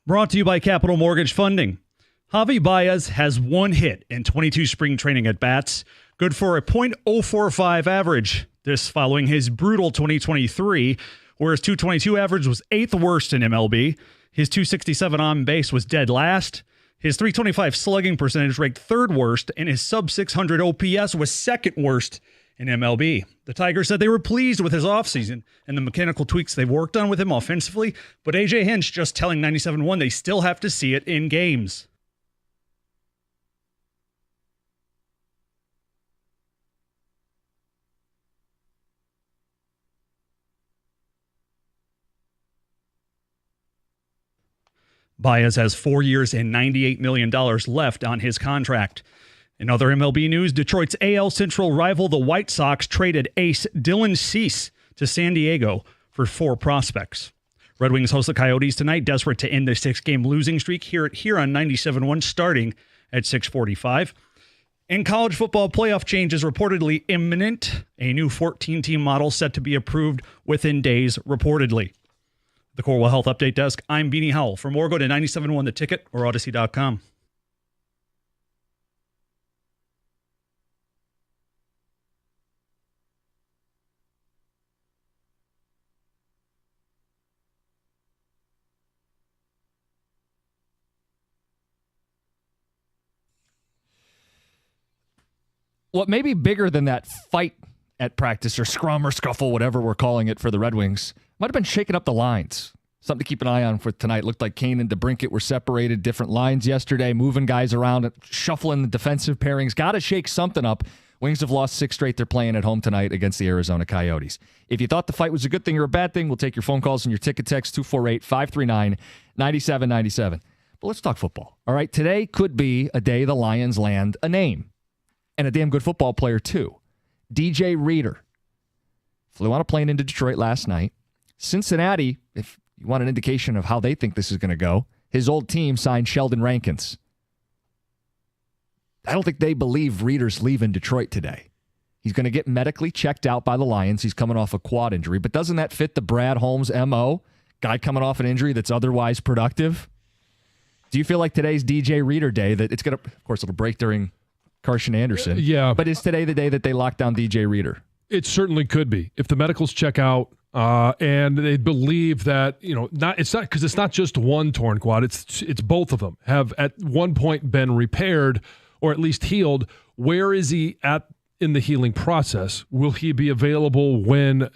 Brought to you by Capital Mortgage Funding. Javi Baez has one hit in 22 spring training at-bats, good for a .045 average. This following his brutal 2023, where his .222 average was 8th worst in MLB. His .267 on base was dead last. His .325 slugging percentage ranked 3rd worst, and his sub-600 OPS was 2nd worst in MLB. The Tigers said they were pleased with his offseason and the mechanical tweaks they've worked on with him offensively, but AJ Hinch just telling 97.1 they still have to see it in games. Baez has 4 years and $98 million left on his contract. In other MLB news, Detroit's AL Central rival, the White Sox, traded ace Dylan Cease to San Diego for 4 prospects. Red Wings host the Coyotes tonight, desperate to end the 6-game losing streak here on 97.1 starting at 6:45. And college football playoff change is reportedly imminent. A new 14-team model set to be approved within days, reportedly. The Corewell Health Update Desk, I'm Beanie Howell. For more, go to 97.1 The Ticket or Odyssey.com. What may be bigger than that fight at practice or scrum or scuffle, whatever we're calling it for the Red Wings, might have been shaking up the lines. Something to keep an eye on for tonight. Looked like Kane and DeBrincat were separated, different lines yesterday, moving guys around, shuffling the defensive pairings. Got to shake something up. Wings have lost 6 straight. They're playing at home tonight against the Arizona Coyotes. If you thought the fight was a good thing or a bad thing, we'll take your phone calls and your ticket text 248-539-9797. But let's talk football. All right, today could be a day the Lions land a name. And a damn good football player, too. DJ Reader. Flew on a plane into Detroit last night. Cincinnati, if you want an indication of how they think this is going to go, his old team signed Sheldon Rankins. I don't think they believe Reader's leaving Detroit today. He's going to get medically checked out by the Lions. He's coming off a quad injury. But doesn't that fit the Brad Holmes MO? Guy coming off an injury that's otherwise productive? Do you feel like today's DJ Reader day, that it's going to, of course, it'll break during Carson Anderson. Yeah. But is today the day that they lock down DJ Reader? It certainly could be. If the medicals check out and they believe that, it's not because it's not just one torn quad, it's both of them have at one point been repaired or at least healed. Where is he at in the healing process? Will he be available when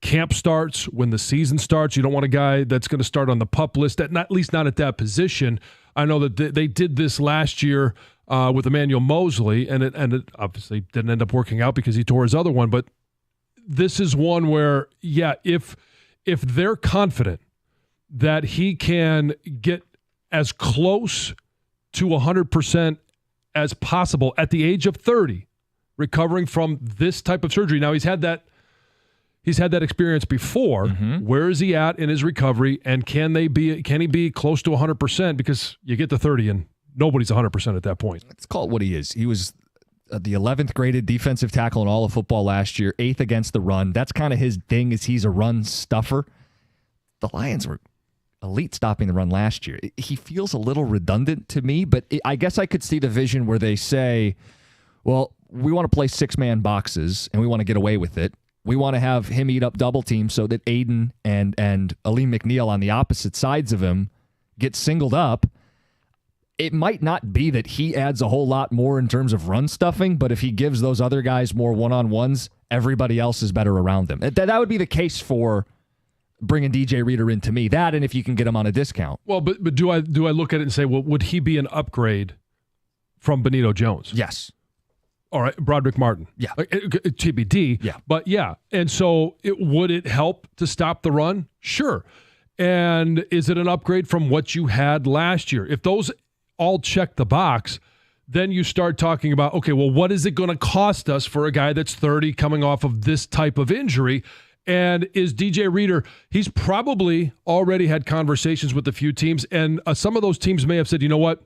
camp starts, when the season starts? You don't want a guy that's going to start on the PUP list, at least not at that position. I know that they did this last year with Emmanuel Mosley, and it obviously didn't end up working out because he tore his other one. But this is one where, if they're confident that he can get as close to 100% as possible at the age of 30, recovering from this type of surgery. Now, he's had that experience before. Mm-hmm. Where is he at in his recovery, and can he be close to 100%? Because you get to 30 and nobody's 100% at that point. Let's call it what he is. He was the 11th graded defensive tackle in all of football last year, 8th against the run. That's kind of his thing, is he's a run stuffer. The Lions were elite stopping the run last year. He feels a little redundant to me, but I guess I could see the vision where they say, well, we want to play 6-man boxes and we want to get away with it. We want to have him eat up double teams so that Aiden and Aleem McNeil on the opposite sides of him get singled up. It might not be that he adds a whole lot more in terms of run stuffing, but if he gives those other guys more one-on-ones, everybody else is better around them. That would be the case for bringing DJ Reader in to me. That, and if you can get him on a discount. Well, but do I look at it and say, well, would he be an upgrade from Benito Jones? Yes. All right, Broderick Martin. Yeah. TBD. Yeah. But yeah. And so would it help to stop the run? Sure. And is it an upgrade from what you had last year? If those all check the box, then you start talking about, okay, well, what is it going to cost us for a guy that's 30 coming off of this type of injury? And is DJ Reader, he's probably already had conversations with a few teams, and some of those teams may have said, you know what?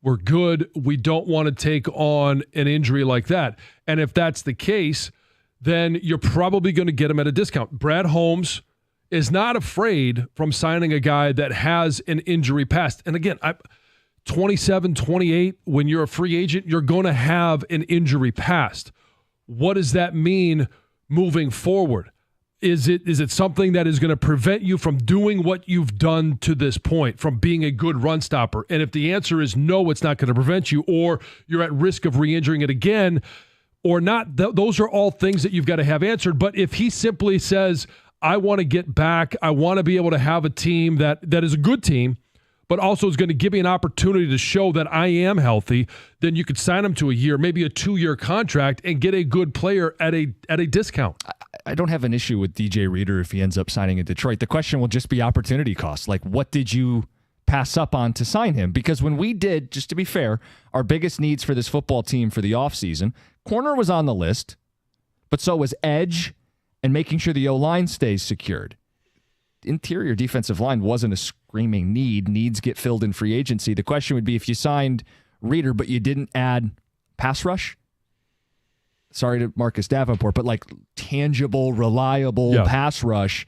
We're good. We don't want to take on an injury like that. And if that's the case, then you're probably going to get him at a discount. Brad Holmes is not afraid from signing a guy that has an injury past. And again, 27, 28, when you're a free agent, you're going to have an injury past. What does that mean moving forward? Is it something that is going to prevent you from doing what you've done to this point, from being a good run stopper? And if the answer is no, it's not going to prevent you, or you're at risk of re-injuring it again, or not, those are all things that you've got to have answered. But if he simply says, I want to get back, I want to be able to have a team that is a good team, but also is going to give me an opportunity to show that I am healthy, then you could sign him to a year, maybe a 2-year contract, and get a good player at a discount. I don't have an issue with DJ Reader if he ends up signing in Detroit. The question will just be opportunity cost. Like, what did you pass up on to sign him? Because when we did, just to be fair, our biggest needs for this football team for the offseason, corner was on the list, but so was edge and making sure the O-line stays secured. Interior defensive line wasn't a screaming need. Needs get filled in free agency. The question would be if you signed Reader, but you didn't add pass rush. Sorry to Marcus Davenport, but like tangible, reliable pass rush,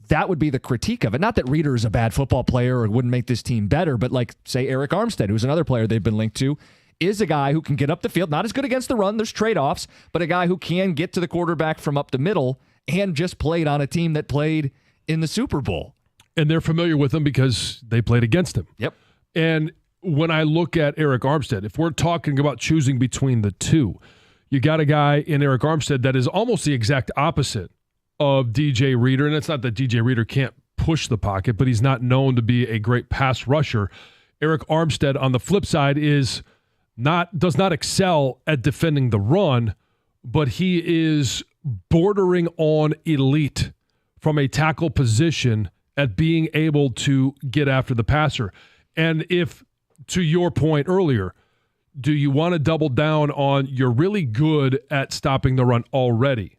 that would be the critique of it. Not that Reader is a bad football player or wouldn't make this team better, but like, say, Eric Armstead, who's another player they've been linked to, is a guy who can get up the field, not as good against the run, there's trade-offs, but a guy who can get to the quarterback from up the middle and just played on a team that played in the Super Bowl. And they're familiar with him because they played against him. Yep. And when I look at Eric Armstead, if we're talking about choosing between the two, you got a guy in Eric Armstead that is almost the exact opposite of DJ Reader. And it's not that DJ Reader can't push the pocket, but he's not known to be a great pass rusher. Eric Armstead, on the flip side, does not excel at defending the run, but he is bordering on elite from a tackle position at being able to get after the passer. And if, to your point earlier, do you want to double down on you're really good at stopping the run already,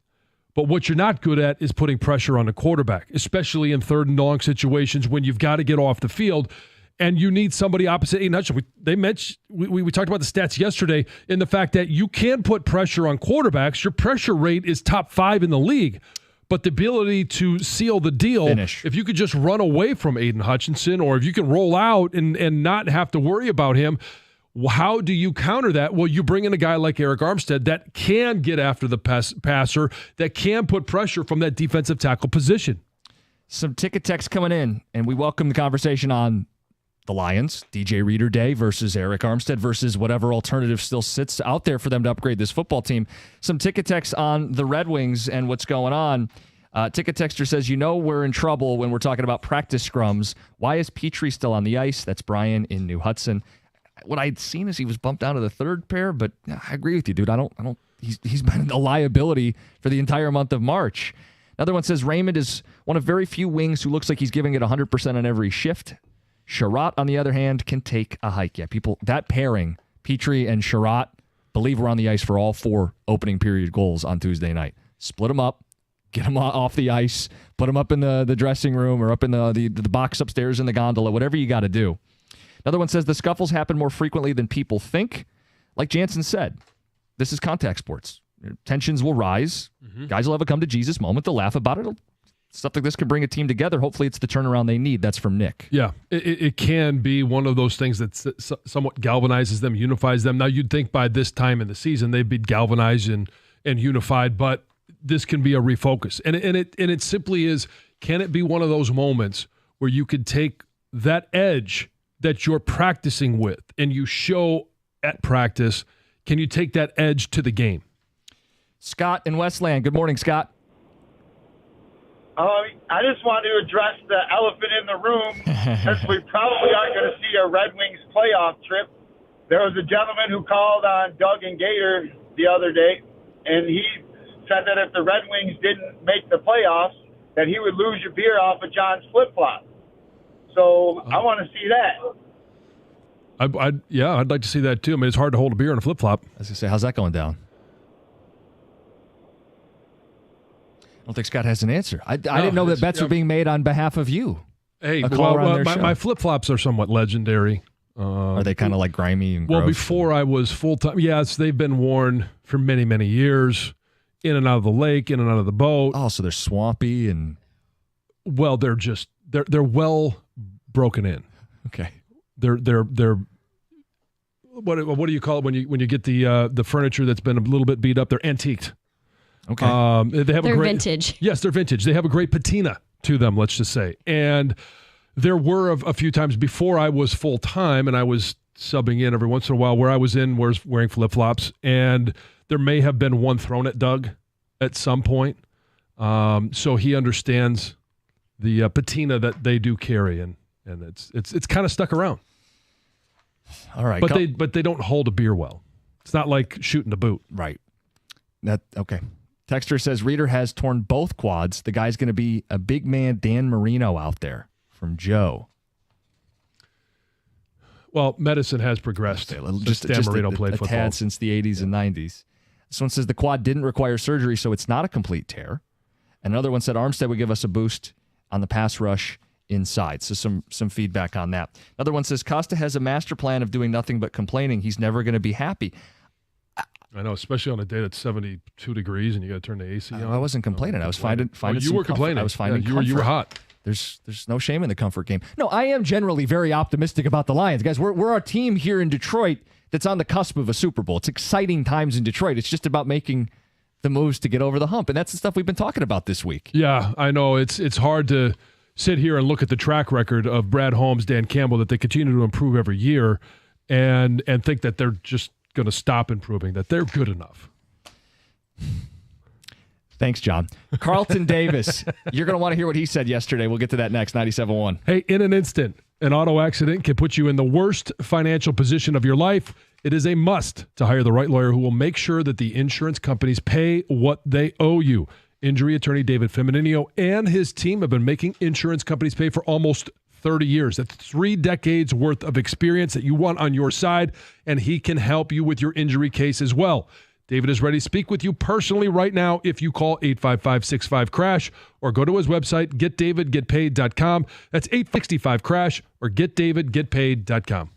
but what you're not good at is putting pressure on the quarterback, especially in 3rd and long situations when you've got to get off the field and you need somebody opposite Aiden Hutchinson. We talked about the stats yesterday in the fact that you can put pressure on quarterbacks. Your pressure rate is top 5 in the league. But the ability to seal the deal, if you could just run away from Aiden Hutchinson or if you can roll out and not have to worry about him, how do you counter that? Well, you bring in a guy like Eric Armstead that can get after the passer, that can put pressure from that defensive tackle position. Some ticket text coming in, and we welcome the conversation on the Lions, DJ Reader Day versus Eric Armstead versus whatever alternative still sits out there for them to upgrade this football team. Some ticket texts on the Red Wings and what's going on. Ticket texter says, we're in trouble when we're talking about practice scrums. Why is Petrie still on the ice? That's Brian in New Hudson. What I'd seen is he was bumped down to the 3rd pair, but I agree with you, dude. He's been a liability for the entire month of March. Another one says Raymond is one of very few wings who looks like he's giving it 100% on every shift. Sherratt, on the other hand, can take a hike. Yeah, that pairing, Petrie and Sherratt, believe were on the ice for all 4 opening period goals on Tuesday night. Split them up, get them off the ice, put them up in the dressing room or up in the box upstairs in the gondola, whatever you got to do. Another one says the scuffles happen more frequently than people think. Like Jansen said, this is contact sports. Tensions will rise. Mm-hmm. Guys will have a come-to-Jesus moment. They'll laugh about it. Stuff like this can bring a team together. Hopefully it's the turnaround they need. That's from Nick. Yeah, it can be one of those things that somewhat galvanizes them, unifies them. Now, you'd think by this time in the season they'd be galvanized and unified, but this can be a refocus. And it simply is, can it be one of those moments where you could take that edge that you're practicing with and you show at practice, can you take that edge to the game? Scott in Westland. Good morning, Scott. I just want to address the elephant in the room, since we probably aren't going to see a Red Wings playoff trip. There was a gentleman who called on Doug and Gator the other day, and he said that if the Red Wings didn't make the playoffs, that he would lose your beer off of John's flip-flop. So I want to see that. I'd like to see that too. I mean, it's hard to hold a beer in a flip-flop. I was going to say, how's that going down? I don't think Scott has an answer. I didn't know that bets were being made on behalf of you. Hey, my flip-flops are somewhat legendary. Are they kind of like grimy and gross? Well, before I was full-time, yes, they've been worn for many, many years, in and out of the lake, in and out of the boat. Oh, so they're swampy and... Well, they're well broken in. Okay. They're what do you call it when you get the furniture that's been a little bit beat up? They're antiqued. Okay. They're vintage. Yes, they're vintage. They have a great patina to them, let's just say. And there were a few times before I was full time and I was subbing in every once in a while where I was wearing flip flops, and there may have been one thrown at Doug at some point. So he understands the patina that they do carry, and it's kind of stuck around. All right. But they don't hold a beer well. It's not like shooting a boot. Right. Okay. Texter says Reeder has torn both quads. The guy's going to be a big man Dan Marino out there. From Joe. Well, medicine has progressed. Just Dan Marino played a football tad since the 80s and 90s. This one says the quad didn't require surgery, so it's not a complete tear. And another one said Armstead would give us a boost on the pass rush inside. So some feedback on that. Another one says Costa has a master plan of doing nothing but complaining. He's never going to be happy. I know, especially on a day that's 72 degrees and you got to turn the AC on. I wasn't complaining. I was finding you were complaining. I was finding you were hot. There's no shame in the comfort game. No, I am generally very optimistic about the Lions. Guys, we're a team here in Detroit that's on the cusp of a Super Bowl. It's exciting times in Detroit. It's just about making the moves to get over the hump, and that's the stuff we've been talking about this week. Yeah, I know. It's hard to sit here and look at the track record of Brad Holmes, Dan Campbell, that they continue to improve every year, and think that they're just going to stop improving, that they're good enough. Thanks, John. Carlton Davis, you're going to want to hear what he said yesterday. We'll get to that next. 97.1. Hey, in an instant, an auto accident can put you in the worst financial position of your life. It is a must to hire the right lawyer who will make sure that the insurance companies pay what they owe you. Injury attorney David Femininio and his team have been making insurance companies pay for almost 30 years. That's 3 decades worth of experience that you want on your side, and he can help you with your injury case as well. David is ready to speak with you personally right now if you call 855-65-CRASH or go to his website, getdavidgetpaid.com. That's 865-CRASH or getdavidgetpaid.com.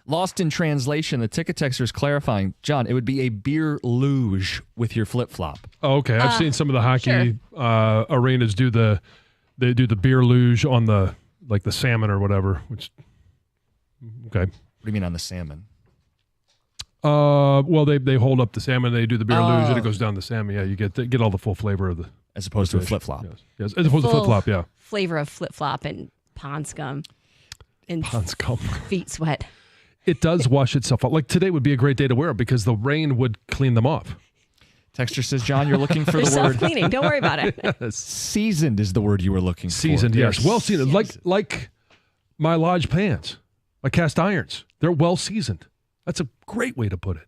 Lost in translation, the ticket texter is clarifying, John, it would be a beer luge with your flip-flop. Oh, okay. I've seen some of the hockey arenas do the beer luge on the salmon or whatever. Which, okay. What do you mean on the salmon? Well, they hold up the salmon, they do the beer luge, and it goes down the salmon. Yeah, you get all the full flavor of the. As opposed to a flip-flop. Yes, as opposed to flip-flop. Yeah. Flavor of flip-flop and pond scum and feet sweat. It does wash itself out. Like today would be a great day to wear it because the rain would clean them off. Texture says, John, you're looking for the word. Self-cleaning. Don't worry about it. Yes. Seasoned is the word you were looking for. Seasoned, yes. Well seasoned. Like my Lodge pans, my cast irons. They're well seasoned. That's a great way to put it.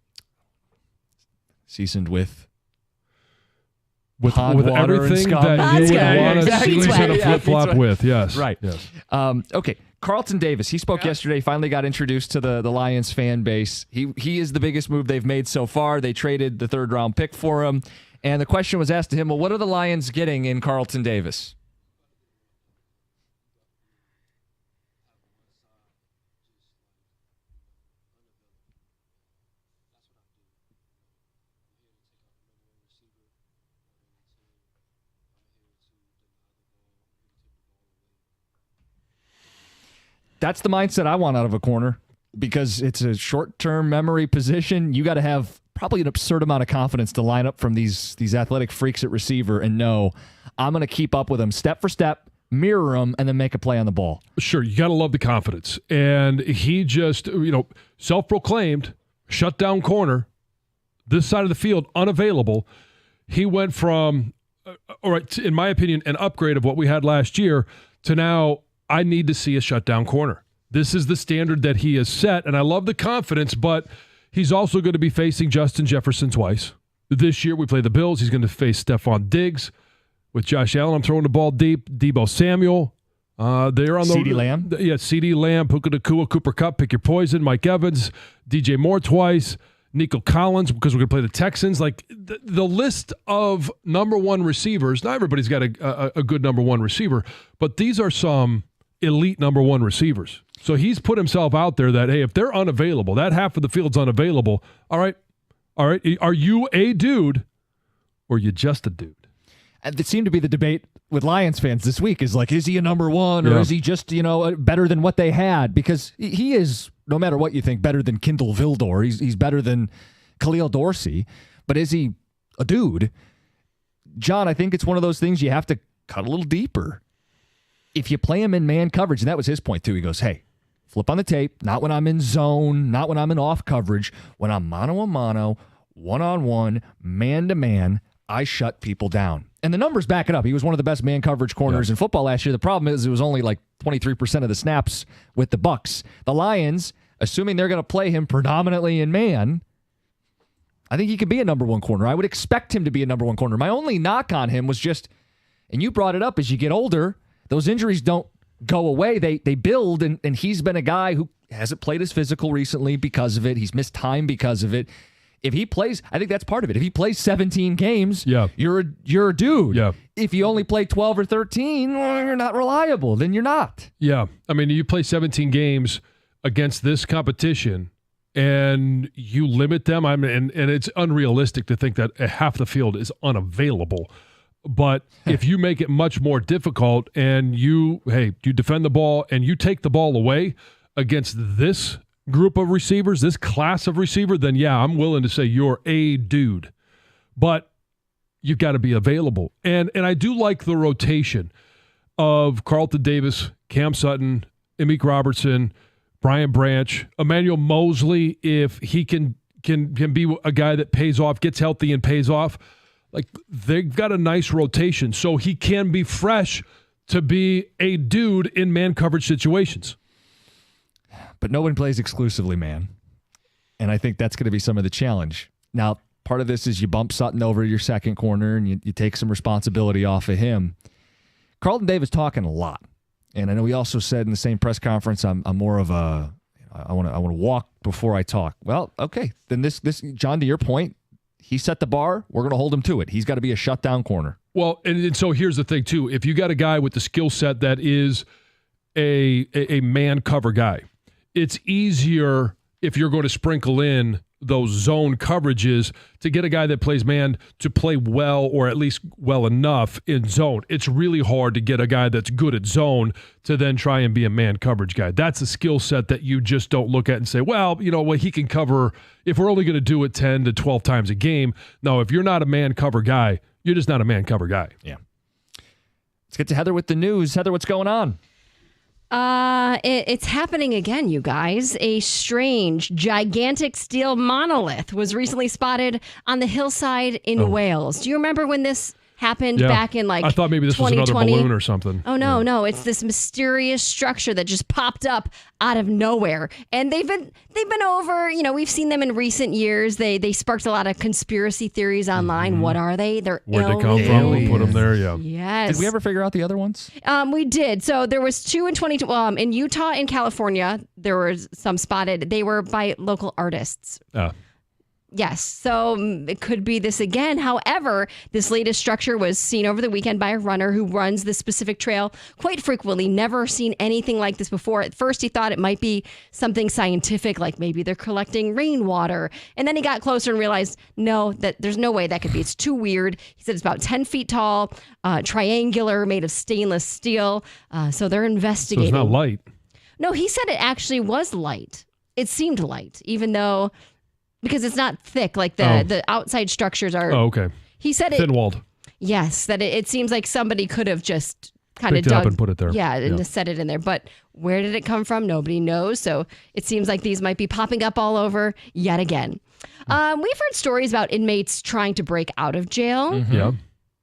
Seasoned with with everything that you would want to season a flip-flop with. Yes. Right. Yes. Okay. Carlton Davis, he spoke yesterday, finally got introduced to the Lions fan base. He is the biggest move they've made so far. They traded the third-round pick for him. And the question was asked to him, well, what are the Lions getting in Carlton Davis? That's the mindset I want out of a corner because it's a short-term memory position. You got to have probably an absurd amount of confidence to line up from these athletic freaks at receiver and know I'm going to keep up with them step for step, mirror them, and then make a play on the ball. Sure, you got to love the confidence. And he just, self-proclaimed shutdown corner, this side of the field, unavailable. He went from, in my opinion, an upgrade of what we had last year to now I need to see a shutdown corner. This is the standard that he has set, and I love the confidence, but he's also going to be facing Justin Jefferson twice. This year we play the Bills. He's going to face Stephon Diggs. With Josh Allen, I'm throwing the ball deep. Deebo Samuel. They're on the CeeDee Lamb? Yeah, CeeDee Lamb, Puka Nacua, Cooper Kupp, pick your poison, Mike Evans, DJ Moore twice, Nico Collins, because we're going to play the Texans. Like the list of number one receivers, not everybody's got a good number one receiver, but these are some elite number one receivers. So he's put himself out there that, hey, if they're unavailable, that half of the field's unavailable, all right, are you a dude or are you just a dude? And it seemed to be the debate with Lions fans this week is like, is he a number one or is he just, better than what they had? Because he is, no matter what you think, better than Kindle Vildor. He's better than Khalil Dorsey. But is he a dude? John, I think it's one of those things you have to cut a little deeper. If you play him in man coverage, and that was his point too, he goes, hey, flip on the tape, not when I'm in zone, not when I'm in off coverage. When I'm mano-a-mano, one-on-one, man-to-man, I shut people down. And the numbers back it up. He was one of the best man coverage corners in football last year. The problem is it was only like 23% of the snaps with the Bucs. The Lions, assuming they're going to play him predominantly in man, I think he could be a number one corner. I would expect him to be a number one corner. My only knock on him was just, and you brought it up, as you get older, those injuries don't go away. They build, and he's been a guy who hasn't played his physical recently because of it. He's missed time because of it. If he plays, I think that's part of it. If he plays 17 games, you're a dude. Yeah. If you only play 12 or 13, you're not reliable. Then you're not. Yeah. I mean, you play 17 games against this competition and you limit them. And it's unrealistic to think that half the field is unavailable. But if you make it much more difficult and you defend the ball and you take the ball away against this group of receivers, this class of receiver, then I'm willing to say you're a dude. But you've got to be available. And I do like the rotation of Carlton Davis, Cam Sutton, Amik Robertson, Brian Branch, Emmanuel Mosley, if he can be a guy that pays off, gets healthy and pays off. Like, they've got a nice rotation, so he can be fresh to be a dude in man coverage situations. But no one plays exclusively man. And I think that's going to be some of the challenge. Now, part of this is you bump Sutton over to your second corner and you take some responsibility off of him. Carlton Davis talking a lot. And I know he also said in the same press conference, I'm more of a, I want to walk before I talk. Well, okay. Then this, John, to your point, he set the bar. We're going to hold him to it. He's got to be a shutdown corner. Well, and so here's the thing, too. If you got a guy with the skill set that is a man cover guy, it's easier if you're going to sprinkle in those zone coverages to get a guy that plays man to play well or at least well enough in zone. It's really hard to get a guy that's good at zone to then try and be a man coverage guy. That's a skill set that you just don't look at and say, well, he can cover if we're only going to do it 10 to 12 times a game. No, if you're not a man cover guy, you're just not a man cover guy. Yeah. Let's get to Heather with the news. Heather, what's going on? It's happening again, you guys. A strange, gigantic steel monolith was recently spotted on the hillside in Wales. Do you remember when this happened back in I thought maybe this was another balloon or something. Oh, no. It's this mysterious structure that just popped up out of nowhere. And they've been over, we've seen them in recent years. They sparked a lot of conspiracy theories online. Mm-hmm. What are they? They're Where'd they come from? We'll put them there, yeah. Yes. Did we ever figure out the other ones? We did. So there was 2 in 20. In Utah and California, there was some spotted. They were by local artists. Yes, so it could be this again. However, this latest structure was seen over the weekend by a runner who runs this specific trail quite frequently. Never seen anything like this before. At first, he thought it might be something scientific, like maybe they're collecting rainwater. And then he got closer and realized, no, that there's no way that could be. It's too weird. He said it's about 10 feet tall, triangular, made of stainless steel. So they're investigating. So it's not light. No, he said it actually was light. It seemed light, even though... Because it's not thick, like the outside structures are. Oh, okay. He said thin-walled. Yes, that it seems like somebody could have just kind of dug dug it up and put it there. Yeah, and just set it in there. But where did it come from? Nobody knows. So it seems like these might be popping up all over yet again. We've heard stories about inmates trying to break out of jail. Mm-hmm. Yeah.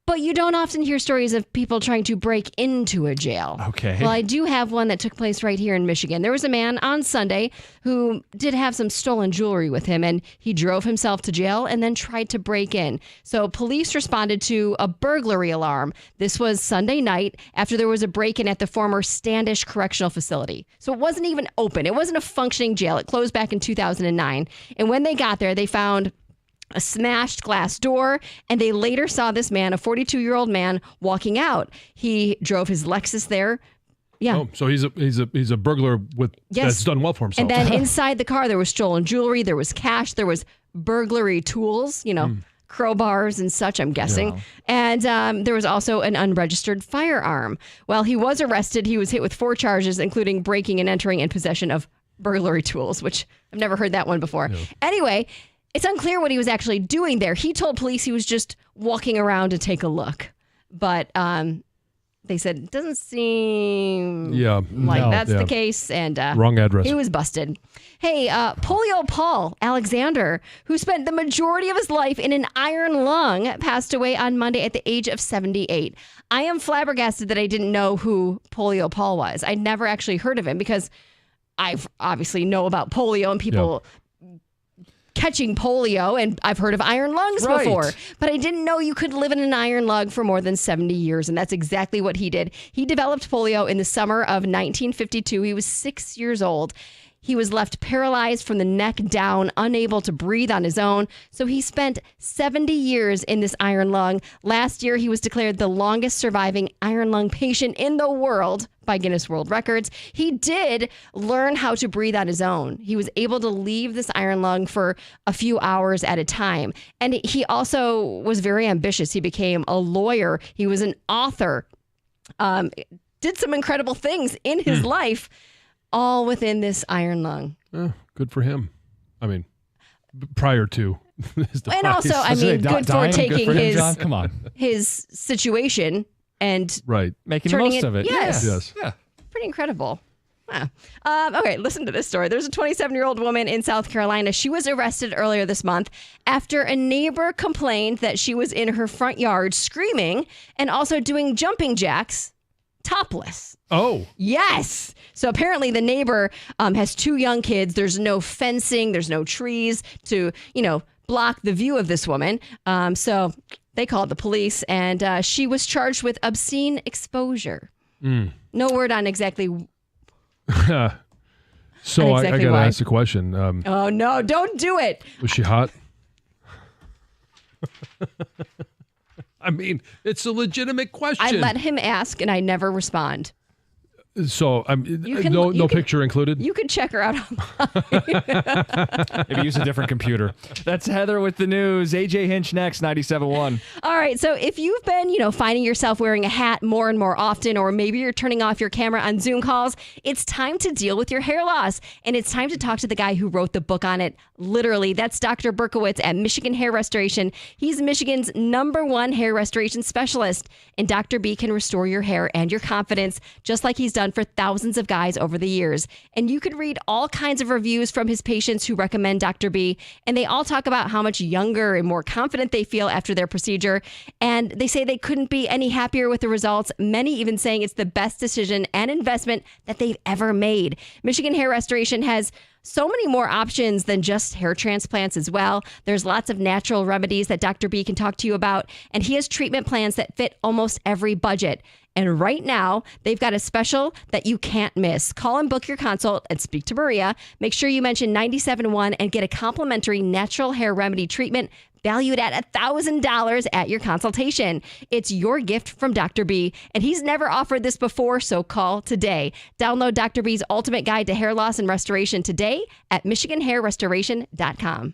But you don't often hear stories of people trying to break into a jail. Okay. Well, I do have one that took place right here in Michigan. There was a man on Sunday who did have some stolen jewelry with him, and he drove himself to jail and then tried to break in. So police responded to a burglary alarm. This was Sunday night after there was a break-in at the former Standish Correctional Facility. So it wasn't even open. It wasn't a functioning jail. It closed back in 2009. And when they got there, they found a smashed glass door, and they later saw this man, a 42-year-old man, walking out. He drove his Lexus there. Yeah. Oh, so he's a burglar that's done well for himself. And then inside the car, there was stolen jewelry, there was cash, there was burglary tools, crowbars and such, I'm guessing. Yeah. And there was also an unregistered firearm. Well, he was arrested. He was hit with 4 charges, including breaking and entering in possession of burglary tools, which I've never heard that one before. Yeah. Anyway, it's unclear what he was actually doing there. He told police he was just walking around to take a look. But they said it doesn't seem like that's the case. And wrong address. He was busted. Hey, Polio Paul Alexander, who spent the majority of his life in an iron lung, passed away on Monday at the age of 78. I am flabbergasted that I didn't know who Polio Paul was. I'd never actually heard of him because I obviously know about polio and people... catching polio, and I've heard of iron lungs before, but I didn't know you could live in an iron lung for more than 70 years, and that's exactly what he did. He developed polio in the summer of 1952. He was 6 years old. He was left paralyzed from the neck down, unable to breathe on his own. So he spent 70 years in this iron lung. Last year, he was declared the longest surviving iron lung patient in the world by Guinness World Records. He did learn how to breathe on his own. He was able to leave this iron lung for a few hours at a time. And he also was very ambitious. He became a lawyer. He was an author. Did some incredible things in his life, all within this iron lung. Good for him. I mean, prior to his demise. And also, I mean, good for taking his, John? Come on. his situation and making the most of it. Yes. Yeah. Pretty incredible. Wow. Okay, listen to this story. There's a 27-year-old woman in South Carolina. She was arrested earlier this month after a neighbor complained that she was in her front yard screaming and also doing jumping jacks topless. Oh. Yes. So apparently the neighbor has 2 young kids. There's no fencing. There's no trees to, block the view of this woman. So they called the police, and she was charged with obscene exposure. No word on exactly. So I got to ask the question. Oh, no, don't do it. Was she hot? I mean, it's a legitimate question. I let him ask, and I never respond. So You no can- picture included. You can check her out Maybe use a different computer. That's Heather with the news. AJ Hinch next, 97.1. All right. So if you've been, finding yourself wearing a hat more and more often, or maybe you're turning off your camera on Zoom calls, it's time to deal with your hair loss. And it's time to talk to the guy who wrote the book on it. Literally, that's Dr. Berkowitz at Michigan Hair Restoration. He's Michigan's #1 hair restoration specialist. And Dr. B can restore your hair and your confidence, just like he's done for thousands of guys over the years. And you could read all kinds of reviews from his patients who recommend Dr. B, and they all talk about how much younger and more confident they feel after their procedure. And they say they couldn't be any happier with the results. Many even saying it's the best decision and investment that they've ever made. Michigan Hair Restoration has so many more options than just hair transplants as well. There's lots of natural remedies that Dr. B can talk to you about, and he has treatment plans that fit almost every budget. And right now, they've got a special that you can't miss. Call and book your consult and speak to Maria. Make sure you mention 97.1 and get a complimentary natural hair remedy treatment valued at $1,000 at your consultation. It's your gift from Dr. B, and he's never offered this before, so call today. Download Dr. B's Ultimate Guide to Hair Loss and Restoration today at MichiganHairRestoration.com.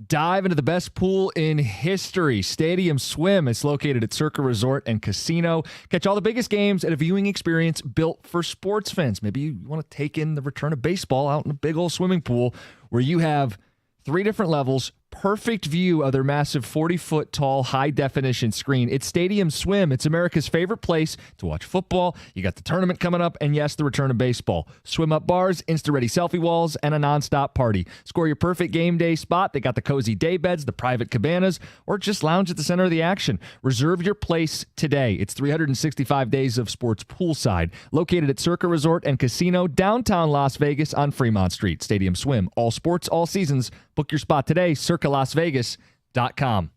Dive into the best pool in history. Stadium Swim is located at Circa Resort and Casino. Catch all the biggest games at a viewing experience built for sports fans. Maybe you want to take in the return of baseball out in a big old swimming pool where you have 3 different levels, perfect view of their massive 40-foot tall high-definition screen. It's Stadium Swim. It's America's favorite place to watch football. You got the tournament coming up, and yes, the return of baseball. Swim-up bars, Insta-ready selfie walls, and a nonstop party. Score your perfect game day spot. They got the cozy day beds, the private cabanas, or just lounge at the center of the action. Reserve your place today. It's 365 days of sports poolside. Located at Circa Resort and Casino, downtown Las Vegas on Fremont Street. Stadium Swim. All sports, all seasons. Book your spot today, circalasvegas.com.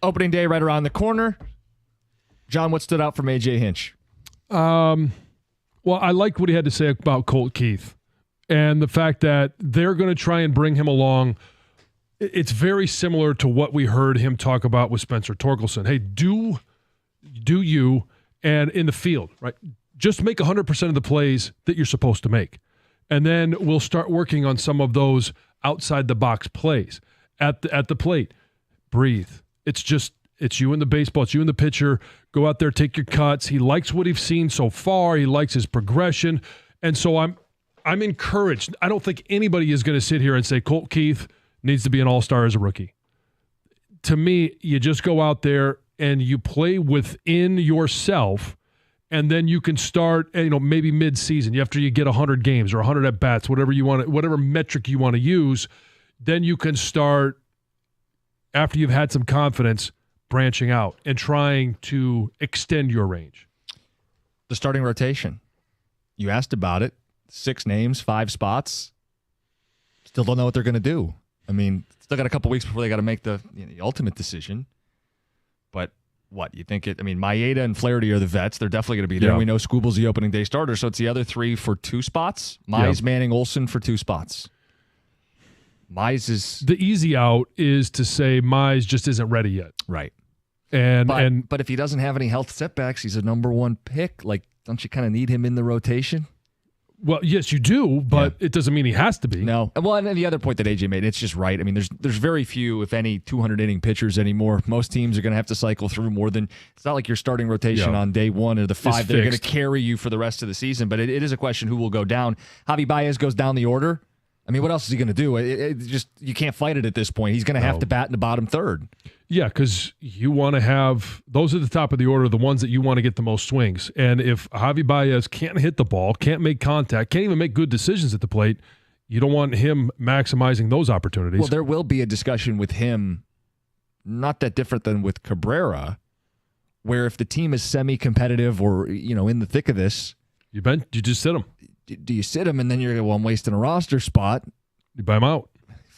Opening day right around the corner. John, what stood out from A.J. Hinch? Well, I like what he had to say about Colt Keith and the fact that they're going to try and bring him along. It's very similar to what we heard him talk about with Spencer Torkelson. Hey, do you, and in the field, right? Just make 100% of the plays that you're supposed to make. And then we'll start working on some of those outside the box plays at the plate. Breathe. It's you and the baseball. It's you and the pitcher. Go out there, take your cuts. He likes what he's seen so far. He likes his progression. And so I'm encouraged. I don't think anybody is going to sit here and say Colt Keith needs to be an all-star as a rookie. To me, you just go out there and you play within yourself, and then you can start, maybe mid-season, after you get 100 games or 100 at-bats, whatever metric you want to use, then you can start, after you've had some confidence, branching out and trying to extend your range. The starting rotation. You asked about it. 6 names, 5 spots. Still don't know what they're going to do. I mean, still got a couple weeks before they got to make the ultimate decision. But what, you think Maeda and Flaherty are the vets. They're definitely going to be there. Yeah. We know Skubal's the opening day starter, so it's the other 3 for 2 spots. Mize, Manning, Olsen for 2 spots. Mize is... The easy out is to say Mize just isn't ready yet. Right. But if he doesn't have any health setbacks, he's a number 1 pick. Like, don't you kind of need him in the rotation? Well, yes, you do, but it doesn't mean he has to be. No. Well, and the other point that AJ made, it's just right. I mean, there's very few, if any, 200-inning pitchers anymore. Most teams are going to have to cycle through more than. It's not like your starting rotation on day 1 or the 5 that are going to carry you for the rest of the season. But it is a question who will go down. Javi Baez goes down the order. I mean, what else is he going to do? It just, you can't fight it at this point. He's going to have to bat in the bottom third. Yeah, because you want to have those at the top of the order, the ones that you want to get the most swings. And if Javi Baez can't hit the ball, can't make contact, can't even make good decisions at the plate, you don't want him maximizing those opportunities. Well, there will be a discussion with him, not that different than with Cabrera, where if the team is semi-competitive or in the thick of this, you just sit him. Do you sit him and then you're I'm wasting a roster spot? You buy him out.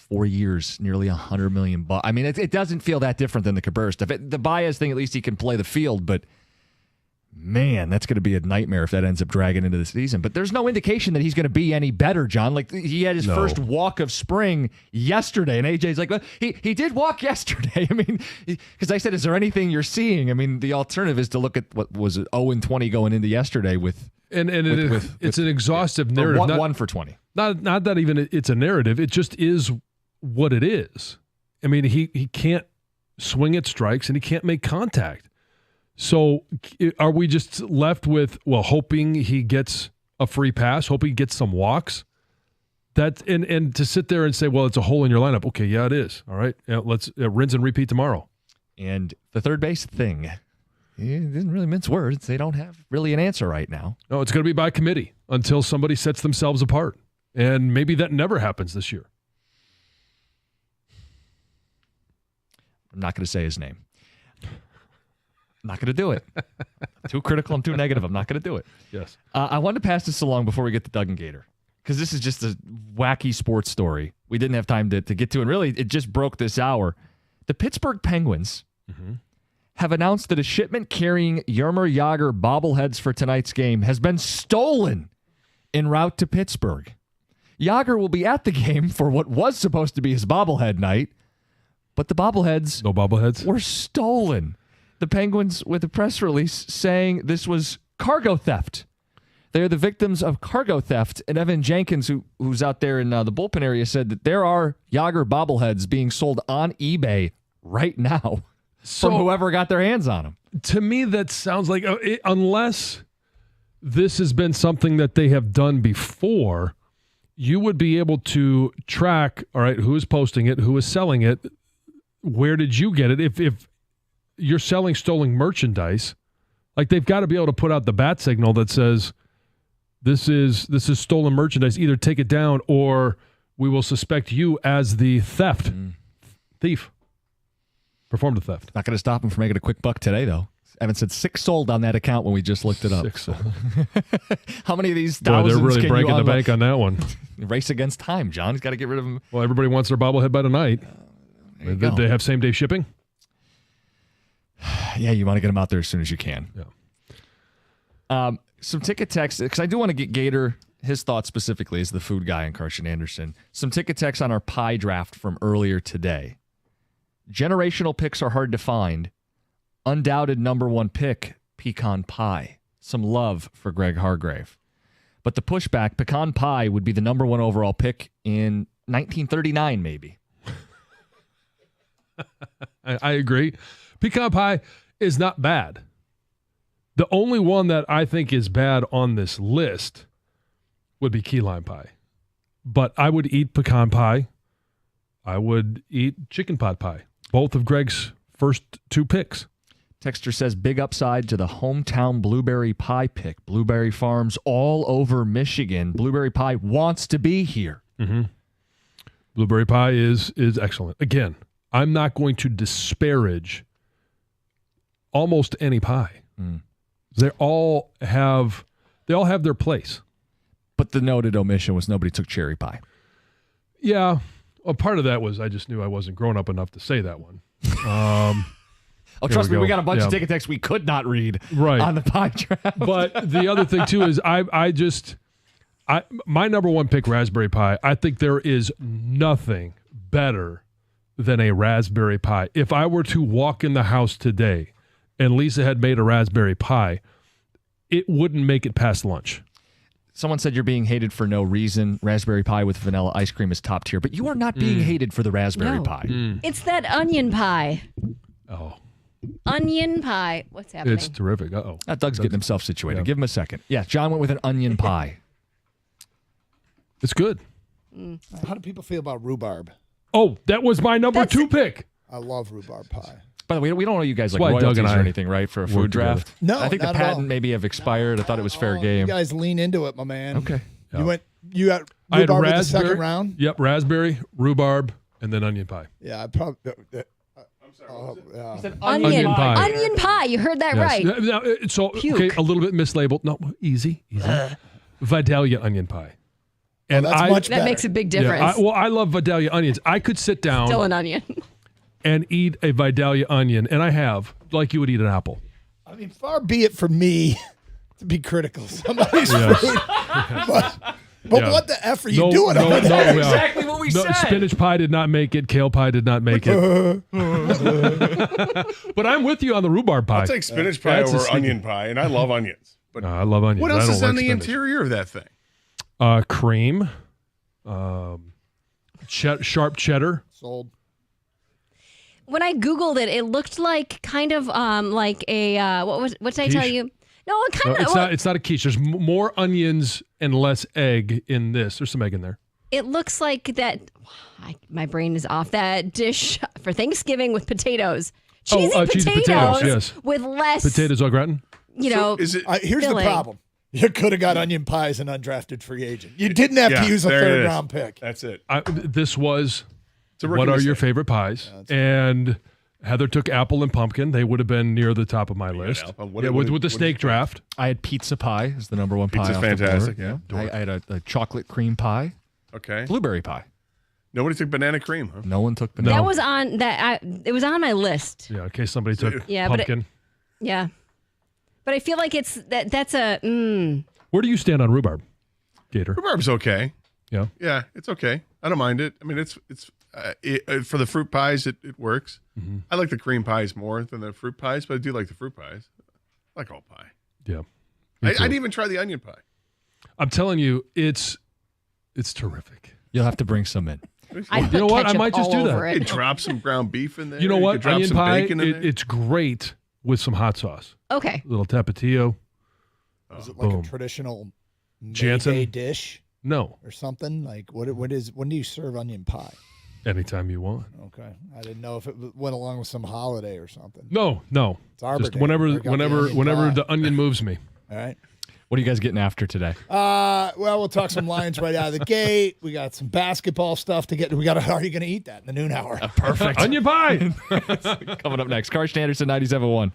4 years, nearly $100 million. I mean, it doesn't feel that different than the Cabrera stuff. The Baez thing, at least he can play the field, but man, that's going to be a nightmare if that ends up dragging into the season. But there's no indication that he's going to be any better, John. Like, he had his first walk of spring yesterday, and AJ's like, well, he did walk yesterday. I mean, because I said, is there anything you're seeing? I mean, the alternative is to look at what was it, 0-20 going into yesterday with. It's an exhaustive narrative. 1 for 20. Not that even it's a narrative. It just is what it is. I mean, he can't swing at strikes and he can't make contact. So are we just left with, hoping he gets a free pass, hoping he gets some walks? And to sit there and say, well, it's a hole in your lineup. Okay, yeah, it is. All right, let's rinse and repeat tomorrow. And the third base thing. It didn't really mince words. They don't have really an answer right now. No, it's going to be by committee until somebody sets themselves apart. And maybe that never happens this year. I'm not going to say his name. I'm not going to do it. Too critical. I'm too negative. I'm not going to do it. Yes. I wanted to pass this along before we get to Doug and Gator, because this is just a wacky sports story we didn't have time to get to. And really, it just broke this hour. The Pittsburgh Penguins have announced that a shipment carrying Jaromir Jagr bobbleheads for tonight's game has been stolen en route to Pittsburgh. Jagr will be at the game for what was supposed to be his bobblehead night, but the bobbleheads No bobbleheads? were stolen. The Penguins, with a press release saying this was cargo theft. They are the victims of cargo theft. And Evan Jenkins, who's out there in the bullpen area, said that there are Jagr bobbleheads being sold on eBay right now from whoever got their hands on them. To me, that sounds like, unless this has been something that they have done before, you would be able to track, all right, who is posting it, who is selling it, where did you get it? If you're selling stolen merchandise, like, they've got to be able to put out the bat signal that says, this is stolen merchandise. Either take it down or we will suspect you as the thief. Performed a theft. Not going to stop him from making a quick buck today, though. Evan said 6 sold on that account when we just looked it up. 6 sold. How many of these Boy, thousands they're really can breaking you the unlock? bank on that one. Race against time, John. He's got to get rid of them. Well, everybody wants their bobblehead by tonight. There you go. They have same-day shipping? Yeah, you want to get them out there as soon as you can. Yeah. Some ticket text, because I do want to get Gator, his thoughts specifically as the food guy and Carson Anderson. Some ticket text on our pie draft from earlier today. Generational picks are hard to find. Undoubted number one pick, pecan pie. Some love for Greg Hargrave. But the pushback, pecan pie would be the number one overall pick in 1939, maybe. I agree. Pecan pie is not bad. The only one that I think is bad on this list would be key lime pie. But I would eat pecan pie. I would eat chicken pot pie. Both of Greg's first two picks. Texter says big upside to the hometown blueberry pie pick. Blueberry farms all over Michigan. Blueberry pie wants to be here. Mm-hmm. Blueberry pie is excellent. Again, I'm not going to disparage almost any pie. They all have their place. But the noted omission was nobody took cherry pie. Yeah. Well, part of that was I just knew I wasn't grown up enough to say that one. Oh, trust me, we got a bunch of Yeah. ticket texts we could not read Right. on the pie draft. But the other thing too is my number one pick, raspberry pie. I think there is nothing better than a raspberry pie. If I were to walk in the house today and Lisa had made a raspberry pie, it wouldn't make it past lunch. Someone said you're being hated for no reason. Raspberry pie with vanilla ice cream is top tier, but you are not being hated for the raspberry No. pie. It's that onion pie. Oh, Onion pie. What's happening? it's terrific. Uh-oh. Doug's getting himself situated. Yeah. Give him a second. Yeah, John went with an onion pie. It's good. How do people feel about rhubarb? Oh, that was my number two pick. I love rhubarb pie. By the way, we don't know you guys like why Doug royalties and or I anything, right, for a work food together. draft? No, I think the not at all. patent maybe have expired. I thought it was fair You game. guys lean into it, my man. Okay. You got I had rhubarb in the raspberry. second round? Yep, raspberry, rhubarb, and then onion pie. Yeah, I probably. Onion pie. Onion pie. You heard that right. Now, so, okay, Puke. a little bit mislabeled. No, easy. Vidalia onion pie. And that's much That better. makes a big yeah, difference. I love Vidalia onions. I could sit down Still an onion. and eat a Vidalia onion, and I have, like you would eat an apple. I mean, far be it from me to be critical of somebody's Yes. food. But Yeah. what the F are you doing over there? yeah. Exactly what we said. Spinach pie did not make it. Kale pie did not make it. But I'm with you on the rhubarb pie. I'll take spinach pie That's a over sneaky- onion pie, and I love onions. But I love onions. what I else don't is on like the spinach. interior of that thing? Cream, sharp cheddar. Sold. When I Googled it, it looked like kind of like a what did I tell Quiche? you? No, it No, kind of it's not a quiche. There's more onions and less egg in this. There's some egg in there. it looks like that. My brain is off. That dish for Thanksgiving with potatoes, cheesy, cheesy potatoes, potatoes, yes. with less Potatoes au gratin. You know, Is it? Here's the Filling. problem. You could have got onion pie as an undrafted free agent. You didn't have Yeah, to use a there it third is. round pick. That's it. This was It's a rookie what are your mistake. favorite pies? And Heather took apple and pumpkin. They would have been near the top of my list. apple. What- Yeah, what- with the what- snake draft. I had pizza pie as the number one pie. Pizza's off the board. fantastic, yeah. I had a chocolate cream pie, Okay. blueberry pie. Nobody took banana cream, huh? No one took No. banana. that was on that. It was on my list. Yeah, in case somebody took Yeah, but pumpkin. Yeah, but I feel like that's a. Where do you stand on rhubarb, Gator? Rhubarb's okay. Yeah. Yeah, it's okay. I don't mind it. I mean, it's for the fruit pies, it works. Mm-hmm. I like the cream pies more than the fruit pies, but I do like the fruit pies. I like all pie. Yeah. Me too. I'd even try the onion pie. I'm telling you, it's terrific. You'll have to bring some in. I You know what? I might just do that. You drop some ground beef in there. You know what? could drop Onion some pie, bacon in there. it's great with some hot sauce. Okay. A little tapatio. Is it like Boom. a traditional Jansen? May Day dish No, or something? Like when do you serve onion pie? anytime you want. Okay, I didn't know if it went along with some holiday or something. No. It's Arbor Just Day. whenever Break out the onion whenever pie. the onion moves me. All right. What are you guys getting after today? Well, we'll talk some Lions right out of the gate. We got some basketball stuff to get. How are you going to eat that in the noon hour? Perfect. Onion pie. Coming up next, Carson Anderson, 97.1.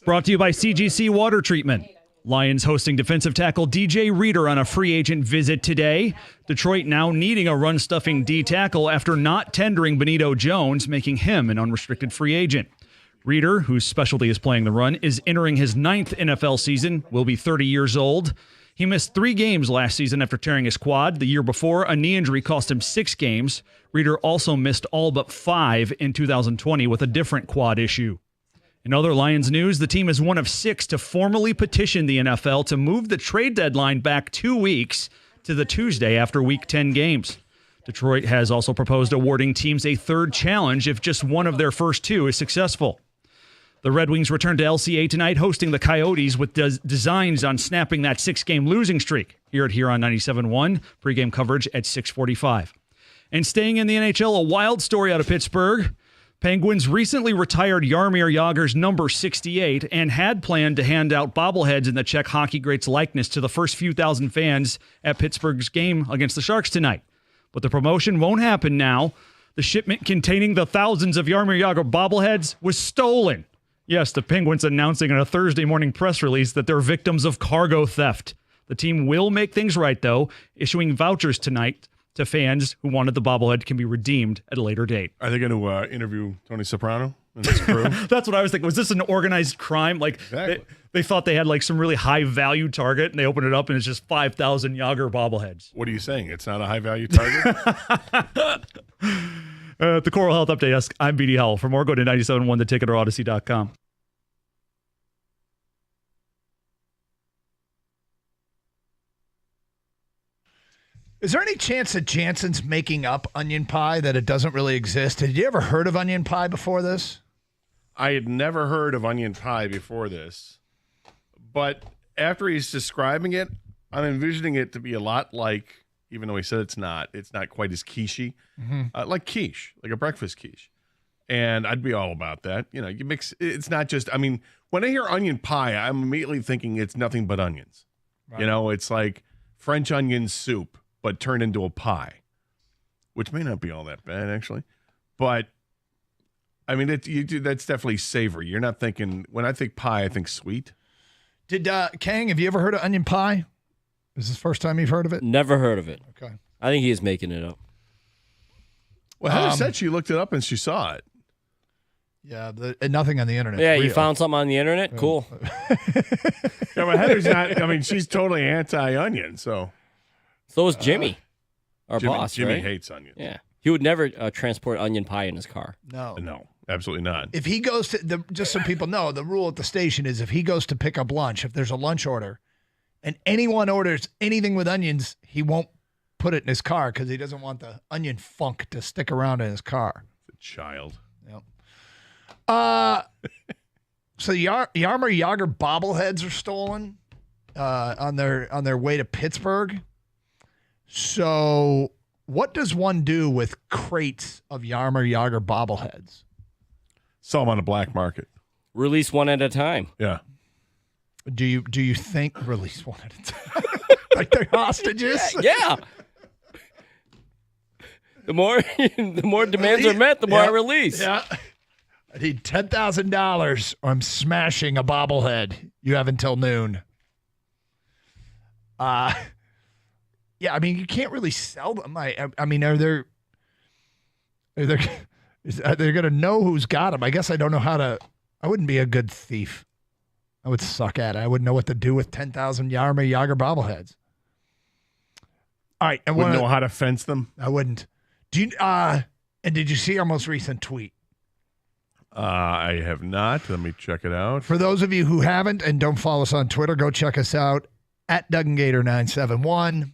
Brought to you by CGC Water Treatment. Lions hosting defensive tackle DJ Reader on a free agent visit today. Detroit now needing a run-stuffing D tackle after not tendering Benito Jones, making him an unrestricted free agent. Reader, whose specialty is playing the run, is entering his 9th NFL season, will be 30 years old. He missed 3 games last season after tearing his quad. The year before, a knee injury cost him 6 games. Reader also missed all but 5 in 2020 with a different quad issue. In other Lions news, the team is one of 6 to formally petition the NFL to move the trade deadline back 2 weeks to the Tuesday after Week 10 games. Detroit has also proposed awarding teams a 3rd challenge if just one of their first 2 is successful. The Red Wings return to LCA tonight, hosting the Coyotes with designs on snapping that 6-game losing streak. Here at Huron 97.1, pregame coverage at 6:45. And staying in the NHL, a wild story out of Pittsburgh. Penguins recently retired Jaromir Jagr's number 68 and had planned to hand out bobbleheads in the Czech hockey great's likeness to the first few thousand fans at Pittsburgh's game against the Sharks tonight. But the promotion won't happen now. The shipment containing the thousands of Jaromir Jagr bobbleheads was stolen. Yes, the Penguins announcing in a Thursday morning press release that they're victims of cargo theft. The team will make things right, though, issuing vouchers tonight to fans who wanted the bobblehead can be redeemed at a later date. Are they going to interview Tony Soprano and his crew? That's what I was thinking. Was this an organized crime? Like Exactly. they thought they had like some really high value target and they open it up and it's just 5,000 Jagr bobbleheads. What are you saying? It's not a high value target? At the Coral Health Update Desk, I'm BD Howell. For more, go to 97.1theticket or Odyssey.com. Is there any chance that Jansen's making up onion pie, that it doesn't really exist? Had you ever heard of onion pie before this? I had never heard of onion pie before this, but after he's describing it, I'm envisioning it to be a lot like, even though he said it's not quite as quiche-y, like quiche, like a breakfast quiche. And I'd be all about that. You know, you mix, it's not just, I mean, when I hear onion pie, I'm immediately thinking it's nothing but onions. Right. You know, it's like French onion soup, but turned into a pie, which may not be all that bad, actually. But, I mean, that's definitely savory. You're not thinking, when I think pie, I think sweet. Did Kang, have you ever heard of onion pie? Is this the first time you've heard of it? Never heard of it. Okay. I think he is making it up. Well, Heather said she looked it up and she saw it. Yeah, nothing on the internet. Yeah, you found something on the internet? Yeah. Cool. Yeah, but Heather's not, I mean, she's totally anti-onion, so. So is Jimmy, our Jimmy, boss, Jimmy right? hates onions. Yeah. He would never transport onion pie in his car. No, absolutely not. If he goes to, just so people know, the rule at the station is if he goes to pick up lunch, if there's a lunch order, and anyone orders anything with onions, he won't put it in his car because he doesn't want the onion funk to stick around in his car. It's a child. Yep. So Jaromir Jagr bobbleheads are stolen on their way to Pittsburgh. So what does one do with crates of Jaromir Jagr bobbleheads? Sell them on the black market. Release one at a time. Yeah. Do you think release one at a time? Like they're hostages? Yeah. The more demands are met, the more I release. Yeah. I need $10,000 or I'm smashing a bobblehead. You have until noon. Yeah, I mean, you can't really sell them. I mean, are they going to know who's got them? I guess I don't know how to. I wouldn't be a good thief. I would suck at it. I wouldn't know what to do with 10,000 Jaromir Jagr bobbleheads. All right, Wouldn't know how to fence them. I wouldn't. Do you? And did you see our most recent tweet? I have not. Let me check it out. For those of you who haven't and don't follow us on Twitter, go check us out at Doug and Gator 971,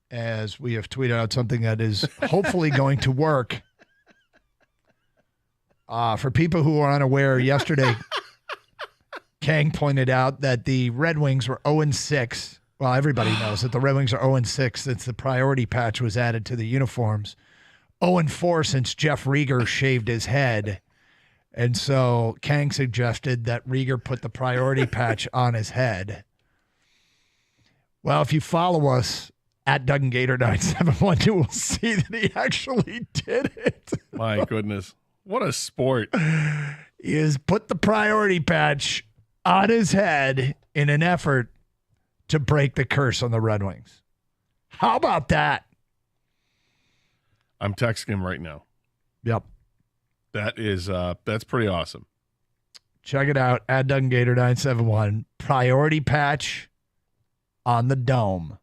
as we have tweeted out something that is hopefully going to work. For people who are unaware, yesterday, Kang pointed out that the Red Wings were 0-6. Well, everybody knows that the Red Wings are 0-6 since the priority patch was added to the uniforms. 0-4 since Jeff Rieger shaved his head. And so Kang suggested that Rieger put the priority patch on his head. Well, if you follow us at Doug and Gator 971, you will see that he actually did it. My goodness. What a sport. He has put the priority patch on his head in an effort to break the curse on the Red Wings. How about that? I'm texting him right now. Yep. That's pretty awesome. Check it out at Doug and Gator 971. Priority patch on the dome.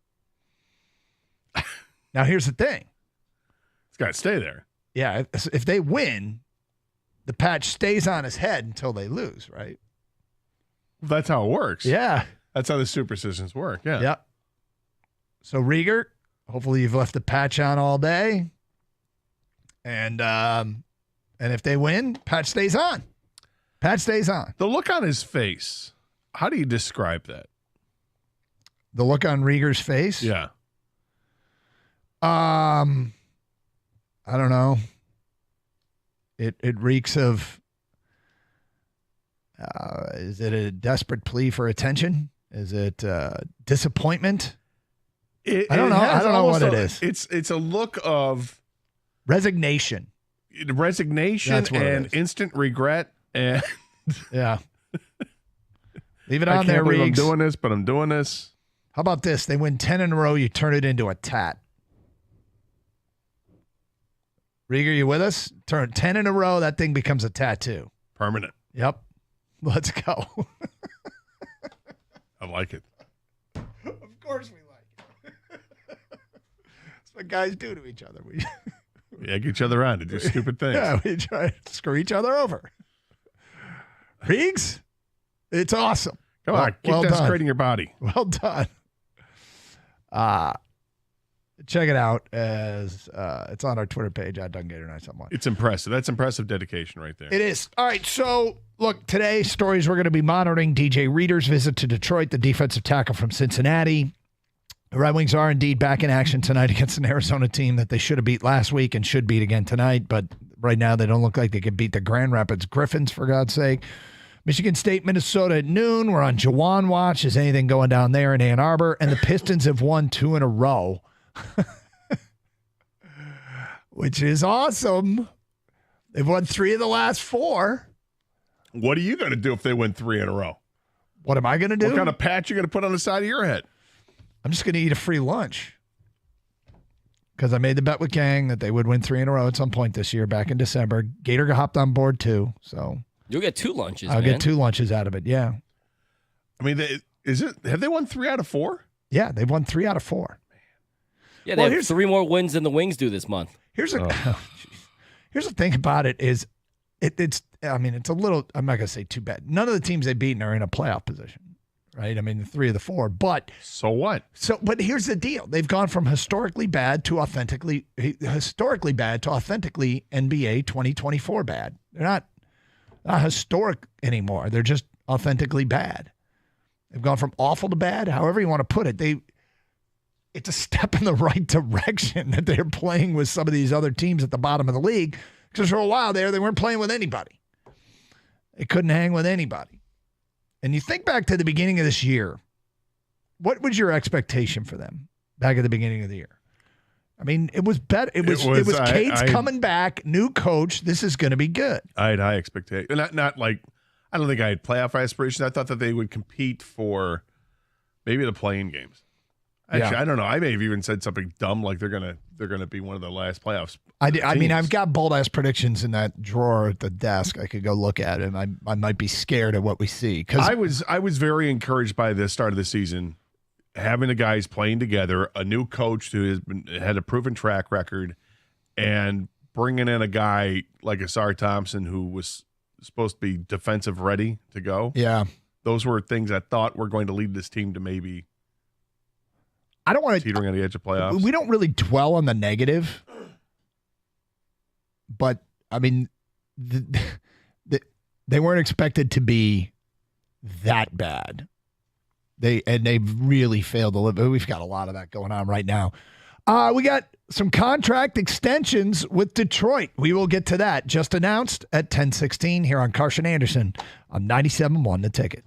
Now, here's the thing. It's got to stay there. Yeah, if they win, the patch stays on his head until they lose, right? That's how it works. Yeah. That's how the superstitions work. Yeah. Yep. So, Rieger, hopefully you've left the patch on all day. And if they win, patch stays on. Patch stays on. The look on his face, how do you describe that? The look on Rieger's face? Yeah. I don't know. It reeks of, is it a desperate plea for attention? Is it disappointment? I don't know. I don't know what it is. It's a look of resignation. Resignation That's what it and is. instant regret. And Yeah. Leave it I on can't there, believe I'm Reegs. doing this, but I'm doing this. How about this? They win 10 in a row. You turn it into a tat. Rieger, you with us? Turn 10 in a row. That thing becomes a tattoo. Permanent. Yep. Let's go. I like it. Of course we like it. That's what guys do to each other. We egg each other on to do stupid things. Yeah, we try to screw each other over. Reegs, it's awesome. Come on, keep done. desecrating your body. Well done. Check it out as it's on our Twitter page at DunGator971. It's impressive. That's impressive dedication right there. It is. All right, so look, today stories we're going to be monitoring: DJ Reader's visit to Detroit, the defensive tackle from Cincinnati. The Red Wings are indeed back in action tonight against an Arizona team that they should have beat last week and should beat again tonight, but right now they don't look like they could beat the Grand Rapids Griffins, for God's sake. Michigan State, Minnesota at noon. We're on Jawan watch. Is anything going down there in Ann Arbor? And the Pistons have won 2 in a row, which is awesome. They've won 3 of the last 4. What are you going to do if they win 3 in a row? What am I going to do? What kind of patch you going to put on the side of your head? I'm just going to eat a free lunch because I made the bet with Gang that they would win 3 in a row at some point this year back in December. Gator hopped on board too, so You'll get 2 lunches, I'll man. get 2 lunches out of it. Yeah. I mean, have they won 3 out of 4? Yeah, they've won 3 out of 4. Yeah, they have 3 more wins than the Wings do this month. Here's here's the thing about it is it's a little, I'm not going to say too bad. None of the teams they've beaten are in a playoff position, right? I mean, the 3 of the 4, but so what? But here's the deal. They've gone from historically bad to authentically NBA 2024 bad. They're not historic anymore. They're just authentically bad. They've gone from awful to bad, however you want to put it. It's a step in the right direction that they're playing with some of these other teams at the bottom of the league. Because for a while there, they weren't playing with anybody. They couldn't hang with anybody. And you think back to the beginning of this year, what was your expectation for them back at the beginning of the year? I mean, it was better. It was Cates coming back, new coach. This is going to be good. I had high expectations. Not like, I don't think I had playoff aspirations. I thought that they would compete for maybe the playing games. Actually, I don't know. I may have even said something dumb like they're gonna be one of the last playoffs. I mean, I've got bold ass predictions in that drawer at the desk. I could go look at it. And I might be scared of what we see because I was very encouraged by the start of the season, having the guys playing together, a new coach who had a proven track record, and bringing in a guy like Asar Thompson who was supposed to be defensive ready to go. Yeah, those were things I thought were going to lead this team to maybe. I don't want to teetering on the edge of playoffs. We don't really dwell on the negative, but I mean, they weren't expected to be that bad. They've really failed to live. We've got a lot of that going on right now. We got some contract extensions with Detroit. We will get to that. Just announced at 10:16 here on Carson Anderson on 97.1 The Ticket.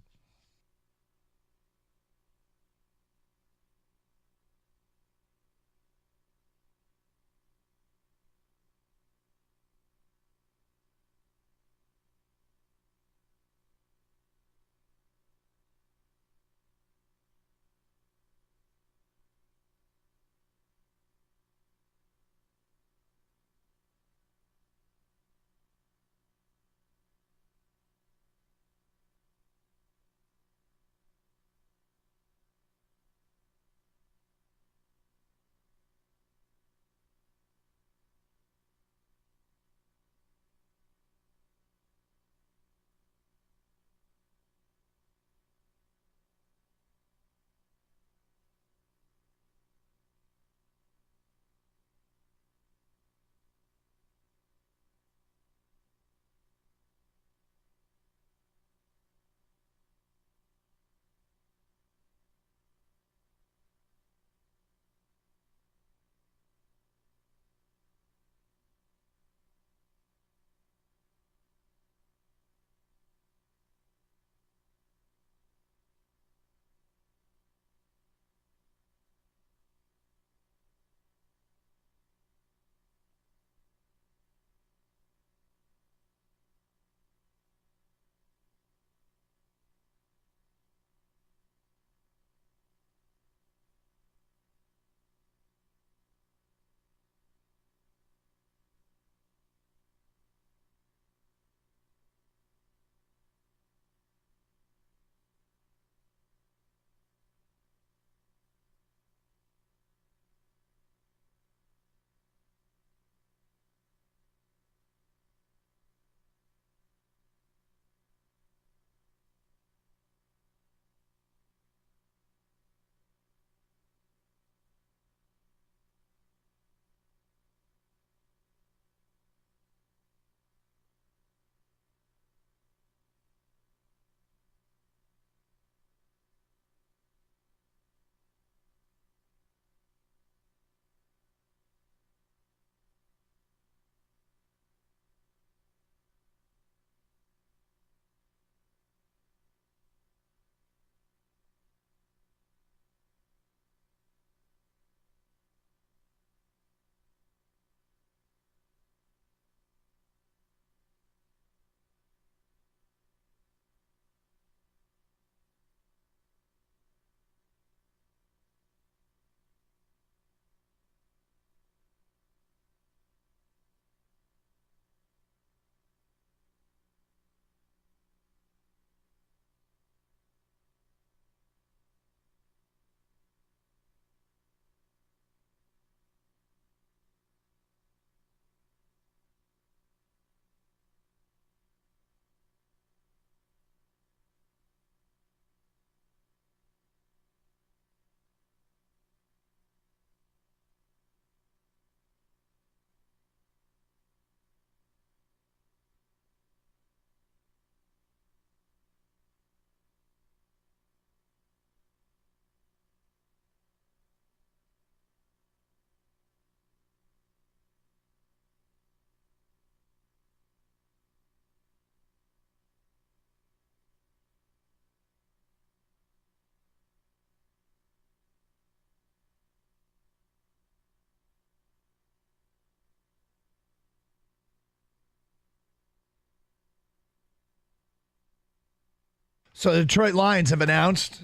So the Detroit Lions have announced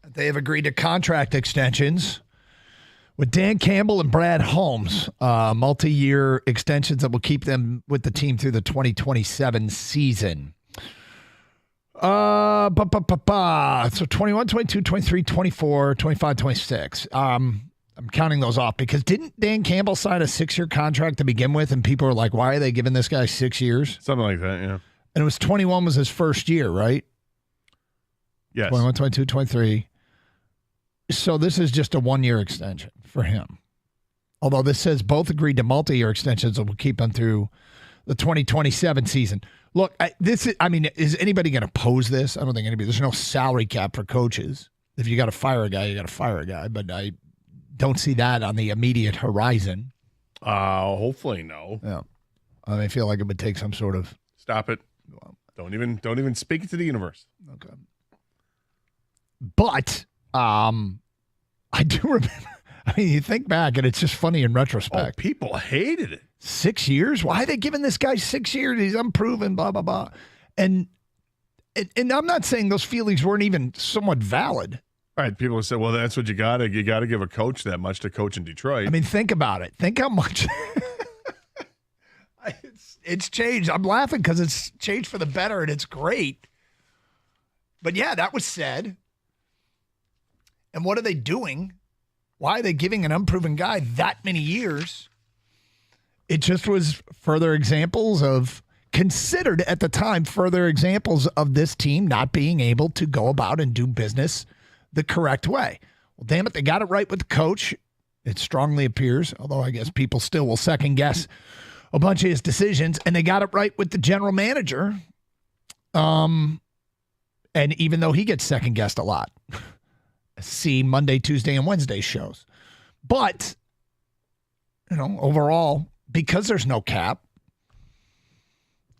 that they have agreed to contract extensions with Dan Campbell and Brad Holmes, multi-year extensions that will keep them with the team through the 2027 season. So 21, 22, 23, 24, 25, 26. I'm counting those off because didn't Dan Campbell sign a 6-year contract to begin with? And people are like, why are they giving this guy 6 years? Something like that, yeah. And it was 21 was his first year, right? Yes. 21, 22, 23. So this is just a 1-year extension for him. Although this says both agreed to multi-year extensions that will keep them through the 2027 season. Look, is anybody going to pose this? I don't think anybody. There's no salary cap for coaches. If you got to fire a guy, you got to fire a guy. But I don't see that on the immediate horizon. Hopefully no. Yeah, I feel like it would take some sort of. Stop it. Don't even speak it to the universe. Okay. But I do remember. I mean, you think back, and it's just funny in retrospect. People hated it. 6 years? Why are they giving this guy 6 years? He's unproven, blah, blah, blah. And I'm not saying those feelings weren't even somewhat valid. All right, people say, well, that's what you got to give a coach that much to coach in Detroit. I mean, think about it. Think how much it's changed. I'm laughing because it's changed for the better, and it's great. But, yeah, that was said. And what are they doing? Why are they giving an unproven guy that many years? It just was further examples of, considered at the time, further examples of this team not being able to go about and do business the correct way. Well, damn it, they got it right with the coach. It strongly appears, although I guess people still will second guess a bunch of his decisions, and they got it right with the general manager. And even though he gets second guessed a lot. See Monday, Tuesday, and Wednesday shows. But, overall, because there's no cap,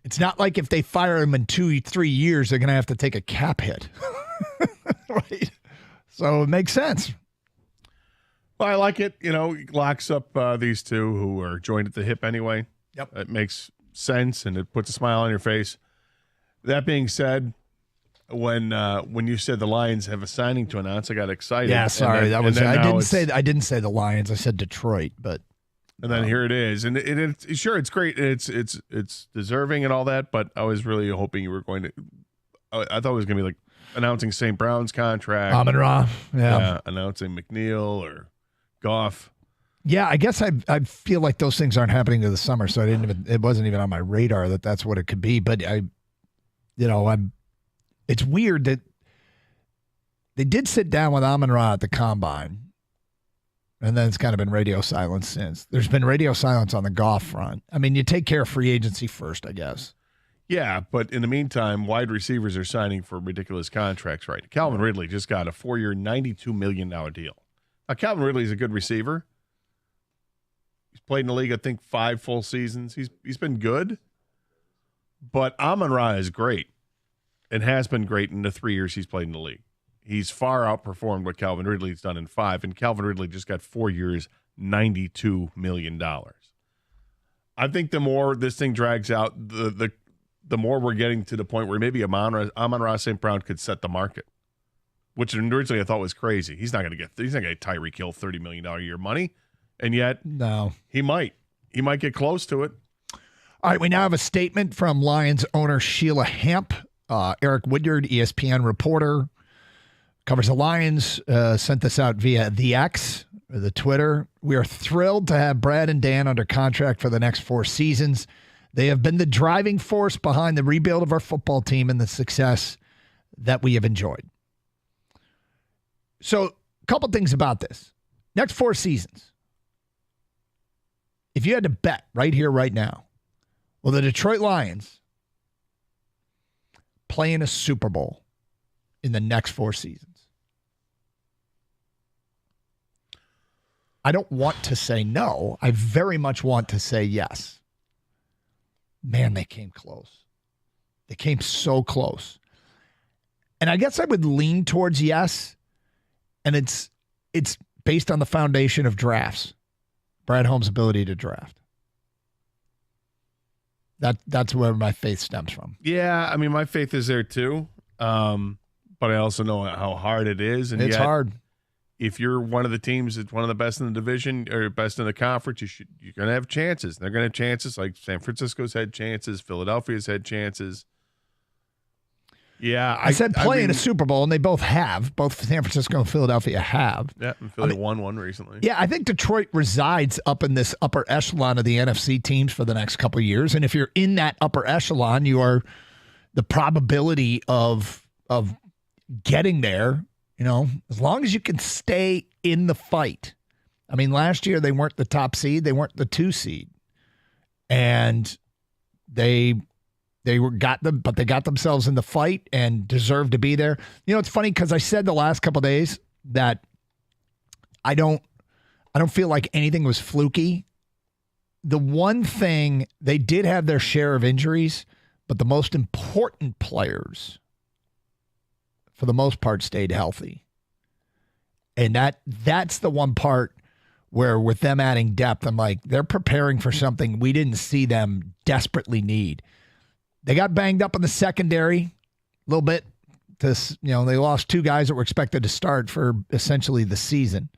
it's not like if they fire him in 2-3 years, they're going to have to take a cap hit. Right? So it makes sense. Well, I like it. It locks up these two who are joined at the hip anyway. Yep. It makes sense, and it puts a smile on your face. That being said, when you said the Lions have a signing to announce, I got excited. Yeah, sorry, I didn't say the Lions. I said Detroit, but and then here it is, and it's great. It's deserving and all that, but I was really hoping you were going to. I thought it was going to be like announcing St. Brown's contract, Amon-Ra, yeah, announcing McNeil or Goff. Yeah, I guess I feel like those things aren't happening to the summer, so it wasn't even on my radar that that's what it could be. But it's weird that they did sit down with Amon-Ra at the Combine, and then it's kind of been radio silence since. There's been radio silence on the Goff front. I mean, you take care of free agency first, I guess. Yeah, but in the meantime, wide receivers are signing for ridiculous contracts, right? Calvin Ridley just got a 4-year, $92 million deal. Now, Calvin Ridley's a good receiver. He's played in the league, I think, 5 full seasons. He's been good, but Amon-Ra is great. And has been great in the 3 years he's played in the league. He's far outperformed what Calvin Ridley's done in 5, and Calvin Ridley just got 4 years, $92 million. I think the more this thing drags out, the more we're getting to the point where maybe Amon-Ra St. Brown could set the market, which originally I thought was crazy. He's not going to get Tyreek Hill $30 million a year money, and yet no, he might get close to it. All right, we now have a statement from Lions owner Sheila Hamp. Eric Woodyard, ESPN reporter, covers the Lions, sent this out via the X, or the Twitter. We are thrilled to have Brad and Dan under contract for the next 4 seasons. They have been the driving force behind the rebuild of our football team and the success that we have enjoyed. So, a couple things about this. Next 4 seasons. If you had to bet right here, right now, will the Detroit Lions play in a Super Bowl in the next 4 seasons? I don't want to say no. I very much want to say yes. Man, they came close. They came so close. And I guess I would lean towards yes. And it's based on the foundation of drafts. Brad Holmes' ability to draft. That's where my faith stems from. Yeah, I mean, my faith is there too. but I also know how hard it is. And It's yet, hard. if you're one of the teams that's one of the best in the division or best in the conference, you're going to have chances. They're going to have chances like San Francisco's had chances, Philadelphia's had chances. Yeah, I said playing a Super Bowl, and they both have. Both San Francisco and Philadelphia have. Yeah, and Philly won one recently. Yeah, I think Detroit resides up in this upper echelon of the NFC teams for the next couple of years. And if you're in that upper echelon, you are the probability of getting there, as long as you can stay in the fight. I mean, last year they weren't the top seed, they weren't the 2 seed. And they got themselves in the fight and deserved to be there. It's funny because I said the last couple of days that I don't feel like anything was fluky. The one thing, they did have their share of injuries, but the most important players, for the most part, stayed healthy. And that's the one part where with them adding depth, I'm like, they're preparing for something we didn't see them desperately need. They got banged up in the secondary a little bit. They lost 2 guys that were expected to start for essentially the season.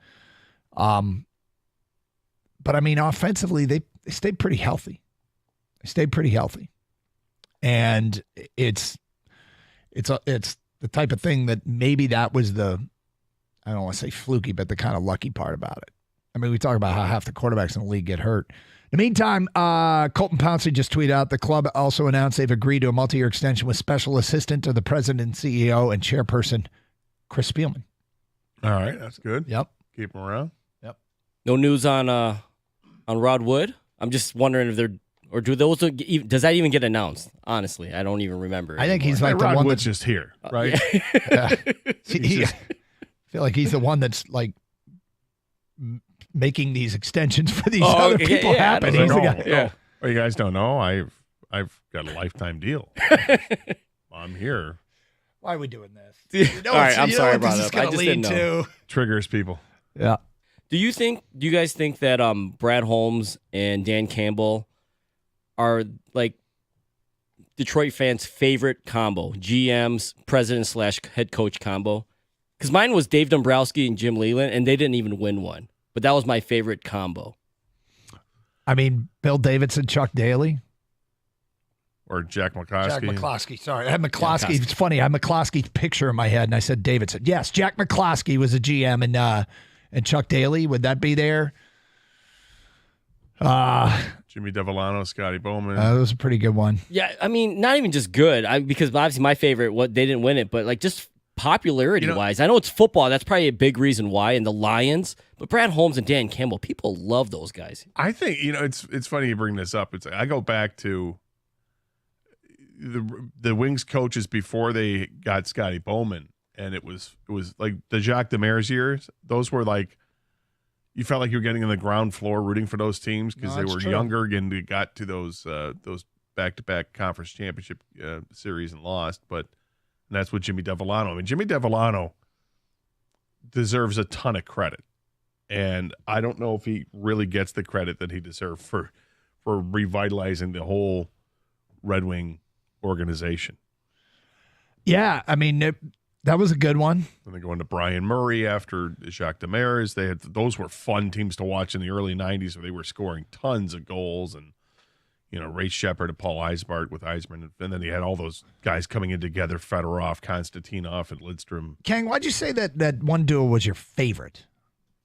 But I mean, offensively, they stayed pretty healthy. And it's the type of thing that maybe that was I don't want to say fluky, but the kind of lucky part about it. I mean, we talk about how half the quarterbacks in the league get hurt. In the meantime, Colton Pouncey just tweeted out the club also announced they've agreed to a multi-year extension with special assistant to the president and CEO and chairperson, Chris Spielman. All right, that's good. Yep. Keep him around. Yep. No news on Rod Wood. I'm just wondering if does that even get announced? Honestly, I don't even remember. I think he's like the Rod one Wood's that's just here, right? I feel like he's the one that's like making these extensions for these other people happen. He's the guy. Yeah. Well, you guys don't know. I've got a lifetime deal. I'm here. Why are we doing this? All right, I'm sorry about that. I just didn't know. Triggers people. Yeah. Do you guys think that Brad Holmes and Dan Campbell are like Detroit fans' favorite combo, GM's president/head coach combo? Because mine was Dave Dombrowski and Jim Leland, and they didn't even win one. But that was my favorite combo. I mean, Bill Davidson, Chuck Daly. Or Jack McCloskey. Jack McCloskey. Sorry. I had McCloskey. It's funny. I had McCloskey's picture in my head, and I said Davidson. Yes, Jack McCloskey was a GM, and Chuck Daly, would that be there? Jimmy Devellano, Scotty Bowman. That was a pretty good one. Yeah, I mean, not even just good. Because obviously my favorite, they didn't win it, but like just popularity-wise. I know it's football. That's probably a big reason why. And the Lions. But Brad Holmes and Dan Campbell, people love those guys. I think, it's funny you bring this up. I go back to the Wings coaches before they got Scotty Bowman. And it was like the Jacques Demers years. Those were like, you felt like you were getting on the ground floor rooting for those teams because they were younger and they got to those back-to-back conference championship series and lost. But that's what Jimmy Devellano. I mean, Jimmy Devellano deserves a ton of credit. And I don't know if he really gets the credit that he deserved for revitalizing the whole Red Wing organization. Yeah, I mean, that was a good one. And they go into Brian Murray after Jacques Demers. Those were fun teams to watch in the early 90s where they were scoring tons of goals. And, Ray Shepard and Paul Eisbart with Eisman. And then he had all those guys coming in together, Fedorov, Konstantinov, and Lidstrom. Kang, why'd you say that one duo was your favorite?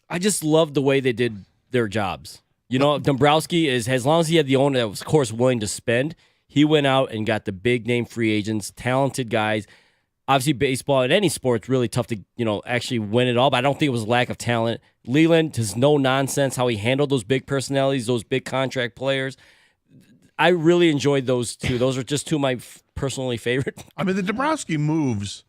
I just loved the way they did their jobs. Dombrowski as long as he had the owner that was, of course, willing to spend, he went out and got the big name free agents, talented guys. Obviously, baseball and any sport's really tough to, actually win it all, but I don't think it was a lack of talent. Leland has no nonsense how he handled those big personalities, those big contract players. I really enjoyed those two. Those are just two of my personally favorite. I mean, the Dombrowski moves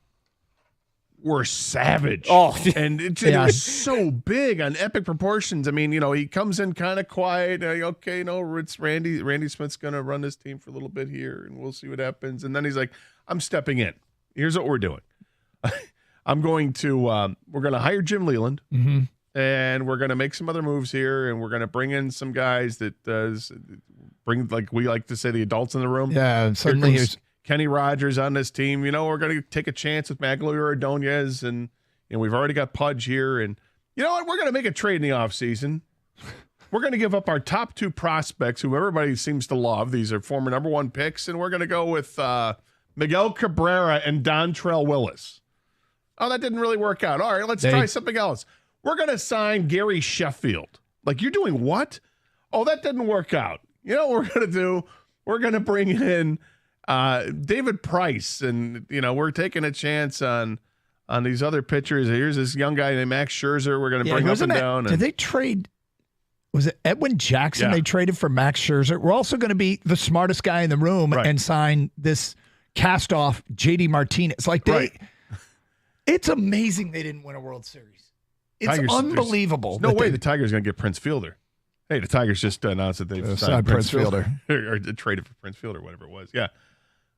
were savage. Oh, and it was so big on epic proportions. I mean, he comes in kind of quiet. It's Randy. Randy Smith's going to run this team for a little bit here, and we'll see what happens. And then he's like, I'm stepping in. Here's what we're doing. I'm going to we're going to hire Jim Leland, and we're going to make some other moves here, and we're going to bring in some guys that bring, like we like to say, the adults in the room. Yeah, suddenly Kenny Rogers on this team. We're going to take a chance with Magloire Ordonez, and we've already got Pudge here. And you know what? We're going to make a trade in the offseason. We're going to give up our top 2 prospects, who everybody seems to love. These are former number 1 picks, and we're going to go with Miguel Cabrera and Dontrell Willis. Oh, that didn't really work out. All right, let's try something else. We're going to sign Gary Sheffield. Like, you're doing what? Oh, that didn't work out. You know what we're going to do? We're going to bring in David Price, and, we're taking a chance on these other pitchers. Here's this young guy named Max Scherzer. We're going to bring up and down. Did they trade? Was it Edwin Jackson they traded for Max Scherzer? We're also going to be the smartest guy in the room and sign this cast-off JD Martinez. Like, it's amazing they didn't win a World Series. It's unbelievable. There's no way the Tigers are going to get Prince Fielder. Hey, the Tigers just announced that they've signed Prince Fielder. Or traded for Prince Fielder, whatever it was. Yeah.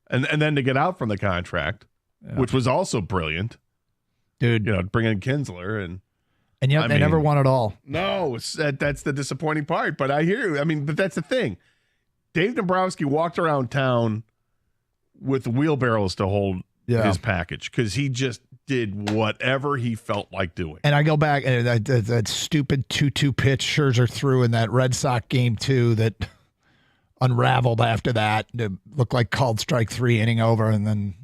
And then to get out from the contract, which was also brilliant. Dude. Bring in Kinsler and they never won it all. No, that's the disappointing part. But I hear you. But that's the thing. Dave Dombrowski walked around town with wheelbarrows to hold his package because he just did whatever he felt like doing. And I go back, and that stupid 2-2 pitch Scherzer threw in that Red Sox game 2 that unraveled after that. It looked like called strike 3, inning over, and then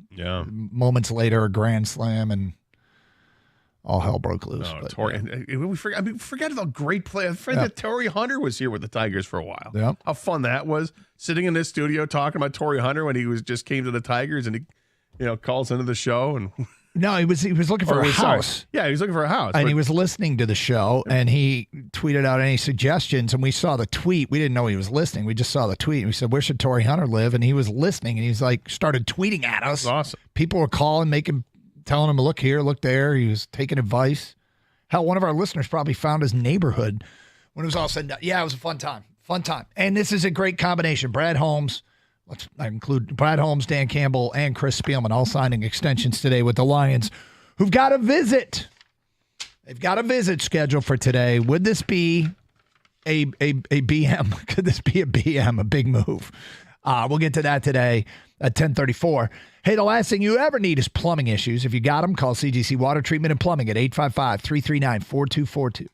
moments later a grand slam, and all hell broke loose. Forget the great play. That Torrey Hunter was here with the Tigers for a while. Yeah. How fun that was, sitting in this studio talking about Torrey Hunter when he just came to the Tigers, and he calls into the show and. No, he was looking for a house. Yeah, he was looking for a house. And he was listening to the show, and he tweeted out any suggestions, and we saw the tweet. We didn't know he was listening. We just saw the tweet, and we said, where should Torrey Hunter live? And he was listening, and he's like, started tweeting at us. That's awesome. People were calling, telling him to look here, look there. He was taking advice. Hell, one of our listeners probably found his neighborhood when it was all said and done. Yeah, it was a fun time. Fun time. And this is a great combination. Brad Holmes. Let's include Brad Holmes, Dan Campbell, and Chris Spielman all signing extensions today with the Lions, who've got a visit. They've got a visit scheduled for today. Would this be a BM? Could this be a BM, a big move? We'll get to that today at 10:34. Hey, the last thing you ever need is plumbing issues. If you got them, call CGC Water Treatment and Plumbing at 855-339-4242.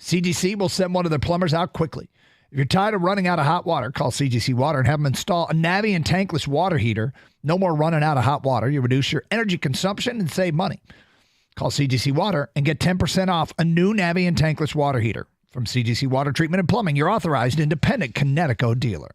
CGC will send one of their plumbers out quickly. If you're tired of running out of hot water, call CGC Water and have them install a Navien tankless water heater. No more running out of hot water. You reduce your energy consumption and save money. Call CGC Water and get 10% off a new Navien tankless water heater from CGC Water Treatment and Plumbing, your authorized independent Connecticut dealer.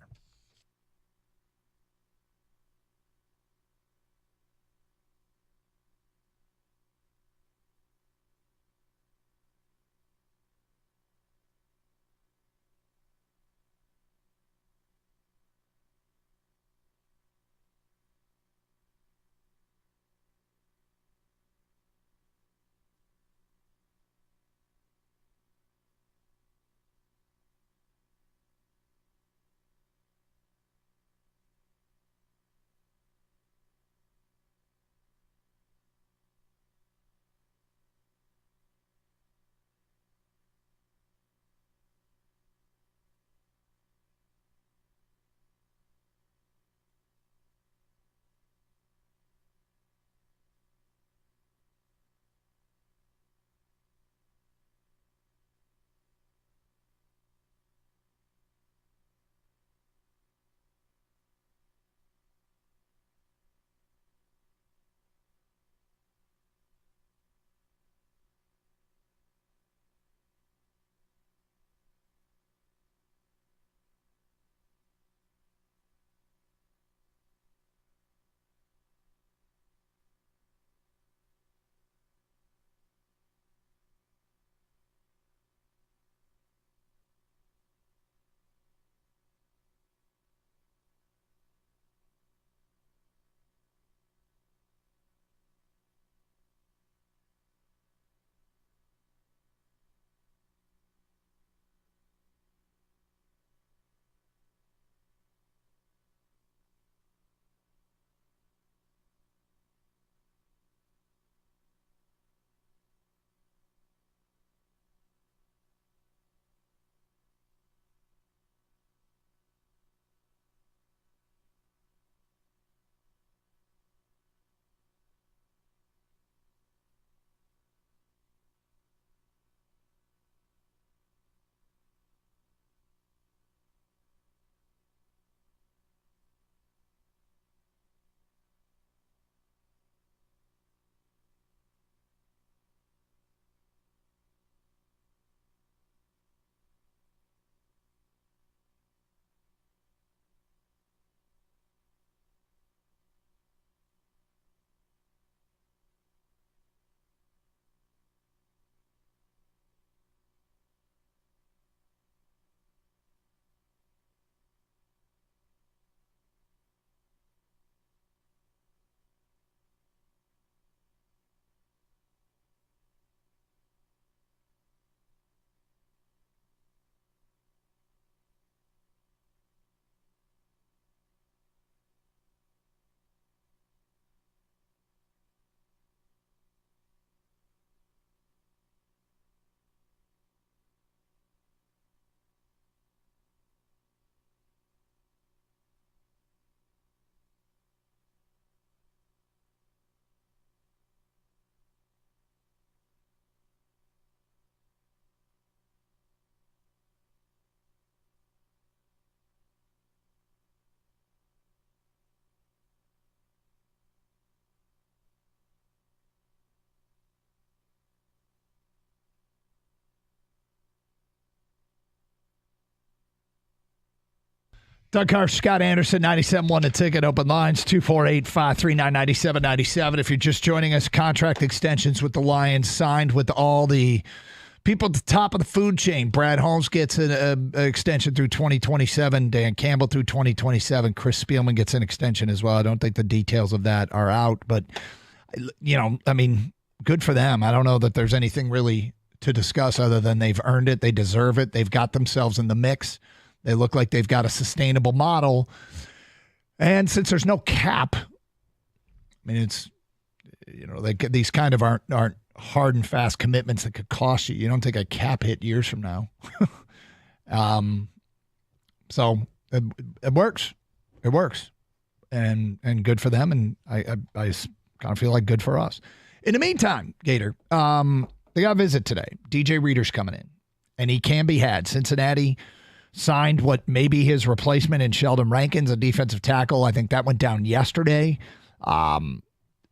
Doug Harsh, Scott Anderson, 97.1 The Ticket, open lines, 248-539-9797. If you're just joining us, contract extensions with the Lions signed with all the people at the top of the food chain. Brad Holmes gets an extension through 2027. Dan Campbell through 2027. Chris Spielman gets an extension as well. I don't think the details of that are out, but, good for them. I don't know that there's anything really to discuss other than they've earned it. They deserve it. They've got themselves in the mix. They look like they've got a sustainable model. And since there's no cap, it's, these kind of aren't hard and fast commitments that could cost you. You don't take a cap hit years from now. So it works. It works. And good for them. And I kind of feel like good for us. In the meantime, Gator, they got a visit today. DJ Reader's coming in, and he can be had. Cincinnati signed what may be his replacement in Sheldon Rankins, a defensive tackle. I think that went down yesterday.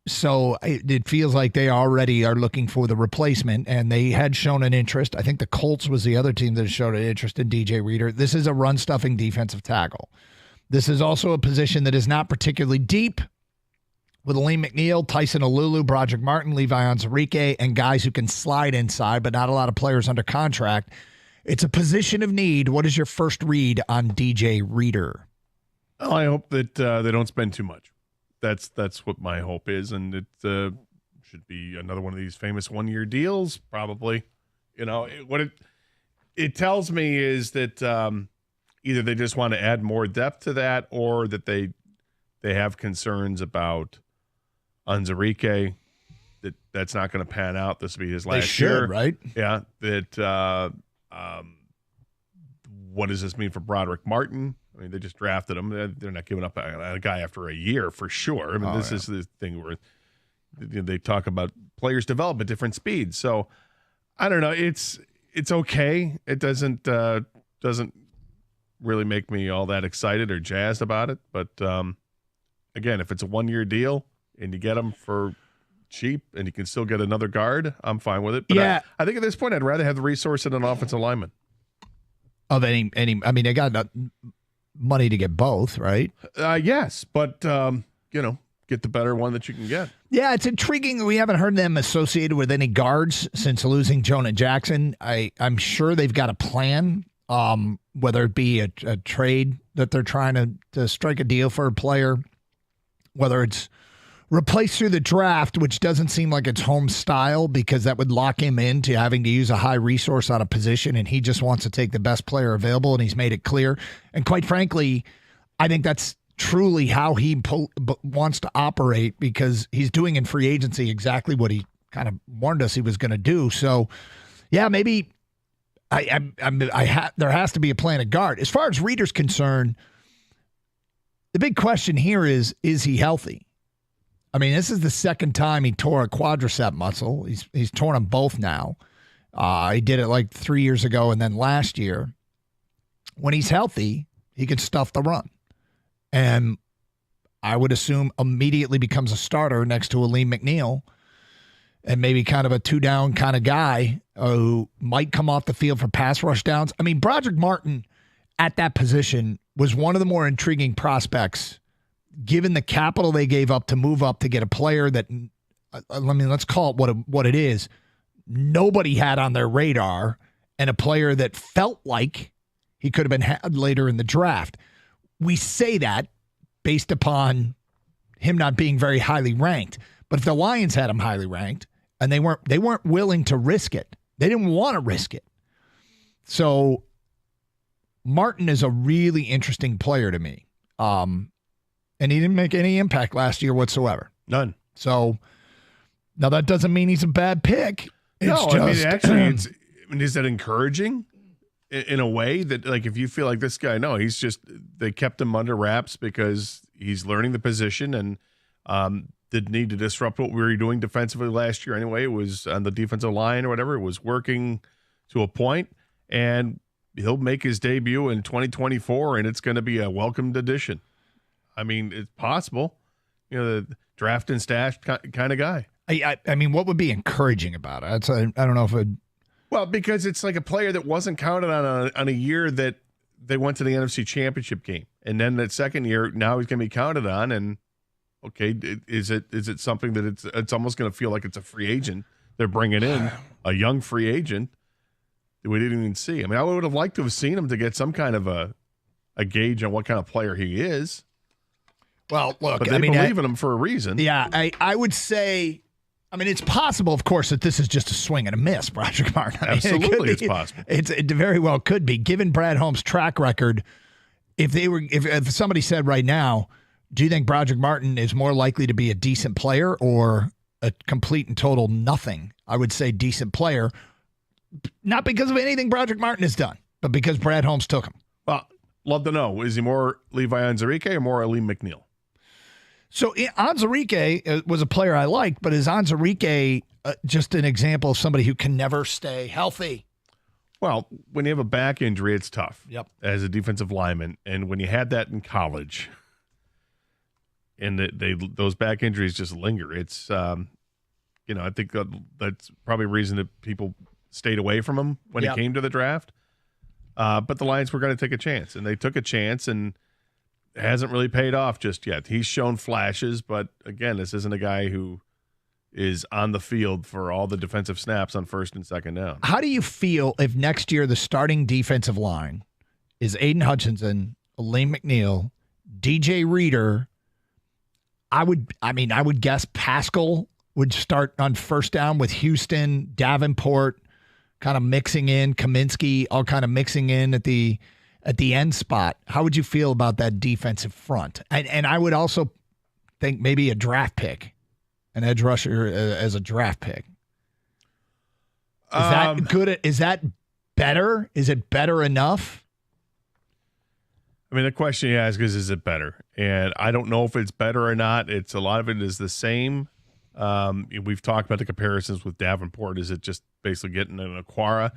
So it feels like they already are looking for the replacement, and they had shown an interest. I think the Colts was the other team that showed an interest in DJ Reader. This is a run-stuffing defensive tackle. This is also a position that is not particularly deep, with Aleem McNeil, Tyson Alulu, Broderick Martin, Levi Onwuzurike, and guys who can slide inside, but not a lot of players under contract. It's a position of need. What is your first read on DJ Reader? Well, I hope that they don't spend too much. That's what my hope is, and it should be another one of these famous one-year deals, probably. What it tells me is that either they just want to add more depth to that, or that they have concerns about Onwuzurike, that's not going to pan out. This will be his last year, right? Yeah. That. What does this mean for Broderick Martin? I mean, they just drafted him. They're not giving up on a guy after a year for sure. I mean, this is the thing where they talk about players develop at different speeds. So I don't know. It's okay. It doesn't really make me all that excited or jazzed about it. But again, if it's a one-year deal and you get him for cheap and you can still get another guard, I'm fine with it. But yeah. I think at this point, I'd rather have the resource in an offensive lineman. Of any, they got money to get both, right? Yes, but get the better one that you can get. Yeah, it's intriguing. We haven't heard them associated with any guards since losing Jonah Jackson. I'm sure they've got a plan, whether it be a trade that they're trying to strike a deal for a player, whether it's replaced through the draft, which doesn't seem like it's home style because that would lock him into having to use a high resource on a position, and he just wants to take the best player available, and he's made it clear. And quite frankly, I think that's truly how he wants to operate, because he's doing in free agency exactly what he kind of warned us he was going to do. So, yeah, maybe there has to be a plan of guard. As far as Reader's concerned, the big question here is he healthy? I mean, this is the second time he tore a quadricep muscle. He's torn them both now. He did it like 3 years ago and then last year. When he's healthy, he can stuff the run. And I would assume immediately becomes a starter next to Aleem McNeil, and maybe kind of a two-down kind of guy who might come off the field for pass rush downs. I mean, Broderick Martin at that position was one of the more intriguing prospects, given the capital they gave up to move up to get a player that, let's call it what it is, nobody had on their radar, and a player that felt like he could have been had later in the draft. We say that based upon him not being very highly ranked. But if the Lions had him highly ranked and they weren't willing to risk it, they didn't want to risk it. So Martin is a really interesting player to me. And he didn't make any impact last year whatsoever. None. So now that doesn't mean he's a bad pick. Is that encouraging in a way that, like, if you feel like this guy, no, they kept him under wraps because he's learning the position and didn't need to disrupt what we were doing defensively last year anyway. It was on the defensive line or whatever. It was working to a point, and he'll make his debut in 2024, and it's going to be a welcomed addition. I mean, it's possible, the draft and stash kind of guy. I mean, what would be encouraging about it? I don't know if well, because it's like a player that wasn't counted on a year that they went to the NFC Championship game And then that second year, now he's going to be counted on. And okay, is it something that it's almost going to feel like it's a free agent? They're bringing in a young free agent that we didn't even see. I mean, I would have liked to have seen him to get some kind of a gauge on what kind of player he is. Well, look, But they believe in him for a reason. Yeah, I would say, I mean, it's possible, of course, that this is just a swing and a miss, Broderick Martin. I mean, Absolutely, it's possible. It very well could be. Given Brad Holmes' track record, if somebody said right now, do you think Broderick Martin is more likely to be a decent player or a complete and total nothing? I would say decent player, not because of anything Broderick Martin has done, but because Brad Holmes took him. Well, love to know. Is he more Levi Onwuzurike or more Aleem McNeil? So Onwuzurike was a player I liked, but is Onwuzurike just an example of somebody who can never stay healthy? Well, when you have a back injury, it's tough. Yep. As a defensive lineman, and when you had that in college, and those back injuries just linger, it's I think that's probably a reason that people stayed away from him when he came to the draft. But the Lions were going to take a chance, and they took a chance, and it hasn't really paid off just yet. He's shown flashes, but again, this isn't a guy who is on the field for all the defensive snaps on first and second down. How do you feel if next year the starting defensive line is Aiden Hutchinson, Aleem McNeil, DJ Reader? I would guess Pascal would start on first down with Houston, Davenport kind of mixing in, Kaminsky all kind of mixing in at the end spot. How would you feel about that defensive front? And I would also think maybe a draft pick, an edge rusher as a draft pick. Is that good? Is that better? Is it better enough? I mean, the question you ask is it better? And I don't know if it's better or not. It's a lot of it is the same. We've talked about the comparisons with Davenport. Is it just basically getting an Aquara?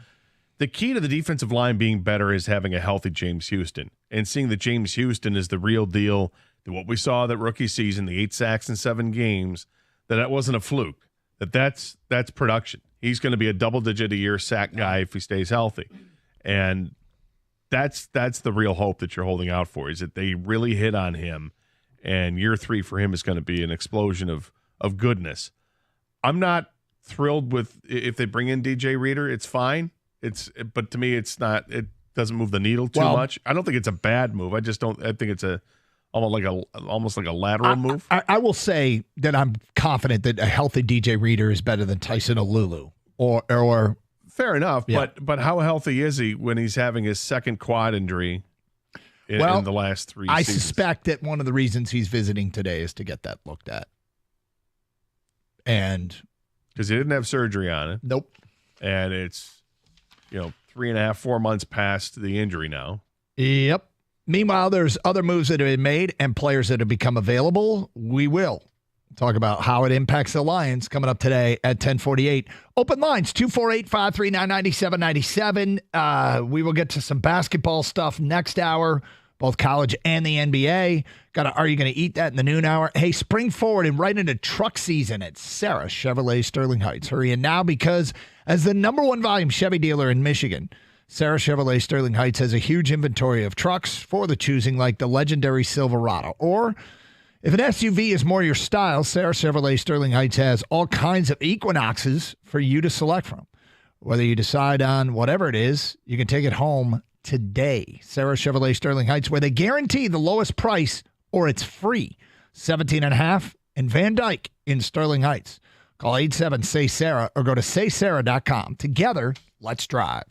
The key to the defensive line being better is having a healthy James Houston and seeing that James Houston is the real deal. That what we saw that rookie season, the 8 sacks in 7 games, that wasn't a fluke. That's production. He's going to be a double-digit a year sack guy if he stays healthy, and that's the real hope that you're holding out for, is that they really hit on him, and year 3 for him is going to be an explosion of goodness. I'm not thrilled with if they bring in DJ Reader. It's fine. But to me, it's not. It doesn't move the needle too much. I don't think it's a bad move. I just don't. I think it's almost like a lateral move. I will say that I'm confident that a healthy DJ Reader is better than Tyson Olulu or. Fair enough, yeah. But how healthy is he when he's having his second quad injury in the last 3 seasons? I suspect that one of the reasons he's visiting today is to get that looked at. And because he didn't have surgery on it. Nope. And it's 3.5, 4 months past the injury now. Yep. Meanwhile, there's other moves that have been made and players that have become available. We will talk about how it impacts the Lions coming up today at 10:48. Open lines, 248-539-9797. We will get to some basketball stuff next hour, both college and the NBA. Are you going to eat that in the noon hour? Hey, spring forward and right into truck season at Sarah Chevrolet Sterling Heights. Hurry in now, because as the #1 volume Chevy dealer in Michigan, Sarah Chevrolet Sterling Heights has a huge inventory of trucks for the choosing, like the legendary Silverado. Or if an SUV is more your style, Sarah Chevrolet Sterling Heights has all kinds of Equinoxes for you to select from. Whether you decide on whatever it is, you can take it home today. Sarah Chevrolet Sterling Heights, where they guarantee the lowest price or it's free. 17.5 and Van Dyke in Sterling Heights. Call 87-SAY-SARAH or go to saysarah.com. Together, let's drive.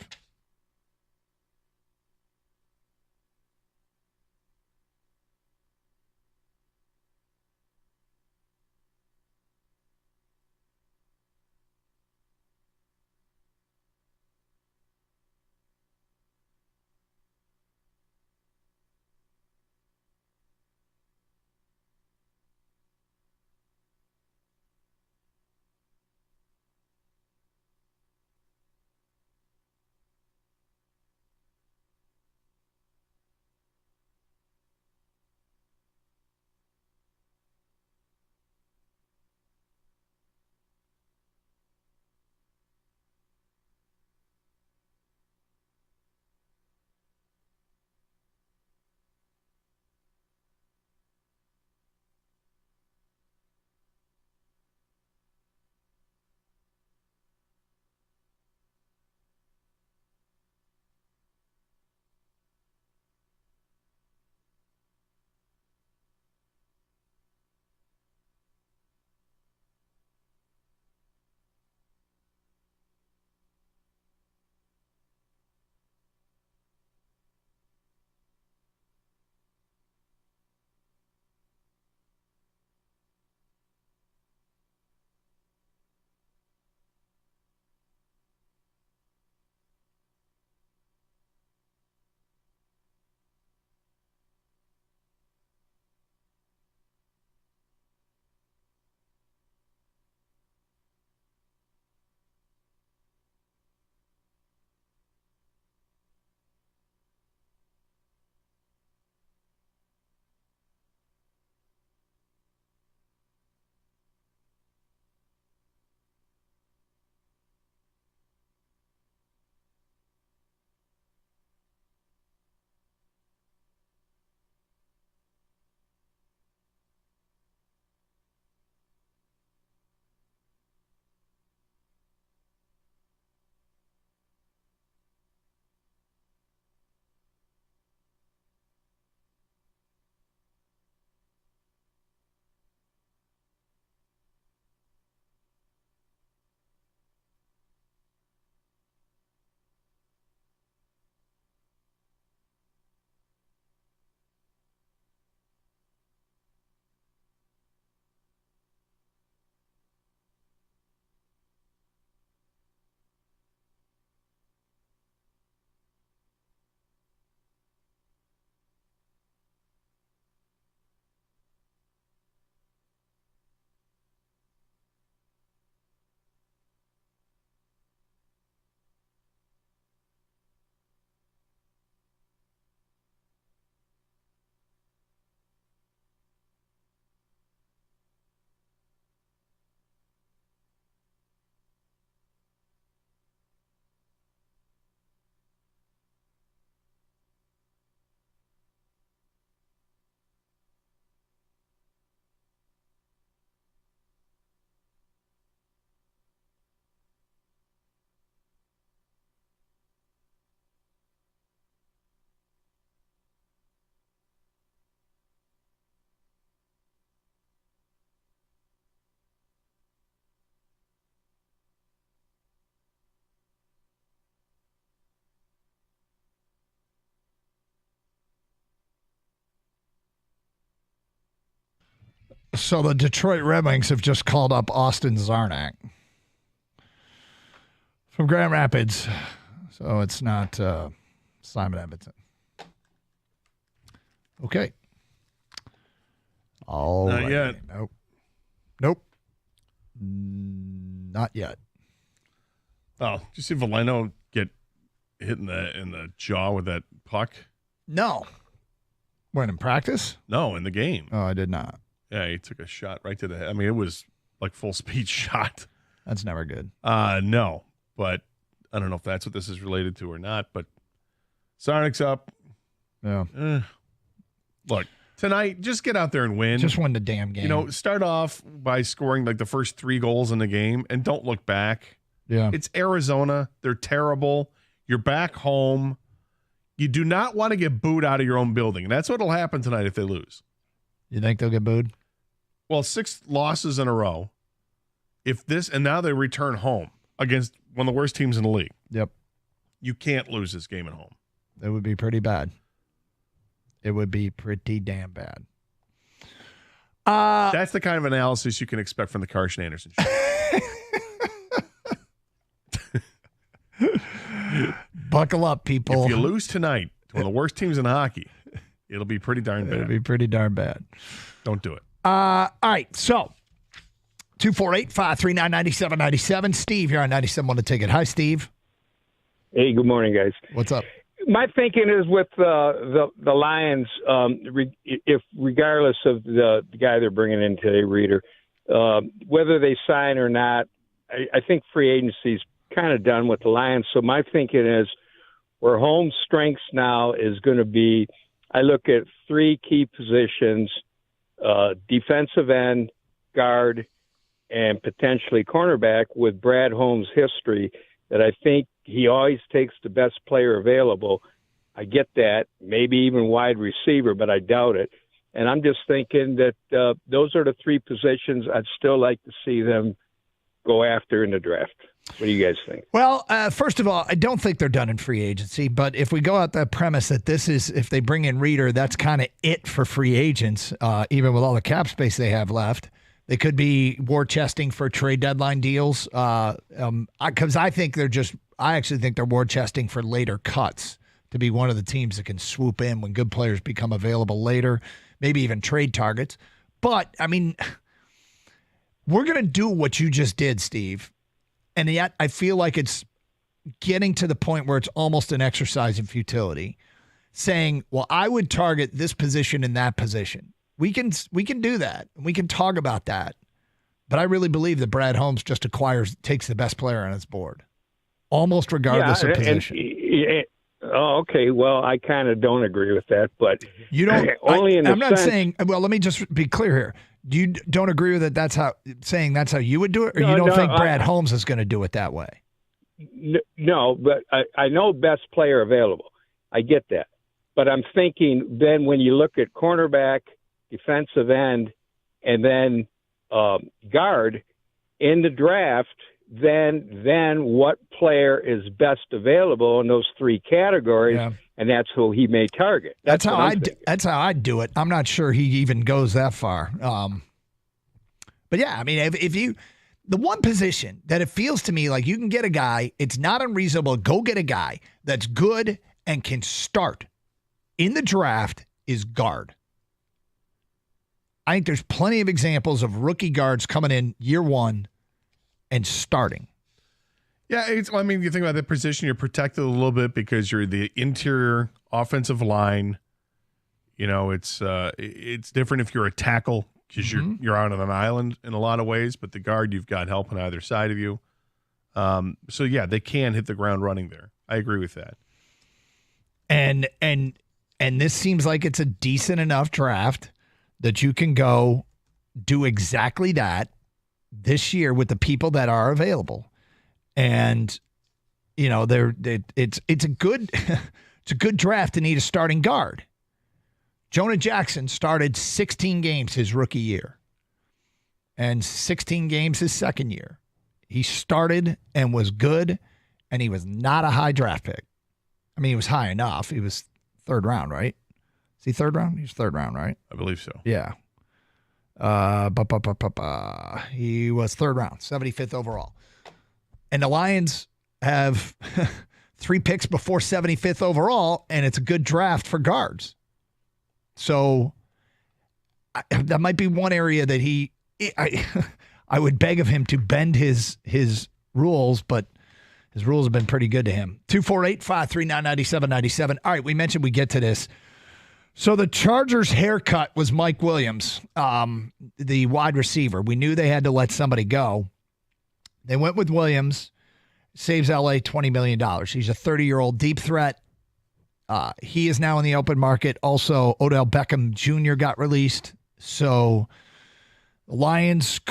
So the Detroit Red Wings have just called up Austin Czarnik from Grand Rapids. So it's not Simon Edmondson. Okay. All Not right. yet. Nope. Not yet. Oh, did you see Veleno get hit in the jaw with that puck? No. When in practice? No, in the game. Oh, I did not. Yeah, he took a shot right to the head. I mean, it was like full speed shot. That's never good. No, but I don't know if that's what this is related to or not. But Sarnik's up. Yeah. Look, tonight, just get out there and win. Just won the damn game. You know, start off by scoring like the first 3 goals in the game and don't look back. Yeah. It's Arizona. They're terrible. You're back home. You do not want to get booed out of your own building. And that's what will happen tonight if they lose. You think they'll get booed? Well, 6 losses in a row. And now they return home against one of the worst teams in the league. Yep. You can't lose this game at home. It would be pretty bad. It would be pretty damn bad. That's the kind of analysis you can expect from the Carson Anderson show. Buckle up, people. If you lose tonight to one of the worst teams in hockey, it'll be pretty darn bad. It'll be pretty darn bad. Don't do it. All right, so 248-539-9797. Steve, you're on 97. Want to take it. Hi, Steve. Hey, good morning, guys. What's up? My thinking is with the Lions, if regardless of the guy they're bringing in today, Reeder, whether they sign or not, I think free agency's kind of done with the Lions. So my thinking is where home strengths now is going to be, I look at 3 key positions, defensive end, guard, and potentially cornerback with Brad Holmes' history that I think he always takes the best player available. I get that, maybe even wide receiver, but I doubt it. And I'm just thinking that those are the 3 positions I'd still like to see them go after in the draft. What do you guys think? Well, first of all, I don't think they're done in free agency, but if we go out that premise that this is, if they bring in Reeder, that's kind of it for free agents, even with all the cap space they have left. They could be war chesting for trade deadline deals because I actually think they're war chesting for later cuts to be one of the teams that can swoop in when good players become available later, maybe even trade targets. But, I mean, we're going to do what you just did, Steve. And yet I feel like it's getting to the point where it's almost an exercise in futility, saying, well, I would target this position and that position. We can do that. We can talk about that. But I really believe that Brad Holmes just takes the best player on his board, almost regardless of position. Okay. Well, I kind of don't agree with that, but you don't. I'm not saying. Well, let me just be clear here. You don't agree with it? That's how you would do it, or you don't think Brad Holmes is going to do it that way? No, but I know best player available. I get that, but I'm thinking then when you look at cornerback, defensive end, and then guard in the draft, then what player is best available in those 3 categories, and that's who he may target. That's how I'd do it. I'm not sure he even goes that far. But yeah, I mean, if you, the one position that it feels to me like you can get a guy, it's not unreasonable. Go get a guy that's good and can start in the draft is guard. I think there's plenty of examples of rookie guards coming in year 1 and starting. Yeah, you think about that position, you're protected a little bit because you're the interior offensive line. You know, it's different if you're a tackle because you're out on an island in a lot of ways, but the guard, you've got help on either side of you. So yeah, they can hit the ground running there. I agree with that. And this seems like it's a decent enough draft that you can go do exactly that this year with the people that are available. And you know, it's a good it's a good draft to need a starting guard. Jonah Jackson started 16 games his rookie year and 16 games his second year. He started and was good, and he was not a high draft pick. I mean, he was high enough. He was 3rd round, right? Is he 3rd round? He's 3rd round, right? I believe so. Yeah. He was third round, 75th overall. And the Lions have 3 picks before 75th overall, and it's a good draft for guards. So that might be one area that I would beg of him to bend his rules, but his rules have been pretty good to him. 248-539-9797. All right, we mentioned we get to this. So the Chargers' haircut was Mike Williams, the wide receiver. We knew they had to let somebody go. They went with Williams, saves LA $20 million. He's a 30-year-old deep threat. He is now in the open market. Also, Odell Beckham Jr. got released. So the Lions,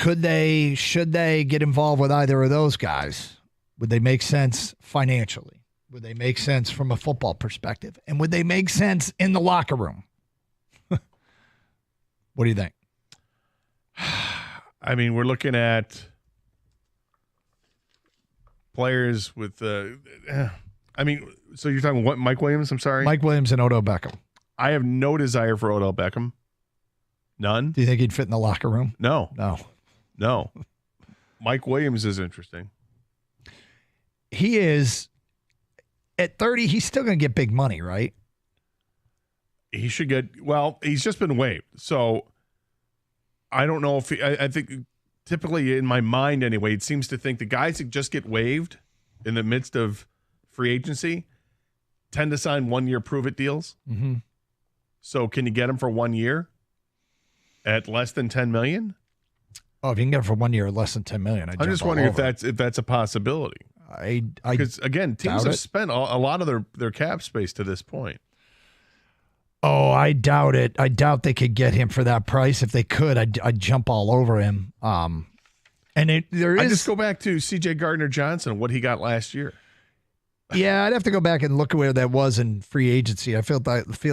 should they get involved with either of those guys? Would they make sense financially? Would they make sense from a football perspective? And would they make sense in the locker room? What do you think? I mean, we're looking at players with so you're talking what, Mike Williams? I'm sorry? Mike Williams and Odell Beckham. I have no desire for Odell Beckham. None. Do you think he'd fit in the locker room? No. No. Mike Williams is interesting. He is. At 30, he's still going to get big money, right? He should get, he's just been waived. So I don't know if I think typically in my mind anyway, it seems to think the guys that just get waived in the midst of free agency tend to sign 1-year prove-it deals. Mm-hmm. So can you get him for 1 year at less than $10 million? Oh, if you can get him for 1 year at less than $10 million, I'm just wondering if that's a possibility. Because again, teams have spent a lot of their cap space to this point. Oh, I doubt it. I doubt they could get him for that price. If they could, I'd jump all over him. I just go back to C.J. Gardner-Johnson, what he got last year. Yeah, I'd have to go back and look at where that was in free agency. I feel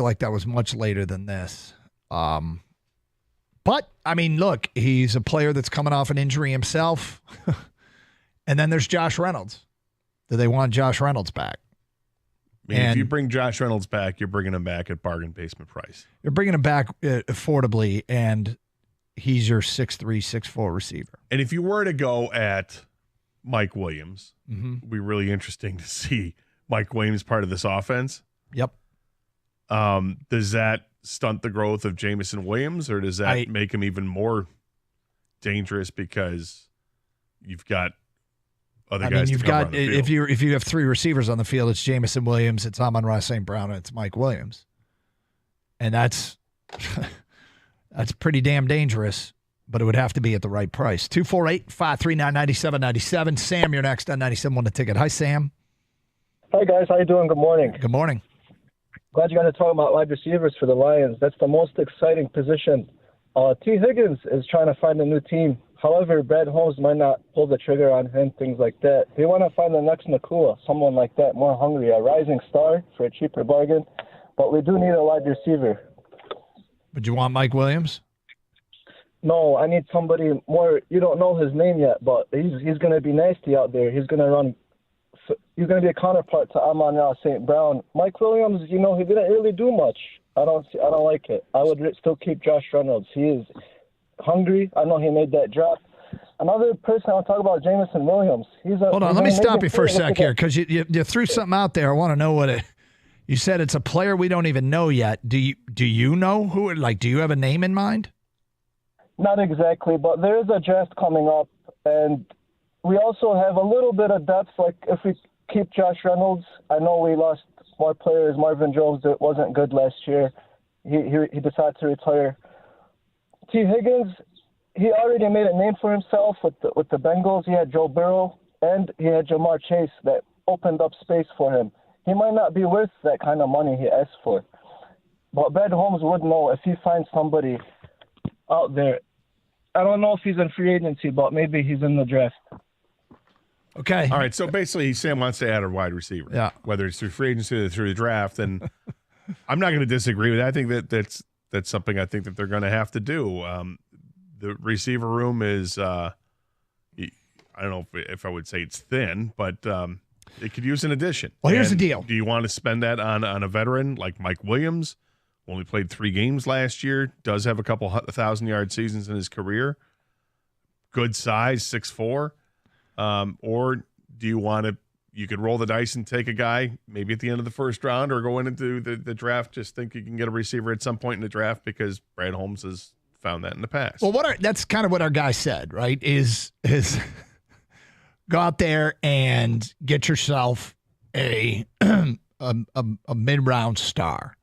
like that was much later than this. But I mean, look, he's a player that's coming off an injury himself. And then there's Josh Reynolds. Do they want Josh Reynolds back? I mean, if you bring Josh Reynolds back, you're bringing him back at bargain basement price. You're bringing him back affordably, and he's your 6'3", 6'4" receiver. And if you were to go at Mike Williams, mm-hmm. It'd be really interesting to see Mike Williams part of this offense. Yep. Does that stunt the growth of Jameson Williams, or does that make him even more dangerous because you've got other guys? You've got if you have 3 receivers on the field, it's Jameson Williams, it's Amon-Ra St. Brown, and it's Mike Williams, and that's pretty damn dangerous. But it would have to be at the right price. 248-539-9797. Sam, you're next on 97.1 The Ticket. Hi, Sam. Hi, guys. How you doing? Good morning. Good morning. Glad you got to talk about wide receivers for the Lions. That's the most exciting position. T. Higgins is trying to find a new team. However, Brad Holmes might not pull the trigger on him, things like that. They want to find the next Nakua, someone like that, more hungry, a rising star for a cheaper bargain. But we do need a wide receiver. Would you want Mike Williams? No, I need somebody more. You don't know his name yet, but he's going to be nasty out there. He's going to run. He's going to be a counterpart to Amon-Ra St. Brown. Mike Williams, he didn't really do much. I don't like it. I would still keep Josh Reynolds. He is hungry. I know he made that drop. Another person I'll talk about, Jameson Williams. Hold on, let me stop you for a sec here because you threw something out there. I want to know what it. You said it's a player we don't even know yet. Do you know who? Like, do you have a name in mind? Not exactly, but there is a draft coming up, and we also have a little bit of depth. Like, if we keep Josh Reynolds, I know we lost more players. Marvin Jones wasn't good last year. He decided to retire. T. Higgins, he already made a name for himself with the Bengals. He had Joe Burrow, and he had Jamar Chase that opened up space for him. He might not be worth that kind of money he asked for, but Brad Holmes would know if he finds somebody out there. I don't know if he's in free agency, but maybe he's in the draft. Okay. All right. So basically, Sam wants to add a wide receiver. Yeah. Whether it's through free agency or through the draft, and I'm not going to disagree with that. I think that's something I think that they're going to have to do. The receiver room is, I don't know if I would say it's thin, but it could use an addition. Well, here's the deal. Do you want to spend that on a veteran like Mike Williams, only played 3 games last year, does have a couple 1,000-yard seasons in his career. Good size, 6'4". Or do you want to? You could roll the dice and take a guy maybe at the end of the first round, or go into the draft. Just think you can get a receiver at some point in the draft because Brad Holmes has found that in the past. Well, that's kind of what our guy said, right? Is go out there and get yourself a mid-round star.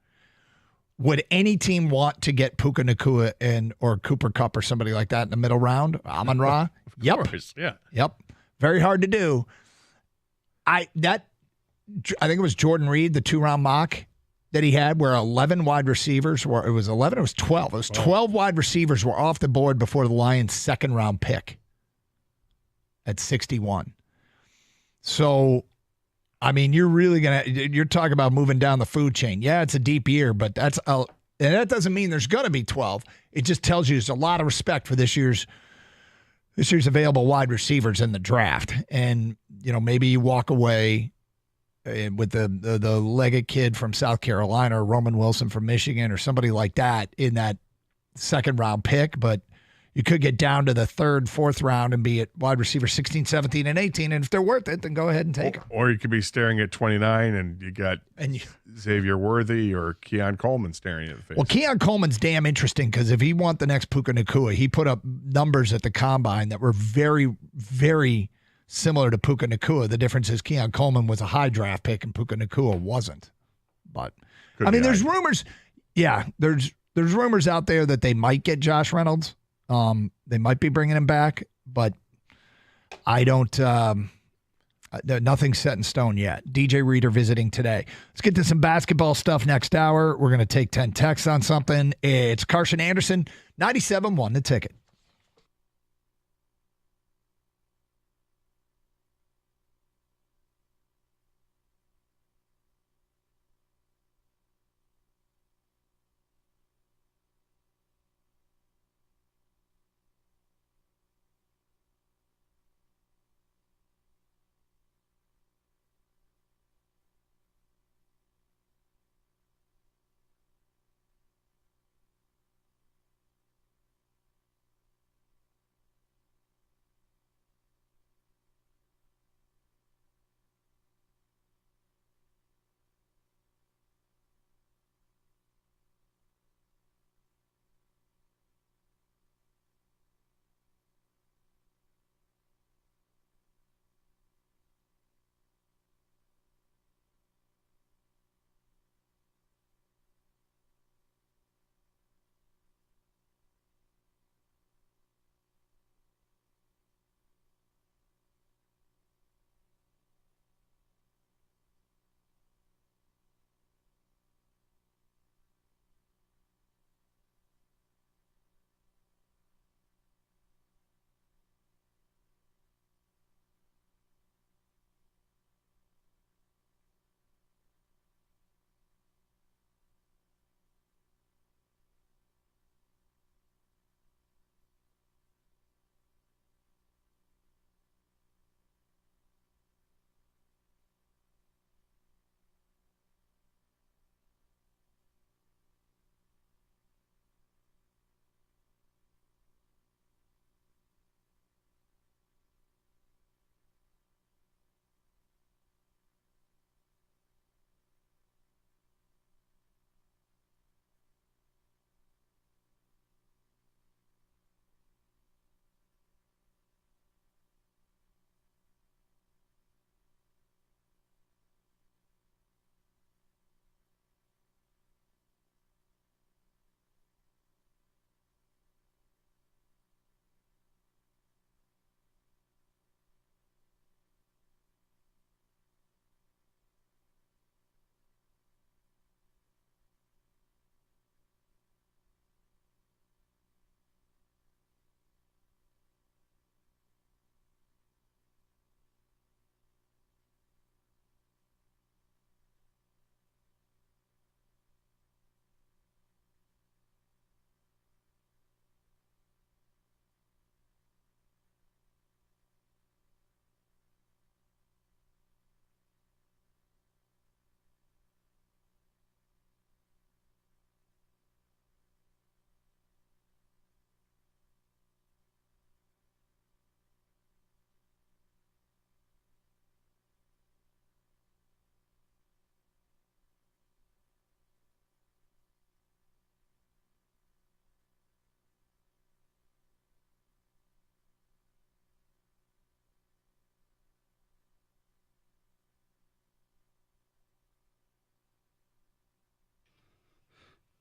Would any team want to get Puka Nacua or Cooper Kupp or somebody like that in the middle round? Amon-Ra? Yep. Of course, yeah. Yep. Very hard to do. I think it was Jordan Reed, the 2-round mock that he had, where 11 wide receivers were. It was 11. It was 12. It was 12 wide receivers were off the board before the Lions' 2nd-round pick at 61. So, I mean, you're talking about moving down the food chain. Yeah, it's a deep year, but and that doesn't mean there's going to be 12. It just tells you there's a lot of respect for this year's available wide receivers in the draft. And, maybe you walk away with the Leggett kid from South Carolina or Roman Wilson from Michigan or somebody like that in that 2nd-round pick, but you could get down to the 3rd, 4th round and be at wide receiver 16, 17, and 18. And if they're worth it, then go ahead and take them. Or you could be staring at 29 and you got Xavier Worthy or Keon Coleman staring you in the face. Well, Keon Coleman's damn interesting because if he want the next Puka Nacua, he put up numbers at the combine that were very, very similar to Puka Nacua. The difference is Keon Coleman was a high draft pick and Puka Nacua wasn't. But, there's rumors. Yeah, there's rumors out there that they might get Josh Reynolds. They might be bringing him back, but I don't. Nothing's set in stone yet. DJ Reader visiting today. Let's get to some basketball stuff next hour. We're going to take 10 texts on something. It's Carson Anderson, 97.1 The Ticket.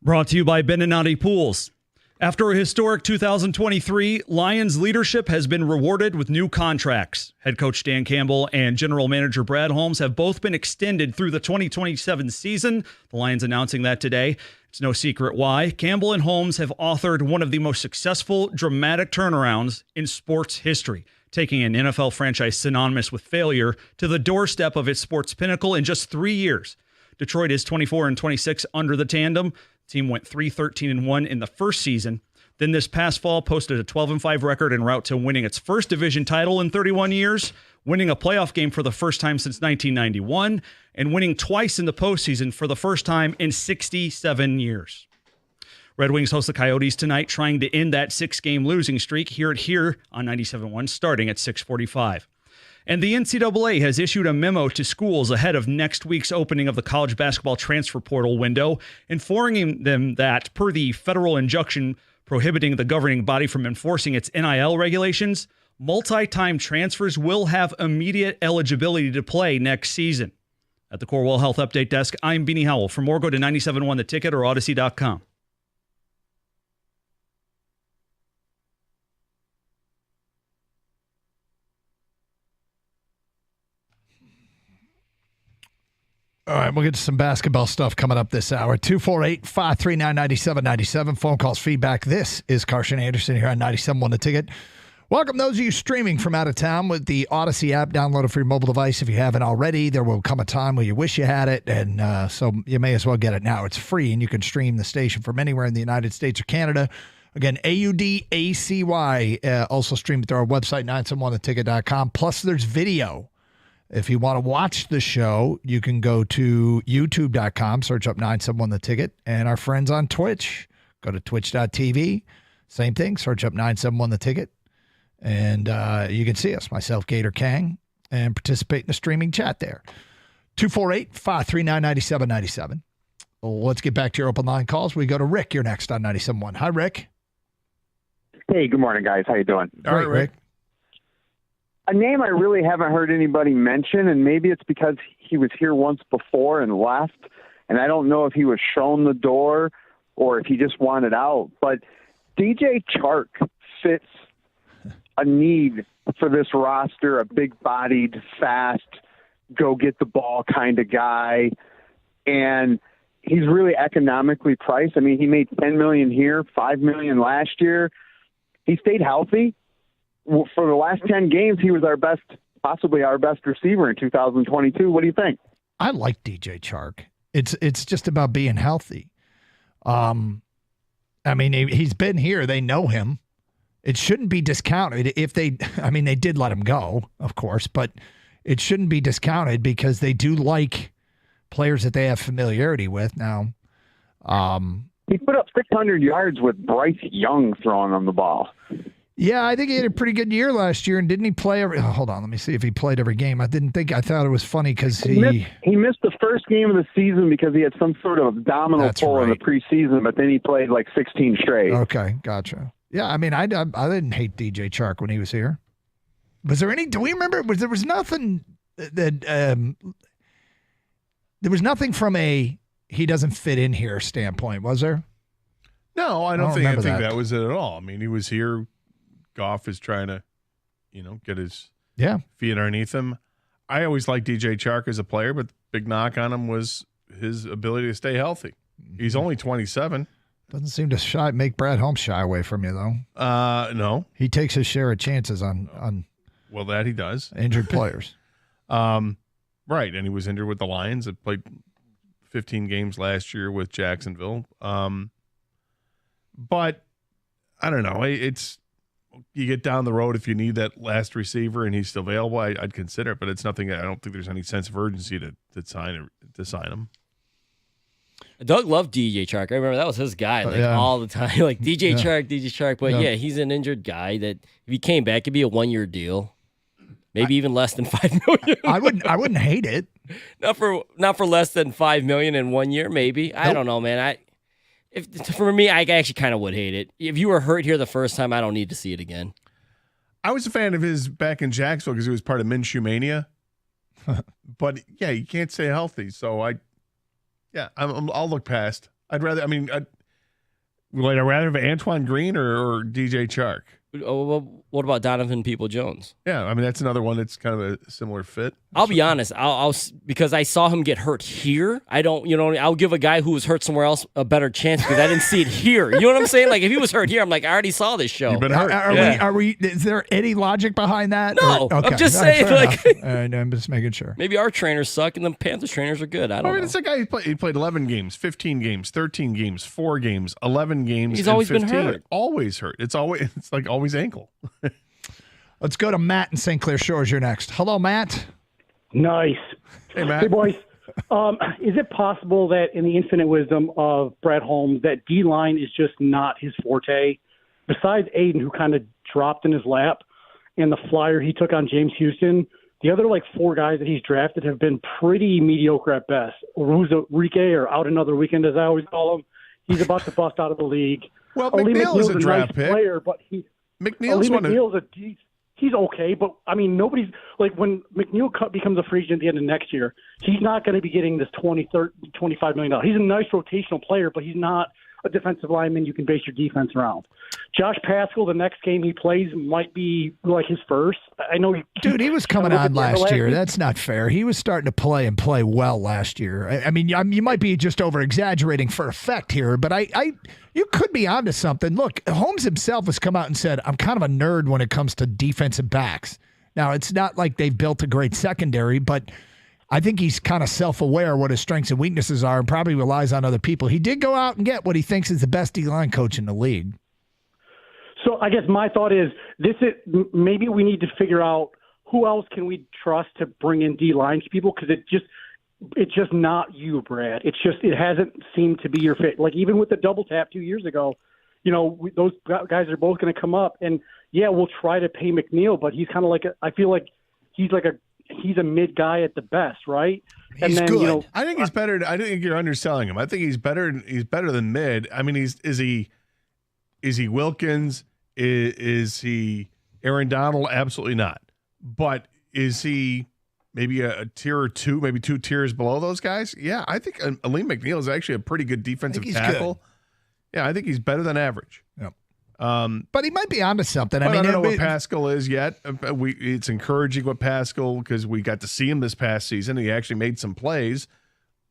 Brought to you by Beninati Pools. After a historic 2023, Lions leadership has been rewarded with new contracts. Head coach Dan Campbell and general manager Brad Holmes have both been extended through the 2027 season. The Lions announcing that today. It's no secret why. Campbell and Holmes have authored one of the most successful, dramatic turnarounds in sports history, taking an NFL franchise synonymous with failure to the doorstep of its sports pinnacle in just 3 years. Detroit is 24-26 under the tandem. The team went 3-13-1 in the first season. Then this past fall posted a 12-5 record en route to winning its first division title in 31 years, winning a playoff game for the first time since 1991, and winning twice in the postseason for the first time in 67 years. Red Wings host the Coyotes tonight, trying to end that 6-game losing streak. Hear it here on 97.1 starting at 6:45. And the NCAA has issued a memo to schools ahead of next week's opening of the college basketball transfer portal window, informing them that, per the federal injunction prohibiting the governing body from enforcing its NIL regulations, multi-time transfers will have immediate eligibility to play next season. At the Corewell Health Update Desk, I'm Beanie Howell. For more, go to 97.1 The Ticket or Odyssey.com. All right, we'll get to some basketball stuff coming up this hour. 248-539-9797. Phone calls, feedback. This is Carson Anderson here on 97.1 The Ticket. Welcome those of you streaming from out of town with the Odyssey app. Download it for your mobile device if you haven't already. There will come a time where you wish you had it, and so you may as well get it now. It's free, and you can stream the station from anywhere in the United States or Canada. Again, AUDACY. Also streamed through our website, 971theticket.com. Plus, there's video. If you want to watch the show, you can go to youtube.com, search up 971 The Ticket, and our friends on Twitch. Go to twitch.tv. Same thing, search up 971 The Ticket, and you can see us, myself, Gator Kang, and participate in the streaming chat there. 248-539-9797. Let's get back to your open line calls. We go to Rick. You're next on 97.1. Hi, Rick. Hey, good morning, guys. How you doing? All right, Rick. A name I really haven't heard anybody mention, and maybe it's because he was here once before and left, and I don't know if he was shown the door or if he just wanted out, but DJ Chark fits a need for this roster, a big-bodied, fast, go-get-the-ball kind of guy, and he's really economically priced. I mean, he made $10 million here, $5 million last year. He stayed healthy. For the last 10 games, he was possibly our best receiver in 2022. What do you think? I like DJ Chark. It's just about being healthy. I mean, he's been here. They know him. It shouldn't be discounted they did let him go, of course, but it shouldn't be discounted because they do like players that they have familiarity with now. He put up 600 yards with Bryce Young throwing on the ball. Yeah, I think he had a pretty good year last year, and didn't he play hold on, let me see if he played every game. I thought it was funny because he missed the first game of the season because he had some sort of abdominal pull in the preseason, but then he played like 16 straight. Okay, gotcha. Yeah, I mean, I didn't hate DJ Chark when he was here. Was there any? Do we remember? There was nothing that there was nothing from a he doesn't fit in here standpoint, was there? No, I don't think that was it at all. I mean, he was here. Goff is trying to, get his feet underneath him. I always liked DJ Chark as a player, but the big knock on him was his ability to stay healthy. He's only 27. Doesn't seem to make Brad Holmes shy away from you, though. No. He takes his share of chances on well, that he does. Injured players. Right, and he was injured with the Lions. That played 15 games last year with Jacksonville. But I don't know. It's you get down the road if you need that last receiver and he's still available. I'd consider it, but it's nothing. I don't think there's any sense of urgency to sign him. Doug loved DJ Chark. I remember that was his guy all the time. Like DJ Chark. But he's an injured guy that if he came back, it'd be a 1-year deal. Maybe even less than $5 million. I wouldn't hate it. Not for less than $5 million in 1 year, maybe. Nope. I don't know, man. For me, I actually kind of would hate it. If you were hurt here the first time, I don't need to see it again. I was a fan of his back in Jacksonville because he was part of Minshew Mania. But yeah, you can't stay healthy. So I'll look past I'd rather have Antoine Green or DJ Chark. Oh, well, what about Donovan People-Jones? Yeah, I mean that's another one that's kind of a similar fit. I'll be honest. I'll because I saw him get hurt here. I don't, I'll give a guy who was hurt somewhere else a better chance because I didn't see it here. You know what I'm saying? Like if he was hurt here, I'm like, I already saw this show. You've been hurt. Are we? Is there any logic behind that? No, Or- okay. I'm just All right, saying. fair Like enough. All right, I'm just making sure. maybe our trainers suck and the Panthers trainers are good. I don't know. It's a guy he played 11 games, 15 games, 13 games, 4 games, 11 games. He's and always been 15. hurt. Always hurt. It's like always ankle. Let's go to Matt in St. Clair Shores. You're next. Hello, Matt. Nice. Hey, Matt. Hey, boys. Is it possible that in the infinite wisdom of Brett Holmes, that D-line is just not his forte? Besides Aiden, who kind of dropped in his lap, and the flyer he took on James Houston, the other 4 guys that he's drafted have been pretty mediocre at best. Uruzurike, or out another weekend, as I always call him, he's about to bust out of the league. Well, Ali McNeil is a nice draft pick. player, but McNeil's one of he's okay, but I mean, nobody's when McNeil becomes a free agent at the end of next year, he's not going to be getting this $25 million. He's a nice rotational player, but he's not a defensive lineman you can base your defense around. Josh Pascal, the next game he plays might be his first. I know, Dude, he was coming on last year. That's not fair. He was starting to play and play well last year. I mean, you might be just over exaggerating for effect here, but you could be onto something. Look, Holmes himself has come out and said, I'm kind of a nerd when it comes to defensive backs. Now, it's not like they've built a great secondary, but I think he's kind of self-aware what his strengths and weaknesses are and probably relies on other people. He did go out and get what he thinks is the best D-line coach in the league. So I guess my thought is maybe we need to figure out who else can we trust to bring in D-line people, because it's just not you, Brad. It hasn't seemed to be your fit. Like even with the double tap 2 years ago, those guys are both going to come up, and yeah, we'll try to pay McNeil, but he's kind of I feel like he's a mid guy at the best, right? He's good. I think he's better. I think you're underselling him. I think he's better. He's better than mid. I mean, is he Wilkins? Is he Aaron Donald? Absolutely not. But is he maybe a tier or two, maybe 2 tiers below those guys? Yeah, I think Aleem McNeil is actually a pretty good defensive tackle. Good. Yeah, I think he's better than average. Yep. But he might be onto something. I don't know what Pascal is yet. It's encouraging what Pascal, because we got to see him this past season. He actually made some plays,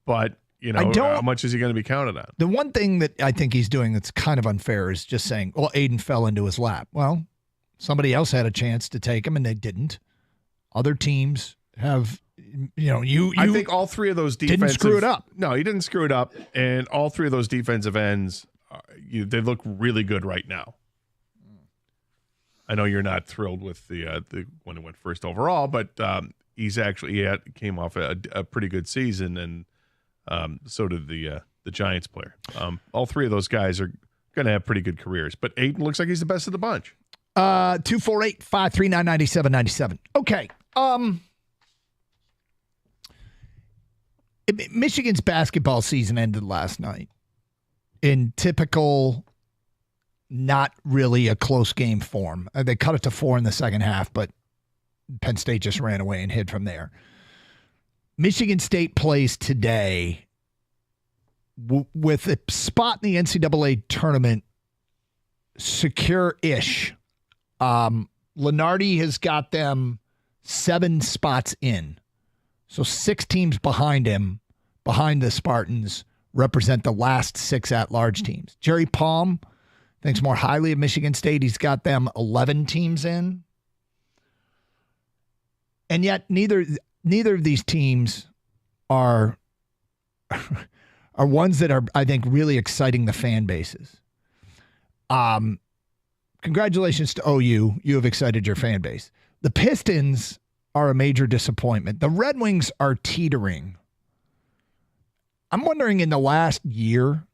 but how much is he going to be counted on? The one thing that I think he's doing that's kind of unfair is just saying, well, Aiden fell into his lap. Well, somebody else had a chance to take him and they didn't. Other teams have, I think all 3 of those didn't screw it up. No, he didn't screw it up. And all 3 of those defensive ends, they look really good right now. I know you're not thrilled with the when it went first overall, but he's actually came off a pretty good season, and so did the Giants player. All 3 of those guys are going to have pretty good careers, but Aiden looks like he's the best of the bunch. 248-539-9797. Okay. Michigan's basketball season ended last night in typical, not really a close game form. They cut it to 4 in the second half, but Penn State just ran away and hid from there. Michigan State plays today with a spot in the NCAA tournament secure-ish. Lenardi has got them 7 spots in. So 6 teams behind him, behind the Spartans, represent the last 6 at-large teams. Jerry Palm thinks more highly of Michigan State. He's got them 11 teams in. And yet neither of these teams are ones that are, I think, really exciting the fan bases. Congratulations to OU. You have excited your fan base. The Pistons are a major disappointment. The Red Wings are teetering. I'm wondering in the last year,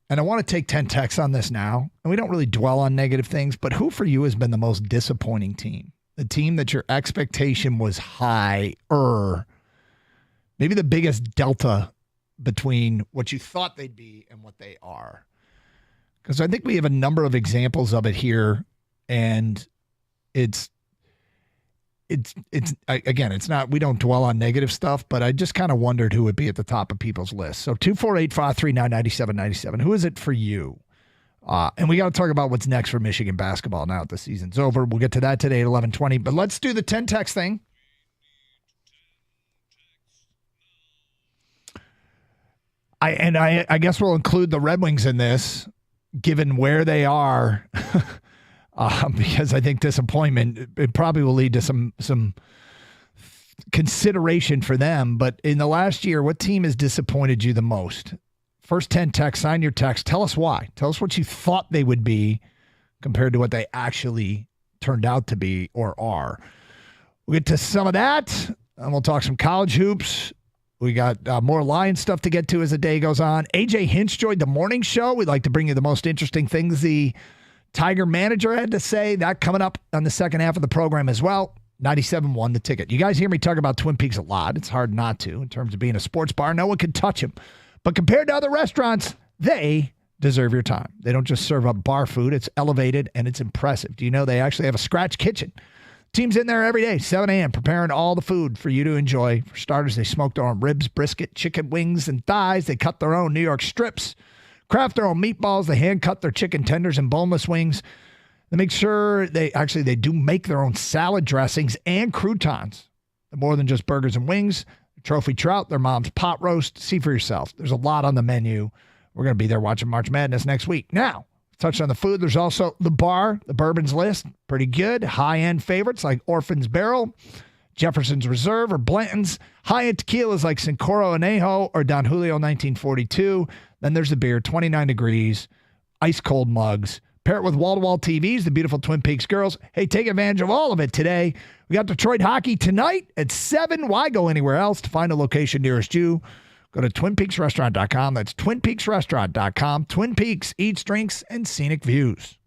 and I want to take 10 texts on this now, and we don't really dwell on negative things, but who for you has been the most disappointing team? The team that your expectation was higher, maybe the biggest delta between what you thought they'd be and what they are. Because I think we have a number of examples of it here, and it's again, it's not, we don't dwell on negative stuff, but I just kind of wondered who would be at the top of people's list. So 248-539-9797. Who is it for you? And we got to talk about what's next for Michigan basketball now that the season's over. We'll get to that today at 11:20, but let's do the 10 text thing. I guess we'll include the Red Wings in this, given where they are, because I think disappointment, it probably will lead to some consideration for them. But in the last year, what team has disappointed you the most? First 10 texts, sign your text. Tell us why. Tell us what you thought they would be compared to what they actually turned out to be or are. We'll get to some of that, and we'll talk some college hoops. We got more Lions stuff to get to as the day goes on. AJ Hinch joined the morning show. We'd like to bring you the most interesting things the Tiger manager had to say. That coming up on the second half of the program as well. 97.1 The Ticket. You guys hear me talk about Twin Peaks a lot. It's hard not to in terms of being a sports bar. No one can touch them. But compared to other restaurants, they deserve your time. They don't just serve up bar food. It's elevated and it's impressive. Do you know they actually have a scratch kitchen? Team's in there every day, 7 a.m., preparing all the food for you to enjoy. For starters, they smoke their own ribs, brisket, chicken wings, and thighs. They cut their own New York strips, craft their own meatballs. They hand cut their chicken tenders and boneless wings. They make sure they do make their own salad dressings and croutons. They're more than just burgers and wings. Trophy trout, their mom's pot roast. See for yourself. There's a lot on the menu. We're going to be there watching March Madness next week. Now, touch on the food. There's also the bar, the Bourbon's List. Pretty good. High-end favorites like Orphan's Barrel, Jefferson's Reserve, or Blanton's. High-end tequilas like Cincoro Anejo or Don Julio 1942. Then there's the beer, 29 degrees, ice-cold mugs. Pair it with wall-to-wall TVs, the beautiful Twin Peaks girls. Hey, take advantage of all of it today. We got Detroit hockey tonight at 7. Why go anywhere else? To find a location nearest you, go to TwinPeaksRestaurant.com. That's TwinPeaksRestaurant.com. Twin Peaks, eats, drinks, and scenic views.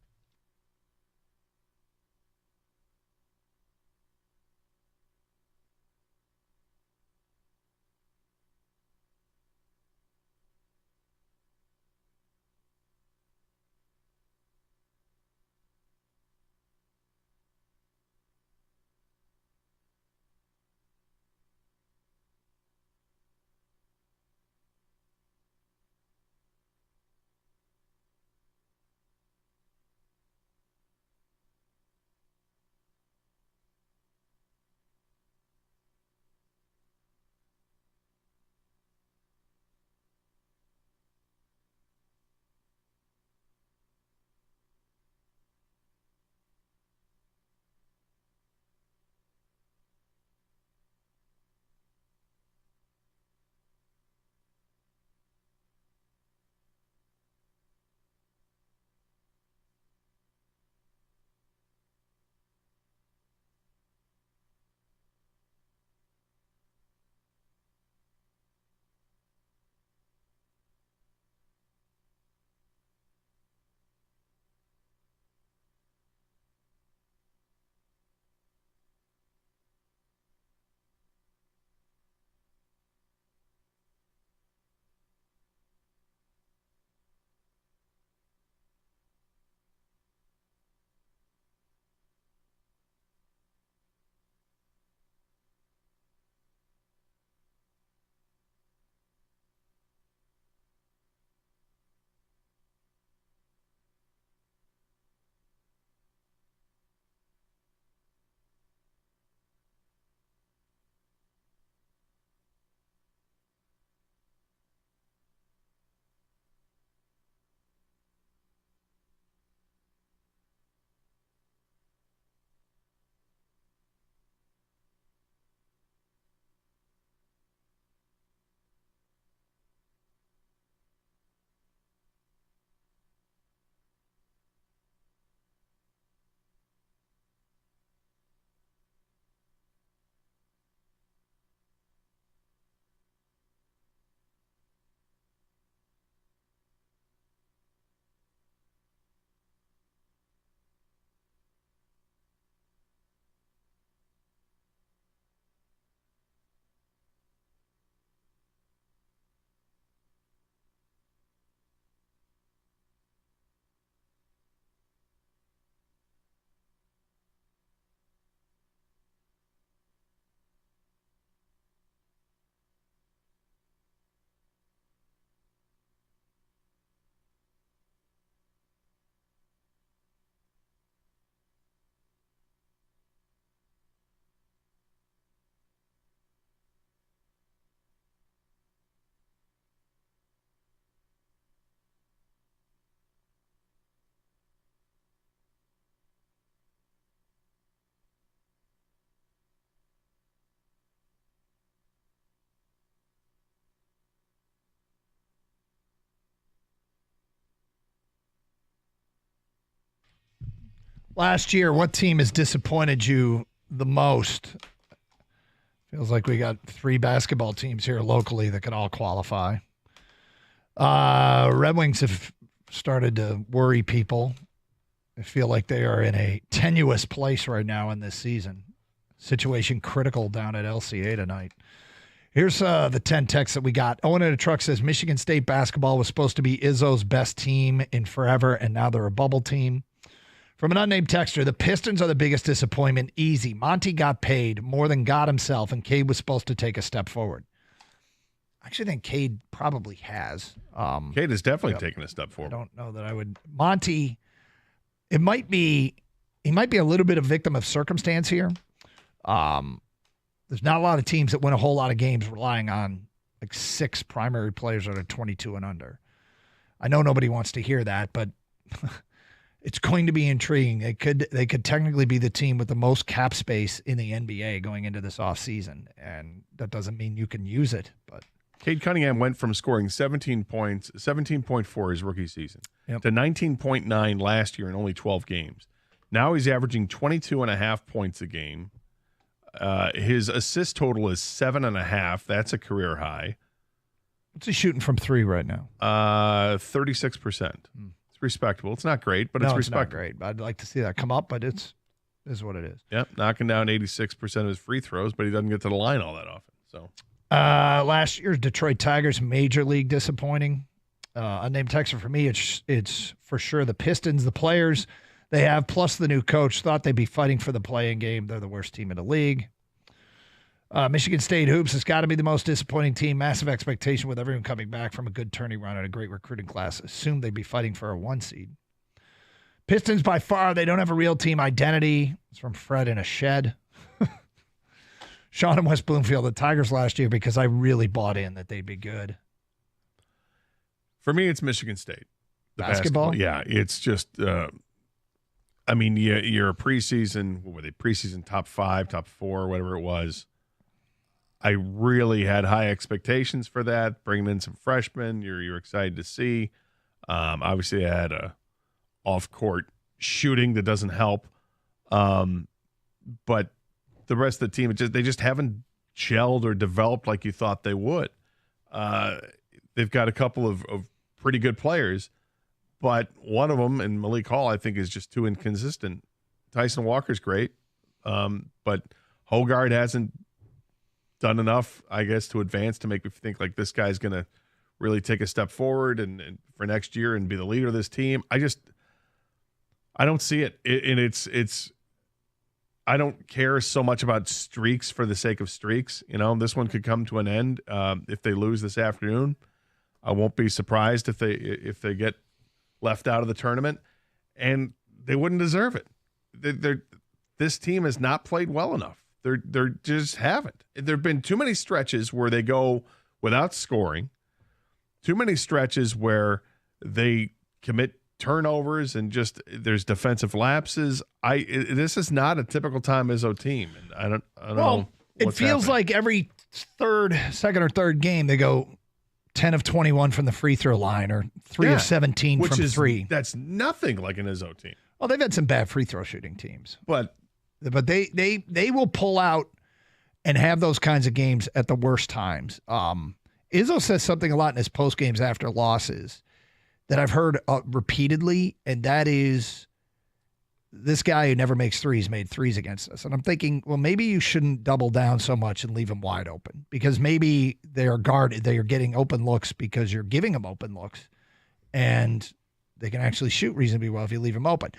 Last year, what team has disappointed you the most? Feels like we got 3 basketball teams here locally that could all qualify. Red Wings have started to worry people. I feel like they are in a tenuous place right now in this season. Situation critical down at LCA tonight. Here's the 10 texts that we got. Owen in a truck says Michigan State basketball was supposed to be Izzo's best team in forever, and now they're a bubble team. From an unnamed texter, the Pistons are the biggest disappointment. Easy. Monty got paid more than God himself, and Cade was supposed to take a step forward. I actually think Cade probably has. Cade has definitely taken a step forward. I don't know that I would. Monty, he might be a little bit of victim of circumstance here. There's not a lot of teams that win a whole lot of games relying on like 6 primary players that are 22 and under. I know nobody wants to hear that, but it's going to be intriguing. They could technically be the team with the most cap space in the NBA going into this offseason, and that doesn't mean you can use it. But Cade Cunningham went from scoring 17 points, 17.4 his rookie season, to 19.9 last year in only 12 games. Now he's averaging 22.5 points a game. His assist total is 7.5. That's a career high. What's he shooting from 3 right now? 36%. It's respectable. It's not great, but it's respectable. Not great. I'd like to see that come up, but it is what it is. Yep, knocking down 86% of his free throws, but he doesn't get to the line all that often. So, last year's Detroit Tigers major league disappointing. Unnamed texter for me, it's for sure the Pistons, the players they have, plus the new coach, thought they'd be fighting for the play-in game. They're the worst team in the league. Michigan State Hoops has got to be the most disappointing team. Massive expectation with everyone coming back from a good turning run and a great recruiting class. Assumed they'd be fighting for a 1 seed. Pistons, by far, they don't have a real team identity. It's from Fred in a shed. Sean in West Bloomfield, the Tigers last year, because I really bought in that they'd be good. For me, it's Michigan State. The basketball? Yeah, it's just, I mean, you're a preseason, what were they, preseason top 5, top 4, whatever it was. I really had high expectations for that, bringing in some freshmen you're excited to see. Obviously, I had a off-court shooting that doesn't help. But the rest of the team, they just haven't gelled or developed like you thought they would. They've got a couple of pretty good players, but one of them, and Malik Hall, I think, is just too inconsistent. Tyson Walker's great, but Hogard hasn't done enough, I guess, to advance to make me think like this guy's going to really take a step forward and for next year and be the leader of this team. I don't see it. And it's I don't care so much about streaks for the sake of streaks. You know, this one could come to an end if they lose this afternoon. I won't be surprised if they get left out of the tournament, and they wouldn't deserve it. This team has not played well enough. They just haven't. There have been too many stretches where they go without scoring, too many stretches where they commit turnovers and just there's defensive lapses. This is not a typical Tom Izzo team, and I don't know. It feels like every second or third game they go 10 of 21 from the free throw line or 3 of 17 from 3. That's nothing like an Izzo team. Well, they've had some bad free throw shooting teams, but they will pull out and have those kinds of games at the worst times. Izzo says something a lot in his post games after losses that I've heard repeatedly, and that is this guy who never makes threes made threes against us. And I'm thinking, well, maybe you shouldn't double down so much and leave them wide open, because maybe they are guarded. They are getting open looks because you're giving them open looks, and they can actually shoot reasonably well if you leave them open.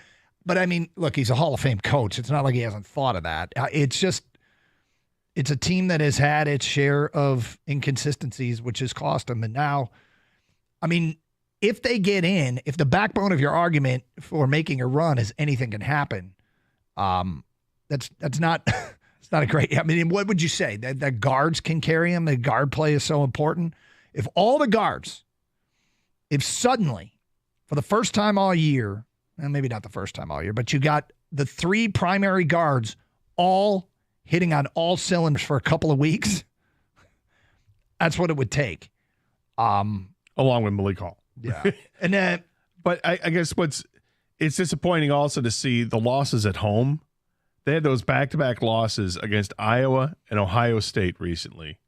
But I mean, look, he's a Hall of Fame coach. It's not like he hasn't thought of that. It's a team that has had its share of inconsistencies, which has cost them. And now, I mean, if they get in, if the backbone of your argument for making a run is anything can happen, that's not it's not a great. I mean, what would you say that guards can carry them? The guard play is so important. If all the guards, if suddenly for the first time all year, and maybe not the first time all year, but you got the 3 primary guards all hitting on all cylinders for a couple of weeks, that's what it would take. Along with Malik Hall. Yeah. And then, but I guess it's disappointing also to see the losses at home. They had those back-to-back losses against Iowa and Ohio State recently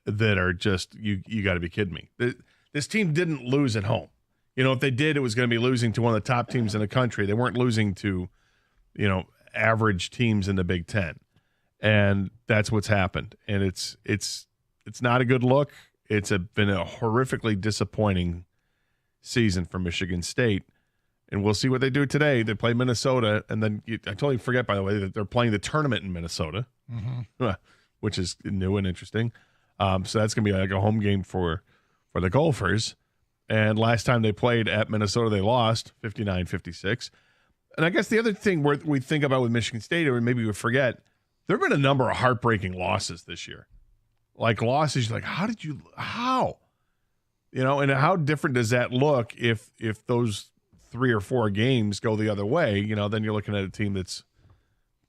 that are just, you got to be kidding me. This team didn't lose at home. If they did, it was going to be losing to one of the top teams in the country. They weren't losing to, average teams in the Big Ten. And that's what's happened. And it's not a good look. It's been a horrifically disappointing season for Michigan State. And we'll see what they do today. They play Minnesota, and then I totally forget, by the way, that they're playing the tournament in Minnesota, which is new and interesting. So that's going to be like a home game for the Gophers. And last time they played at Minnesota, they lost 59-56. And I guess the other thing we think about with Michigan State, or maybe we forget, there have been a number of heartbreaking losses this year. Like losses, you're like, how? And how different does that look if those 3 or 4 games go the other way? Then you're looking at a team that's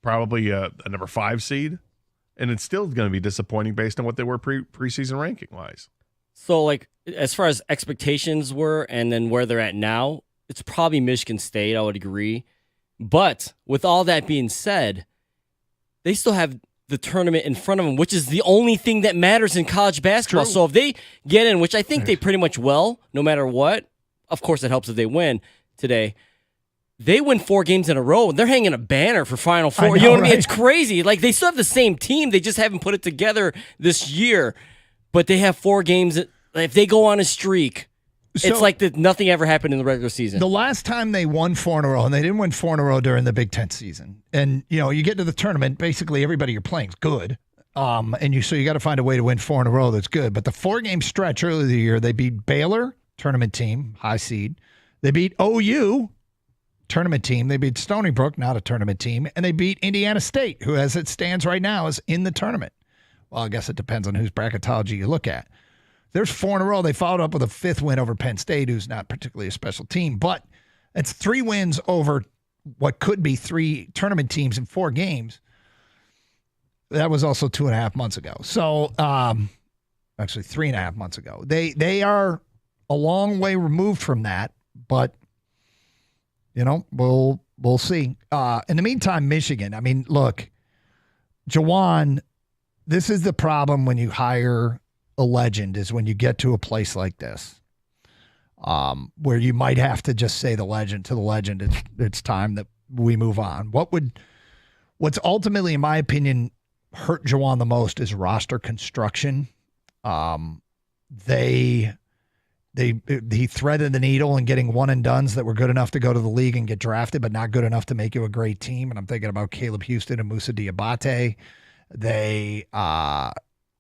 probably a number 5 seed, and it's still going to be disappointing based on what they were preseason ranking wise. So, as far as expectations were and then where they're at now, it's probably Michigan State, I would agree. But with all that being said, they still have the tournament in front of them, which is the only thing that matters in college basketball. True. So if they get in, which I think they pretty much will, no matter what, of course it helps if they win today. They win 4 games in a row. They're hanging a banner for Final Four. You know what I mean? It's crazy. They still have the same team. They just haven't put it together this year. But they have 4 games. If they go on a streak, it's like that nothing ever happened in the regular season. The last time they won 4 in a row, and they didn't win 4 in a row during the Big Ten season. And, you get to the tournament, basically everybody you're playing is good. So you got to find a way to win 4 in a row that's good. But the 4-game stretch earlier in the year, they beat Baylor, tournament team, high seed. They beat OU, tournament team. They beat Stony Brook, not a tournament team. And they beat Indiana State, who, as it stands right now, is in the tournament. Well, I guess it depends on whose bracketology you look at. There's 4 in a row. They followed up with a 5th win over Penn State, who's not particularly a special team. But it's 3 wins over what could be 3 tournament teams in 4 games. That was also 2.5 months ago. So, actually 3.5 months ago. They are a long way removed from that, but we'll see. In the meantime, Michigan. I mean, look, Juwan, this is the problem when you hire a legend, is when you get to a place like this, where you might have to just say to the legend, it's time that we move on. What's ultimately, in my opinion, hurt Juwan the most is roster construction. He threaded the needle in getting one and dones that were good enough to go to the league and get drafted, but not good enough to make you a great team. And I'm thinking about Caleb Houston and Moussa Diabate.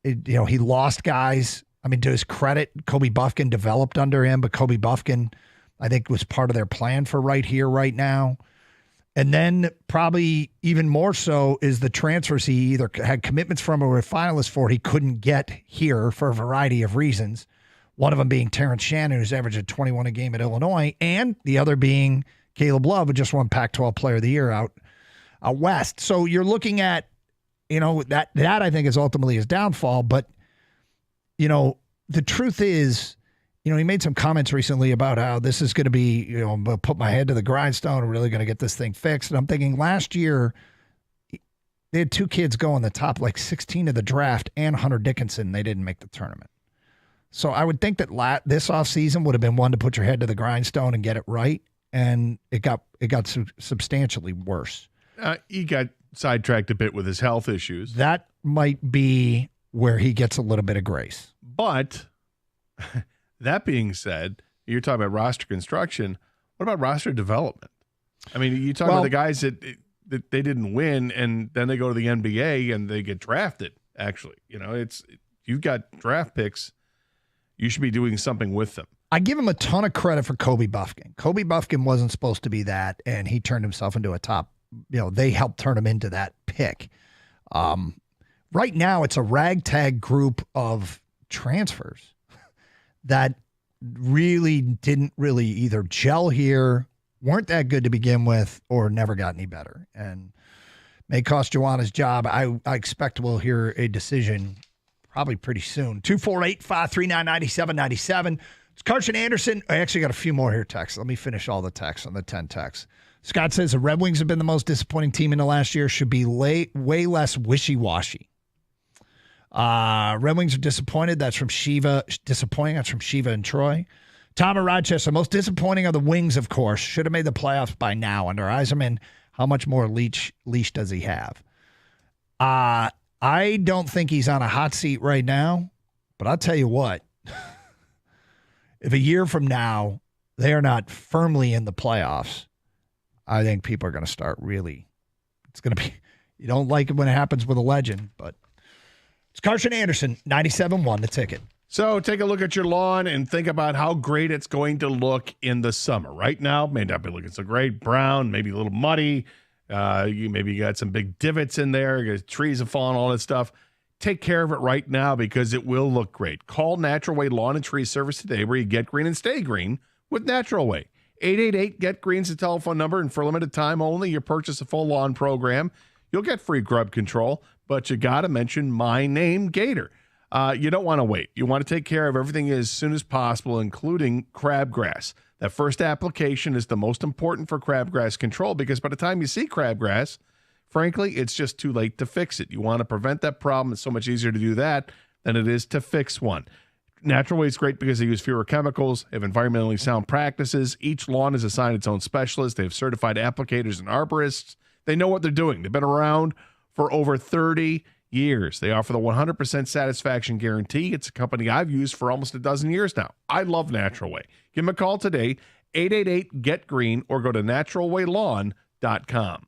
He lost guys. I mean, to his credit, Kobe Buffkin developed under him, but Kobe Buffkin, I think, was part of their plan for right here, right now. And then probably even more so is the transfers he either had commitments from or were finalists for he couldn't get here for a variety of reasons. One of them being Terrence Shannon, who's averaging 21 a game at Illinois, and the other being Caleb Love, who just won Pac-12 Player of the Year out west. So you're looking at, that I think is ultimately his downfall. But, the truth is, he made some comments recently about how this is going to be, I'm going to put my head to the grindstone. I'm really going to get this thing fixed. And I'm thinking last year, they had 2 kids go in the top 16 of the draft and Hunter Dickinson. They didn't make the tournament. So I would think that this offseason would have been one to put your head to the grindstone and get it right. And it got substantially worse. He got sidetracked a bit with his health issues. That might be where he gets a little bit of grace. But that being said, you're talking about roster construction. What about roster development? I mean, you talk about the guys that they didn't win, and then they go to the NBA and they get drafted. Actually, you've got draft picks. You should be doing something with them. I give him a ton of credit for Kobe Buffkin. Kobe Buffkin wasn't supposed to be that, and he turned himself into a top. They helped turn him into that pick. Right now, it's a ragtag group of transfers that didn't really either gel here, weren't that good to begin with, or never got any better. And may cost Juwan his job. I expect we'll hear a decision probably pretty soon. 248-539-9797. It's Carson Anderson. I actually got a few more here texts. Let me finish all the texts on the 10 texts. Scott says the Red Wings have been the most disappointing team in the last year. Should be way less wishy-washy. Red Wings are disappointed. That's from Shiva. Disappointing. That's from Shiva and Troy. Tom of Rochester. Most disappointing are the Wings, of course. Should have made the playoffs by now. Under Yzerman, how much more leash does he have? I don't think he's on a hot seat right now, but I'll tell you what. If a year from now they are not firmly in the playoffs, I think people are going to start really. It's going to be. You don't like it when it happens with a legend, but it's Carson Anderson, 97.1, the ticket. So take a look at your lawn and think about how great it's going to look in the summer. Right now, may not be looking so great. Brown, maybe a little muddy. You got some big divots in there. Trees have fallen, all that stuff. Take care of it right now because it will look great. Call Natural Way Lawn and Tree Service today where you get green and stay green with Natural Way. 888-GET-GREEN is the telephone number, and for a limited time only, you purchase a full lawn program. You'll get free grub control, but you got to mention my name, Gator. You don't want to wait. You want to take care of everything as soon as possible, including crabgrass. That first application is the most important for crabgrass control because by the time you see crabgrass, frankly, it's just too late to fix it. You want to prevent that problem. It's so much easier to do that than it is to fix one. Natural Way is great because they use fewer chemicals, have environmentally sound practices. Each lawn is assigned its own specialist. They have certified applicators and arborists. They know what they're doing. They've been around for over 30 years. They offer the 100% satisfaction guarantee. It's a company I've used for almost a dozen years now. I love Natural Way. Give them a call today, 888-GET-GREEN, or go to naturalwaylawn.com.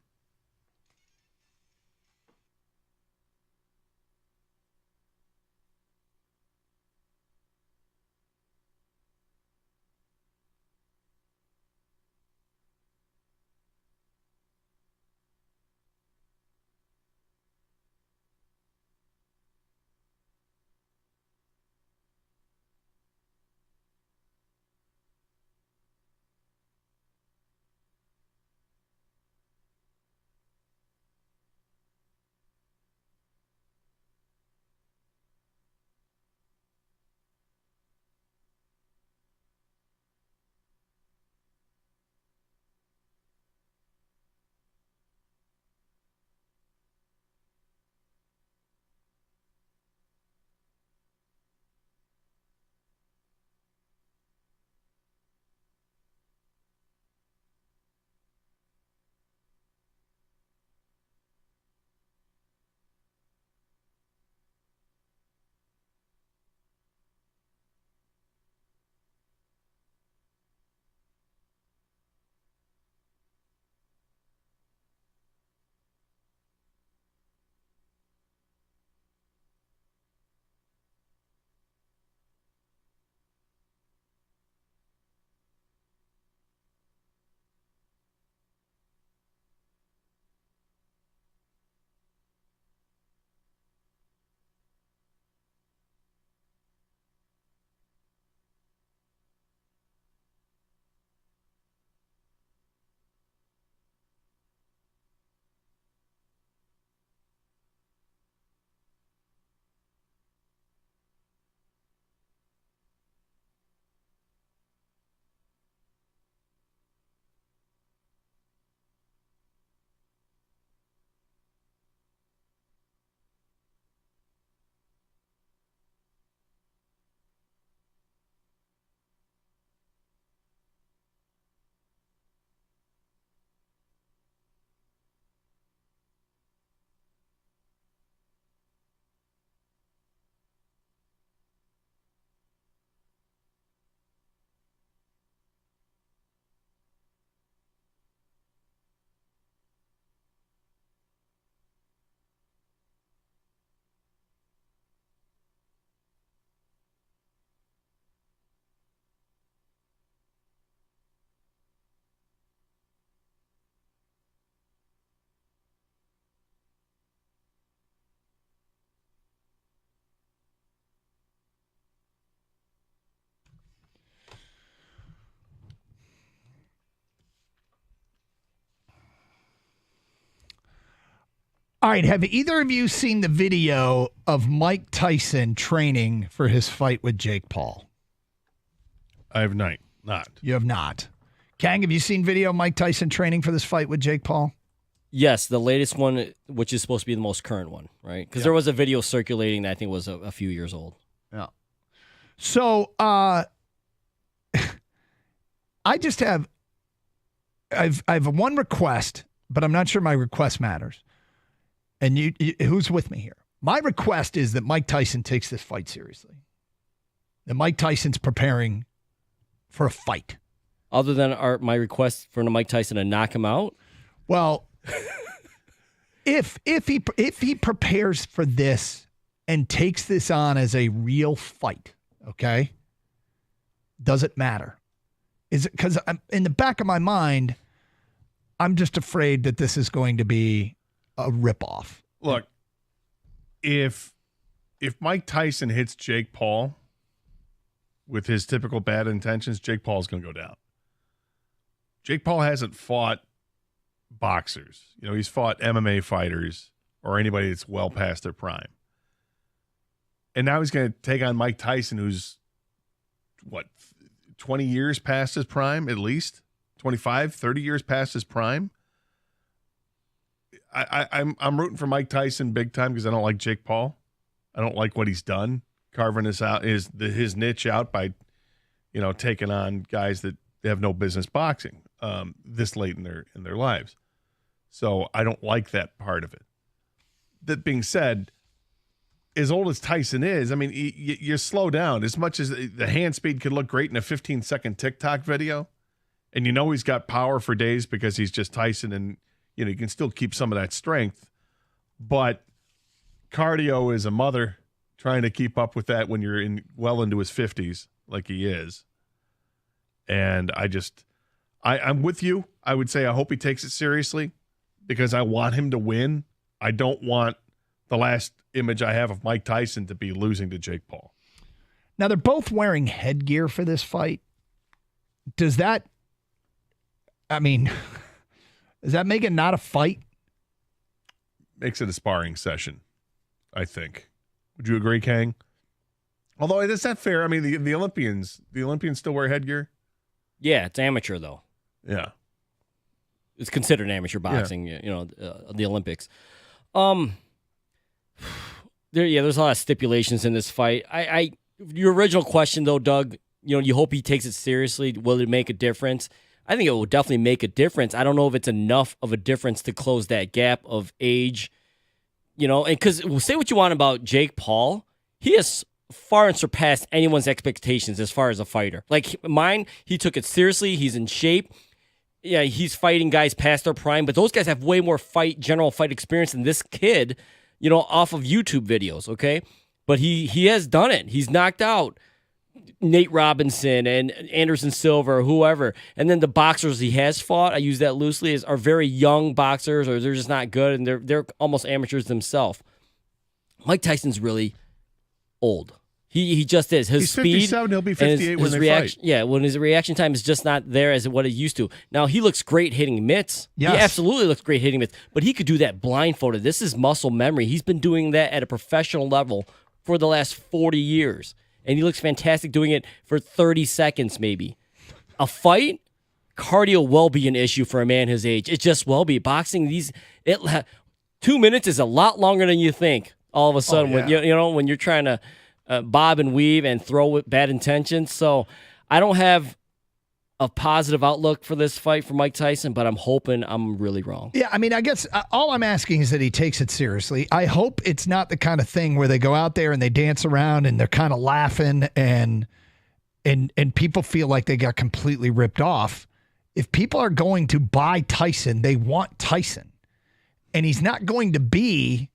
All right, have either of you seen the video of Mike Tyson training for his fight with Jake Paul? I have not. You have not. Kang, have you seen video of Mike Tyson training for this fight with Jake Paul? Yes, the latest one, which is supposed to be the most current one, right? Because there was a video circulating that I think was a few years old. Yeah. So I just have I've one request, but I'm not sure my request matters. And you who's with me here? My request is that Mike Tyson takes this fight seriously. That Mike Tyson's preparing for a fight. Other than my request for Mike Tyson to knock him out? Well, if he prepares for this and takes this on as a real fight, okay? Does it matter? Is it because in the back of my mind, I'm just afraid that this is going to be a ripoff. Look, if Mike Tyson hits Jake Paul with his typical bad intentions, Jake Paul's going to go down. Jake Paul hasn't fought boxers. You know, he's fought MMA fighters or anybody that's well past their prime. And now he's going to take on Mike Tyson, who's, 20 years past his prime at least? 25, 30 years past his prime? I'm rooting for Mike Tyson big time because I don't like Jake Paul. I don't like what he's done, carving his niche out by, taking on guys that have no business boxing this late in their lives. So I don't like that part of it. That being said, as old as Tyson is, I mean, you slow down. As much as the hand speed could look great in a 15-second TikTok video, and he's got power for days because he's just Tyson, and you can still keep some of that strength. But cardio is a mother, trying to keep up with that when you're well into his 50s, like he is. And I'm with you. I would say I hope he takes it seriously because I want him to win. I don't want the last image I have of Mike Tyson to be losing to Jake Paul. Now, they're both wearing headgear for this fight. Does that make it not a fight? Makes it a sparring session, I think. Would you agree, Kang? Although, is that fair? I mean, the Olympians still wear headgear? Yeah, it's amateur, though. Yeah. It's considered amateur boxing, the Olympics. There's a lot of stipulations in this fight. Your original question, though, Doug, you hope he takes it seriously. Will it make a difference? I think it will definitely make a difference. I don't know if it's enough of a difference to close that gap of age, and because say what you want about Jake Paul, he has far and surpassed anyone's expectations as far as a fighter. Like mine, he took it seriously. He's in shape. Yeah, he's fighting guys past their prime, but those guys have way more general fight experience than this kid, off of YouTube videos, okay? But he has done it. He's knocked out Nate Robinson and Anderson Silva or whoever. And then the boxers he has fought, I use that loosely, are very young boxers or they're just not good and they're almost amateurs themselves. Mike Tyson's really old. He just is. He's speed, 57, he'll be 58 when they reaction, fight. Yeah, when his reaction time is just not there as what it used to. Now, he looks great hitting mitts. Yes. He absolutely looks great hitting mitts, but he could do that blindfolded. This is muscle memory. He's been doing that at a professional level for the last 40 years, and he looks fantastic doing it for 30 seconds maybe. A fight, cardio will be an issue for a man his age. It just will be. Boxing, 2 minutes is a lot longer than you think all of a sudden when when you're trying to bob and weave and throw with bad intentions. So I don't have a positive outlook for this fight for Mike Tyson, but I'm hoping I'm really wrong. Yeah, I mean, I guess all I'm asking is that he takes it seriously. I hope it's not the kind of thing where they go out there and they dance around and they're kind of laughing and people feel like they got completely ripped off. If people are going to buy Tyson, they want Tyson. And he's not going to be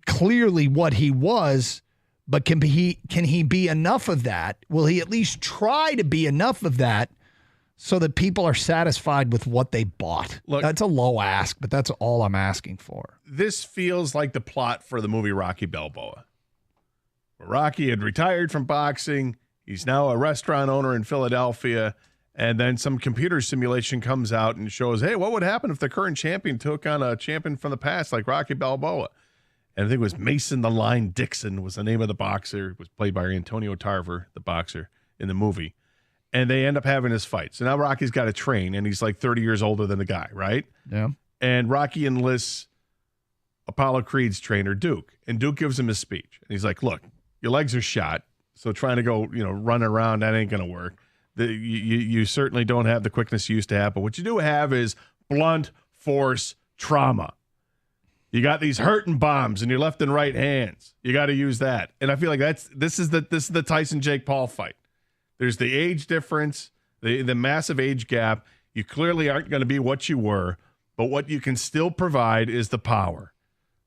clearly what he was. But can he be enough of that? Will he at least try to be enough of that so that people are satisfied with what they bought? Look, that's a low ask, but that's all I'm asking for. This feels like the plot for the movie Rocky Balboa. Rocky had retired from boxing. He's now a restaurant owner in Philadelphia. And then some computer simulation comes out and shows, hey, what would happen if the current champion took on a champion from the past like Rocky Balboa? And I think it was Mason the Line Dixon was the name of the boxer. It was played by Antonio Tarver, the boxer, in the movie. and they end up having this fight. So now Rocky's got to train, and he's like 30 years older than the guy, right? Yeah. And Rocky enlists Apollo Creed's trainer, Duke, and Duke gives him his speech. And he's like, look, your legs are shot, so trying to go, run around, that ain't going to work. You certainly don't have the quickness you used to have, but what you do have is blunt force trauma. You got these hurting bombs in your left and right hands. You got to use that. And I feel like this is the Tyson Jake Paul fight. There's the age difference, the massive age gap. You clearly aren't going to be what you were, but what you can still provide is the power.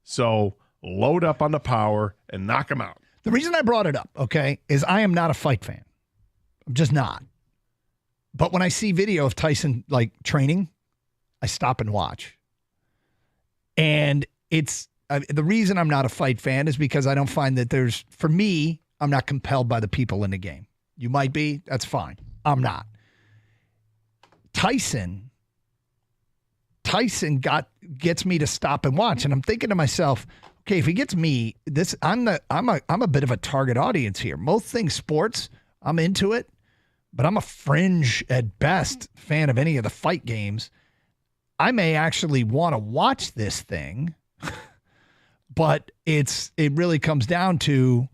So load up on the power and knock him out. The reason I brought it up, okay, is I am not a fight fan. I'm just not. But when I see video of Tyson training, I stop and watch. And it's the reason I'm not a fight fan is because I don't find that for me, I'm not compelled by the people in the game. You might be, that's fine. I'm not. Tyson gets me to stop and watch, and I'm thinking to myself, okay, if he gets me, I'm a bit of a target audience here. Most things sports, I'm into it, but I'm a fringe at best fan of any of the fight games. I may actually want to watch this thing, but it really comes down to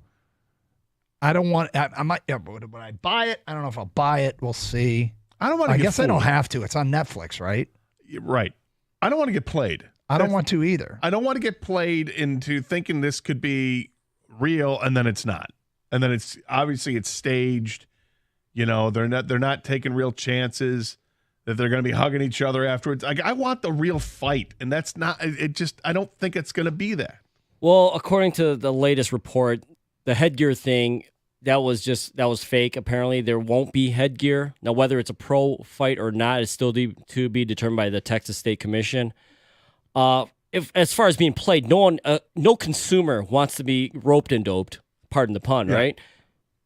would I buy it? I don't know if I'll buy it. We'll see. I guess I don't have to. It's on Netflix, right? Right. I don't want to get played. I don't want to either. I don't want to get played into thinking this could be real, and then it's not. And then it's obviously staged. They're not taking real chances that they're going to be hugging each other afterwards. I want the real fight, and that's not. I don't think it's going to be that. Well, according to the latest report, the headgear thing that was fake. Apparently, there won't be headgear now. Whether it's a pro fight or not is still to be determined by the Texas State Commission. If as far as being played, no consumer wants to be roped and doped. Pardon the pun, right?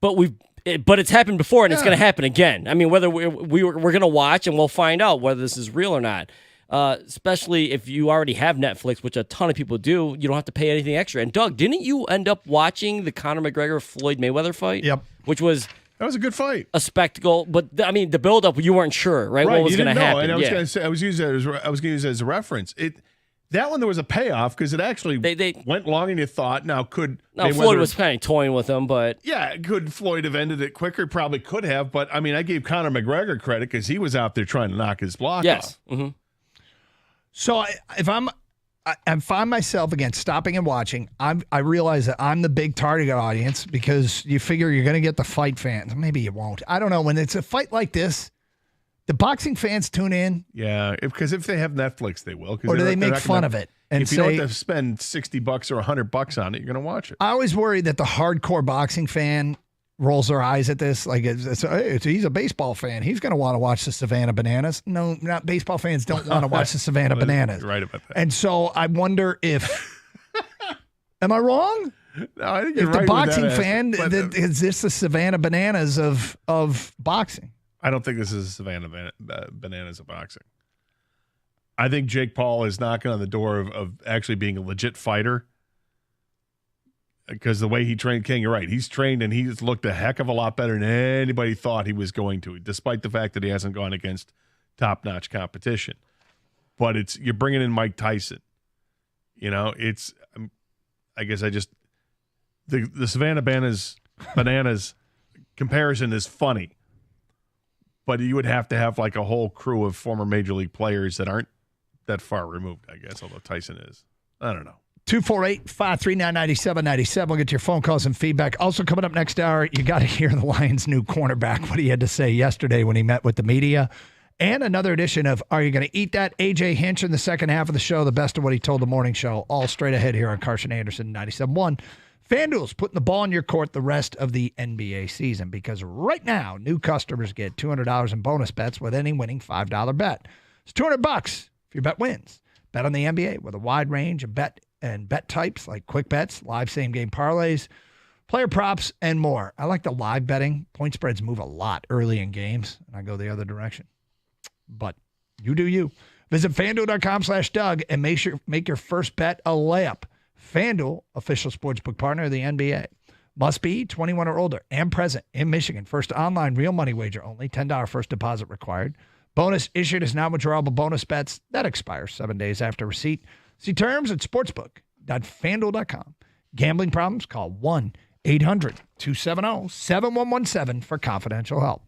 But it's happened before, and it's going to happen again. I mean, whether we're going to watch, and we'll find out whether this is real or not. Especially if you already have Netflix, which a ton of people do, you don't have to pay anything extra. And Doug, didn't you end up watching the Conor McGregor-Floyd Mayweather fight? Yep. That was a good fight, a spectacle. But I mean, the build-up, you weren't sure, right? What was going to happen? And I was going to say, I was going to use it as a reference. That one there was a payoff because it actually they went longer than you thought. Now Floyd was kind of toying with him, but could Floyd have ended it quicker? Probably could have, but I mean, I gave Conor McGregor credit because he was out there trying to knock his block off. Mm-hmm. So if I find myself again stopping and watching, I realize that I'm the big target audience because you figure you're going to get the fight fans. Maybe you won't. I don't know. When it's a fight like this, the boxing fans tune in. Yeah, because if they have Netflix, they will. Or do they make fun of it? And if you don't have to spend $60 or $100 on it, you're going to watch it. I always worry that the hardcore boxing fan rolls their eyes at this. Like, he's a baseball fan. He's going to want to watch the Savannah Bananas. No, not baseball fans don't want to watch the Savannah Bananas. You're right about that. And so I wonder if, am I wrong? No, I think you're if right the boxing with that fan, is this the Savannah Bananas of boxing? I don't think this is the Savannah Bananas of boxing. I think Jake Paul is knocking on the door of actually being a legit fighter. Because the way he trained King, you're right. He's trained and he's looked a heck of a lot better than anybody thought he was going to, despite the fact that he hasn't gone against top-notch competition. But you're bringing in Mike Tyson. I guess the Savannah Bananas comparison is funny. But you would have to have like a whole crew of former Major League players that aren't that far removed, I guess, although Tyson is. I don't know. 248-539-9797. We'll get your phone calls and feedback. Also coming up next hour, you got to hear the Lions' new cornerback, what he had to say yesterday when he met with the media. And another edition of Are You Going to Eat That? AJ Hinch in the second half of the show, the best of what he told the morning show, all straight ahead here on Carson Anderson 97.1. FanDuel's putting the ball in your court the rest of the NBA season because right now, new customers get $200 in bonus bets with any winning $5 bet. It's $200 if your bet wins. Bet on the NBA with a wide range of bet types like quick bets, live same-game parlays, player props, and more. I like the live betting. Point spreads move a lot early in games, and I go the other direction. But you do you. Visit FanDuel.com/Doug and make your first bet a layup. FanDuel, official sportsbook partner of the NBA. Must be 21 or older and present in Michigan. First online real money wager only. $10 first deposit required. Bonus issued as non-withdrawable bonus bets. That expires 7 days after receipt. See terms at sportsbook.fanduel.com. Gambling problems? Call 1-800-270-7117 for confidential help.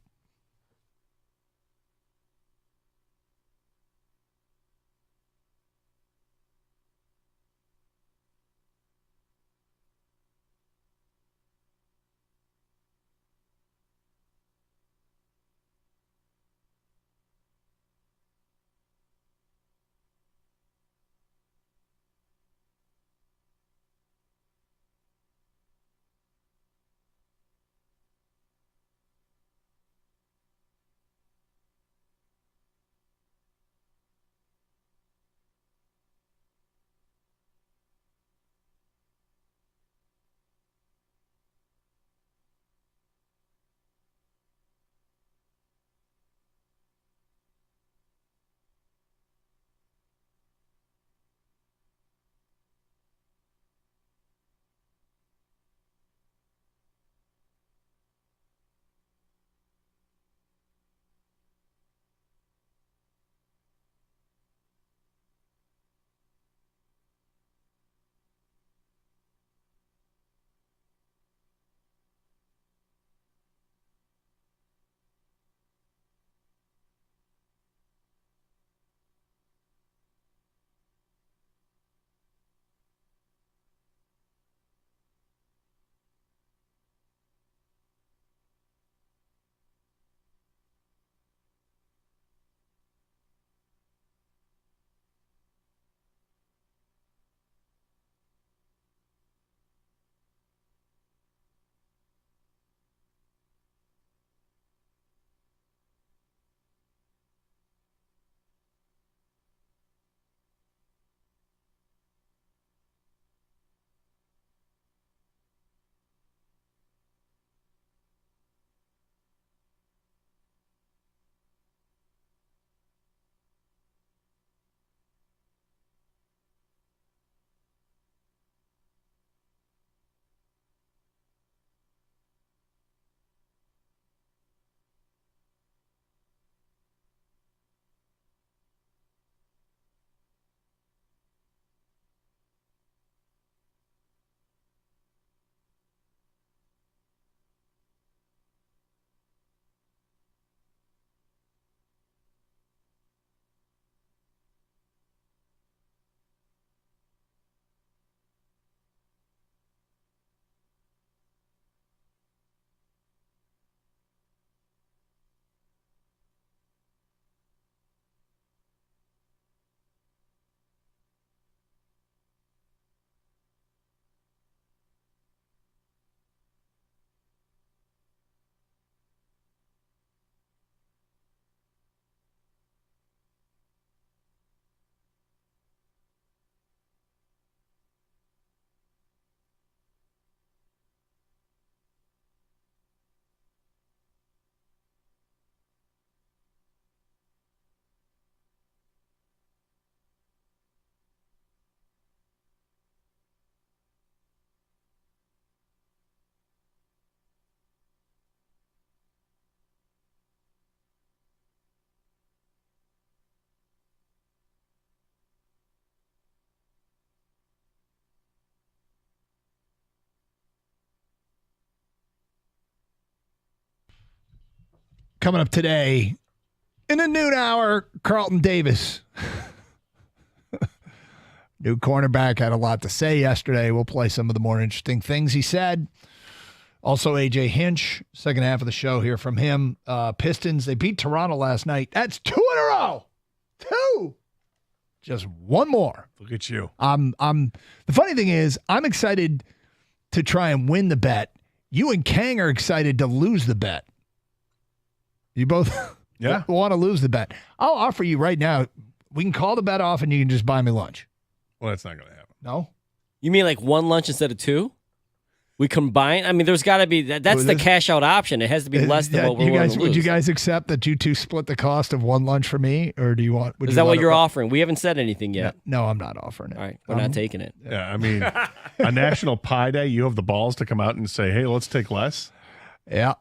Coming up today in the noon hour, Carlton Davis. New cornerback had a lot to say yesterday. We'll play some of the more interesting things he said. Also, A.J. Hinch, second half of the show, hear from him. Pistons, they beat Toronto last night. That's 2 in a row. 2. Just one more. Look at you. The funny thing is, I'm excited to try and win the bet. You and Kang are excited to lose the bet. You both want to lose the bet. I'll offer you right now, we can call the bet off and you can just buy me lunch. Well, that's not going to happen. No? You mean like one lunch instead of 2? We combine. I mean, there's got to be that's the cash out option. It has to be less than what we're willing to lose. Would you guys accept that you two split the cost of one lunch for me, or do you want? Is that what you're offering? We haven't said anything yet. No, I'm not offering it. All right, we're not taking it. Yeah, I mean, a National Pie Day, you have the balls to come out and say, "Hey, let's take less." Yeah,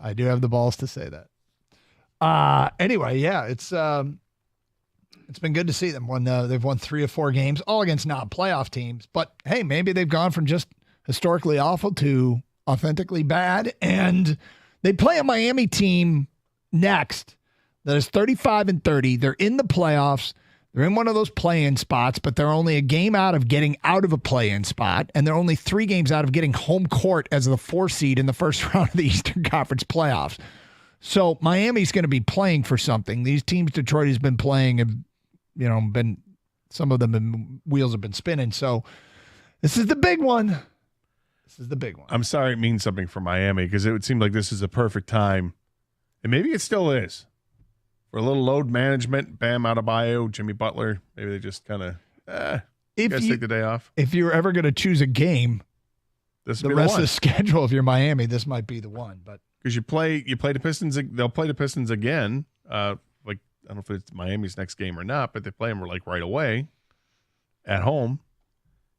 I do have the balls to say that. Anyway, yeah, it's been good to see them. They've won 3 or 4 games, all against non-playoff teams. But hey, maybe they've gone from just historically awful to authentically bad. And they play a Miami team next that is 35-30. They're in the playoffs. They're in one of those play-in spots, but they're only a game out of getting out of a play-in spot. And they're only 3 games out of getting home court as the 4 seed in the first round of the Eastern Conference playoffs. So Miami's going to be playing for something. These teams Detroit has been playing have, been some of them wheels have been spinning. So this is the big one. I'm sorry it means something for Miami because it would seem like this is a perfect time, and maybe it still is, for a little load management. Bam Adebayo, Jimmy Butler. Maybe they just kind of take the day off. If you're ever going to choose a game, the rest of the schedule, if you're Miami, this might be the one. But because you play the Pistons, they'll play the Pistons again. I don't know if it's Miami's next game or not, but they play them right away at home.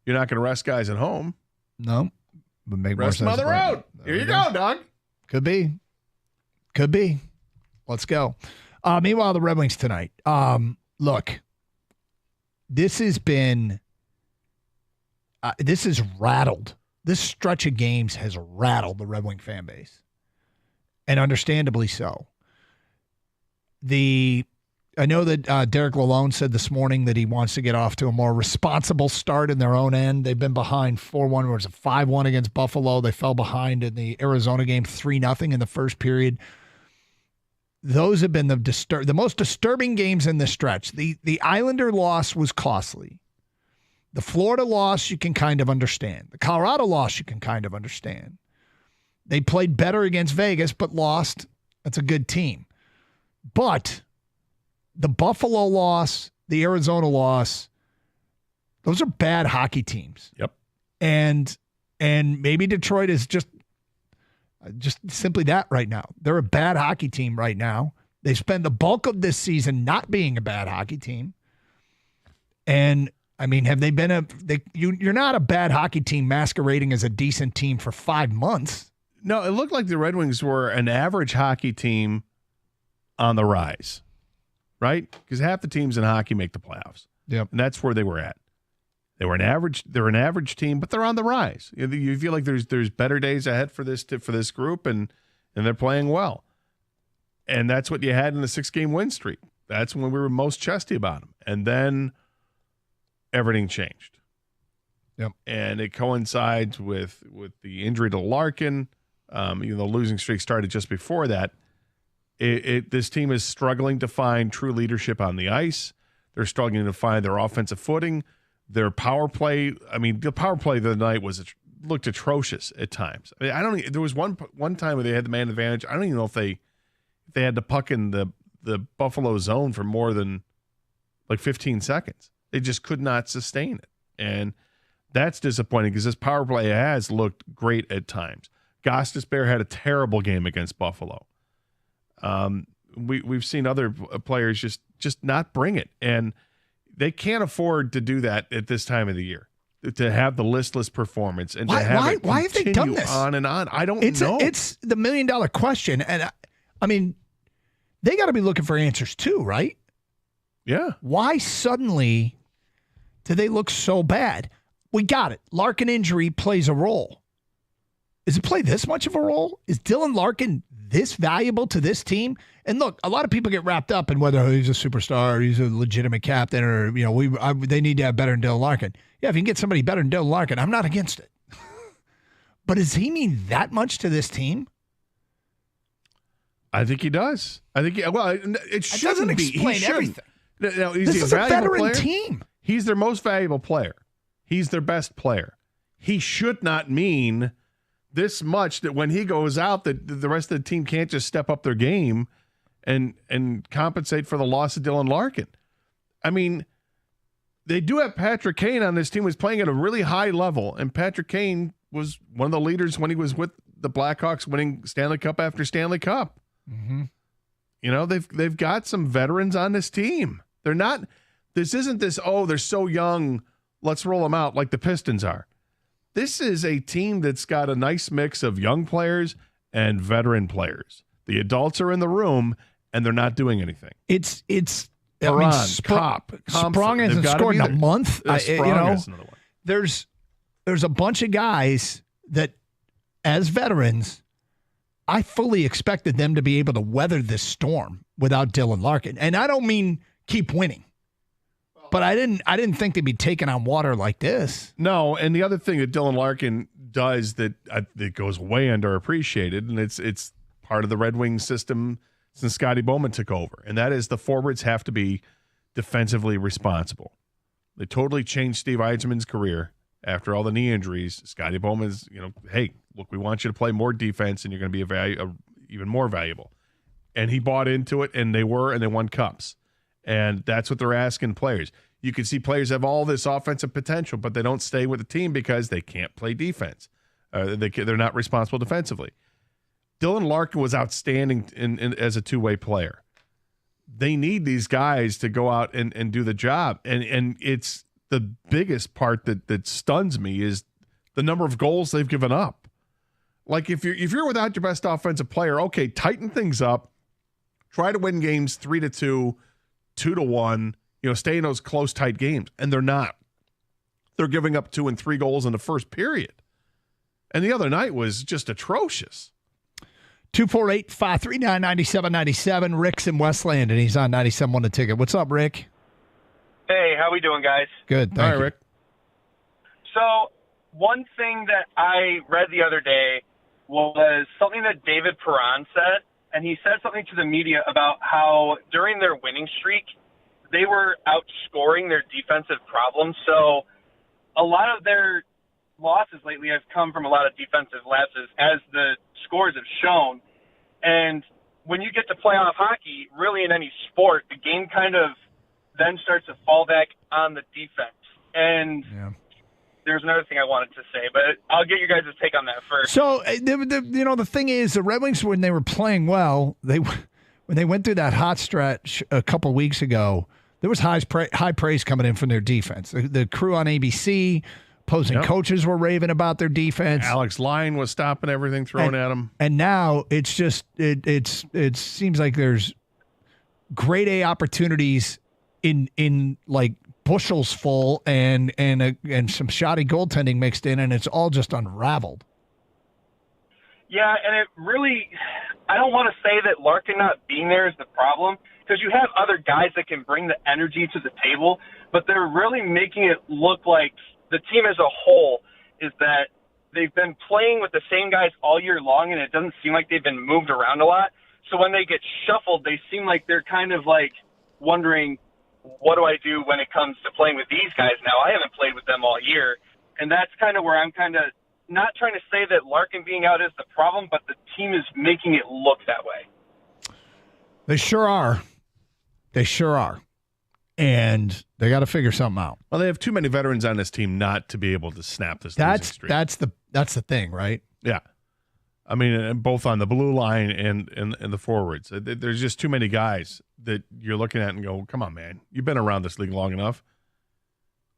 You're not going to rest guys at home. No. But make rest them on the road. Here you go, dog. Could be. Let's go. Meanwhile, the Red Wings tonight. Look, this has rattled. This stretch of games has rattled the Red Wing fan base. And understandably so. I know that Derek Lalonde said this morning that he wants to get off to a more responsible start in their own end. They've been behind 4-1, was it 5-1 against Buffalo. They fell behind in the Arizona game 3-0 in the first period. Those have been the most disturbing games in this stretch. The Islander loss was costly. The Florida loss you can kind of understand. The Colorado loss you can kind of understand. They played better against Vegas but lost. That's a good team. But the Buffalo loss, the Arizona loss, those are bad hockey teams. Yep. And maybe Detroit is just simply that right now. They're a bad hockey team right now. They spend the bulk of this season not being a bad hockey team. And I mean, have they been you're not a bad hockey team masquerading as a decent team for 5 months. No, it looked like the Red Wings were an average hockey team on the rise, right? Because half the teams in hockey make the playoffs. Yep. And that's where they were at. They're an average team, but they're on the rise. You feel like there's better days ahead for this group, and they're playing well. And that's what you had in the 6-game win streak. That's when we were most chesty about them. And then everything changed. Yep. And it coincides with the injury to Larkin. The losing streak started just before that. This team is struggling to find true leadership on the ice. They're struggling to find their offensive footing. Their power play. I mean, the power play of the night looked atrocious at times. I mean, there was one time where they had the man advantage. I don't even know if they had the puck in the Buffalo zone for more than 15 seconds. They just could not sustain it, and that's disappointing because this power play has looked great at times. Gostisbehere had a terrible game against Buffalo. We've seen other players just not bring it, and they can't afford to do that at this time of the year. To have the listless performance and why to have it have they done this on and on? I don't know. It's the $1 million question, and I mean, they got to be looking for answers too, right? Yeah. Why suddenly do they look so bad? We got it. Larkin injury plays a role. Does it play this much of a role? Is Dylan Larkin this valuable to this team? And look, a lot of people get wrapped up in whether he's a superstar or he's a legitimate captain or, they need to have better than Dylan Larkin. Yeah, if you can get somebody better than Dylan Larkin, I'm not against it. But does he mean that much to this team? I think he does. I think it shouldn't doesn't explain everything. No, this is a veteran team. He's their most valuable player. He's their best player. He should not mean this much that when he goes out that the rest of the team can't just step up their game and compensate for the loss of Dylan Larkin. I mean, they do have Patrick Kane on this team who's playing at a really high level, and Patrick Kane was one of the leaders when he was with the Blackhawks, winning Stanley Cup after Stanley Cup. Mm-hmm. You know, they've got some veterans on this team. They're not. This isn't this. Oh, they're so young. Let's roll them out like the Pistons are. This is a team that's got a nice mix of young players and veteran players. The adults are in the room and they're not doing anything. It's. Perron, Sprong hasn't scored in a month. Sprong is another one. There's a bunch of guys that, as veterans, I fully expected them to be able to weather this storm without Dylan Larkin. And I don't mean keep winning, but I didn't think they'd be taking on water like this. No, and the other thing that Dylan Larkin does that goes way underappreciated, and it's part of the Red Wings system since Scotty Bowman took over, and that is the forwards have to be defensively responsible. They totally changed Steve Yzerman's career after all the knee injuries. Scotty Bowman's, hey, look, we want you to play more defense, and you're going to be even more valuable. And he bought into it, and they won cups. And that's what they're asking players. You can see players have all this offensive potential, but they don't stay with the team because they can't play defense. They're not responsible defensively. Dylan Larkin was outstanding as a two-way player. They need these guys to go out and do the job. And it's the biggest part that stuns me is the number of goals they've given up. Like if you're without your best offensive player, okay, tighten things up. Try to win games 3-2, 2-1, stay in those close, tight games. And they're not. They're giving up 2 and 3 goals in the first period. And the other night was just atrocious. 248-539-9797. Rick's in Westland, and he's on 97.1 The Ticket. What's up, Rick? Hey, how we doing, guys? Good, thank you. Rick. So one thing that I read the other day was something that David Perron said, and he said something to the media about how during their winning streak, they were outscoring their defensive problems. So a lot of their losses lately have come from a lot of defensive lapses, as the scores have shown. And when you get to playoff hockey, really in any sport, the game kind of then starts to fall back on the defense. And there's another thing I wanted to say, but I'll get you guys' take on that first. So, the thing is, the Red Wings, when they were playing well, when they went through that hot stretch a couple weeks ago, there was high praise coming in from their defense. The crew on ABC, opposing coaches were raving about their defense. Alex Lyon was stopping everything thrown at him. And now it's just it seems like there's grade A opportunities in like bushels full and some shoddy goaltending mixed in, and it's all just unraveled. Yeah, and it really, I don't want to say that Larkin not being there is the problem, because you have other guys that can bring the energy to the table, but they're really making it look like the team as a whole is that they've been playing with the same guys all year long, and it doesn't seem like they've been moved around a lot. So when they get shuffled, they seem like they're kind of like wondering, what do I do when it comes to playing with these guys now? I haven't played with them all year. And that's kind of where I'm kind of not trying to say that Larkin being out is the problem, but the team is making it look that way. They sure are. They sure are. And they got to figure something out. Well, they have too many veterans on this team not to be able to snap this losing streak. That's the thing, right? Yeah. I mean, both on the blue line and the forwards. There's just too many guys that you're looking at and go, come on, man. You've been around this league long enough.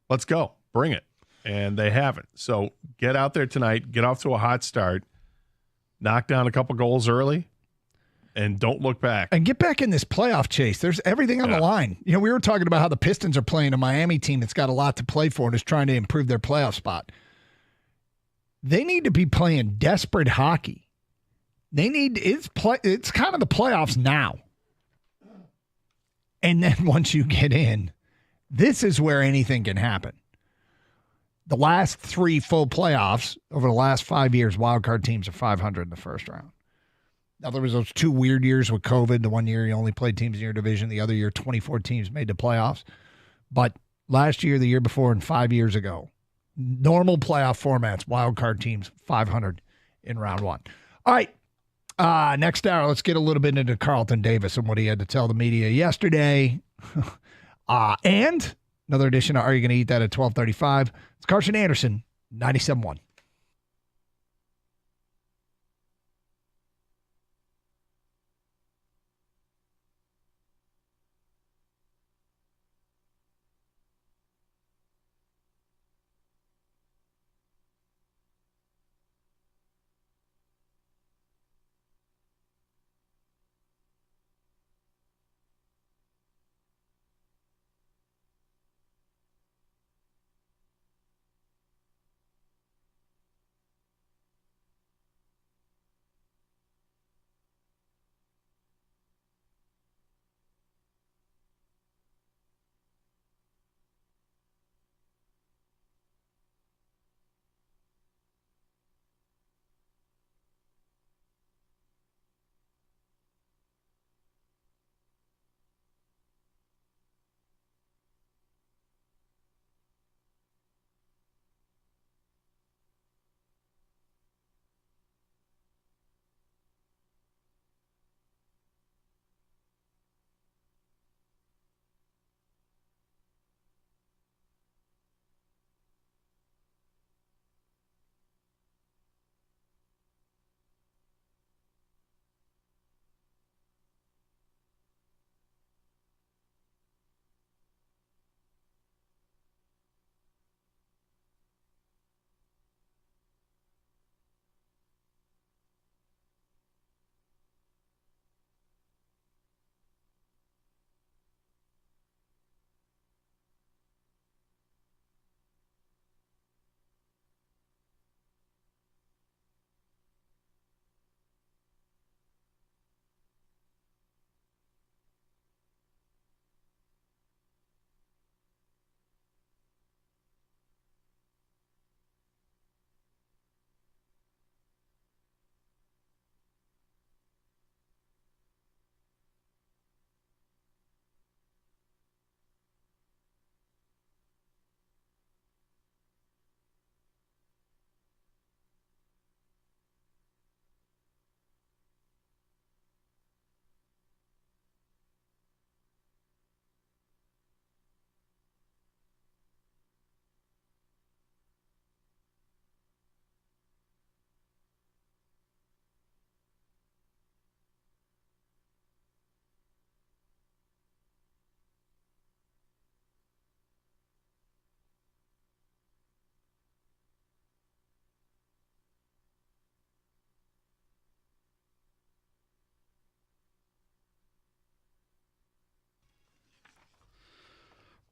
Let's go. Bring it. And they haven't. So get out there tonight. Get off to a hot start. Knock down a couple goals early. And don't look back. And get back in this playoff chase. There's everything on the line. We were talking about how the Pistons are playing a Miami team that's got a lot to play for and is trying to improve their playoff spot. They need to be playing desperate hockey. It's kind of the playoffs now. And then once you get in, this is where anything can happen. The last 3 full playoffs over the last 5 years, wildcard teams are 500 in the first round. Now, there was those 2 weird years with COVID. The one year you only played teams in your division. The other year, 24 teams made the playoffs. But last year, the year before, and 5 years ago, normal playoff formats, wildcard teams, 500 in round 1. All right. Next hour, let's get a little bit into Carlton Davis and what he had to tell the media yesterday. And another edition of Are You Going to Eat That at 12:35. It's Carson Anderson, 97.1.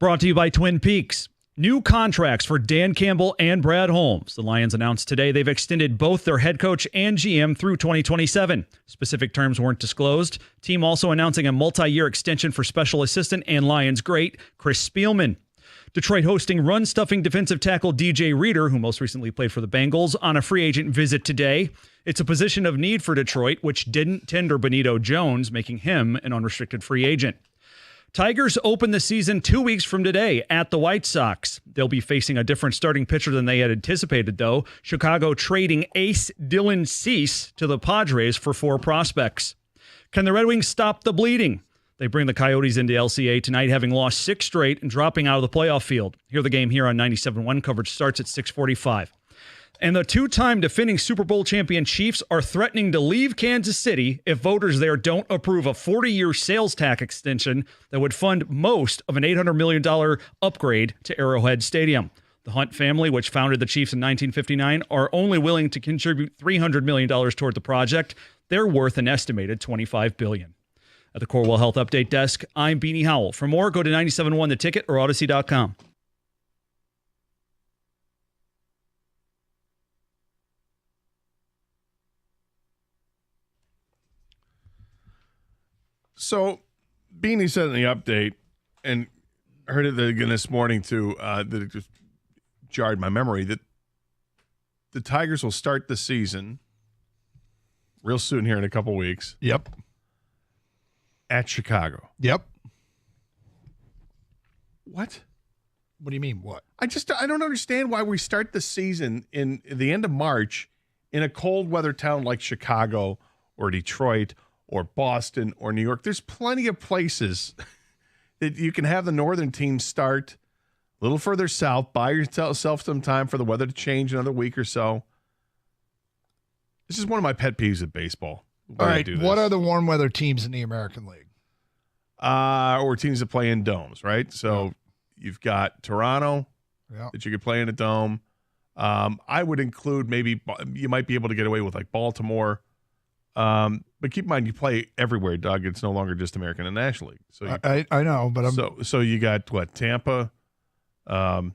Brought to you by Twin Peaks. New contracts for Dan Campbell and Brad Holmes. The Lions announced today they've extended both their head coach and GM through 2027. Specific terms weren't disclosed. Team also announcing a multi-year extension for special assistant and Lions great Chris Spielman. Detroit hosting run-stuffing defensive tackle DJ Reader, who most recently played for the Bengals, on a free agent visit today. It's a position of need for Detroit, which didn't tender Benito Jones, making him an unrestricted free agent. Tigers open the season 2 weeks from today at the White Sox. They'll be facing a different starting pitcher than they had anticipated, though. Chicago trading ace Dylan Cease to the Padres for 4 prospects. Can the Red Wings stop the bleeding? They bring the Coyotes into LCA tonight, having lost 6 straight and dropping out of the playoff field. Here the game here on 97.1 coverage starts at 6:45. And the 2-time defending Super Bowl champion Chiefs are threatening to leave Kansas City if voters there don't approve a 40-year sales tax extension that would fund most of an $800 million upgrade to Arrowhead Stadium. The Hunt family, which founded the Chiefs in 1959, are only willing to contribute $300 million toward the project. They're worth an estimated $25 billion. At the Corewell Health Update Desk, I'm Beanie Howell. For more, go to 97.1 The Ticket or Odyssey.com. So, Beanie said in the update, and heard it again this morning too, that it just jarred my memory, that the Tigers will start the season real soon here in a couple weeks. Yep. At Chicago. Yep. What? What do you mean, what? I don't understand why we start the season in the end of March in a cold weather town like Chicago or Detroit or Boston or New York. There's plenty of places that you can have the northern team start a little further south, buy yourself some time for the weather to change another week or so. This is one of my pet peeves of baseball. All right, what are the warm weather teams in the American League? Or teams that play in domes, right? So you've got Toronto that you could play in a dome. I would include maybe you might be able to get away with like Baltimore. But keep in mind, you play everywhere, Doug. It's no longer just American and National League. So I know, but I'm so you got what, Tampa? I'm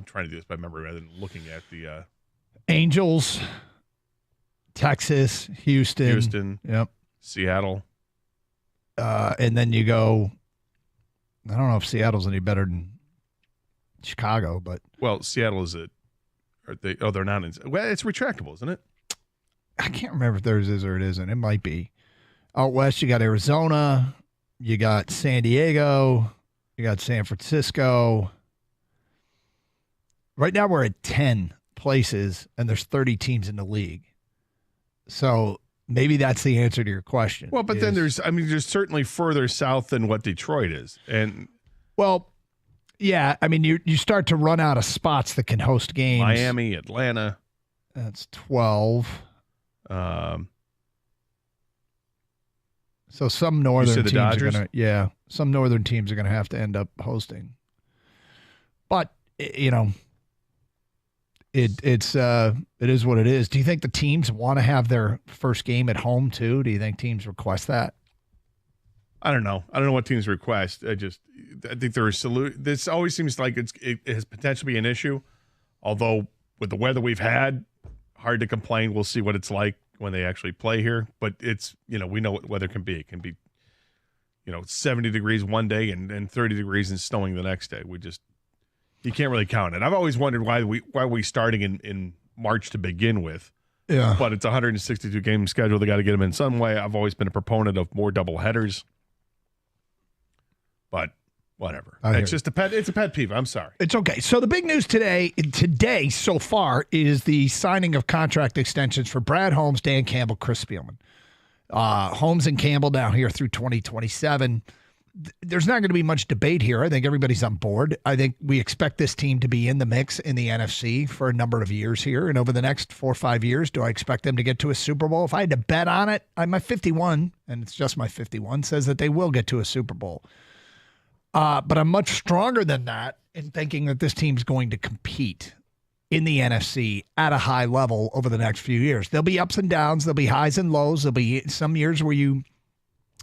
trying to do this by memory rather than looking at the Angels, Texas, Houston, yep, Seattle, and then you go. I don't know if Seattle's any better than Chicago, but Seattle is it? They're not. Well, it's retractable, isn't it? I can't remember if theirs is or it isn't. It might be. Out west, you got Arizona, you got San Diego, you got San Francisco. Right now we're at 10 places, and there's 30 teams in the league. So maybe that's the answer to your question. Well, but then there's certainly further south than what Detroit is. And yeah, I mean, you start to run out of spots that can host games. Miami, Atlanta. That's 12. So some northern teams are gonna, some northern teams are gonna have to end up hosting. But it is what it is. Do you think the teams want to have their first game at home too? Do you think teams request that? I don't know. I don't know what teams request. I think there is this always seems like it has potential to be an issue. Although with the weather we've had, hard to complain. We'll see what it's like when they actually play here. But it's, we know what weather can be. It can be, 70 degrees one day and 30 degrees and snowing the next day. You can't really count it. I've always wondered why we starting in March to begin with. Yeah. But it's a 162 game schedule. They got to get them in some way. I've always been a proponent of more double headers. But whatever. It's a pet peeve. I'm sorry. It's okay. So the big news today so far is the signing of contract extensions for Brad Holmes, Dan Campbell, Chris Spielman. Holmes and Campbell down here through 2027. There's not going to be much debate here. I think everybody's on board. I think we expect this team to be in the mix in the NFC for a number of years here. And over the next 4 or 5 years, do I expect them to get to a Super Bowl? If I had to bet on it, my 51, and it's just my 51, says that they will get to a Super Bowl. But I'm much stronger than that in thinking that this team's going to compete in the NFC at a high level over the next few years. There'll be ups and downs. There'll be highs and lows. There'll be some years where you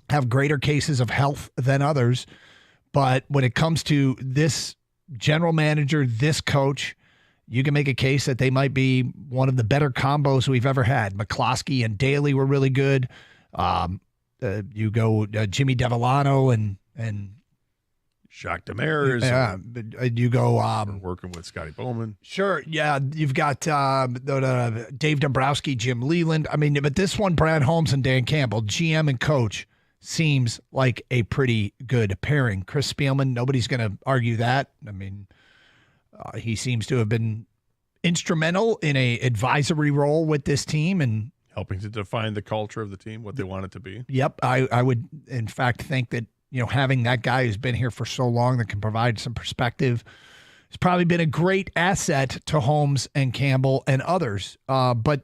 have greater cases of health than others. But when it comes to this general manager, this coach, you can make a case that they might be one of the better combos we've ever had. McCloskey and Daly were really good. You go Jimmy Devellano and Jacques Demers. Yeah, you go working with Scotty Bowman. Sure, yeah. You've got Dave Dombrowski, Jim Leland. I mean, but this one, Brad Holmes and Dan Campbell, GM and coach, seems like a pretty good pairing. Chris Spielman, nobody's going to argue that. I mean, he seems to have been instrumental in a advisory role with this team and helping to define the culture of the team, what they want it to be. Yep, I would in fact think that having that guy who's been here for so long that can provide some perspective has probably been a great asset to Holmes and Campbell and others. But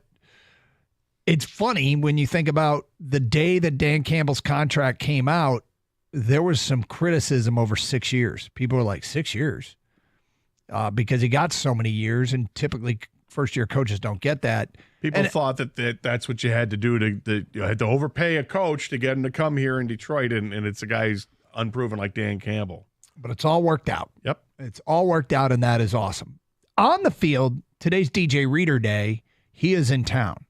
it's funny when you think about the day that Dan Campbell's contract came out, there was some criticism over 6 years. People were like, 6 years? Because he got so many years, and typically first-year coaches don't get that. People thought that's what you had to do you had to overpay a coach to get him to come here in Detroit, and it's a guy who's unproven like Dan Campbell. But it's all worked out. Yep. It's all worked out, and that is awesome. On the field, today's DJ Reader Day. He is in town.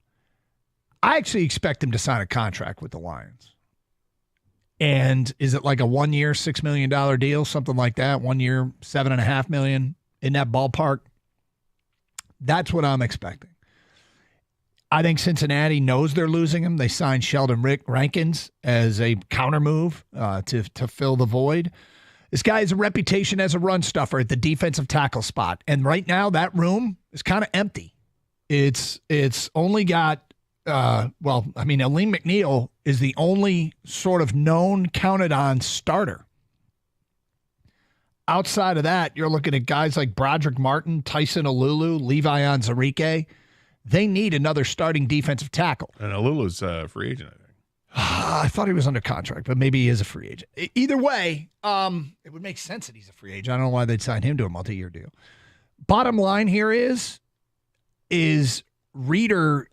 I actually expect him to sign a contract with the Lions. And is it like a 1 year, $6 million deal, something like that? 1 year, $7.5 million, in that ballpark? That's what I'm expecting. I think Cincinnati knows they're losing him. They signed Sheldon Rankins as a counter move to fill the void. This guy has a reputation as a run stuffer at the defensive tackle spot. And right now, that room is kind of empty. It's only got, Aleem McNeil is the only sort of known, counted on starter. Outside of that, you're looking at guys like Broderick Martin, Tyson Alulu, Levi Onwuzurike. They need another starting defensive tackle. And Alulu's a free agent, I think. I thought he was under contract, but maybe he is a free agent. Either way, it would make sense that he's a free agent. I don't know why they'd sign him to a multi-year deal. Bottom line here is Reader.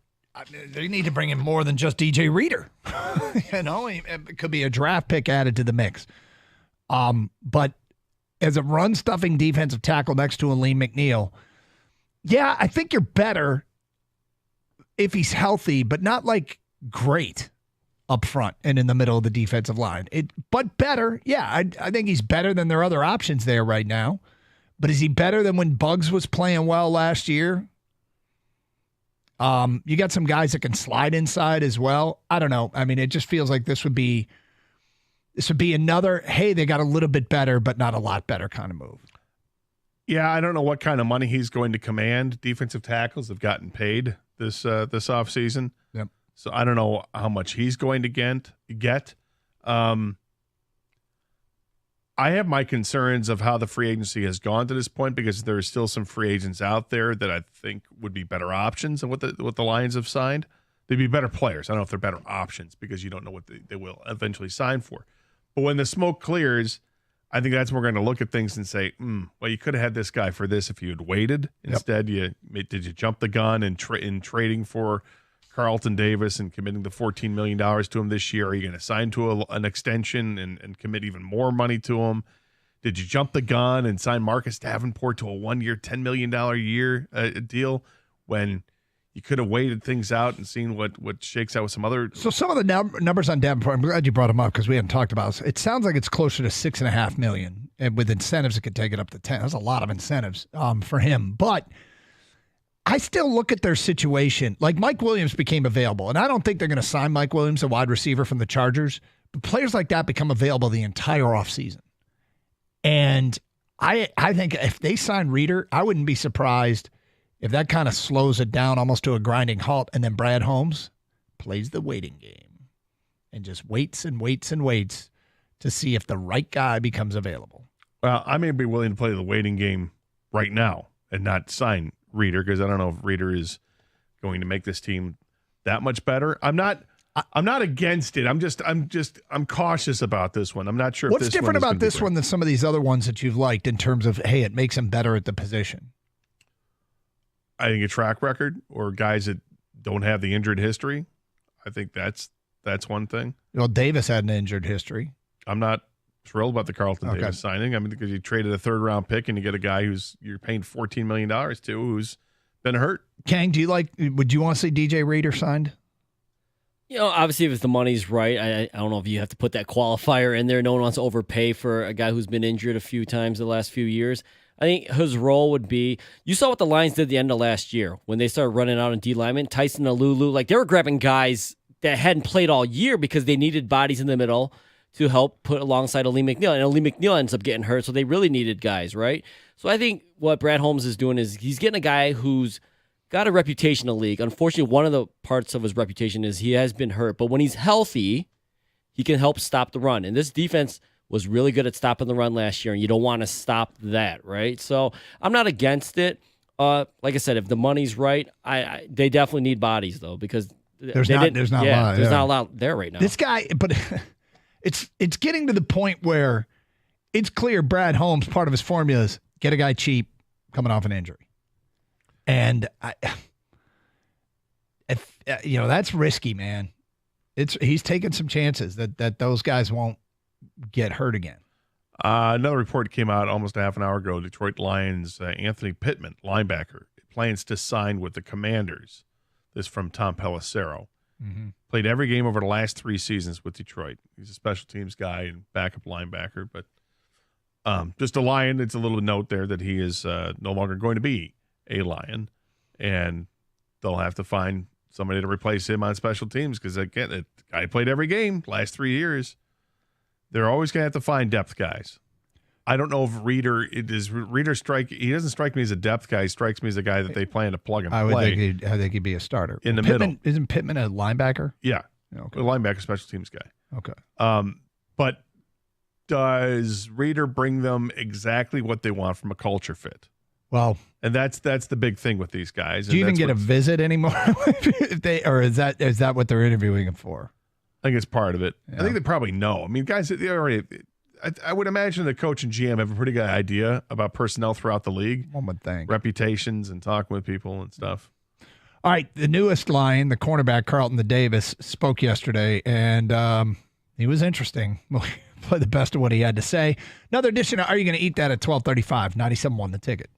They need to bring in more than just DJ Reader. It could be a draft pick added to the mix. But as a run-stuffing defensive tackle next to Aleem McNeil, yeah, I think you're better if he's healthy, but not like great up front and in the middle of the defensive line. But better, yeah. I think he's better than their other options there right now. But is he better than when Bugs was playing well last year? You got some guys that can slide inside as well. I don't know. I mean, it just feels like this would be another, hey, they got a little bit better, but not a lot better kind of move. Yeah, I don't know what kind of money he's going to command. Defensive tackles have gotten paid this offseason. Yep. So I don't know how much he's going to get. I have my concerns of how the free agency has gone to this point because there are still some free agents out there that I think would be better options than what the Lions have signed. They'd be better players. I don't know if they're better options because you don't know what they will eventually sign for. But when the smoke clears, I think that's when we're going to look at things and say, well, you could have had this guy for this if you had waited. Instead, did you jump the gun in trading for Carlton Davis and committing the $14 million to him this year? Are you going to sign to an extension and commit even more money to him? Did you jump the gun and sign Marcus Davenport to a 1 year, $10 million a year deal when you could have waited things out and seen what shakes out with some other? So some of the numbers on Davenport, I'm glad you brought them up because we hadn't talked about it. It sounds like it's closer to $6.5 million, and with incentives, it could take it up to 10. That's a lot of incentives for him, but I still look at their situation. Like Mike Williams became available, and I don't think they're going to sign Mike Williams, a wide receiver from the Chargers. But players like that become available the entire offseason. And I think if they sign Reader, I wouldn't be surprised if that kind of slows it down almost to a grinding halt, and then Brad Holmes plays the waiting game and just waits and waits and waits to see if the right guy becomes available. Well, I may be willing to play the waiting game right now and not sign Reader because I don't know if Reader is going to make this team that much better. I'm not against it. I'm cautious about this one. I'm not sure. What's different about this one than some of these other ones that you've liked in terms of, hey, it makes him better at the position? I think a track record or guys that don't have the injured history. I think that's one thing. Well, Davis had an injured history. I'm not thrilled about the Carlton Davis signing. I mean, because you traded a 3rd-round pick and you get a guy you're paying $14 million to, who's been hurt. Kang, would you want to see DJ Reader signed? Obviously, if the money's right, I don't know if you have to put that qualifier in there. No one wants to overpay for a guy who's been injured a few times the last few years. I think his role would be, you saw what the Lions did at the end of last year when they started running out in D linemen. Tyson Alulu, like they were grabbing guys that hadn't played all year because they needed bodies in the middle to help put alongside Ali McNeil. And Ali McNeil ends up getting hurt, so they really needed guys, right? So I think what Brad Holmes is doing is he's getting a guy who's got a reputation in the league. Unfortunately, one of the parts of his reputation is he has been hurt. But when he's healthy, he can help stop the run. And this defense was really good at stopping the run last year, and you don't want to stop that, right? So I'm not against it. Like I said, if the money's right, they definitely need bodies, though, because there's not a lot there right now. This guy, but it's getting to the point where it's clear Brad Holmes, part of his formula is get a guy cheap coming off an injury. And that's risky, man. He's taking some chances that those guys won't get hurt again. Another report came out almost a half an hour ago. Detroit Lions Anthony Pittman, linebacker, plans to sign with the Commanders. This from Tom Pelissero. Mm-hmm. Played every game over the last 3 seasons with Detroit. He's a special teams guy and backup linebacker. But just a Lion, it's a little note there that he is no longer going to be a Lion. And they'll have to find somebody to replace him on special teams because, again, the guy played every game last 3 years. They're always going to have to find depth guys. I don't know if Reader strike. He doesn't strike me as a depth guy. He strikes me as a guy that they plan to plug and play. I think he'd be a starter in the middle. middle. Isn't Pittman a linebacker? Yeah, okay. A linebacker, special teams guy. Okay. But does Reader bring them exactly what they want from a culture fit? Well, and that's the big thing with these guys. Do you even get a visit anymore? Is that what they're interviewing him for? I think it's part of it. Yeah. I think they probably know. I mean, guys, they already. I would imagine the coach and GM have a pretty good idea about personnel throughout the league. One would think. Reputations and talking with people and stuff. All right, the newest Lion, the cornerback Carlton Davis, spoke yesterday, and he was interesting. Play the best of what he had to say. Another edition of Are You Going to Eat That at 12:35, 97.1 The Ticket.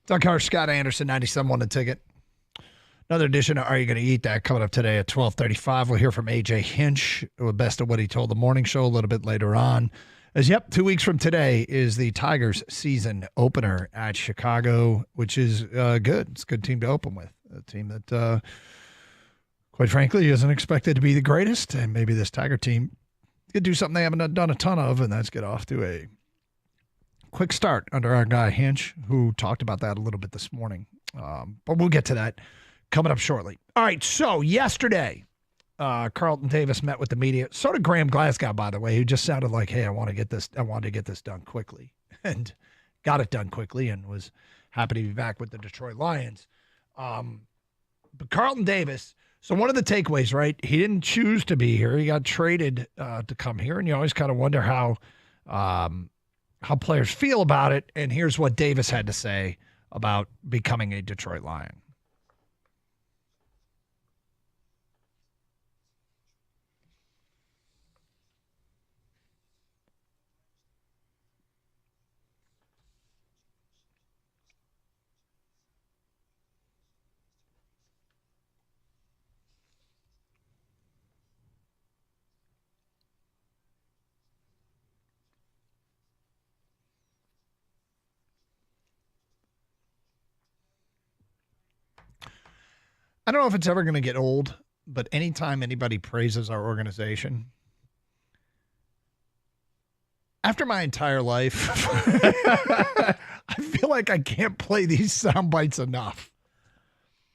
Doug Harsh, Scott Anderson, 97.1 The Ticket. Another edition of Are You Going to Eat That coming up today at 12:35. We'll hear from A.J. Hinch, the best of what he told the morning show a little bit later on. 2 weeks from today is the Tigers season opener at Chicago, which is good. It's a good team to open with. A team that, quite frankly, isn't expected to be the greatest. And maybe this Tiger team could do something they haven't done a ton of, and that's get off to a quick start under our guy Hinch, who talked about that a little bit this morning. But we'll get to that coming up shortly. All right, so yesterday, Carlton Davis met with the media. So did Graham Glasgow, by the way, who just sounded like, hey, I wanted to get this done quickly. And got it done quickly and was happy to be back with the Detroit Lions. But Carlton Davis, so one of the takeaways, right, he didn't choose to be here. He got traded to come here, and you always kind of wonder how players feel about it. And here's what Davis had to say about becoming a Detroit Lion. I don't know if it's ever going to get old, but anytime anybody praises our organization, after my entire life, I feel like I can't play these sound bites enough.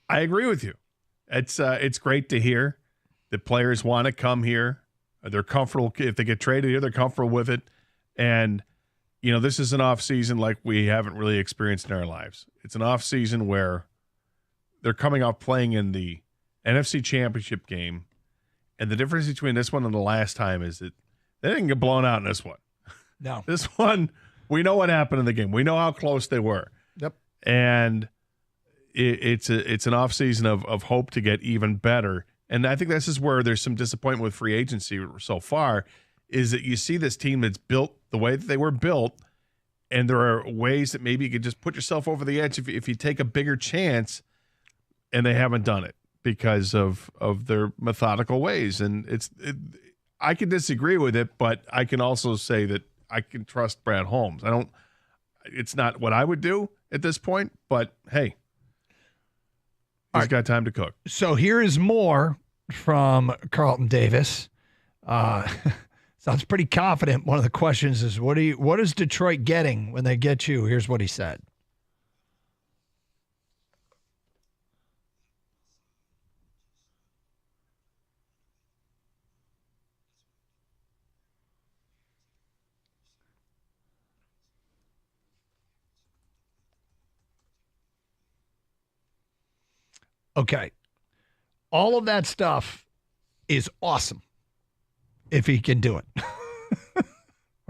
I agree with you. It's great to hear that players want to come here. They're comfortable. If they get traded here, they're comfortable with it. And, this is an off season like we haven't really experienced in our lives. It's an off season where they're coming off playing in the NFC Championship game. And the difference between this one and the last time is that they didn't get blown out in this one. No. This one, we know what happened in the game. We know how close they were. Yep. And it's an offseason of hope to get even better. And I think this is where there's some disappointment with free agency so far, is that you see this team that's built the way that they were built, and there are ways that maybe you could just put yourself over the edge if you take a bigger chance, and they haven't done it because of their methodical ways. And I can disagree with it, but I can also say that I can trust Brad Holmes. It's not what I would do at this point, but hey, he's got time to cook. So here is more from Carlton Davis. Sounds pretty confident. One of the questions is, what is Detroit getting when they get you? Here's what he said. Okay. All of that stuff is awesome if he can do it.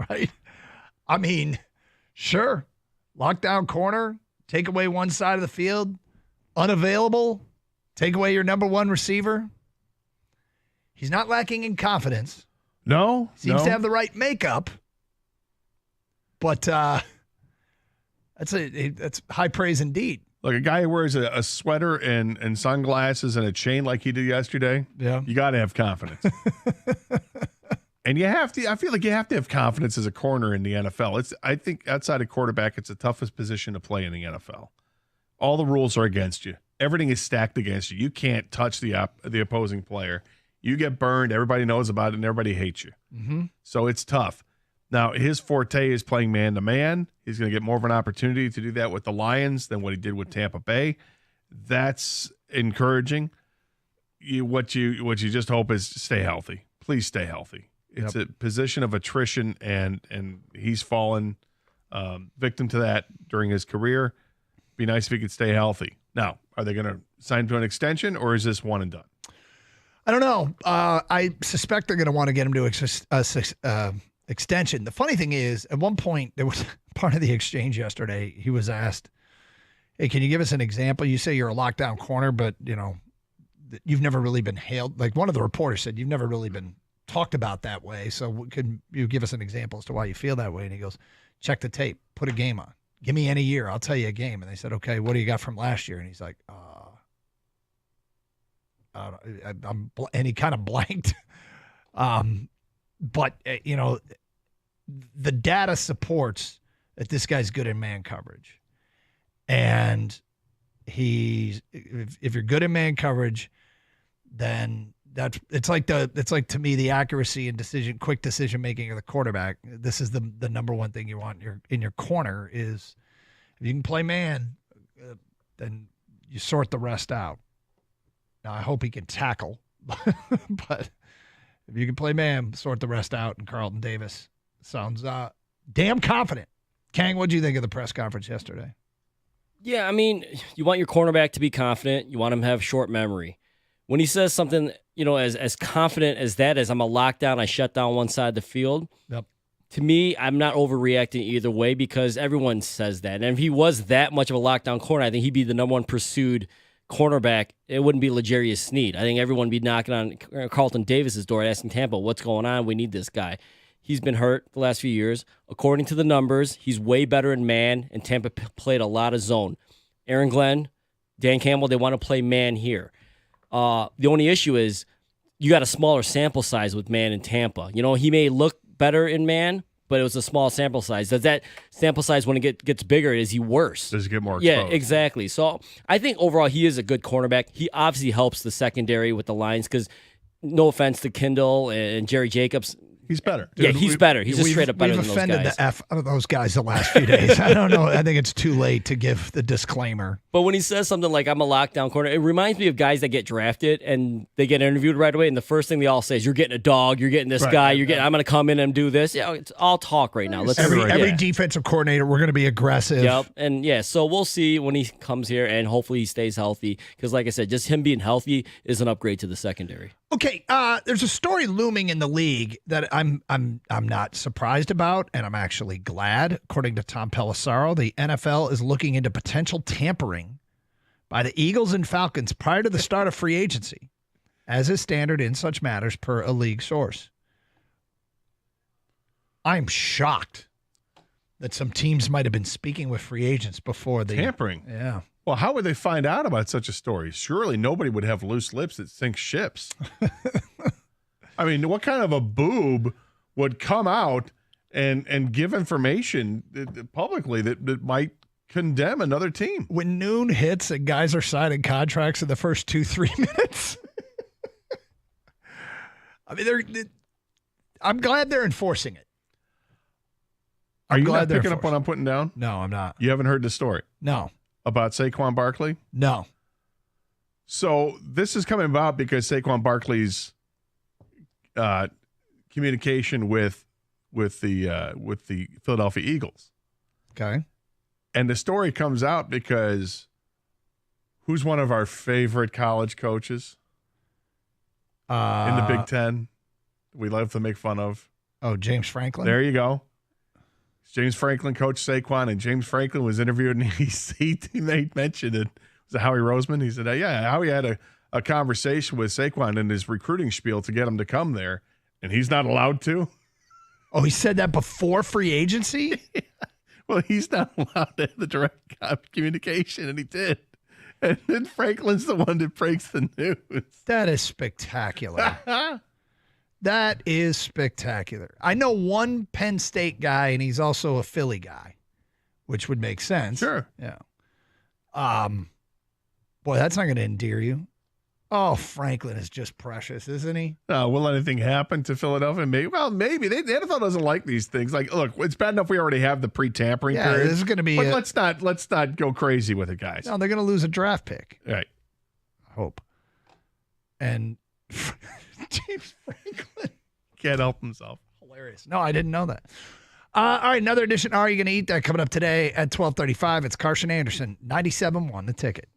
Right? I mean, sure. Lockdown corner, take away one side of the field, unavailable, take away your number one receiver. He's not lacking in confidence. No. Seems to have the right makeup. But that's high praise indeed. Like a guy who wears a sweater and sunglasses and a chain like he did yesterday, you got to have confidence. And I feel like you have to have confidence as a corner in the NFL. I think outside of quarterback, it's the toughest position to play in the NFL. All the rules are against you. Everything is stacked against you. You can't touch the opposing player. You get burned. Everybody knows about it, and everybody hates you. Mm-hmm. So it's tough. Now, his forte is playing man-to-man. He's going to get more of an opportunity to do that with the Lions than what he did with Tampa Bay. That's encouraging. What you just hope is stay healthy. Please stay healthy. It's a position of attrition, and he's fallen victim to that during his career. Be nice if he could stay healthy. Now, are they going to sign him to an extension, or is this one and done? I don't know. I suspect they're going to want to get him to extension. The funny thing is, at one point, there was part of the exchange yesterday. He was asked, hey, can you give us an example? You say you're a lockdown corner, but, you've never really been hailed. Like one of the reporters said, you've never really been talked about that way. So could you give us an example as to why you feel that way? And he goes, check the tape, put a game on. give me any year. I'll tell you a game. And they said, okay, what do you got from last year? And he's like, and he kind of blanked. But, the data supports that this guy's good in man coverage. And if you're good in man coverage, then it's like to me the accuracy and quick decision making of the quarterback. This is the number one thing you want in your corner is if you can play man, then you sort the rest out. Now I hope he can tackle, but if you can play man, sort the rest out. And Carlton Davis sounds damn confident. Kang, what do you think of the press conference yesterday? Yeah, I mean, you want your cornerback to be confident. You want him to have short memory. When he says something, as confident as that is, I'm a lockdown, I shut down one side of the field. Yep. To me, I'm not overreacting either way because everyone says that. And if he was that much of a lockdown corner, I think he'd be the number one pursued cornerback. It wouldn't be L'Jarius Sneed. I think everyone would be knocking on Carlton Davis's door asking Tampa, what's going on? We need this guy. He's been hurt the last few years. According to the numbers, he's way better in man, and Tampa played a lot of zone. Aaron Glenn, Dan Campbell, they want to play man here. The only issue is you got a smaller sample size with man in Tampa. He may look better in man, but it was a small sample size. Does that sample size, when it gets bigger, is he worse? Does he get more exposed? Yeah, exactly. So I think overall he is a good cornerback. He obviously helps the secondary with the Lions because, no offense to Kendall and Jerry Jacobs, he's better. Yeah, he's better. He's just straight up better than those guys. We've offended the F out of those guys the last few days. I don't know. I think it's too late to give the disclaimer. But when he says something like, I'm a lockdown corner, it reminds me of guys that get drafted and they get interviewed right away, and the first thing they all say is, you're getting a dog, you're getting this guy, I'm going to come in and do this. Yeah, it's all talk right now. Every defensive coordinator, we're going to be aggressive. Yep. And so we'll see when he comes here, and hopefully he stays healthy because, like I said, just him being healthy is an upgrade to the secondary. Okay, there's a story looming in the league that I'm not surprised about, and I'm actually glad. According to Tom Pelissaro, the NFL is looking into potential tampering by the Eagles and Falcons prior to the start of free agency, as is standard in such matters per a league source. I'm shocked that some teams might have been speaking with free agents before the tampering. Yeah. Well, how would they find out about such a story? Surely nobody would have loose lips that sink ships. I mean, what kind of a boob would come out and give information publicly that might condemn another team? When noon hits and guys are signing contracts in the first 2-3 minutes. I mean, I'm glad they're enforcing it. Are you not picking up what I'm putting down? No, I'm not. You haven't heard the story? No. About Saquon Barkley? No. So this is coming about because Saquon Barkley's communication with the Philadelphia Eagles. Okay. And the story comes out because who's one of our favorite college coaches in the Big Ten? We love to make fun of. Oh, James Franklin. There you go. James Franklin coached Saquon, and James Franklin was interviewed, and he made mention it. Was it Howie Roseman? He said, yeah, Howie had a conversation with Saquon in his recruiting spiel to get him to come there, and he's not allowed to. Oh, he said that before free agency? Well, he's not allowed to have the direct communication, and he did. And then Franklin's the one that breaks the news. That is spectacular. That is spectacular. I know one Penn State guy, and he's also a Philly guy, which would make sense. Sure. Yeah. Boy, that's not going to endear you. Oh, Franklin is just precious, isn't he? Will anything happen to Philadelphia? Maybe. The NFL doesn't like these things. Like, look, it's bad enough we already have the pre-tampering period. This is going to be. But let's not go crazy with it, guys. No, they're going to lose a draft pick. Right. I hope. And James Franklin can't help himself. Hilarious. No, I didn't know that. All right, another edition. Are you going to eat that coming up today at 12:35? It's Carson Anderson, 97.1 The Ticket.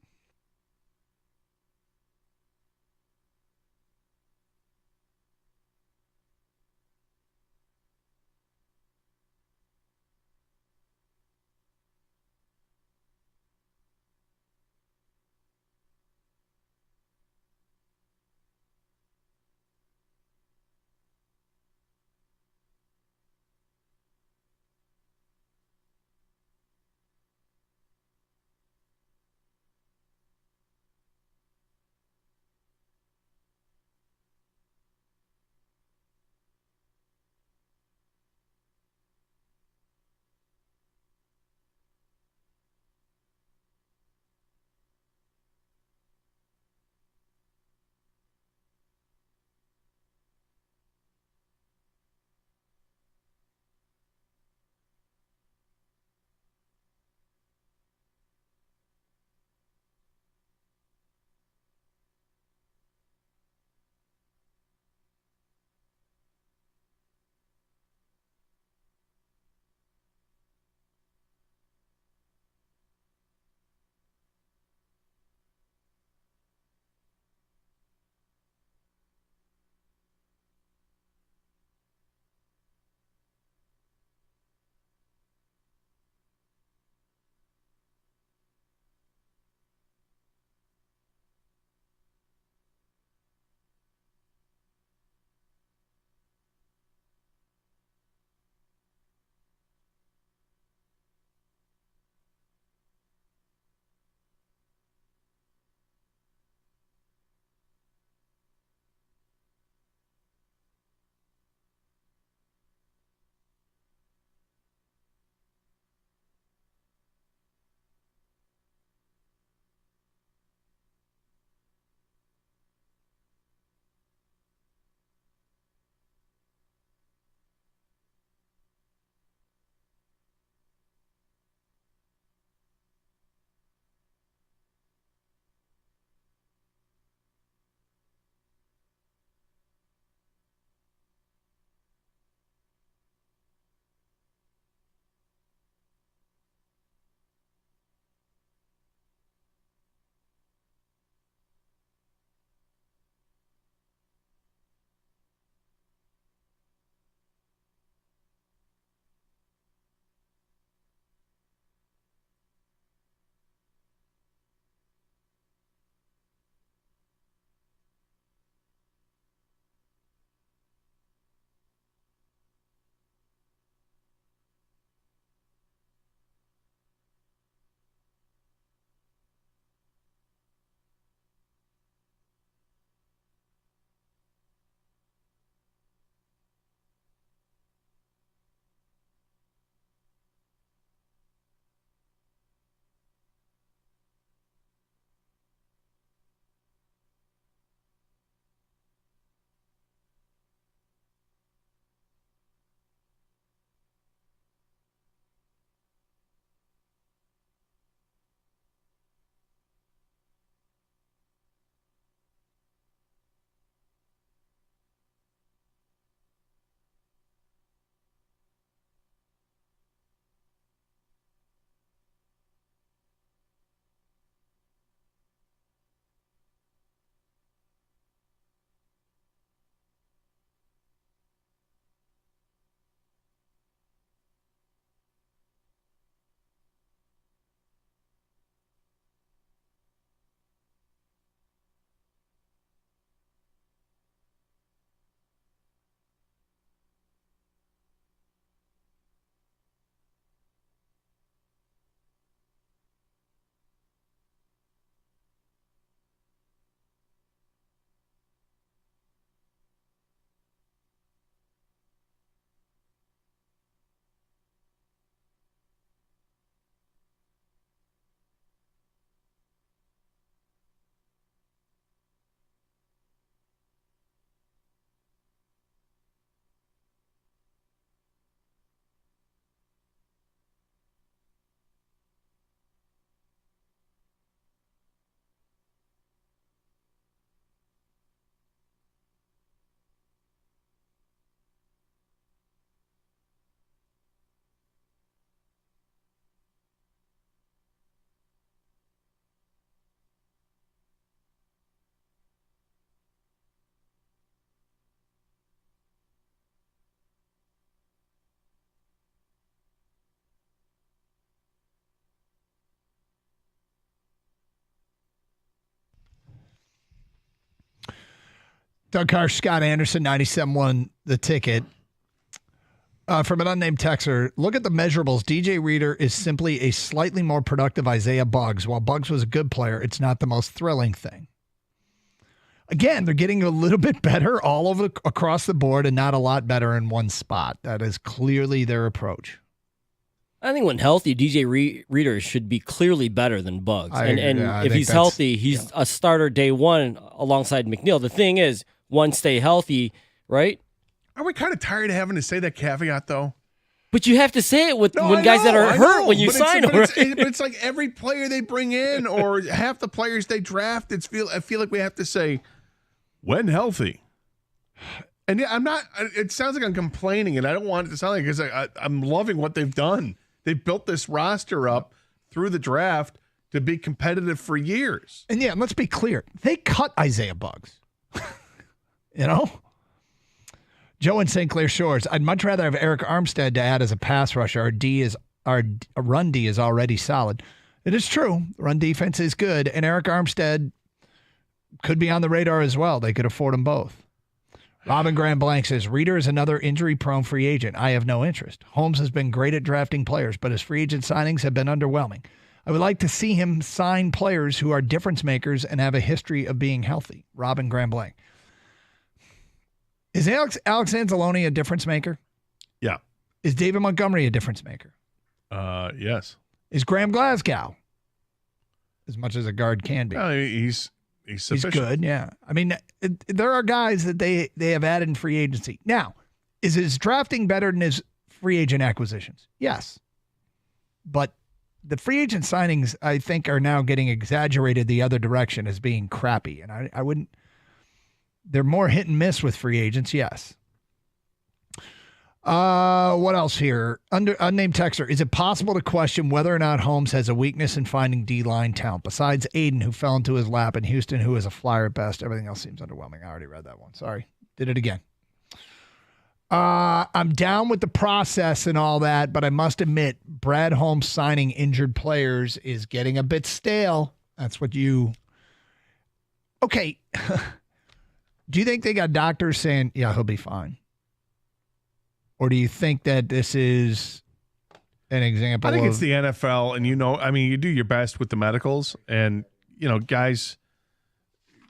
Doug Harsh, Scott Anderson, 97.1 The Ticket. From an unnamed texter, look at the measurables. DJ Reader is simply a slightly more productive Isaiah Buggs. While Buggs was a good player, it's not the most thrilling thing. Again, they're getting a little bit better all over across the board and not a lot better in one spot. That is clearly their approach. I think when healthy, DJ Reader should be clearly better than Buggs. And if he's healthy, he's a starter day one alongside McNeil. The thing is, one, stay healthy, right? Are we kind of tired of having to say that caveat, though? But you have to say it when guys that are hurt when you sign them. But it's like every player they bring in or half the players they draft, I feel like we have to say, when healthy. And yeah, it sounds like I'm complaining, and I don't want it to sound like, because I'm loving what they've done. They've built this roster up through the draft to be competitive for years. And yeah, let's be clear. They cut Isaiah Buggs. You know? Joe in St. Clair Shores. I'd much rather have Eric Armstead to add as a pass rusher. Our run D is already solid. It is true. Run defense is good, and Eric Armstead could be on the radar as well. They could afford them both. Robin Graham Blank says, Reader is another injury-prone free agent. I have no interest. Holmes has been great at drafting players, but his free agent signings have been underwhelming. I would like to see him sign players who are difference makers and have a history of being healthy. Robin Graham Blank. Is Alex Anzalone a difference maker? Yeah. Is David Montgomery a difference maker? Yes. Is Graham Glasgow, as much as a guard can be? He's sufficient. He's good, yeah. I mean, there are guys that they have added in free agency. Now, is his drafting better than his free agent acquisitions? Yes. But the free agent signings, I think, are now getting exaggerated the other direction as being crappy. And I wouldn't... They're more hit and miss with free agents, yes. What else here? Unnamed texter. Is it possible to question whether or not Holmes has a weakness in finding D-line talent? Besides Aiden, who fell into his lap, and Houston, who is a flyer at best. Everything else seems underwhelming. I already read that one. Sorry. Did it again. I'm down with the process and all that, but I must admit, Brad Holmes signing injured players is getting a bit stale. That's what you... Okay. Do you think they got doctors saying, yeah, he'll be fine? Or do you think that this is an example I think it's the NFL, and you do your best with the medicals, and, guys,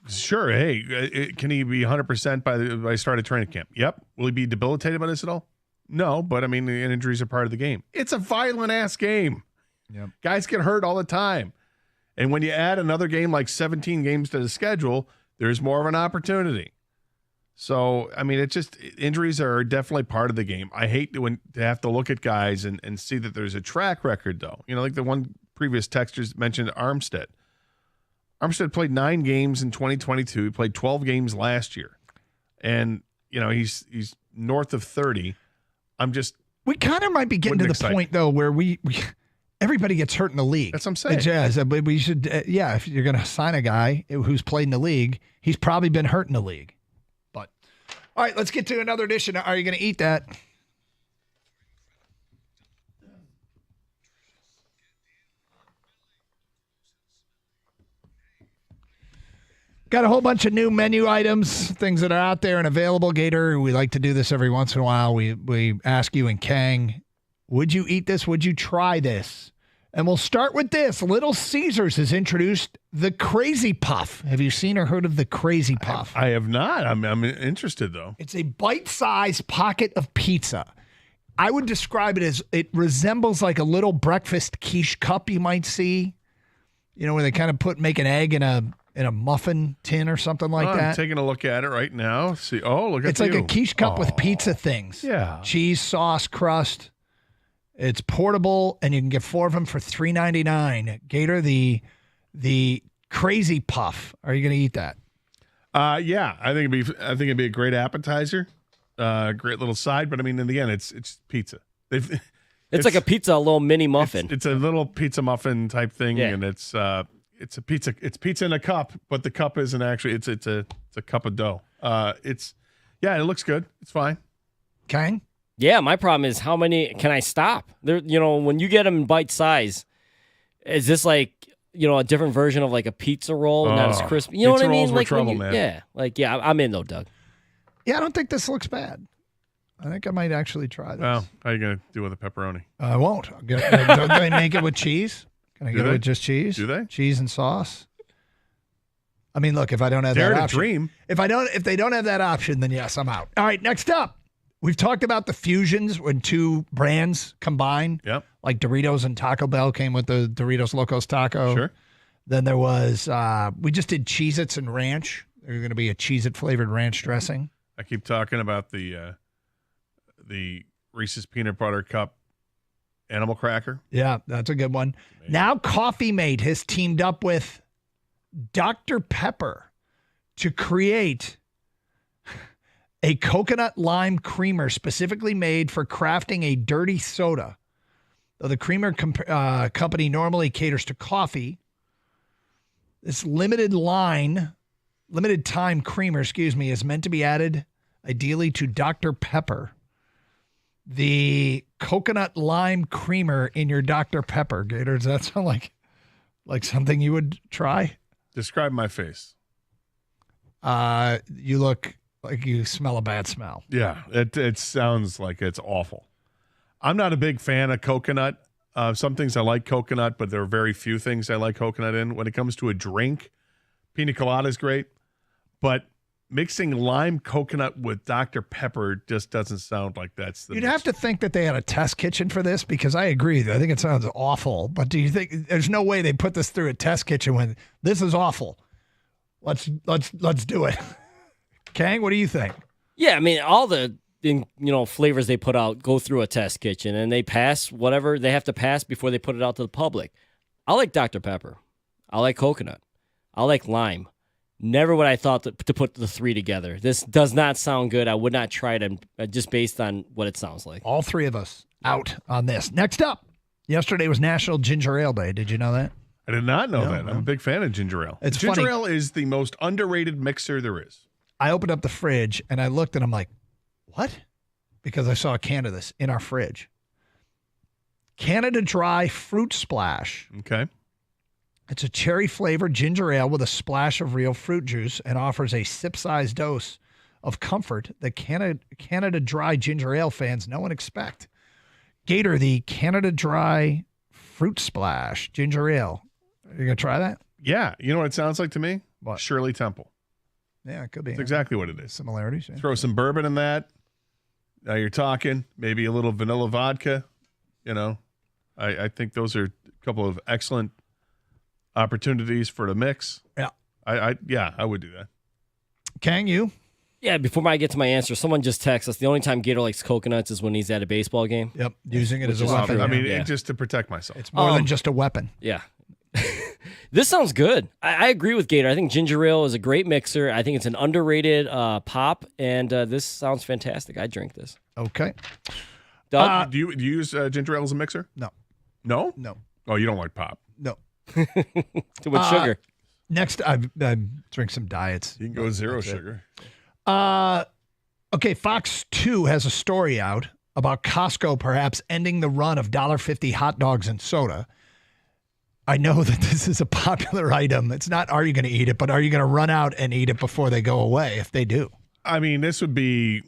sure, hey, can he be 100% by the start of training camp? Yep. Will he be debilitated by this at all? No, but, injuries are part of the game. It's a violent-ass game. Yep. Guys get hurt all the time. And when you add another game like 17 games to the schedule, there's more of an opportunity. So, injuries are definitely part of the game. I hate to have to look at guys and see that there's a track record, though. Like the one previous texter mentioned Armstead. Armstead played 9 games in 2022. He played 12 games last year. And, he's north of 30. We kind of might be getting to the point, though, where we everybody gets hurt in the league. That's what I'm saying. Jazz, but we should, if you're going to sign a guy who's played in the league, he's probably been hurt in the league. But, all right, let's get to another edition. Are you going to eat that? Got a whole bunch of new menu items, things that are out there and available. Gator, we like to do this every once in a while. We ask you and Kang, would you eat this? Would you try this? And we'll start with this. Little Caesars has introduced the Crazy Puff. Have you seen or heard of the Crazy Puff? I have not. I'm interested, though. It's a bite-sized pocket of pizza. I would describe it as it resembles like a little breakfast quiche cup you might see, where they kind of make an egg in a muffin tin or something like that. I'm taking a look at it right now. See, look at it's like a quiche cup with pizza things. Yeah. Cheese, sauce, crust. It's portable, and you can get 4 of them for $3.99. Gator, the Crazy Puff. Are you going to eat that? Yeah, I think it'd be a great appetizer, great little side. But in the end, it's pizza. It's like a pizza, a little mini muffin. It's a little pizza muffin type thing, and it's a pizza. It's pizza in a cup, but the cup isn't actually. It's a cup of dough. It looks good. It's fine. Kang? Yeah, my problem is how many can I stop? There, when you get them in bite size, is this like a different version of like a pizza roll, not as crispy? You know what I mean? Like trouble, man. I'm in though, Doug. Yeah, I don't think this looks bad. I think I might actually try this. Well, how are you going to do with a pepperoni? I won't. Don't they make it with cheese? Can I Do get it they? with just cheese? Do they? Cheese and sauce? I mean, look, if I don't have Dare that to option. dream. If they don't have that option, then yes, I'm out. All right, next up. We've talked about the fusions when two brands combine. Yep. Like Doritos and Taco Bell came with the Doritos Locos Taco. Sure. Then there was, we just did Cheez-Its and Ranch. There's going to be a Cheez-It flavored ranch dressing. I keep talking about the Reese's Peanut Butter Cup animal cracker. Yeah, that's a good one. Now Coffee Mate has teamed up with Dr. Pepper to create a coconut lime creamer specifically made for crafting a dirty soda. Though the creamer company normally caters to coffee, this limited time creamer, is meant to be added ideally to Dr. Pepper. The coconut lime creamer in your Dr. Pepper. Gator, does that sound like something you would try? Describe my face. You look like you smell a bad smell. Yeah, it sounds like it's awful. I'm not a big fan of coconut. Some things I like coconut, but there are very few things I like coconut in. When it comes to a drink, pina colada is great, but mixing lime coconut with Dr. Pepper just doesn't sound like that's the You'd have to think that they had a test kitchen for this, because I agree. I think it sounds awful. But do you think there's no way they put this through a test kitchen when this is awful? Let's do it. Kang, what do you think? Yeah, I mean, all the flavors they put out go through a test kitchen, and they pass whatever they have to pass before they put it out to the public. I like Dr. Pepper. I like coconut. I like lime. Never would I thought to put the three together. This does not sound good. I would not try it just based on what it sounds like. All three of us out on this. Next up, yesterday was National Ginger Ale Day. Did you know that? I did not know that. No. I'm a big fan of ginger ale. It's ginger funny. ale is the most underrated mixer there is. I opened up the fridge and I looked and I'm like, what? Because I saw a can of this in our fridge. Canada Dry Fruit Splash. Okay. It's a cherry-flavored ginger ale with a splash of real fruit juice and offers a sip-sized dose of comfort that Canada Dry ginger ale fans know and expect. Gator, the Canada Dry Fruit Splash ginger ale. Are you going to try that? Yeah. You know what it sounds like to me? What? Shirley Temple. Yeah, it could be. That's exactly what it is. Similarities. Yeah. Throw some bourbon in that. Now you're talking. Maybe a little vanilla vodka. I think those are a couple of excellent opportunities for the mix. Yeah. I would do that. Kang, you? Yeah, before I get to my answer, someone just texted us. The only time Gator likes coconuts is when he's at a baseball game. Yep, using it Which as a is weapon. true. I mean, Yeah. just to protect myself. It's more than just a weapon. Yeah. This sounds good. I agree with Gator. I think ginger ale is a great mixer. I think it's an underrated pop, and this sounds fantastic. I drink this. Okay. Doug? Do you use ginger ale as a mixer? No. No? No. Oh, you don't like pop? No. Too much sugar. Next, I drink some diets. You can go zero That's it. sugar. Okay, Fox 2 has a story out about Costco perhaps ending the run of $1.50 hot dogs and soda. I know that this is a popular item. It's not, are you going to eat it, but are you going to run out and eat it before they go away if they do? I mean, this would be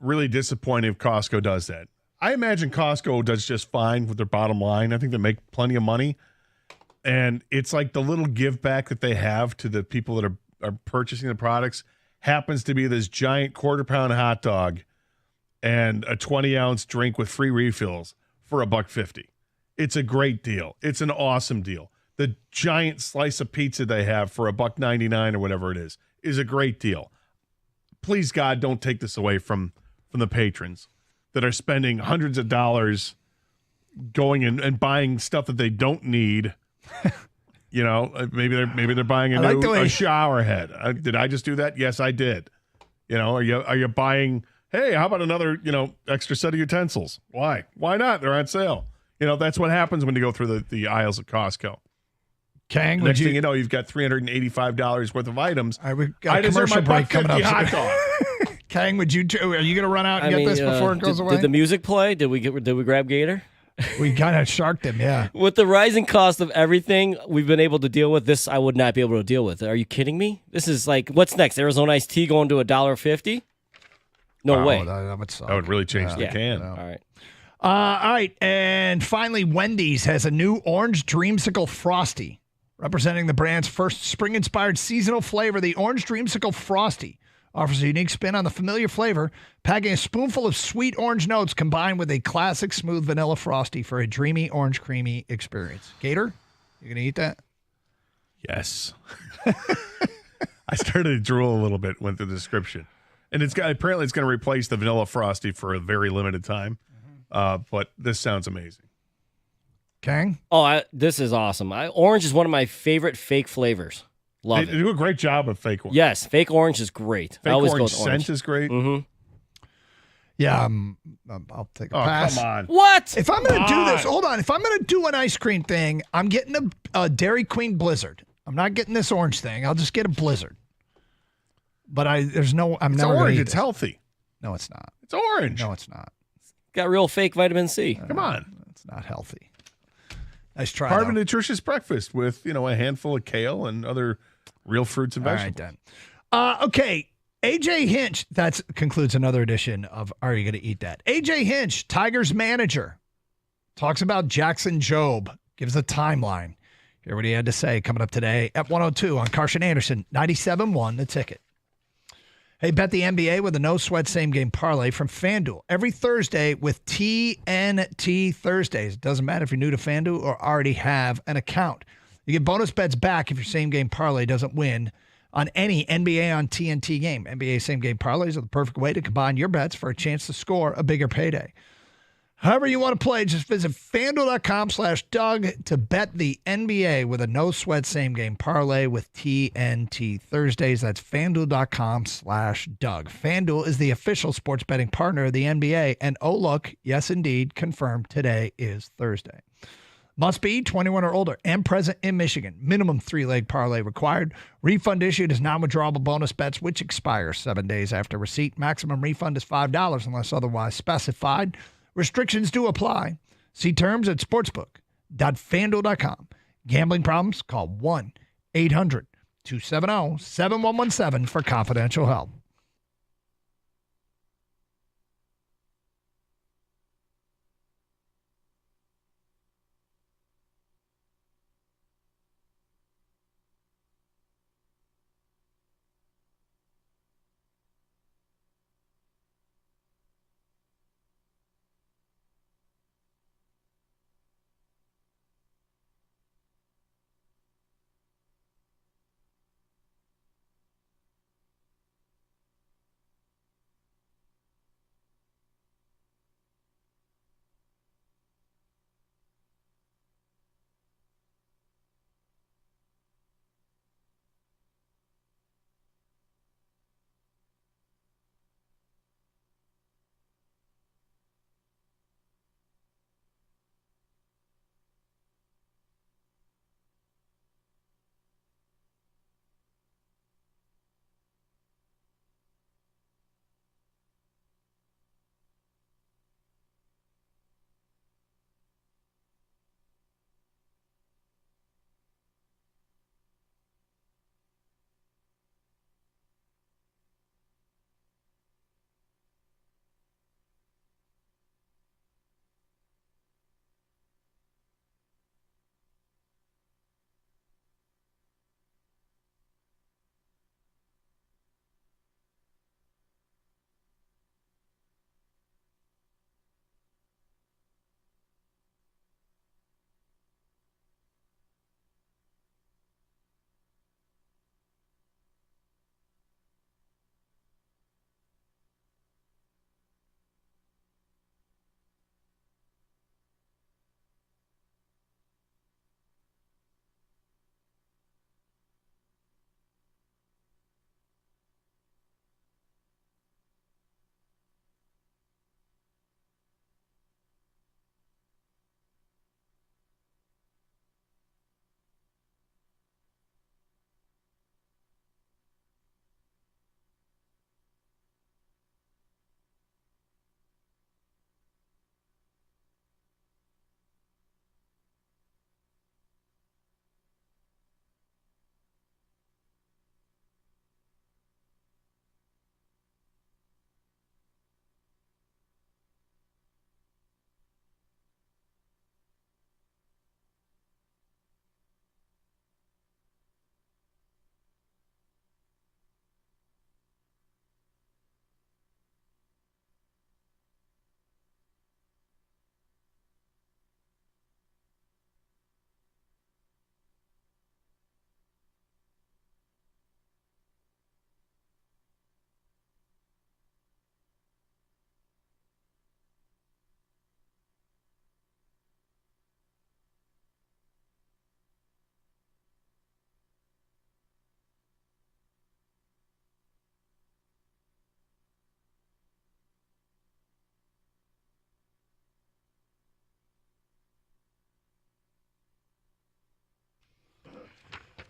really disappointing if Costco does that. I imagine Costco does just fine with their bottom line. I think they make plenty of money. And it's like the little give back that they have to the people that are purchasing the products happens to be this giant quarter-pound hot dog and a 20-ounce drink with free refills for $1.50. It's a great deal. It's an awesome deal. The giant slice of pizza they have for $1.99 or whatever it is a great deal. Please, God, don't take this away from the patrons that are spending hundreds of dollars going and buying stuff that they don't need. Maybe they're buying a shower head. Did I just do that? Yes, I did. Are you buying? Hey, how about another extra set of utensils? Why not? They're on sale. That's what happens when you go through the aisles of Costco. Kang, Next thing you know, you've got $385 worth of items. We got I a deserve commercial my break coming up. $1.50 hot dog. Kang, are you going to run out and get this before it goes away? Did the music play? Did we grab Gator? We kind of sharked him, yeah. With the rising cost of everything we've been able to deal with, this I would not be able to deal with. Are you kidding me? This is like, what's next? Arizona iced tea going to $1.50? No Wow, way. That would suck. That would really change the Yeah. can. All right. All right. And finally, Wendy's has a new Orange Dreamsicle Frosty. Representing the brand's first spring-inspired seasonal flavor, the Orange Dreamsicle Frosty offers a unique spin on the familiar flavor, packing a spoonful of sweet orange notes combined with a classic smooth vanilla Frosty for a dreamy orange creamy experience. Gator, you going to eat that? Yes. I started to drool a little bit, went through the description. And apparently it's going to replace the vanilla Frosty for a very limited time. But this sounds amazing. Kang? Oh, this is awesome. Orange is one of my favorite fake flavors. Love They it. do a great job of fake orange. Yes, fake orange is great. Fake I always go orange with orange. scent is great. Mm-hmm. Yeah, I'll take a Oh, pass. come on. What? If I'm going to do this, hold on. If I'm going to do an ice cream thing, I'm getting a Dairy Queen Blizzard. I'm not getting this orange thing. I'll just get a Blizzard. But I'm It's never going to orange. eat It's this. healthy. No, it's not. It's orange. No, it's not. Got real fake vitamin C. Come on. It's not healthy. Nice try. Part of a though. nutritious breakfast with, a handful of kale and other real fruits and All vegetables. right, then. Okay. AJ Hinch, that concludes another edition of Are You Going to Eat That? AJ Hinch, Tigers manager, talks about Jackson Jobe, gives a timeline. Hear what he had to say coming up today at 102 on Carson Anderson, 97.1 The Ticket. Hey, bet the NBA with a no-sweat same-game parlay from FanDuel. Every Thursday with TNT Thursdays. It doesn't matter if you're new to FanDuel or already have an account. You get bonus bets back if your same-game parlay doesn't win on any NBA on TNT game. NBA same-game parlays are the perfect way to combine your bets for a chance to score a bigger payday. However you want to play, just visit FanDuel.com/Doug to bet the NBA with a no-sweat same-game parlay with TNT Thursdays. That's FanDuel.com/Doug. FanDuel is the official sports betting partner of the NBA. And oh, look, yes, indeed, confirmed today is Thursday. Must be 21 or older and present in Michigan. Minimum 3-leg parlay required. Refund issued as non-withdrawable bonus bets, which expire 7 days after receipt. Maximum refund is $5 unless otherwise specified. Restrictions do apply. See terms at sportsbook.fanduel.com. Gambling problems? Call 1-800-270-7117 for confidential help.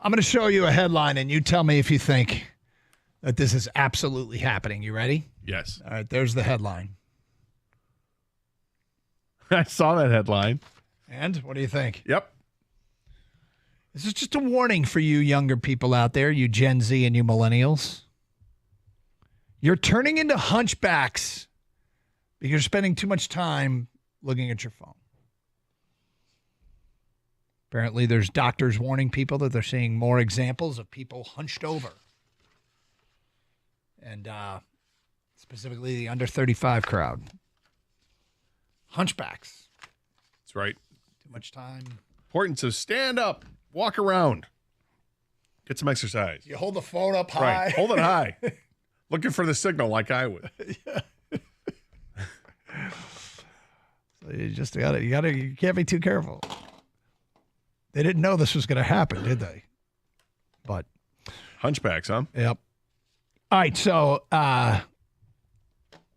I'm going to show you a headline, and you tell me if you think that this is absolutely happening. You ready? Yes. All right, there's the headline. I saw that headline. And what do you think? Yep. This is just a warning for you younger people out there, you Gen Z and you millennials. You're turning into hunchbacks because you're spending too much time looking at your phone. Apparently, there's doctors warning people that they're seeing more examples of people hunched over. And specifically the under 35 crowd. Hunchbacks. That's right. Too much time. Importance of stand up, walk around, get some exercise. You hold the phone up high. Right. Hold it high. Looking for the signal like I would. So you can't be too careful. They didn't know this was going to happen, did they? But hunchbacks, huh? Yep. All right, so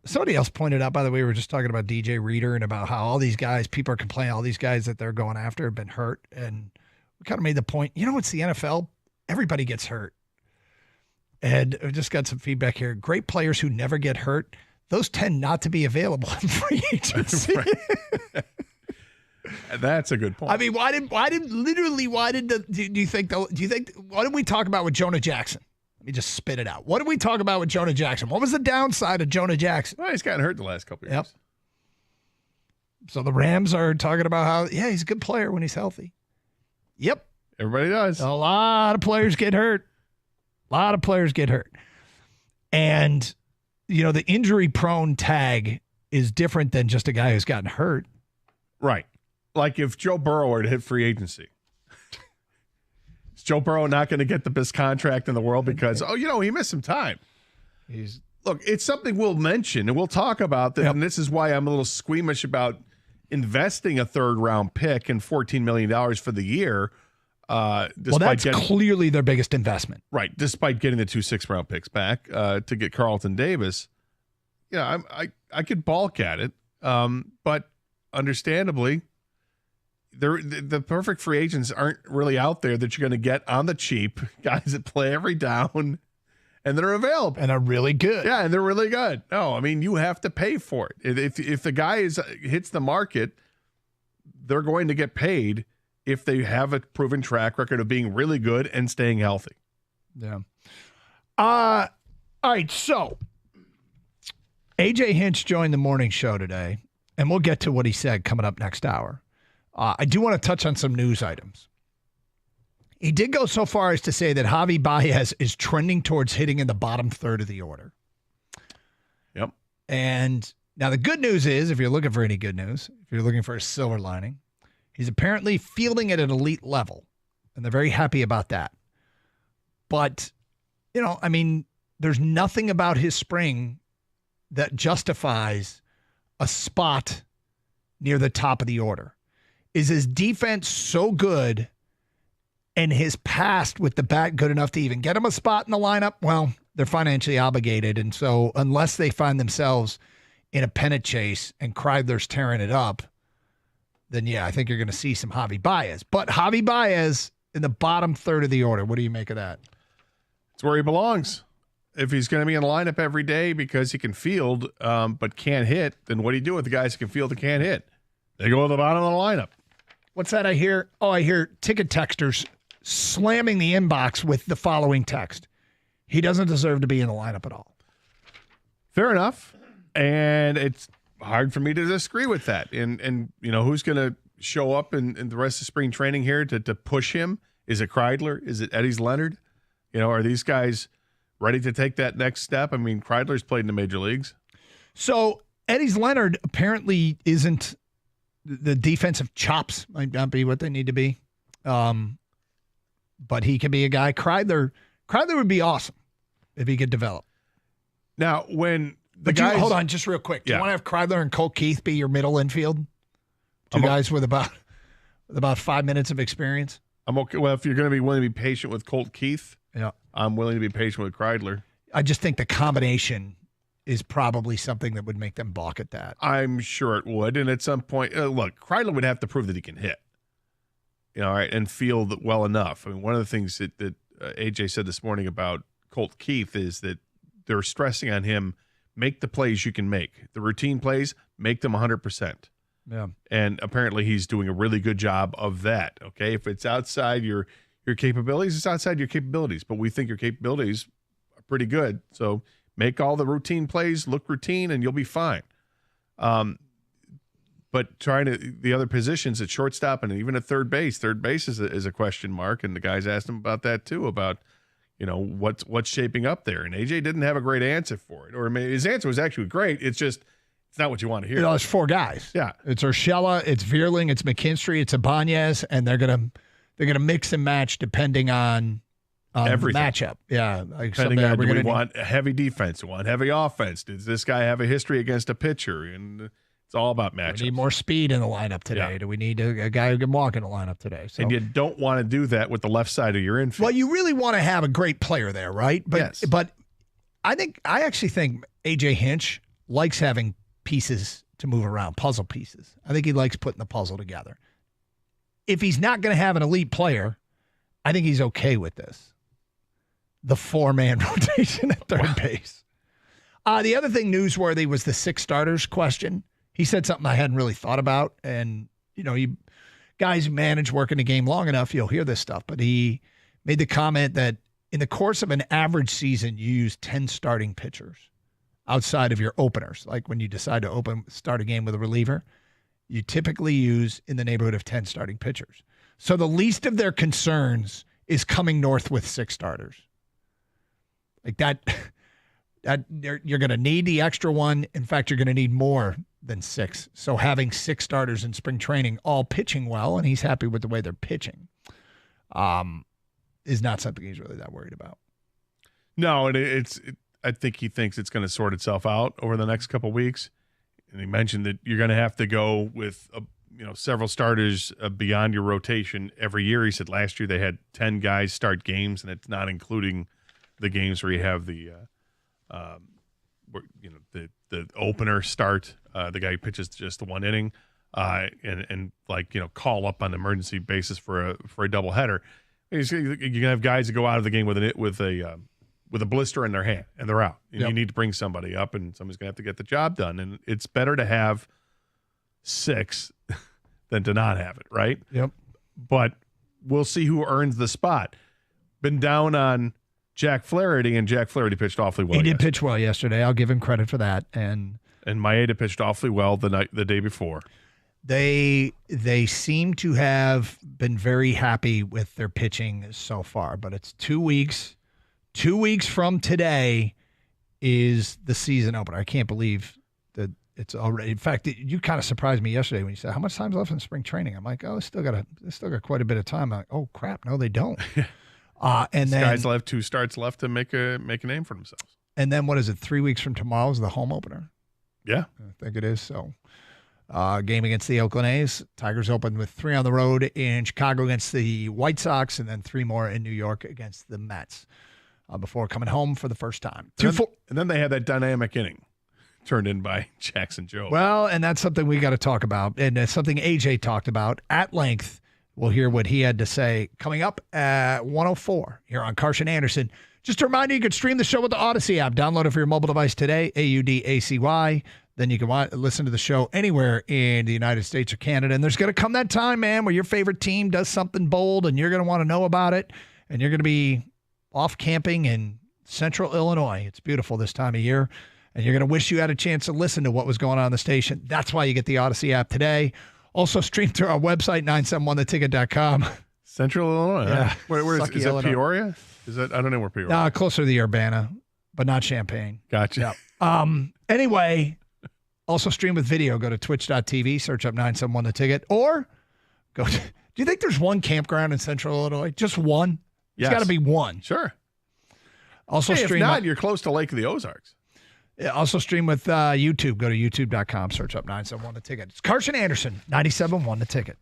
somebody else pointed out, by the way, we were just talking about DJ Reader and about how all these guys, people are complaining, all these guys that they're going after have been hurt. And we kind of made the point, it's the NFL. Everybody gets hurt. And we just got some feedback here. Great players who never get hurt, those tend not to be available in free agency. That's a good point. I mean, why did what did we talk about with Jonah Jackson? Let me just spit it out. What did we talk about with Jonah Jackson? What was the downside of Jonah Jackson? Well, he's gotten hurt the last couple of years. Yep. So the Rams are talking about how, he's a good player when he's healthy. Yep. Everybody does. A lot of players get hurt. And, the injury-prone tag is different than just a guy who's gotten hurt. Right. Like if Joe Burrow were to hit free agency. Is Joe Burrow not going to get the best contract in the world because, he missed some time? Look, it's something we'll mention and we'll talk about that. Yep. And this is why I'm a little squeamish about investing a third-round pick and $14 million for the year. That's clearly their biggest investment. Right. Despite getting the 2 6th-round picks back to get Carlton Davis. Yeah, I could balk at it. But understandably, the perfect free agents aren't really out there that you're going to get on the cheap. Guys that play every down and that are available. And are really good. Yeah, and they're really good. No, I mean, you have to pay for it. If the guy hits the market, they're going to get paid if they have a proven track record of being really good and staying healthy. Yeah. All right, so AJ Hinch joined the morning show today, and we'll get to what he said coming up next hour. I do want to touch on some news items. He did go so far as to say that Javi Baez is trending towards hitting in the bottom third of the order. Yep. And now the good news is, if you're looking for any good news, if you're looking for a silver lining, he's apparently fielding at an elite level, and they're very happy about that. But, there's nothing about his spring that justifies a spot near the top of the order. Is his defense so good and his past with the bat good enough to even get him a spot in the lineup? Well, they're financially obligated, and so unless they find themselves in a pennant chase and Kreidler's tearing it up, then I think you're going to see some Javi Baez. But Javi Baez in the bottom third of the order, what do you make of that? It's where he belongs. If he's going to be in the lineup every day because he can field but can't hit, then what do you do with the guys who can field and can't hit? They go to the bottom of the lineup. What's that I hear? Oh, I hear ticket texters slamming the inbox with the following text. He doesn't deserve to be in the lineup at all. Fair enough. And it's hard for me to disagree with that. And who's going to show up in the rest of spring training here to push him? Is it Kreidler? Is it Eddie Leonard? Are these guys ready to take that next step? I mean, Kreidler's played in the major leagues. So Eddie Leonard apparently isn't the defensive chops might not be what they need to be. But he could be a guy. Kreidler would be awesome if he could develop. Now, when hold on, just real quick. Do you want to have Kreidler and Colt Keith be your middle infield? Two guys with about 5 minutes of experience. I'm okay. Well, if you're going to be willing to be patient with Colt Keith, yeah, I'm willing to be patient with Kreidler. I just think the combination is probably something that would make them balk at that. I'm sure it would. And at some point, look, Kreidler would have to prove that he can hit. all right, and feel well enough. I mean, one of the things that AJ said this morning about Colt Keith is that they're stressing on him, make the plays you can make. The routine plays, make them 100%. Yeah. And apparently he's doing a really good job of that. Okay. If it's outside your capabilities, it's outside your capabilities. But we think your capabilities are pretty good. So make all the routine plays look routine and you'll be fine. But the other positions at shortstop and even at third base is a question mark. And the guys asked him about that too, about, what's shaping up there. And AJ didn't have a great answer for it. Or I mean, his answer was actually great. It's not what you want to hear. It's 4 guys. Yeah. It's Urshela, it's Vierling, it's McKinstry, it's Ibanez, and they're gonna mix and match depending on the matchup. Yeah. Like depending on, do we want heavy defense? We want heavy offense? Does this guy have a history against a pitcher? And it's all about matchups. We need more speed in the lineup today. Yeah. Do we need a guy who can walk in the lineup today? So. And you don't want to do that with the left side of your infield. Well, you really want to have a great player there, right? But, yes. But I actually think A.J. Hinch likes having pieces to move around, puzzle pieces. I think he likes putting the puzzle together. If he's not going to have an elite player, I think he's okay with this. The 4-man rotation at third base. The other thing newsworthy was the 6 starters question. He said something I hadn't really thought about. And, you guys who manage working the game long enough, you'll hear this stuff. But he made the comment that in the course of an average season, you use 10 starting pitchers outside of your openers. Like when you decide to start a game with a reliever, you typically use in the neighborhood of 10 starting pitchers. So the least of their concerns is coming north with 6 starters. Like that you're going to need the extra one. In fact, you're going to need more than 6. So having 6 starters in spring training, all pitching well, and he's happy with the way they're pitching, is not something he's really that worried about. No, and I think he thinks it's going to sort itself out over the next couple of weeks. And he mentioned that you're going to have to go with several starters beyond your rotation every year. He said last year they had 10 guys start games, and it's not including the games where you have the opener start, the guy who pitches just the 1 inning, and call up on an emergency basis for a doubleheader. You're gonna have guys that go out of the game with a blister in their hand and they're out. And You need to bring somebody up, and somebody's gonna have to get the job done. And it's better to have 6 than to not have it, right? Yep. But we'll see who earns the spot. Been down on Jack Flaherty, and Jack Flaherty pitched awfully well. He did pitch well yesterday. I'll give him credit for that. And Maeda pitched awfully well the day before. They seem to have been very happy with their pitching so far, but it's 2 weeks. 2 weeks from today is the season opener. I can't believe that it's already. In fact, you kind of surprised me yesterday when you said how much time's left in spring training. I'm like, they still got quite a bit of time. I'm like, oh crap, no, they don't. And then guys will have 2 starts left to make a name for themselves. And then what is it? 3 weeks from tomorrow is the home opener. Yeah, I think it is. So, game against the Oakland A's. Tigers open with 3 on the road in Chicago against the White Sox, and then 3 more in New York against the Mets before coming home for the first time. And then they had that dynamic inning turned in by Jackson Jobe. Well, and that's something we got to talk about, and it's something AJ talked about at length. We'll hear what he had to say coming up at 1:04 here on Carson Anderson. Just a reminder, you can stream the show with the Odyssey app. Download it for your mobile device today, AUDACY. Then you can listen to the show anywhere in the United States or Canada. And there's going to come that time, man, where your favorite team does something bold and you're going to want to know about it. And you're going to be off camping in central Illinois. It's beautiful this time of year. And you're going to wish you had a chance to listen to what was going on in the station. That's why you get the Odyssey app today. Also stream through our website, 971theticket.com. Central Illinois. Yeah. Where is that Peoria? Is that, I don't know where Peoria is. No, closer to the Urbana, but not Champaign. Gotcha. Yeah. Anyway, also stream with video. Go to twitch.tv, search up 971 The Ticket, or go to, do you think there's one campground in Central Illinois? Just one? Yes. It's got to be one. Sure. Also stream. If not, you're close to Lake of the Ozarks. Yeah, also stream with YouTube. Go to youtube.com, search up 971 The Ticket. It's Carson Anderson, 97.1 The Ticket.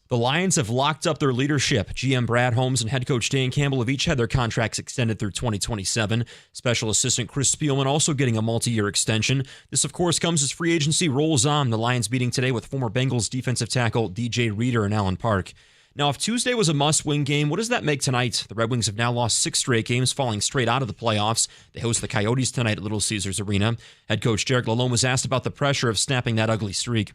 The Lions have locked up their leadership. GM Brad Holmes and head coach Dan Campbell have each had their contracts extended through 2027. Special assistant Chris Spielman also getting a multi-year extension. This, of course, comes as free agency rolls on. The Lions meeting today with former Bengals defensive tackle DJ Reader and Allen Park. Now, if Tuesday was a must-win game, what does that make tonight? The Red Wings have now lost 6 straight games, falling straight out of the playoffs. They host the Coyotes tonight at Little Caesars Arena. Head coach Derek Lalonde was asked about the pressure of snapping that ugly streak.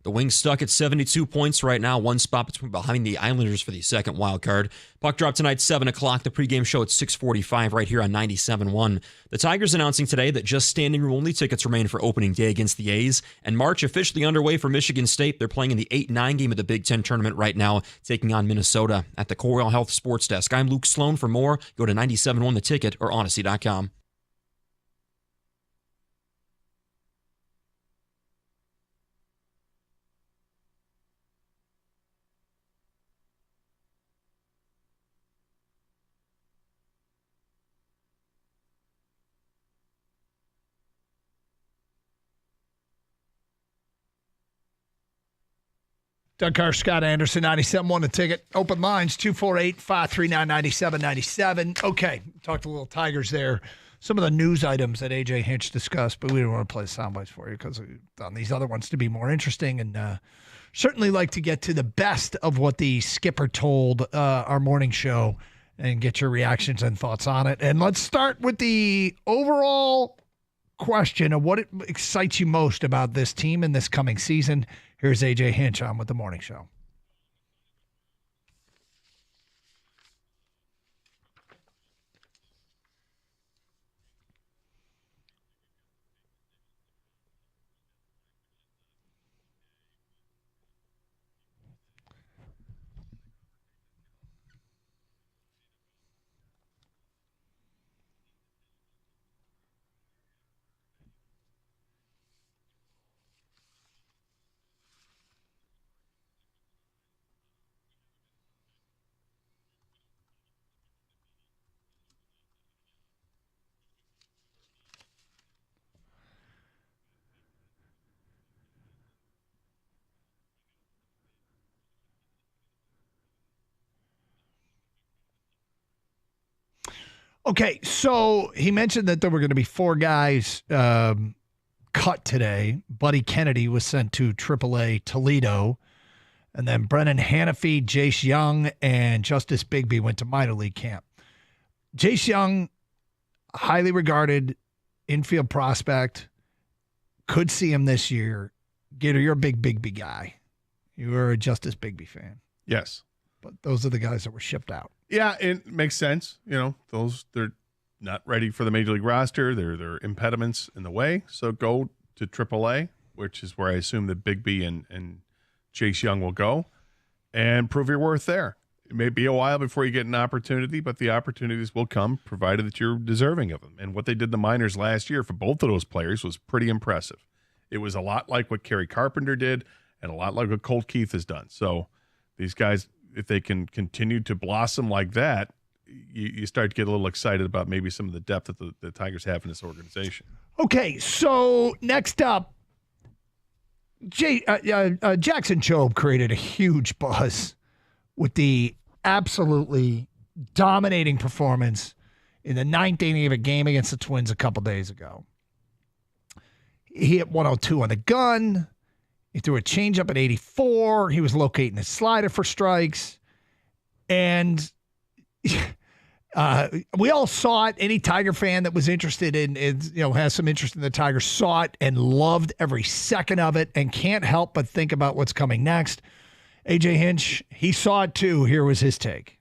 The Wings stuck at 72 points right now, one spot behind the Islanders for the second wild card. Puck drop tonight, 7 o'clock. The pregame show at 6:45 right here on 97.1. The Tigers announcing today that just standing room only tickets remain for opening day against the A's. And March officially underway for Michigan State. They're playing in the 8-9 game of the Big Ten tournament right now, taking on Minnesota. At the Corewell Health Sports Desk, I'm Luke Sloan. For more, go to 97.1 The Ticket or Odyssey.com. Doug Carr, Scott Anderson, 97.1 The Ticket. Open lines, 248-539-9797. Okay, talked a little Tigers there. Some of the news items that A.J. Hinch discussed, but we don't want to play the sound bites for you because we've done these other ones to be more interesting, and certainly like to get to the best of what the skipper told our morning show and get your reactions and thoughts on it. And let's start with the overall question of what excites you most about this team in this coming season. Here's A.J. Hinch on with the morning show. Okay, so he mentioned that there were going to be 4 guys cut today. Buddy Kennedy was sent to AAA Toledo. And then Brennan Hanafy, Jace Young, and Justice Bigby went to minor league camp. Jace Young, highly regarded infield prospect. Could see him this year. Gator, you're a big Bigby guy. You are a Justice Bigby fan. Yes. But those are the guys that were shipped out. Yeah, it makes sense. You know, they're not ready for the major league roster. They're impediments in the way. So go to AAA, which is where I assume that Bigby and Chase Young will go, and prove your worth there. It may be a while before you get an opportunity, but the opportunities will come, provided that you're deserving of them. And what they did in the minors last year for both of those players was pretty impressive. It was a lot like what Kerry Carpenter did and a lot like what Colt Keith has done. So these guys, if they can continue to blossom like that, you start to get a little excited about maybe some of the depth that the Tigers have in this organization. Okay, so next up, Jackson Jobe created a huge buzz with the absolutely dominating performance in the 9th inning of a game against the Twins a couple days ago. He hit 102 on the gun. He threw a changeup at 84. He was locating his slider for strikes. And we all saw it. Any Tiger fan that was interested in has some interest in the Tigers saw it and loved every second of it and can't help but think about what's coming next. A.J. Hinch, he saw it too. Here was his take.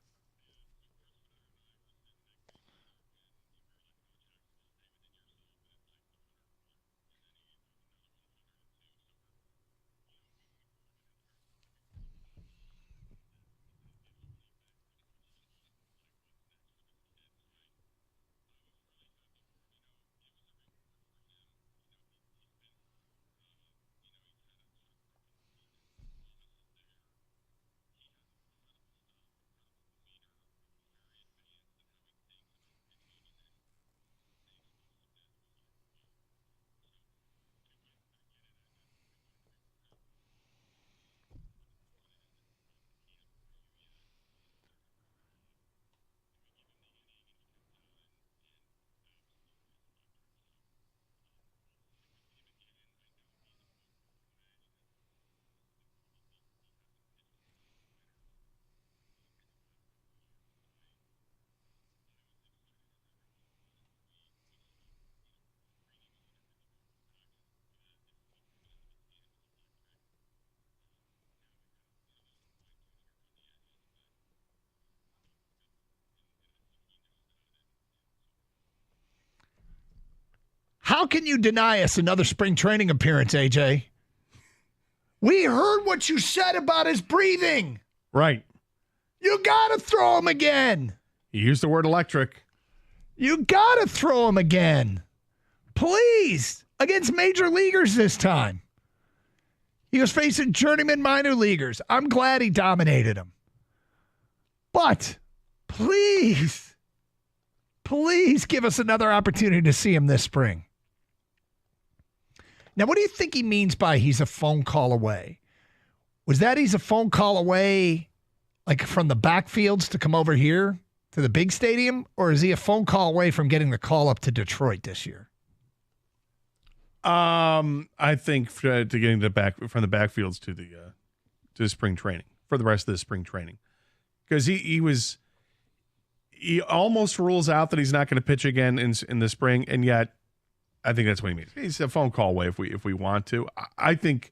How can you deny us another spring training appearance, AJ? We heard what you said about his breathing. Right. You got to throw him again. You used the word electric. You got to throw him again. Please. Against major leaguers this time. He was facing journeyman minor leaguers. I'm glad he dominated him. But please give us another opportunity to see him this spring. Now, what do you think he means by he's a phone call away? Was that he's a phone call away, like from the backfields to come over here to the big stadium? Or is he a phone call away from getting the call up to Detroit this year? I think to getting from the backfields to the spring training for the rest of the spring training, because he almost rules out that he's not going to pitch again in the spring, and yet I think that's what he means. He's a phone call away if we want to. I think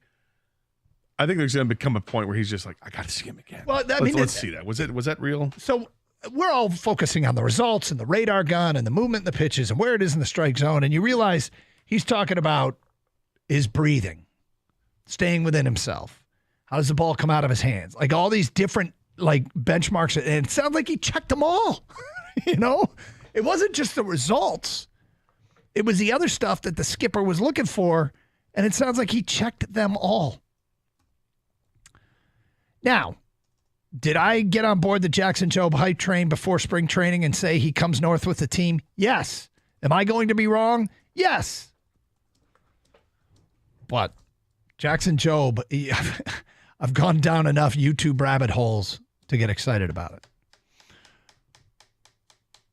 there's going to become a point where he's just like, I got to see him again. Well, let's see that. Was that real? So we're all focusing on the results and the radar gun and the movement in the pitches and where it is in the strike zone, and you realize he's talking about his breathing, staying within himself. How does the ball come out of his hands? Like all these different benchmarks, and it sounds like he checked them all. It wasn't just the results. It was the other stuff that the skipper was looking for, and it sounds like he checked them all. Now, did I get on board the Jackson Jobe hype train before spring training and say he comes north with the team? Yes. Am I going to be wrong? Yes. But Jackson Jobe, I've gone down enough YouTube rabbit holes to get excited about it.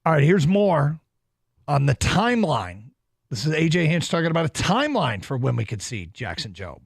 All right, here's more on the timeline. This is AJ Hinch talking about a timeline for when we could see Jackson Jobe.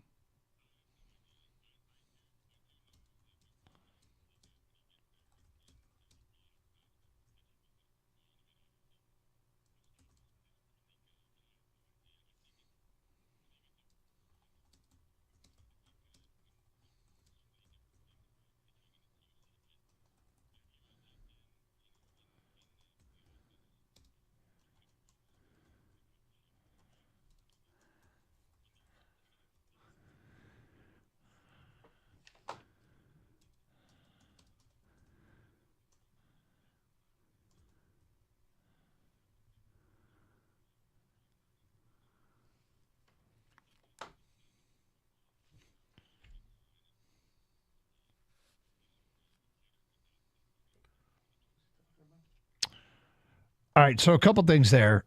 All right, so a couple things there.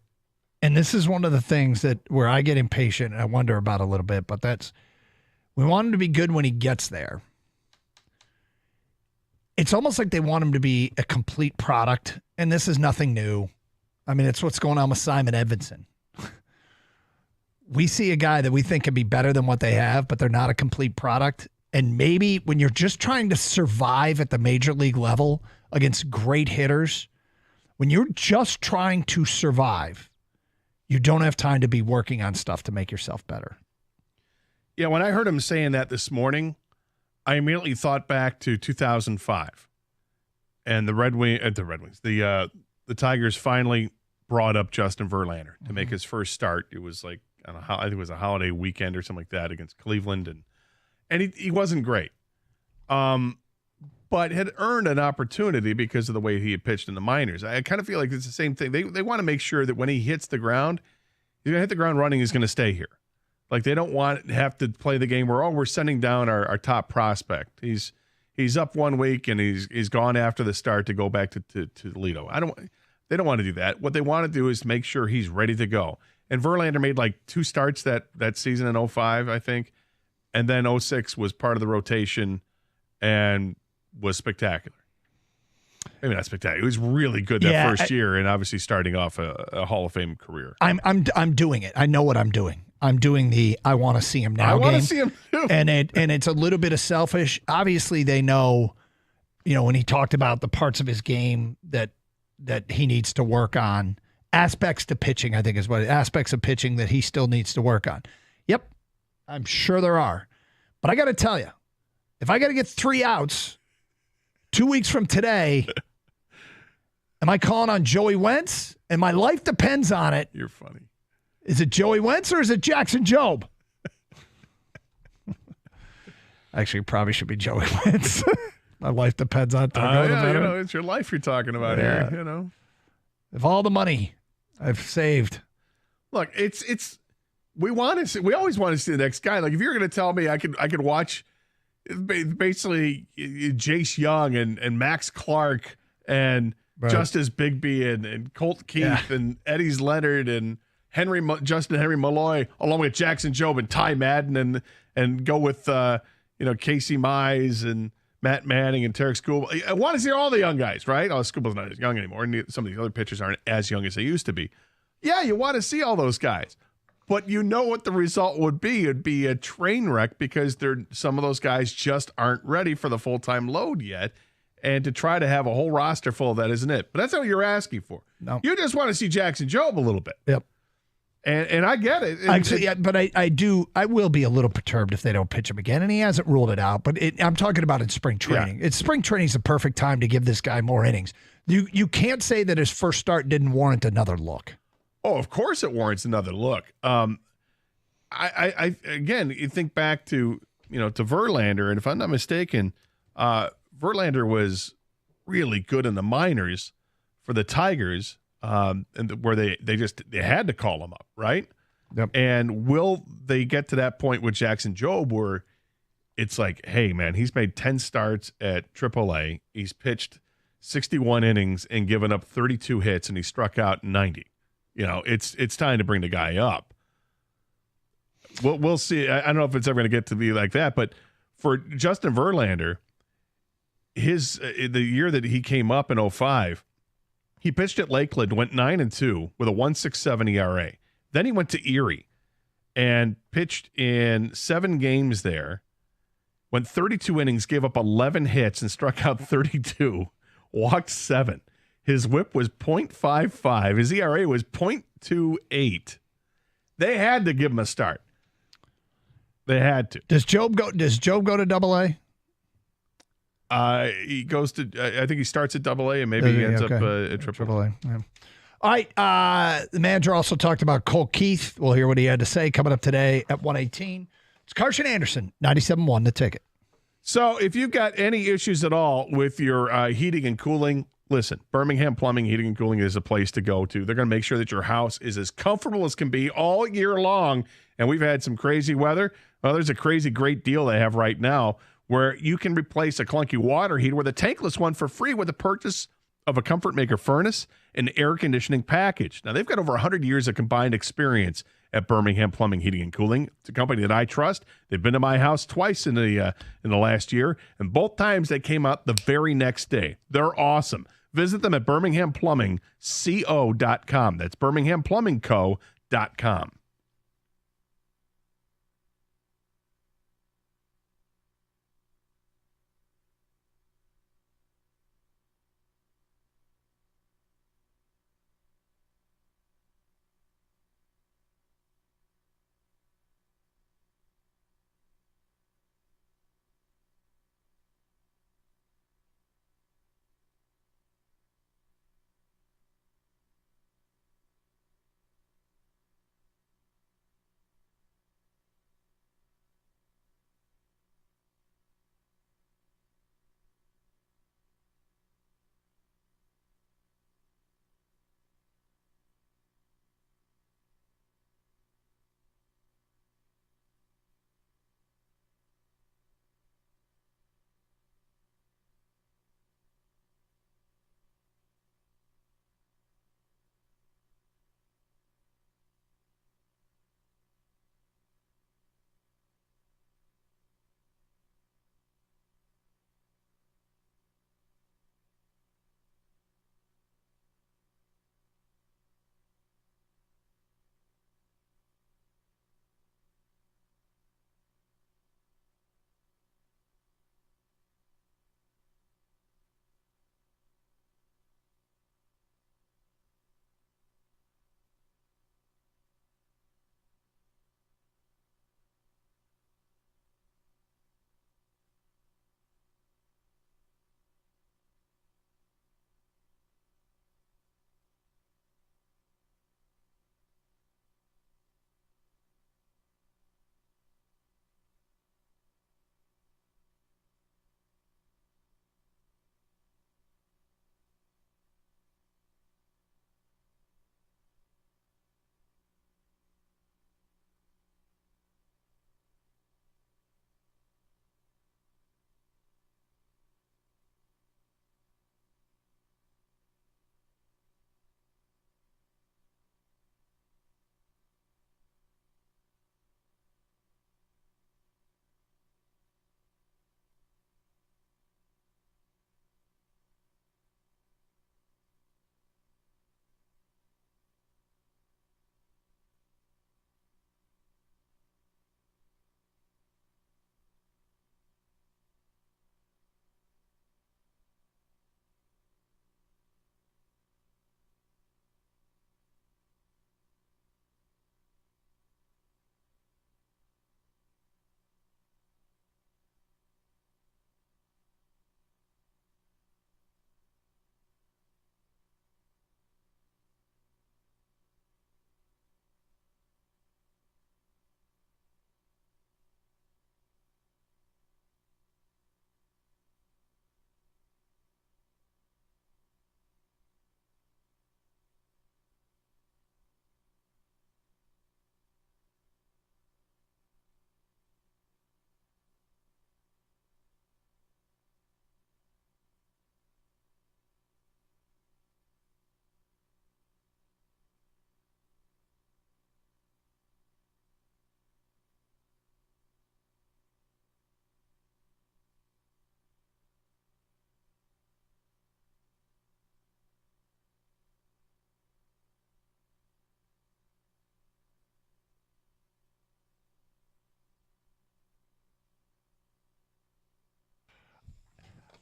And this is one of the things where I get impatient and I wonder about a little bit, but we want him to be good when he gets there. It's almost like they want him to be a complete product, and this is nothing new. I mean, it's what's going on with Simon Edvinsson. We see a guy that we think can be better than what they have, but they're not a complete product. And maybe when you're just trying to survive at the major league level against great hitters, when you're just trying to survive, you don't have time to be working on stuff to make yourself better. Yeah, when I heard him saying that this morning, I immediately thought back to 2005, and the Tigers finally brought up Justin Verlander to make his first start. It was like I think it was a holiday weekend or something like that against Cleveland, and he wasn't great, but had earned an opportunity because of the way he had pitched in the minors. I kind of feel like it's the same thing. They want to make sure that when he hits the ground, he's going to hit the ground running. He's going to stay here. Like they don't want to have to play the game where we're sending down our top prospect. He's up 1 week and he's gone after the start to go back to Toledo. They don't want to do that. What they want to do is make sure he's ready to go. And Verlander made like 2 starts that season in 2005, I think, and then 2006 was part of the rotation and was spectacular. Maybe not spectacular. It was really good that first year, and obviously starting off a Hall of Fame career. I'm doing it. I know what I'm doing. I'm doing the I want to see him now game. I want to see him too. And it's a little bit of selfish. Obviously, they know, when he talked about the parts of his game that he needs to work on, aspects to pitching, I think is what aspects of pitching that he still needs to work on. Yep, I'm sure there are. But I got to tell you, if I got to get 3 outs 2 weeks from today, am I calling on Joey Wentz? And my life depends on it. You're funny. Is it Joey Wentz or is it Jackson Jobe? Actually, it probably should be Joey Wentz. My life depends on it. It's your life you're talking about here. If all the money I've saved. Look, we always want to see the next guy. Like if you're going to tell me I could watch basically Jace Young and Max Clark and Justice Bigby and Colt Keith and Eddie's Leonard and Justin Henry Malloy, along with Jackson Jobe and Ty Madden and go with Casey Mize and Matt Manning and Tarek Skubal. I want to see all the young guys, right? Oh, Skubal's not as young anymore, and some of these other pitchers aren't as young as they used to be. Yeah, you want to see all those guys, but you know what the result would be. It'd be a train wreck because some of those guys just aren't ready for the full-time load yet, and to try to have a whole roster full of that isn't it. But that's not what you're asking for. No. You just want to see Jackson Jobe a little bit. Yep. And I get it. Actually, but I will be a little perturbed if they don't pitch him again, and he hasn't ruled it out. But I'm talking about in spring training. Yeah. Spring training is the perfect time to give this guy more innings. You can't say that his first start didn't warrant another look. Oh, of course it warrants another look. I again, you think back to Verlander, and if I'm not mistaken, Verlander was really good in the minors for the Tigers. And where they had to call him up, right? Yep. And will they get to that point with Jackson Jobe where it's like, hey, man, he's made 10 starts at AAA. He's pitched 61 innings and given up 32 hits, and he struck out 90. It's time to bring the guy up. We'll see. I don't know if it's ever going to get to be like that, but for Justin Verlander, the year that he came up in 2005, he pitched at Lakeland, went 9-2 with a 1.67 ERA. Then he went to Erie and pitched in 7 games there, went 32 innings, gave up 11 hits and struck out 32, walked 7. His whip was .55. His ERA was .28. They had to give him a start. They had to. Does Jobe go to AA? He goes to, I think he starts at AA and maybe he ends up at AAA. Yeah. All right. The manager also talked about Colt Keith. We'll hear what he had to say coming up today at 1:18. It's Carson Anderson, 97.1 The Ticket. So if you've got any issues at all with your heating and cooling, listen, Birmingham Plumbing, Heating and Cooling is a place to go to. They're going to make sure that your house is as comfortable as can be all year long. And we've had some crazy weather. Well, there's a crazy great deal they have right now where you can replace a clunky water heater with a tankless one for free with the purchase of a Comfort Maker furnace and air conditioning package. Now, they've got over 100 years of combined experience at Birmingham Plumbing, Heating, and Cooling. It's a company that I trust. They've been to my house twice in the last year, and both times they came out the very next day. They're awesome. Visit them at birminghamplumbingco.com. That's birminghamplumbingco.com.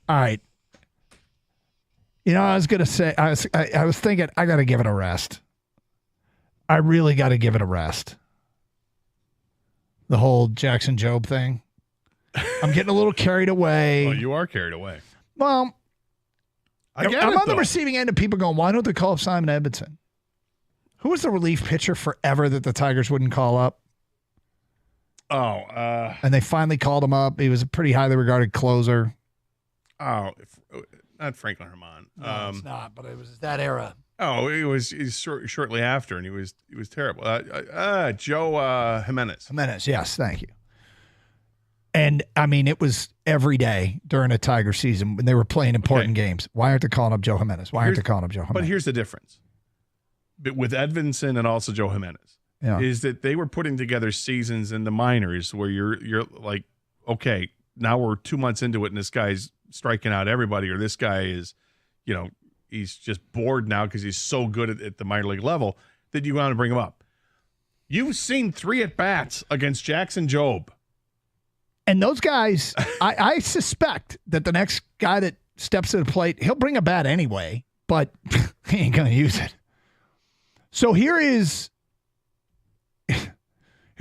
All right. You know, I was going to say, I was thinking, I got to give it a rest. I really got to give it a rest. The whole Jackson Jobe thing. I'm getting a little carried away. Well, you are carried away. Well, I get I'm it, on the though. receiving end of people going, why don't they call up Simon Edmondson? Who was the relief pitcher forever that the Tigers wouldn't call up? Oh, And they finally called him up. He was a pretty highly regarded closer. not Franklin Herman. No, it's not, but it was that era. Oh, he's shortly after, and he was terrible. Joe Jimenez. Jimenez, yes, thank you. And I mean, it was every day during a Tiger season when they were playing important games. Why aren't they calling up Joe Jimenez? Why aren't they calling up Joe Jimenez? But here's the difference. But with Edvinson and also Joe Jimenez, is that they were putting together seasons in the minors where you're like, okay, now we're 2 months into it, and this guy's striking out everybody, or this guy is, he's just bored now because he's so good at the minor league level that you want to bring him up. You've seen 3 at-bats against Jackson Jobe. And those guys, I suspect that the next guy that steps to the plate, he'll bring a bat anyway, but he ain't going to use it. So here's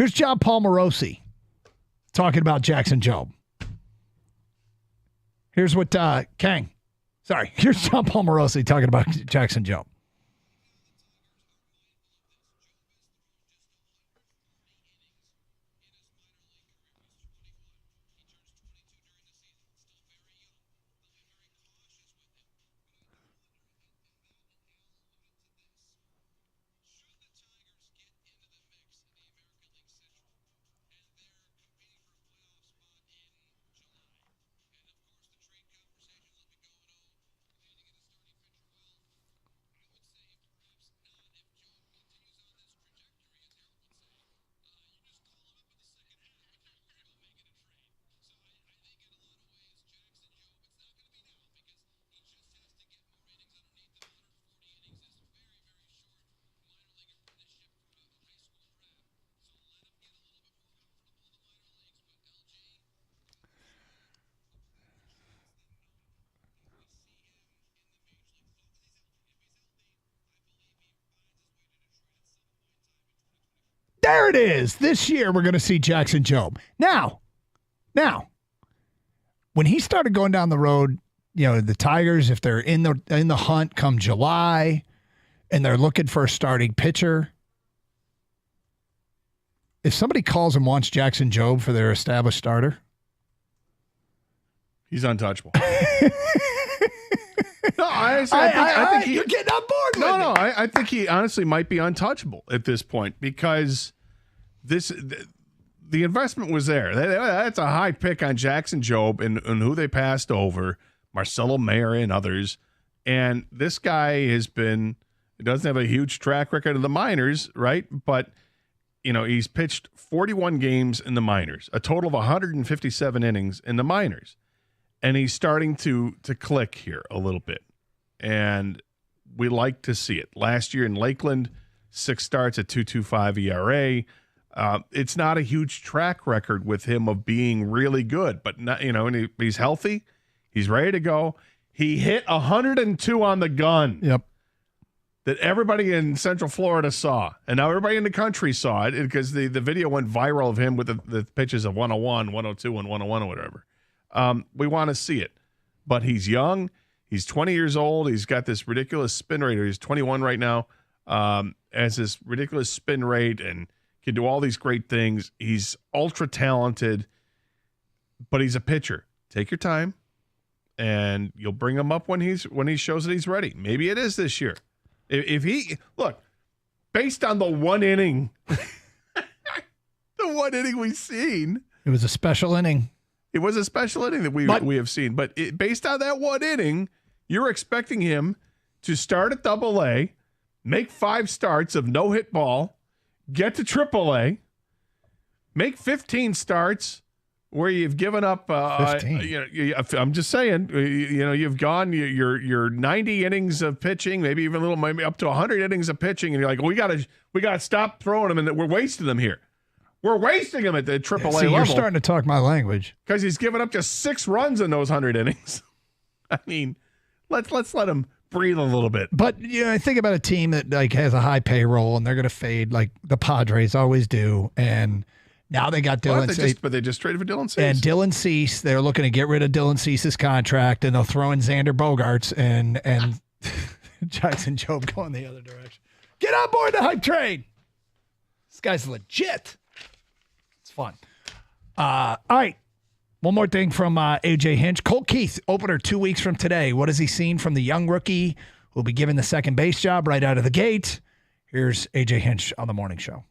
John Paul Morosi talking about Jackson Jobe. Here's what here's John Paul Morosi talking about Jackson Jobe. There it is. This year we're going to see Jackson Jobe. Now, when he started going down the road, the Tigers, if they're in the hunt come July and they're looking for a starting pitcher, if somebody calls and wants Jackson Jobe for their established starter, he's untouchable. No, I think you're getting on board. No, I think he honestly might be untouchable at this point because the investment was there. That's a high pick on Jackson Jobe and who they passed over, Marcelo Mayer and others. And this guy he doesn't have a huge track record of the minors, right? But he's pitched 41 games in the minors, a total of 157 innings in the minors. And he's starting to click here a little bit. And we like to see it. Last year in Lakeland, 6 starts at 2.25 ERA. It's not a huge track record with him of being really good, but not, and he's healthy. He's ready to go. He hit 102 on the gun. Yep. That everybody in Central Florida saw. And now everybody in the country saw it because the video went viral of him with the pitches of 101, 102, and 101 or whatever. We want to see it. But he's young. He's 20 years old. He's got this ridiculous spin rate. He's 21 right now. Has this ridiculous spin rate and can do all these great things. He's ultra talented, but he's a pitcher. Take your time, and you'll bring him up when he shows that he's ready. Maybe it is this year. If he look based on the one inning, we've seen, it was a special inning. It was a special inning that we have seen, but based on that one inning, you're expecting him to start at Double-A, make 5 starts of no hit ball, get to Triple-A, make 15 starts where you've given up. 15. I'm just saying, you've gone your 90 innings of pitching, maybe even maybe up to 100 innings of pitching, and you're like, well, we got to stop throwing them, and we're wasting them here. We're wasting him at the Triple-A level. You're starting to talk my language because he's given up just 6 runs in those 100 innings. I mean, let's let him breathe a little bit. But I think about a team that like has a high payroll and they're going to fade like the Padres always do, and now they got Dylan Cease. But they just traded for Dylan Cease. And Dylan Cease, they're looking to get rid of Dylan Cease's contract, and they'll throw in Xander Bogaerts and Jackson Jobe going the other direction. Get on board the hype train. This guy's legit. It's fun. All right. One more thing from AJ Hinch. Colt Keith, opener 2 weeks from today. What has he seen from the young rookie who'll be given the second base job right out of the gate? Here's AJ Hinch on the morning show.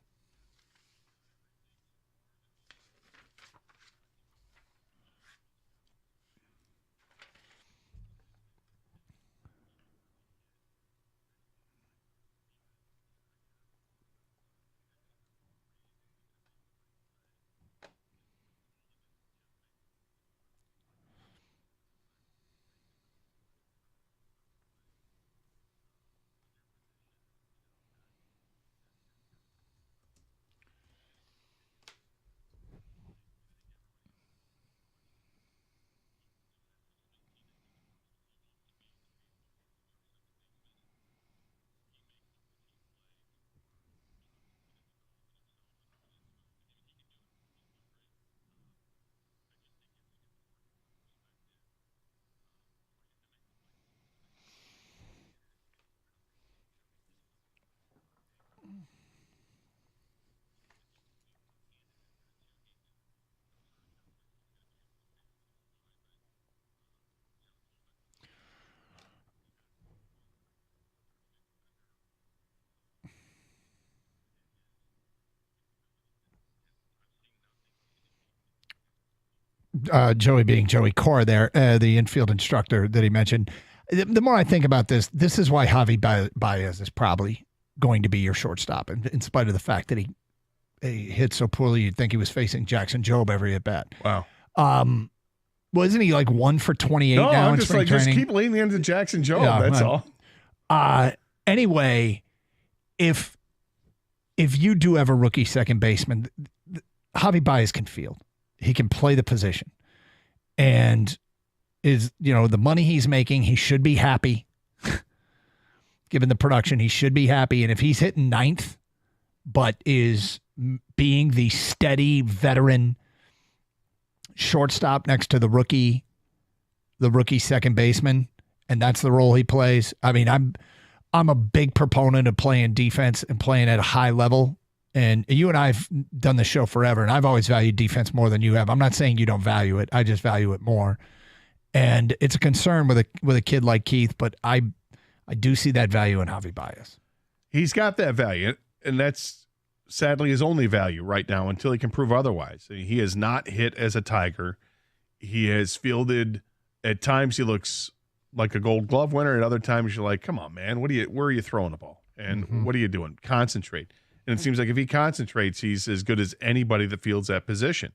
Joey being Joey Cora there, the infield instructor that he mentioned. The more I think about this is why Javi Baez is probably going to be your shortstop, in spite of the fact that he hit so poorly you'd think he was facing Jackson Jobe every at bat. Wow. Wasn't he like 1 for 28 no, now I'm in just spring like, training? just keep leaning into Jackson Jobe. Yeah, that's right. all. Anyway, if you do have a rookie second baseman, Javi Baez can field. He can play the position. And is, the money he's making, he should be happy. Given the production, he should be happy. And if he's hitting ninth, but is being the steady veteran shortstop next to the rookie second baseman, and that's the role he plays. I mean, I'm a big proponent of playing defense and playing at a high level. And you and I have done this show forever, and I've always valued defense more than you have. I'm not saying you don't value it. I just value it more. And it's a concern with a kid like Keith, but I do see that value in Javi Baez. He's got that value, and that's sadly his only value right now until he can prove otherwise. He has not hit as a Tiger. He has fielded. At times he looks like a Gold Glove winner. At other times you're like, come on, man, where are you throwing the ball? And what are you doing? Concentrate. And it seems like if he concentrates, he's as good as anybody that fields that position.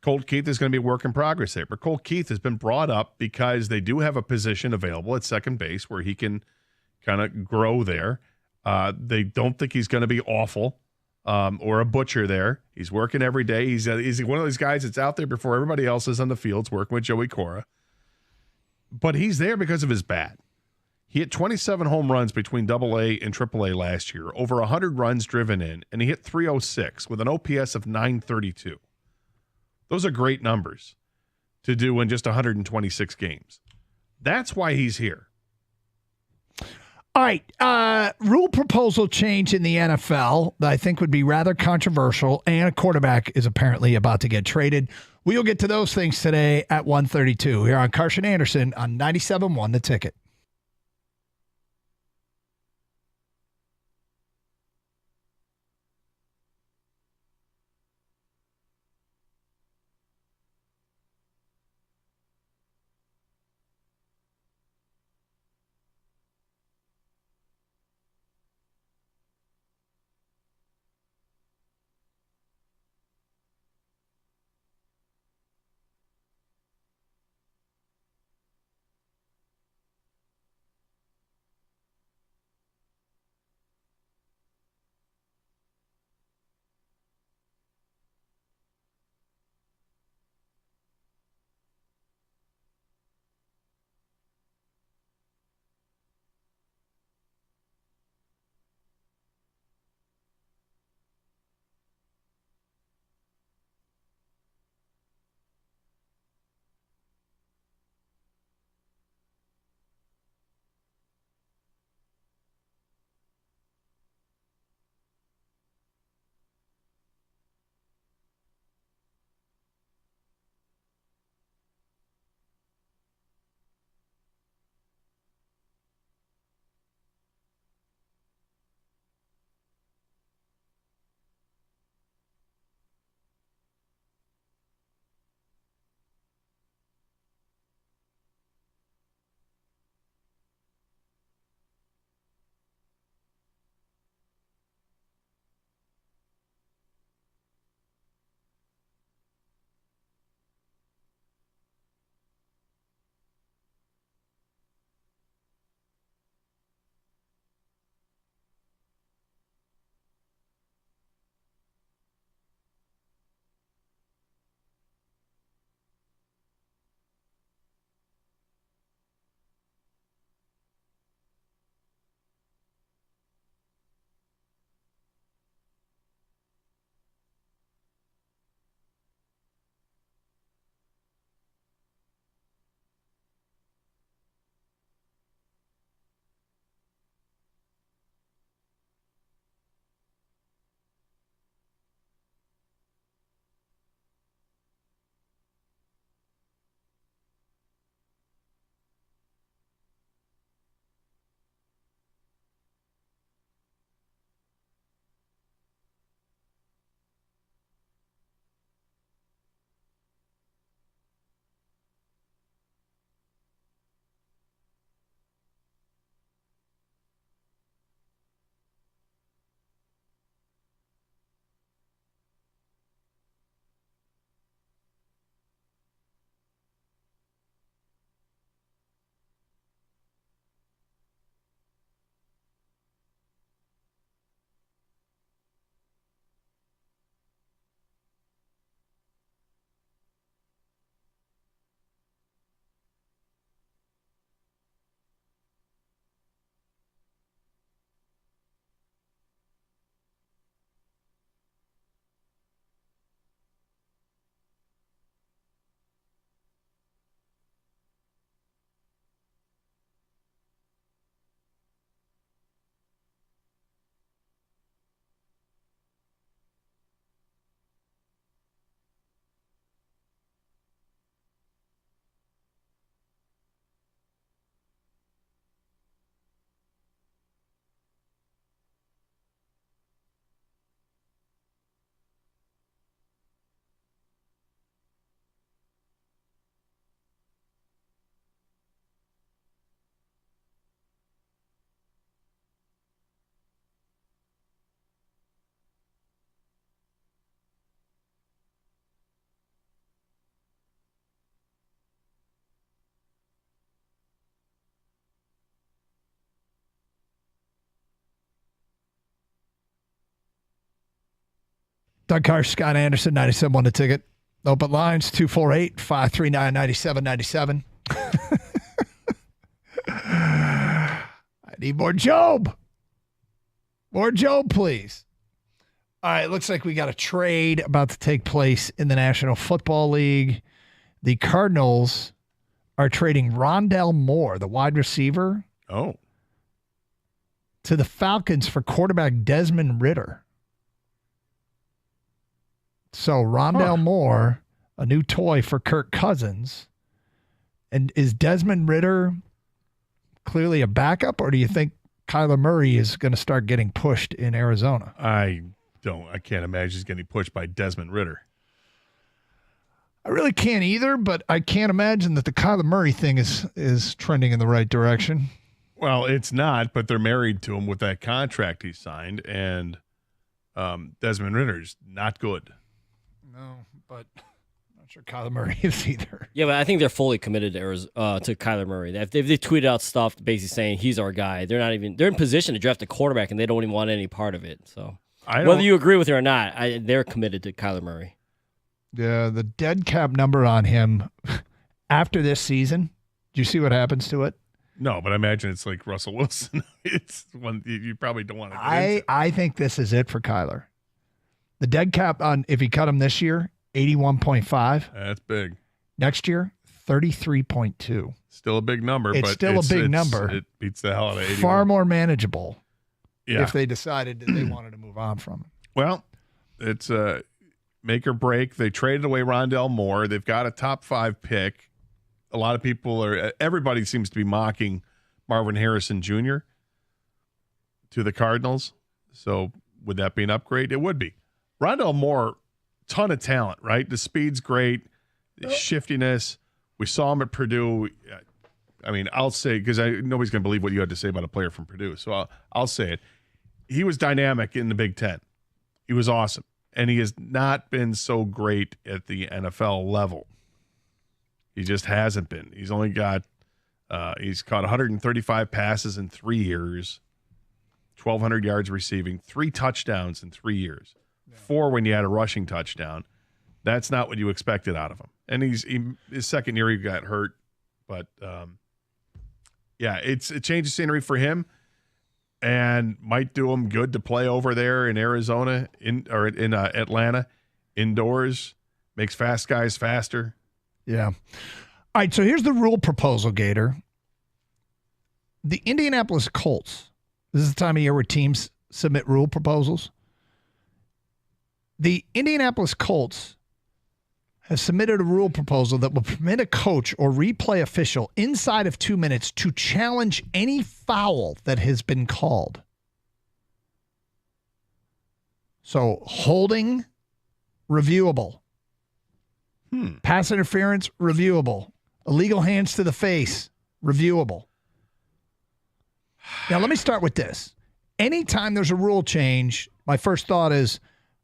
Colt Keith is going to be a work in progress there. But Colt Keith has been brought up because they do have a position available at second base where he can kind of grow there. They don't think he's going to be awful or a butcher there. He's working every day. He's one of those guys that's out there before everybody else is on the fields working with Joey Cora. But he's there because of his bat. He hit 27 home runs between AA and AAA last year, over 100 runs driven in, and he hit 306 with an OPS of 932. Those are great numbers to do in just 126 games. That's why he's here. All right. Rule proposal change in the NFL that I think would be rather controversial, and a quarterback is apparently about to get traded. We'll get to those things today at 1:32 here on Carson Anderson on 97.1 The Ticket. Doug Carr, Scott Anderson, 97.1 The Ticket. Open lines, 248-539-9797. I need more Job. More Job, please. All right, looks like we got a trade about to take place in the National Football League. The Cardinals are trading Rondell Moore, the wide receiver, to the Falcons for quarterback Desmond Ridder. So Rondell Moore, a new toy for Kirk Cousins. And is Desmond Ridder clearly a backup, or do you think Kyler Murray is going to start getting pushed in Arizona? I can't imagine he's getting pushed by Desmond Ridder. I really can't either, but I can't imagine that the Kyler Murray thing is trending in the right direction. Well, it's not, but they're married to him with that contract he signed, and Desmond Ritter's not good. No, but I'm not sure Kyler Murray is either. Yeah, but I think they're fully committed to Kyler Murray. If they tweeted out stuff basically saying he's our guy, they're in position to draft a quarterback, and they don't even want any part of it. So whether you agree with it or not, they're committed to Kyler Murray. Yeah, the dead cap number on him after this season, do you see what happens to it? No, but I imagine it's like Russell Wilson. It's one you probably don't want to get into. I think this is it for Kyler. The dead cap on, if he cut him this year, 81.5. That's big. Next year, 33.2. Still a big number. It's still a big number. It beats the hell out of 81. Far more manageable if they decided that they wanted to move on from him. Well, it's make or break. They traded away Rondell Moore. They've got a top 5 pick. A lot of people everybody seems to be mocking Marvin Harrison Jr. to the Cardinals. So would that be an upgrade? It would be. Rondell Moore, ton of talent, right? The speed's great, the shiftiness. We saw him at Purdue. I mean, I'll say, because nobody's going to believe what you had to say about a player from Purdue. So I'll say it. He was dynamic in the Big Ten. He was awesome. And he has not been so great at the NFL level. He just hasn't been. He's only got, he's caught 135 passes in 3 years, 1,200 yards receiving, 3 touchdowns in 3 years, 4 when you had a rushing touchdown. That's not what you expected out of him. And his second year he got hurt. But, it's a change of scenery for him and might do him good to play over there in Arizona in Atlanta indoors, makes fast guys faster. Yeah. All right, so here's the rule proposal, Gator. The Indianapolis Colts, this is the time of year where teams submit rule proposals. The Indianapolis Colts have submitted a rule proposal that will permit a coach or replay official inside of 2 minutes to challenge any foul that has been called. So holding, reviewable. Pass interference, reviewable. Illegal hands to the face, reviewable. Now, let me start with this. Anytime there's a rule change, my first thought is,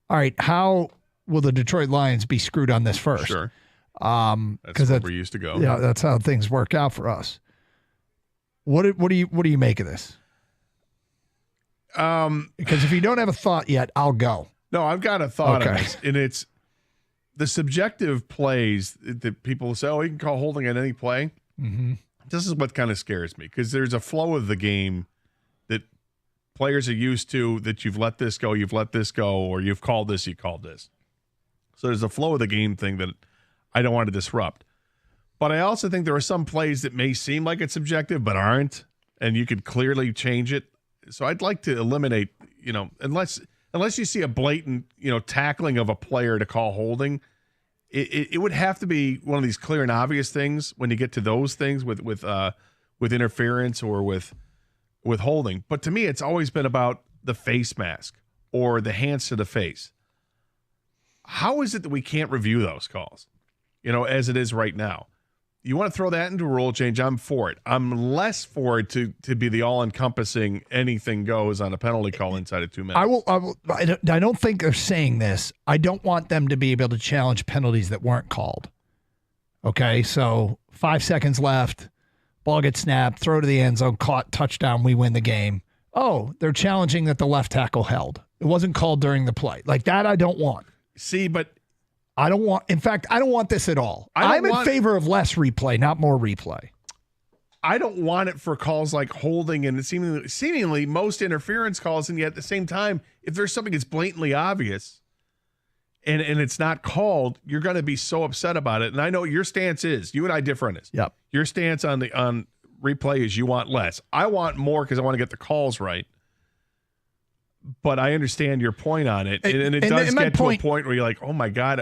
all right, how will the Detroit Lions be screwed on this first? Sure. That's where we used to go. Yeah, that's how things work out for us. What do you make of this? Because if you don't have a thought yet, I'll go. No, I've got a thought on this, and it's the subjective plays that people say, oh, you can call holding at any play. Mm-hmm. This is what kind of scares me, because there's a flow of the game that players are used to, that you've let this go, or you've called this, you called this. So there's a flow of the game thing that I don't want to disrupt. But I also think there are some plays that may seem like it's subjective but aren't, and you could clearly change it. So I'd like to eliminate, unless you see a blatant, tackling of a player to call holding, it would have to be one of these clear and obvious things when you get to those things with interference or with holding. But to me, it's always been about the face mask or the hands to the face. How is it that we can't review those calls, as it is right now? You want to throw that into a rule change, I'm for it. I'm less for it to be the all-encompassing anything goes on a penalty call inside of 2 minutes. I don't think they're saying this. I don't want them to be able to challenge penalties that weren't called. Okay, so 5 seconds left, ball gets snapped, throw to the end zone, caught, touchdown, we win the game. Oh, they're challenging that the left tackle held. It wasn't called during the play. Like that I don't want. See, but I don't want, in fact, I don't want this at all. I'm in favor of less replay, not more replay. I don't want it for calls like holding and seemingly most interference calls, and yet at the same time, if there's something that's blatantly obvious and it's not called, you're going to be so upset about it. And I know what your stance is. You and I differ on this. Yep. Your stance on replay is you want less. I want more because I want to get the calls right. But I understand your point on it, and it does get to a point where you're like, "Oh my God,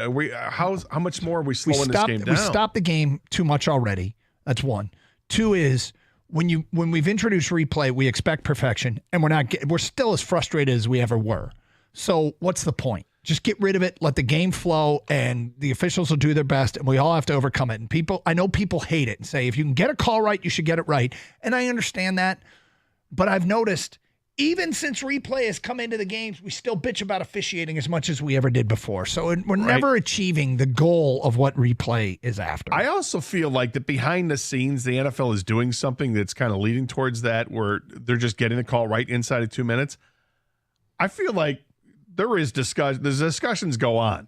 how much more are we slowing this game down?" We stopped the game too much already. That's one. Two is when we've introduced replay, we expect perfection, and we're still as frustrated as we ever were. So what's the point? Just get rid of it, let the game flow, and the officials will do their best, and we all have to overcome it. And I know people hate it and say, if you can get a call right, you should get it right. And I understand that. But I've noticed, even since replay has come into the games, we still bitch about officiating as much as we ever did before. So we're never achieving the goal of what replay is after. I also feel like that behind the scenes, the NFL is doing something that's kind of leading towards that, where they're just getting the call right inside of 2 minutes. I feel like there's discussions go on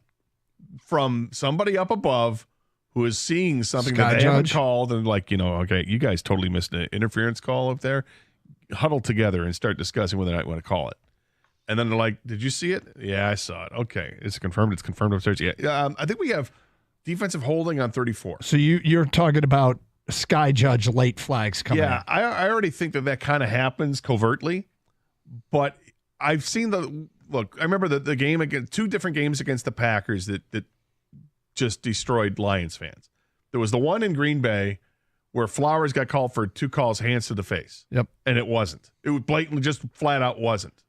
from somebody up above who is seeing something that they haven't called, and like, okay, you guys totally missed an interference call up there. Huddle together and start discussing whether or not you want to call it. And then they're like, did you see it? Yeah, I saw it. Okay. It's confirmed upstairs. Yeah. I think we have defensive holding on 34. So you're talking about sky judge late flags coming in. Yeah, I already think that kind of happens covertly, but I've seen look, I remember the game against 2 different games against the Packers that just destroyed Lions fans. There was the one in Green Bay where Flowers got called for 2 calls, hands to the face. Yep. And it wasn't. It was blatantly, just flat out wasn't.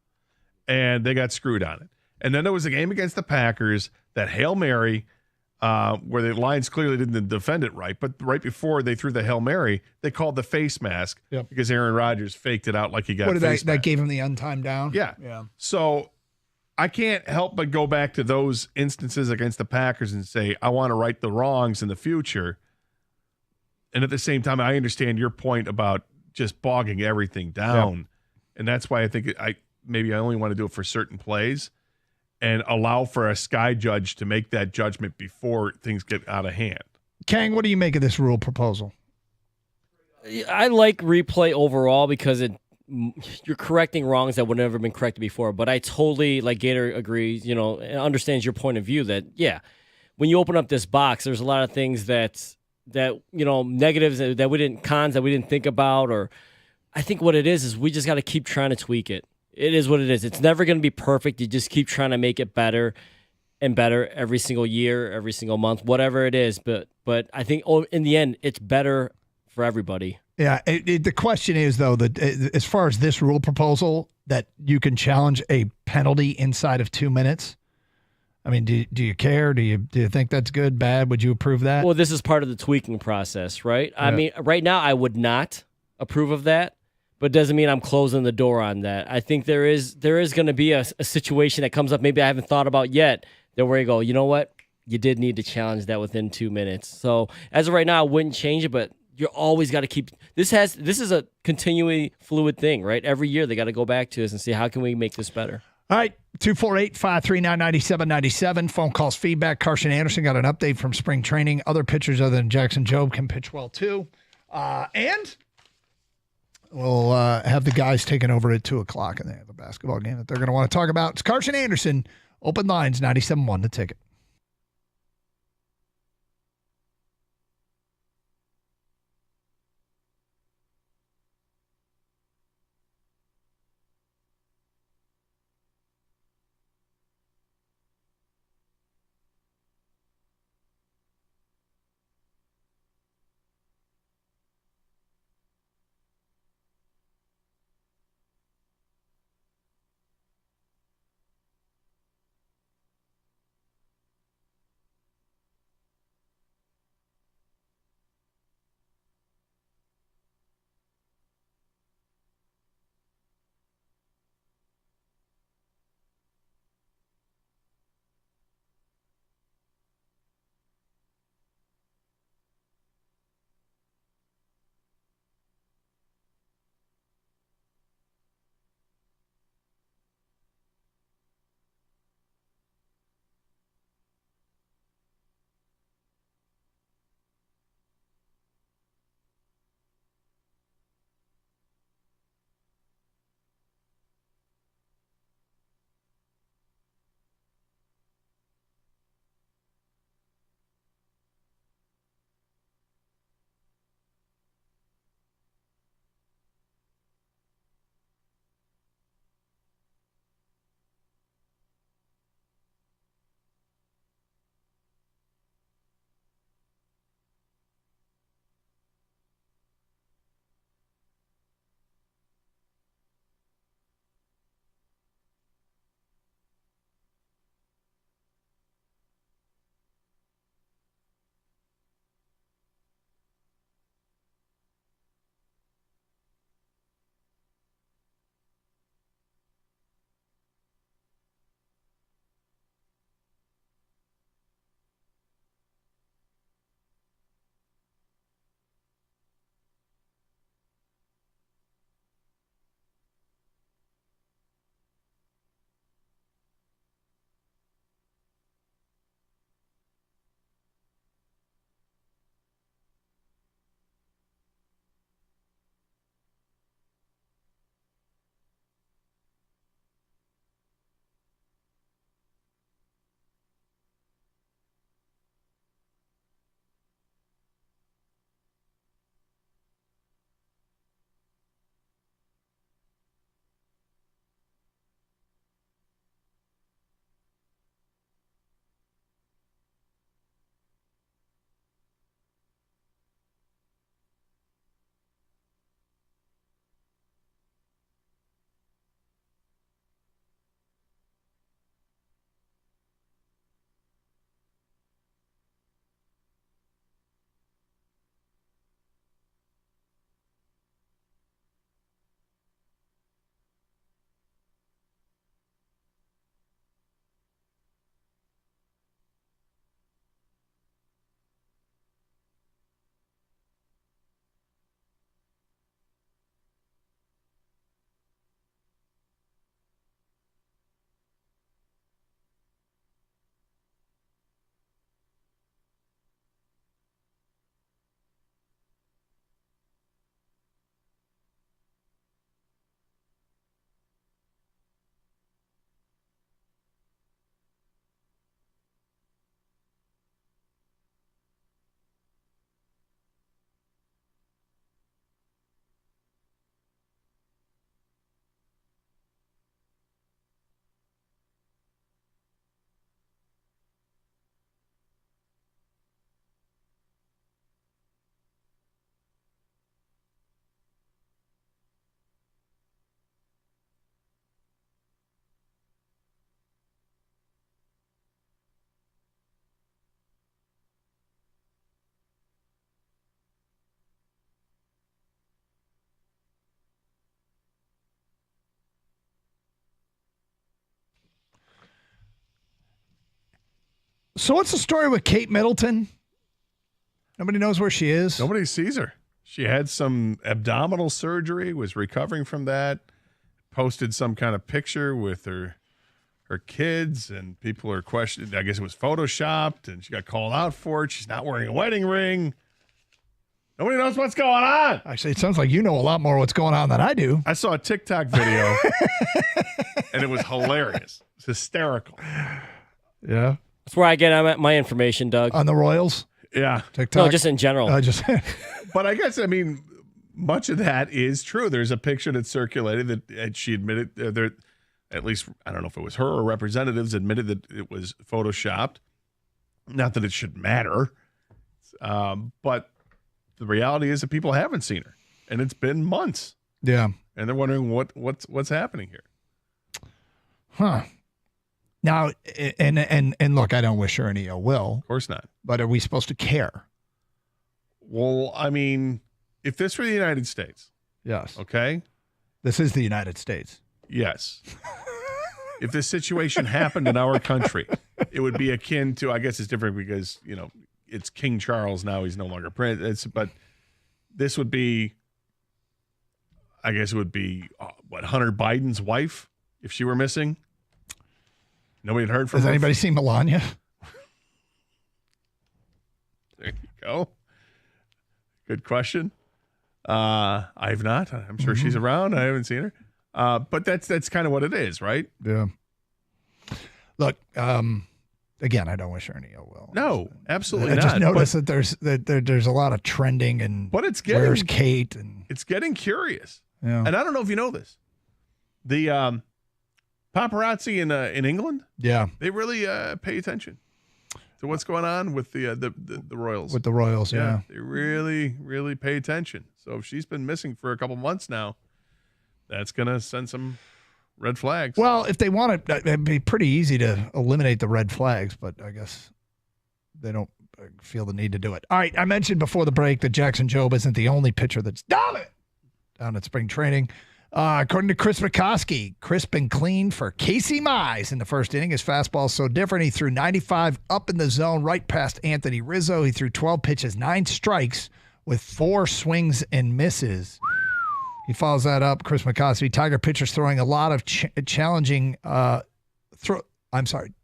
And they got screwed on it. And then there was a game against the Packers, that Hail Mary, where the Lions clearly didn't defend it right. But right before they threw the Hail Mary, they called the face mask because Aaron Rodgers faked it out like he got what did face that gave him the untimed down? Yeah. Yeah. So I can't help but go back to those instances against the Packers and say, I want to right the wrongs in the future. And at the same time, I understand your point about just bogging everything down. Yep. And that's why I think I only want to do it for certain plays and allow for a sky judge to make that judgment before things get out of hand. Kang, what do you make of this rule proposal? I like replay overall because you're correcting wrongs that would never been corrected before. But I totally, like Gator agrees, and understands your point of view that, when you open up this box, there's a lot of things that negatives cons that we didn't think about, or I think what it is we just got to keep trying to tweak it. It is what it is. It's never going to be perfect. You just keep trying to make it better and better every single year, every single month, whatever it is. But I think in the end, it's better for everybody. Yeah. The question is, though, that as far as this rule proposal, that you can challenge a penalty inside of 2 minutes. I mean, do you care? Do you think that's good, bad? Would you approve that? Well, this is part of the tweaking process, right? Yeah. I mean, right now I would not approve of that, but it doesn't mean I'm closing the door on that. I think there is going to be a situation that comes up maybe I haven't thought about yet, that where you go, you know what? You did need to challenge that within 2 minutes. So as of right now, I wouldn't change it, but you always got to keep this is a continually fluid thing, right? Every year they got to go back to this and see how can we make this better. All right, 248-539-9797. Phone calls, feedback. Carson Anderson got an update from spring training. Other pitchers other than Jackson Jobe can pitch well, too. And we'll have the guys taking over at 2 o'clock, and they have a basketball game that they're going to want to talk about. It's Carson Anderson, Open Lines, 97.1 The Ticket. So what's the story with Kate Middleton? Nobody knows where she is. Nobody sees her. She had some abdominal surgery, was recovering from that, posted some kind of picture with her kids, and people are questioning. I guess it was photoshopped, and she got called out for it. She's not wearing a wedding ring. Nobody knows what's going on. Actually, it sounds like you know a lot more what's going on than I do. I saw a TikTok video, and it was hilarious. It's hysterical. Yeah. That's where I get my information, Doug. On the Royals? Yeah. TikTok? No, just in general. But I guess, I mean, much of that is true. There's a picture that circulated that she admitted, there, at least, I don't know if it was her or representatives, admitted that it was photoshopped. Not that it should matter. But the reality is that people haven't seen her. And it's been months. Yeah. And they're wondering what's happening here. Huh. Now, and look, I don't wish her any ill will. Of course not. But are we supposed to care? Well, I mean, if this were the United States. Yes. Okay. This is the United States. Yes. If this situation happened in our country, it would be akin to, I guess it's different because, you know, it's King Charles now. He's no longer prince. But this would be, I guess it would be, Hunter Biden's wife, if she were missing? Nobody had heard from her. Has anybody seen Melania? There you go. Good question. I've not. I'm sure she's around. I haven't seen her. But that's kind of what it is, right? Yeah. Look, again, I don't wish her any ill will. No, absolutely not. I just noticed that there's a lot of trending and but it's getting, where's Kate? And it's getting curious. Yeah. And I don't know if you know this. The paparazzi in England, yeah, they really pay attention to what's going on with the Royals. With the Royals, yeah. They really, really pay attention. So if she's been missing for a couple months now, that's going to send some red flags. Well, if they want it, it'd be pretty easy to eliminate the red flags, but I guess they don't feel the need to do it. All right, I mentioned before the break that Jackson Jobe isn't the only pitcher that's down at spring training. According to Chris McCoskey, crisp and clean for Casey Mize in the first inning. His fastball is so different. He threw 95 up in the zone right past Anthony Rizzo. He threw 12 pitches, 9 strikes with 4 swings and misses. He follows that up, Chris McCoskey. Tiger pitchers throwing a lot of challenging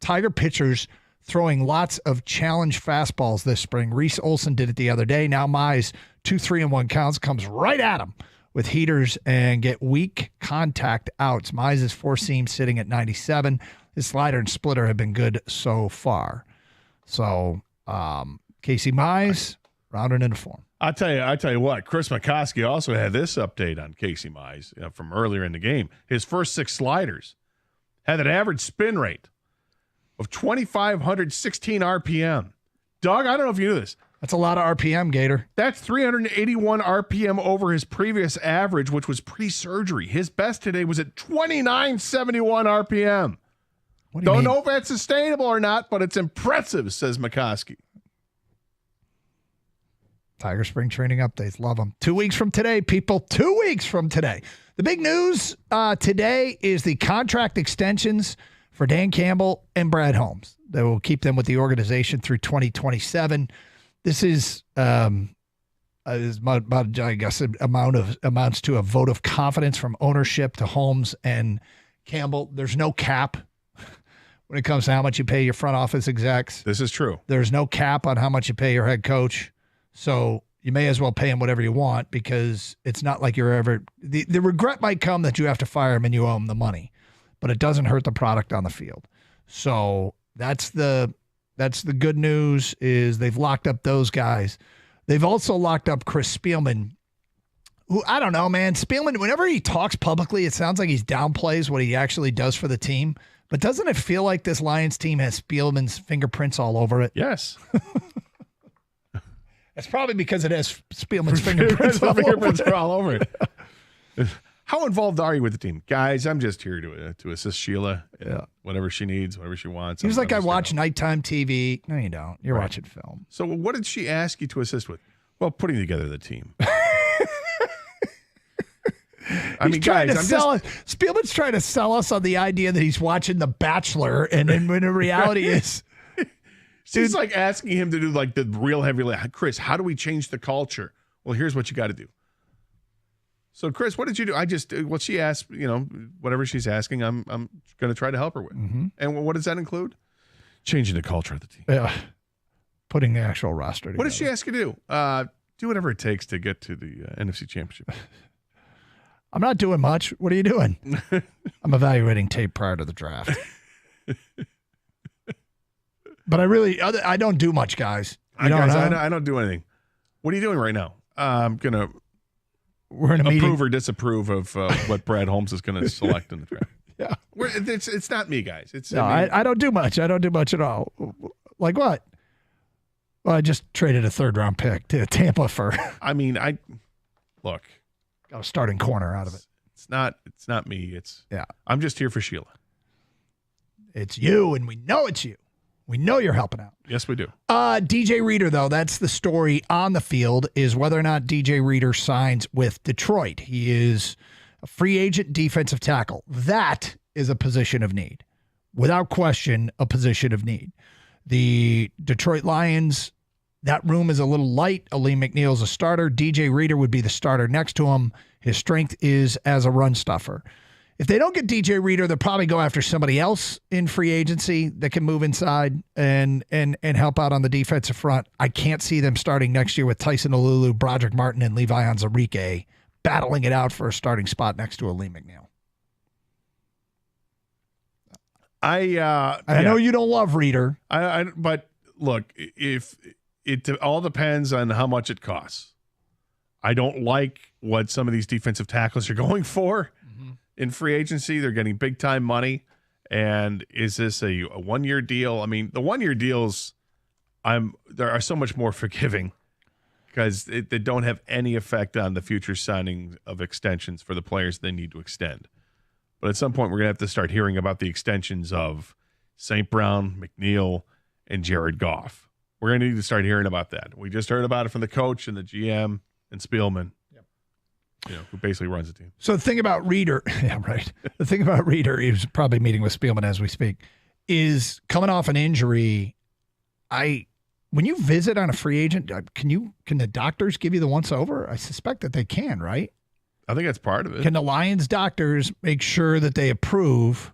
Tiger pitchers throwing lots of challenge fastballs this spring. Reese Olson did it the other day. Now Mize, 2 3-1 counts, comes right at him with heaters and get weak contact outs. Mize's 4-seam sitting at 97. His slider and splitter have been good so far. So Casey Mize rounded into form. I tell you what, Chris McCoskey also had this update on Casey Mize from earlier in the game. His first 6 sliders had an average spin rate of 2,516 RPM. Doug, I don't know if you knew this. That's a lot of RPM, Gator. That's 381 RPM over his previous average, which was pre-surgery. His best today was at 2,971 RPM. Don't know if that's sustainable or not, but it's impressive, says McCoskey. Tiger spring training updates. Love them. 2 weeks from today, people. 2 weeks from today. The big news today is the contract extensions for Dan Campbell and Brad Holmes. That will keep them with the organization through 2027. This is about, I guess, amounts to a vote of confidence from ownership to Holmes and Campbell. There's no cap when it comes to how much you pay your front office execs. This is true. There's no cap on how much you pay your head coach. So you may as well pay him whatever you want because it's not like you're ever – the regret might come that you have to fire him and you owe him the money, but it doesn't hurt the product on the field. So that's the good news is they've locked up those guys. They've also locked up Chris Spielman, who I don't know, man. Spielman, whenever he talks publicly, it sounds like he downplays what he actually does for the team. But doesn't it feel like this Lions team has Spielman's fingerprints all over it? Yes. It's probably because it has Spielman's fingerprints all over it. How involved are you with the team? Guys, I'm just here to assist Sheila. Whatever she needs, whatever she wants. He was like, I watch nighttime TV. No, you don't. You're watching film. So what did she ask you to assist with? Well, putting together the team. I mean, guys, Spielman's trying to sell us on the idea that he's watching The Bachelor, and then when the reality is... She's like asking him to do like the real heavy lift. Chris, how do we change the culture? Well, here's what you got to do. So, Chris, what did you do? Well, she asked, whatever she's asking, I'm going to try to help her with. Mm-hmm. And what does that include? Changing the culture of the team. Yeah. Putting the actual roster together. What did she ask you to do? Do whatever it takes to get to the NFC Championship. I'm not doing much. What are you doing? I'm evaluating tape prior to the draft. But I don't do much, guys. I don't do anything. What are you doing right now? I'm going to We're in a meeting. Approve or disapprove of what Brad Holmes is going to select in the draft. Yeah. It's not me, guys. I don't do much. I don't do much at all. Like what? Well, I just traded a 3rd-round pick to Tampa for. Look. Got a starting corner out of it. It's not me. I'm just here for Sheila. It's you, and we know it's you. We know you're helping out. Yes, we do. DJ Reader, though, that's the story on the field, is whether or not DJ Reader signs with Detroit. He is a free agent defensive tackle. That is a position of need. Without question, a position of need. The Detroit Lions, that room is a little light. Aleem McNeil's a starter. DJ Reader would be the starter next to him. His strength is as a run stuffer. If they don't get DJ Reader, they'll probably go after somebody else in free agency that can move inside and help out on the defensive front. I can't see them starting next year with Tyson Alulu, Broderick Martin, and Levi Onwuzurike battling it out for a starting spot next to Aleem McNeil. I know you don't love Reader. But look, if it all depends on how much it costs. I don't like what some of these defensive tackles are going for. In free agency, they're getting big time money. And is this a 1-year deal? I mean, the 1-year deals, there are so much more forgiving because they don't have any effect on the future signing of extensions for the players they need to extend. But at some point, we're going to have to start hearing about the extensions of St. Brown, McNeil, and Jared Goff. We're going to need to start hearing about that. We just heard about it from the coach and the GM and Spielman. Who basically runs the team. So the thing about Reader, yeah, right. The thing about Reader, he's probably meeting with Spielman as we speak, is coming off an injury. When you visit on a free agent, can the doctors give you the once over? I suspect that they can, right? I think that's part of it. Can the Lions doctors make sure that they approve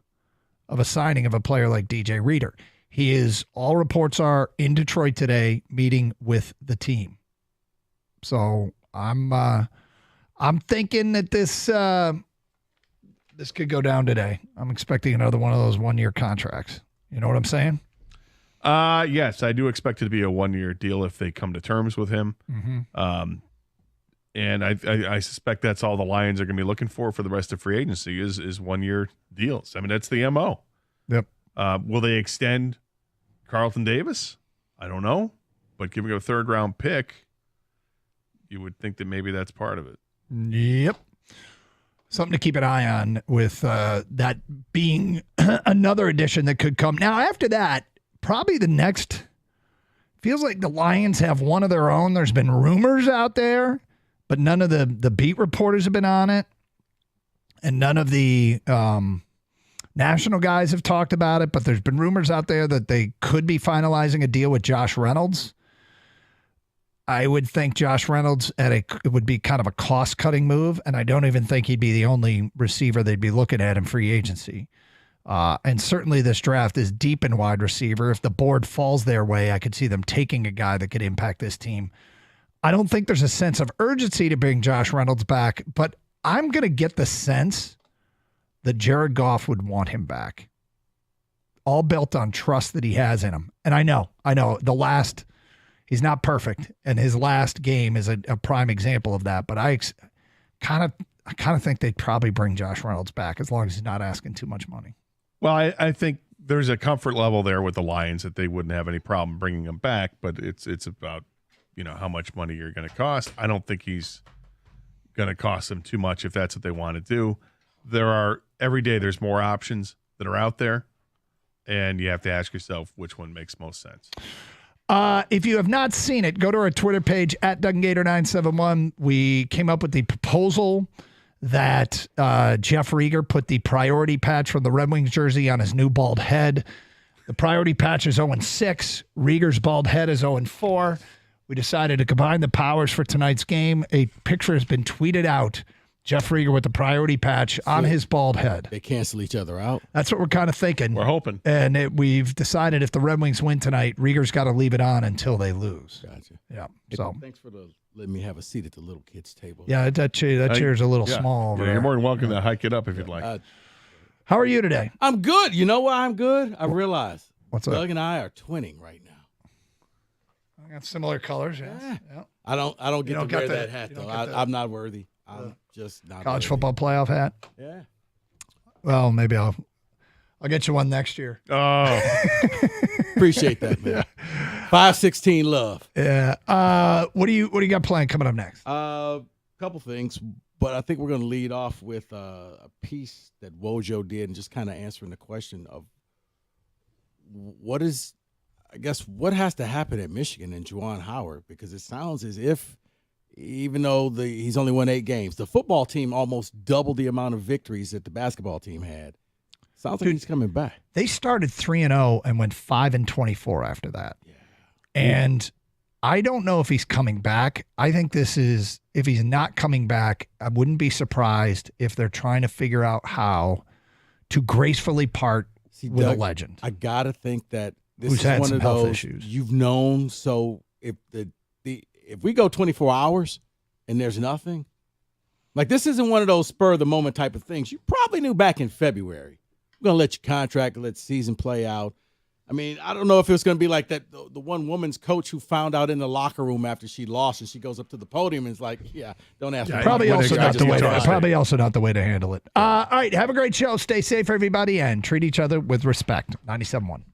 of a signing of a player like DJ Reader? He is, all reports are, in Detroit today, meeting with the team. So I'm thinking that this could go down today. I'm expecting another one of those 1-year contracts. You know what I'm saying? Yes, I do expect it to be a 1-year deal if they come to terms with him. Mm-hmm. And I suspect that's all the Lions are going to be looking for the rest of free agency is 1-year deals. I mean, that's the MO. Yep. Will they extend Carlton Davis? I don't know. But giving a 3rd-round pick, you would think that maybe that's part of it. Yep. Something to keep an eye on with that being another addition that could come. Now, after that, probably the next, feels like the Lions have one of their own. There's been rumors out there, but none of the beat reporters have been on it. And none of the national guys have talked about it, but there's been rumors out there that they could be finalizing a deal with Josh Reynolds. I would think Josh Reynolds it would be kind of a cost-cutting move, and I don't even think he'd be the only receiver they'd be looking at in free agency. And certainly this draft is deep in wide receiver. If the board falls their way, I could see them taking a guy that could impact this team. I don't think there's a sense of urgency to bring Josh Reynolds back, but I'm going to get the sense that Jared Goff would want him back. All built on trust that he has in him. And I know, he's not perfect, and his last game is a prime example of that. But I kind of think they'd probably bring Josh Reynolds back as long as he's not asking too much money. Well, I think there's a comfort level there with the Lions that they wouldn't have any problem bringing him back. But it's about how much money you're going to cost. I don't think he's going to cost them too much if that's what they want to do. Every day there's more options that are out there, and you have to ask yourself which one makes most sense. If you have not seen it, go to our Twitter page at DuncanGator971. We came up with the proposal that Jeff Rieger put the priority patch from the Red Wings jersey on his new bald head. The priority patch is 0-6. Rieger's bald head is 0-4. We decided to combine the powers for tonight's game. A picture has been tweeted out. Jeff Rieger with the priority patch on his bald head. They cancel each other out. That's what we're kind of thinking. We're hoping. And we've decided if the Red Wings win tonight, Rieger's got to leave it on until they lose. Gotcha. Yeah. So Thanks for letting me have a seat at the little kids' table. yeah, that chair's a little small over You're there. more than welcome to hike it up if you'd like. How are you today? I'm good. You know why I'm good? I realize What's Doug up? and I are twinning right now. I got similar colors. Yeah. I don't get don't to wear get the- that hat you though. don't get the- I'm not worthy. I'm just not College worthy. football playoff hat. Yeah. Well, maybe I'll get you one next year. Oh, Appreciate that, man. 516 love. Yeah. What do you got planned coming up next? Couple things, but I think we're going to lead off with a piece that Wojo did and just kind of answering the question of what has to happen at Michigan and Juwan Howard, because it sounds as if even though he's only won 8 games, the football team almost doubled the amount of victories that the basketball team had. Sounds like he's coming back. They started 3-0 and went 5-24 after that. Yeah. And I don't know if he's coming back. I think if he's not coming back, I wouldn't be surprised if they're trying to figure out how to gracefully part with Doug, a legend. I gotta think that this Who's is had one some of health those issues. you've known. So if if we go 24 hours and there's nothing, like this isn't one of those spur of the moment type of things. You probably knew back in February. We're gonna let your contract, let the season play out. I mean, I don't know if it was going to be like that. The one woman's coach who found out in the locker room after she lost, and she goes up to the podium and is like, "Yeah, don't ask me." Probably also not the way to handle it. All right, have a great show. Stay safe, everybody, and treat each other with respect. 97.1.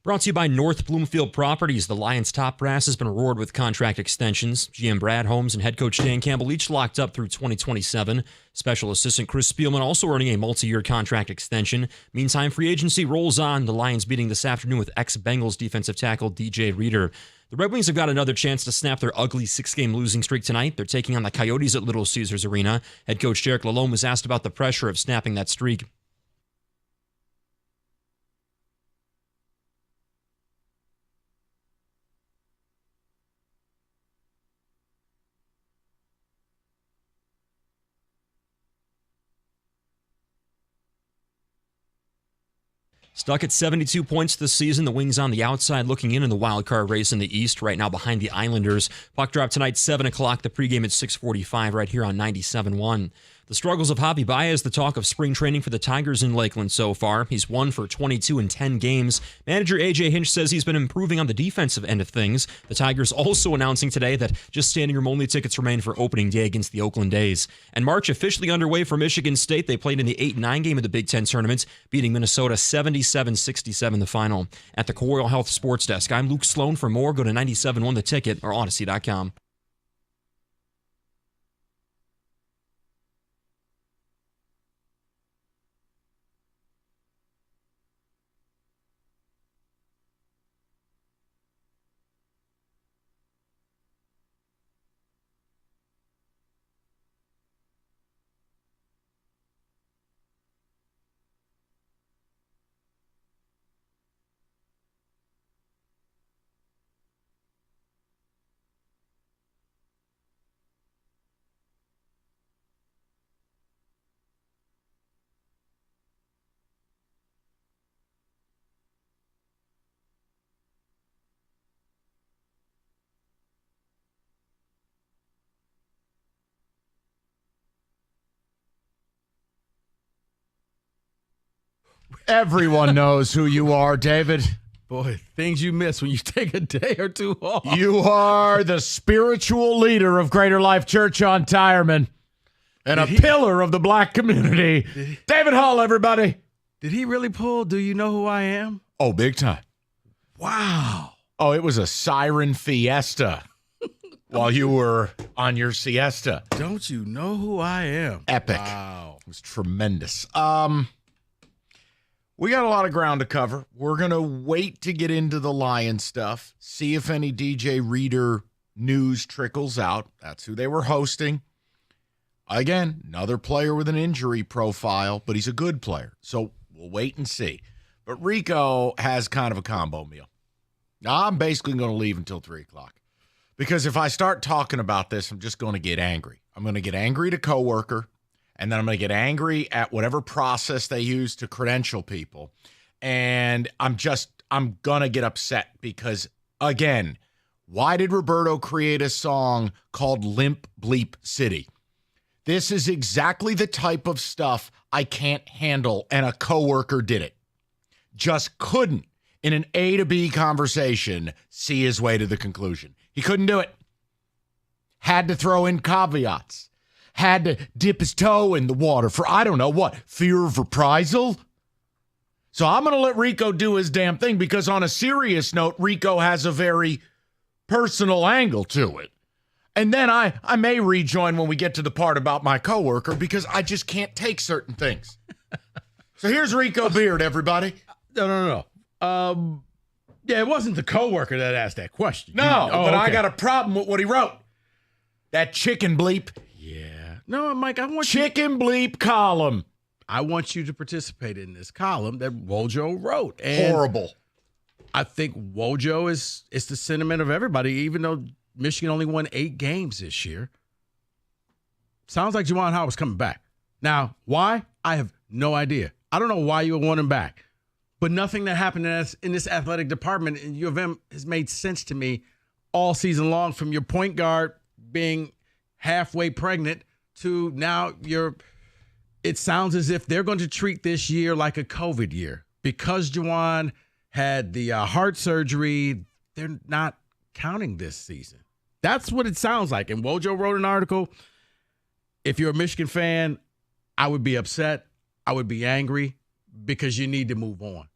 Brought to you by North Bloomfield Properties. The Lions' top brass has been rewarded with contract extensions. GM Brad Holmes and head coach Dan Campbell each locked up through 2027. Special assistant Chris Spielman also earning a multi-year contract extension. Meantime, free agency rolls on. The Lions meeting this afternoon with ex-Bengals defensive tackle DJ Reader. The Red Wings have got another chance to snap their ugly 6-game losing streak tonight. They're taking on the Coyotes at Little Caesars Arena. Head coach Derek Lalonde was asked about the pressure of snapping that streak. Stuck at 72 points this season, the Wings on the outside looking in the wild card race in the East, right now behind the Islanders. Puck drop tonight, 7 o'clock, the pregame at 6:45 right here on 97.1. The struggles of Javi Baez, the talk of spring training for the Tigers in Lakeland so far. He's 1 for 22 in 10 games. Manager A.J. Hinch says he's been improving on the defensive end of things. The Tigers also announcing today that just standing room only tickets remain for opening day against the Oakland A's. And March officially underway for Michigan State. They played in the 8-9 game of the Big Ten tournament, beating Minnesota 77-67 the final. At the Coral Health Sports Desk, I'm Luke Sloan. For more, go to 97.1 The Ticket or Odyssey.com. Everyone knows who you are, David. Boy, things you miss when you take a day or two off. You are the spiritual leader of Greater Life Church on Tireman and pillar of the black community. David Hull, everybody. Did he really pull Do You Know Who I Am? Oh, big time. Wow. Oh, it was a siren fiesta while you were on your siesta. Don't you know who I am? Epic. Wow. It was tremendous. We got a lot of ground to cover. We're going to wait to get into the Lions stuff, see if any DJ Reader news trickles out. That's who they were hosting. Again, another player with an injury profile, but he's a good player. So we'll wait and see. But Rico has kind of a combo meal. Now, I'm basically going to leave until 3 o'clock. Because if I start talking about this, I'm just going to get angry. I'm going to get angry at a coworker. And then I'm going to get angry at whatever process they use to credential people. And I'm going to get upset because, again, why did Roberto create a song called Limp Bleep City? This is exactly the type of stuff I can't handle, and a coworker did it. Just couldn't, in an A to B conversation, see his way to the conclusion. He couldn't do it. Had to throw in caveats. Had to dip his toe in the water for, I don't know what, fear of reprisal? So I'm going to let Rico do his damn thing because on a serious note, Rico has a very personal angle to it. And then I may rejoin when we get to the part about my coworker because I just can't take certain things. So here's Rico Beard, everybody. No. Yeah, it wasn't the coworker that asked that question. No, but okay. I got a problem with what he wrote. That chicken bleep. No, Mike, I want chicken bleep column. I want you to participate in this column that Wojo wrote. And horrible. I think Wojo is the sentiment of everybody, even though Michigan only won 8 games this year. Sounds like Juwan Howard's coming back. Now, why? I have no idea. I don't know why you would want him back. But nothing that happened in this athletic department in U of M has made sense to me all season long, from your point guard being halfway pregnant to now it sounds as if they're going to treat this year like a COVID year. Because Juwan had the heart surgery, they're not counting this season. That's what it sounds like. And Wojo wrote an article. If you're a Michigan fan, I would be upset. I would be angry because you need to move on.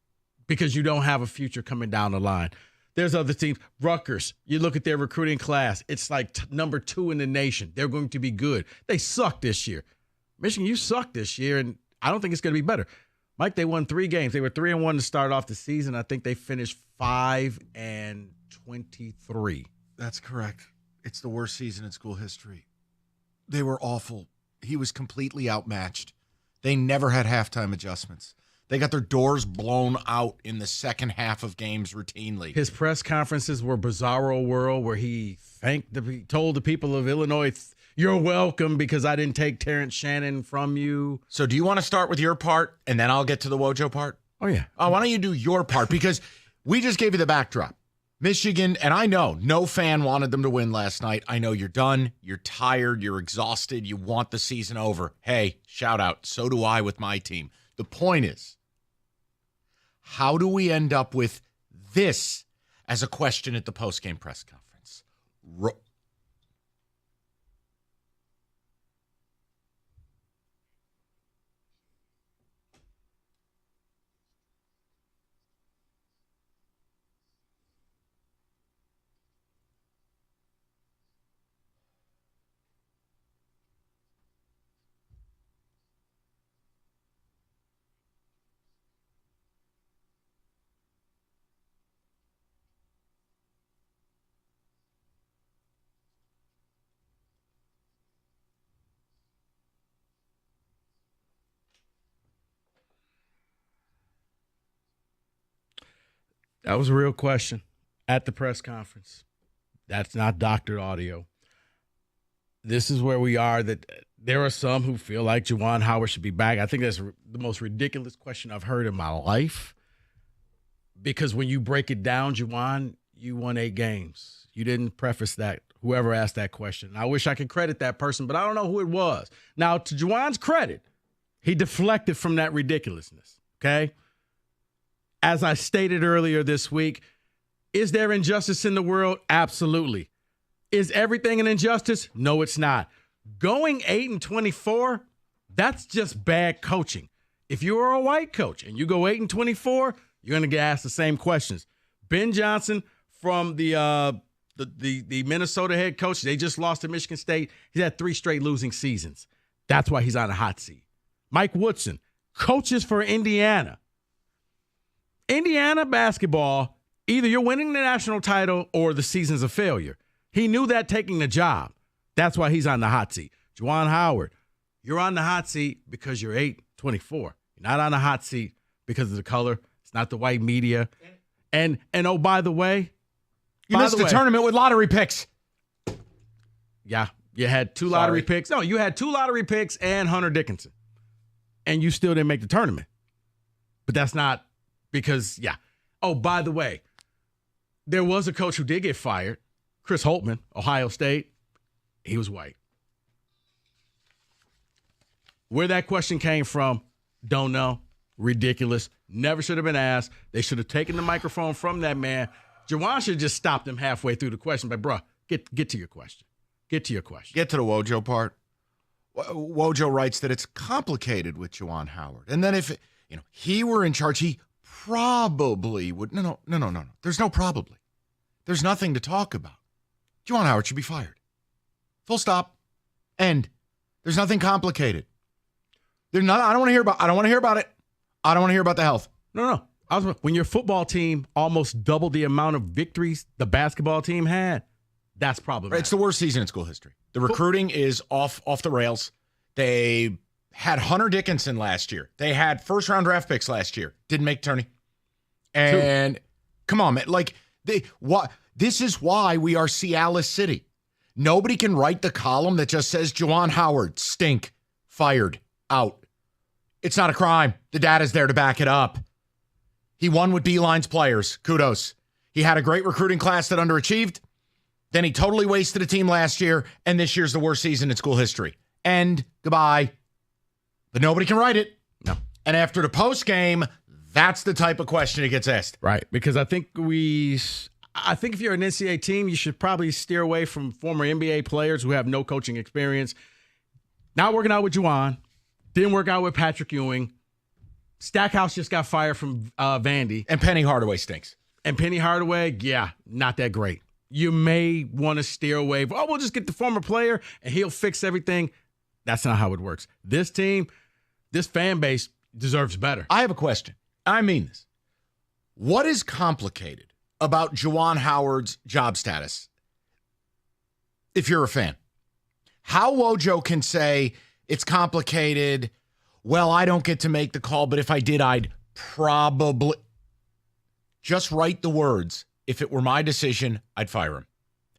because you don't have a future coming down the line. There's other teams. Rutgers, you look at their recruiting class. It's like number 2 in the nation. They're going to be good. They suck this year. Michigan, you suck this year, and I don't think it's going to be better. Mike, they won 3 games. They were 3-1 to start off the season. I think they finished 5-23. That's correct. It's the worst season in school history. They were awful. He was completely outmatched. They never had halftime adjustments. They got their doors blown out in the second half of games routinely. His press conferences were bizarro world where he told the people of Illinois, you're welcome because I didn't take Terrence Shannon from you. So do you want to start with your part and then I'll get to the Wojo part? Oh, yeah. Why don't you do your part? Because we just gave you the backdrop. Michigan, and I know no fan wanted them to win last night. I know you're done. You're tired. You're exhausted. You want the season over. Hey, shout out. So do I with my team. The point is, how do we end up with this as a question at the postgame press conference? That was a real question at the press conference. That's not doctored audio. This is where we are. That there are some who feel like Juwan Howard should be back. I think that's the most ridiculous question I've heard in my life. Because when you break it down, Juwan, you won 8 games. You didn't preface that, whoever asked that question. I wish I could credit that person, but I don't know who it was. Now, to Juwan's credit, he deflected from that ridiculousness, okay? As I stated earlier this week, is there injustice in the world? Absolutely. Is everything an injustice? No, it's not. Going 8-24, that's just bad coaching. If you are a white coach and you go 8-24, you're going to get asked the same questions. Ben Johnson from the Minnesota head coach, they just lost to Michigan State. He's had 3 straight losing seasons. That's why he's on a hot seat. Mike Woodson, coaches for Indiana. Indiana basketball, either you're winning the national title or the season's a failure. He knew that taking the job. That's why he's on the hot seat. Juwan Howard, you're on the hot seat because you're 8-24. You're not on the hot seat because of the color. It's not the white media. And oh, by the way, you missed the tournament with lottery picks. Yeah, you had 2 lottery picks. No, you had 2 lottery picks and Hunter Dickinson. And you still didn't make the tournament. But that's not because, yeah. Oh, by the way, there was a coach who did get fired, Chris Holtmann, Ohio State. He was white. Where that question came from, don't know. Ridiculous. Never should have been asked. They should have taken the microphone from that man. Juwan should have just stopped him halfway through the question. But, bruh, get to your question. Get to your question. Get to the Wojo part. Wojo writes that it's complicated with Juwan Howard. And then if he were in charge, he probably would. No. There's no probably. There's nothing to talk about. Juwan Howard should be fired. Full stop. End. There's nothing complicated. I don't want to hear about it. I don't want to hear about the health. No. When your football team almost doubled the amount of victories the basketball team had, that's problematic. It's the worst season in school history. The recruiting is off the rails. They had Hunter Dickinson last year. They had first-round draft picks last year. Didn't make tourney. And come on, man. This is why we are Cialis City. Nobody can write the column that just says Juwan Howard, stink, fired, out. It's not a crime. The data's there to back it up. He won with Beeline's players. Kudos. He had a great recruiting class that underachieved. Then he totally wasted a team last year, and this year's the worst season in school history. And goodbye. But nobody can write it. No. And after the post game, that's the type of question that gets asked. Right. Because I think if you're an NCAA team, you should probably steer away from former NBA players who have no coaching experience. Not working out with Juwan. Didn't work out with Patrick Ewing. Stackhouse just got fired from Vandy. And Penny Hardaway stinks. And Penny Hardaway, yeah, not that great. You may want to steer away. Oh, we'll just get the former player and he'll fix everything. That's not how it works. This team, this fan base deserves better. I have a question. I mean this. What is complicated about Juwan Howard's job status? If you're a fan, how Wojo can say it's complicated. Well, I don't get to make the call, but if I did, I'd probably just write the words. If it were my decision, I'd fire him.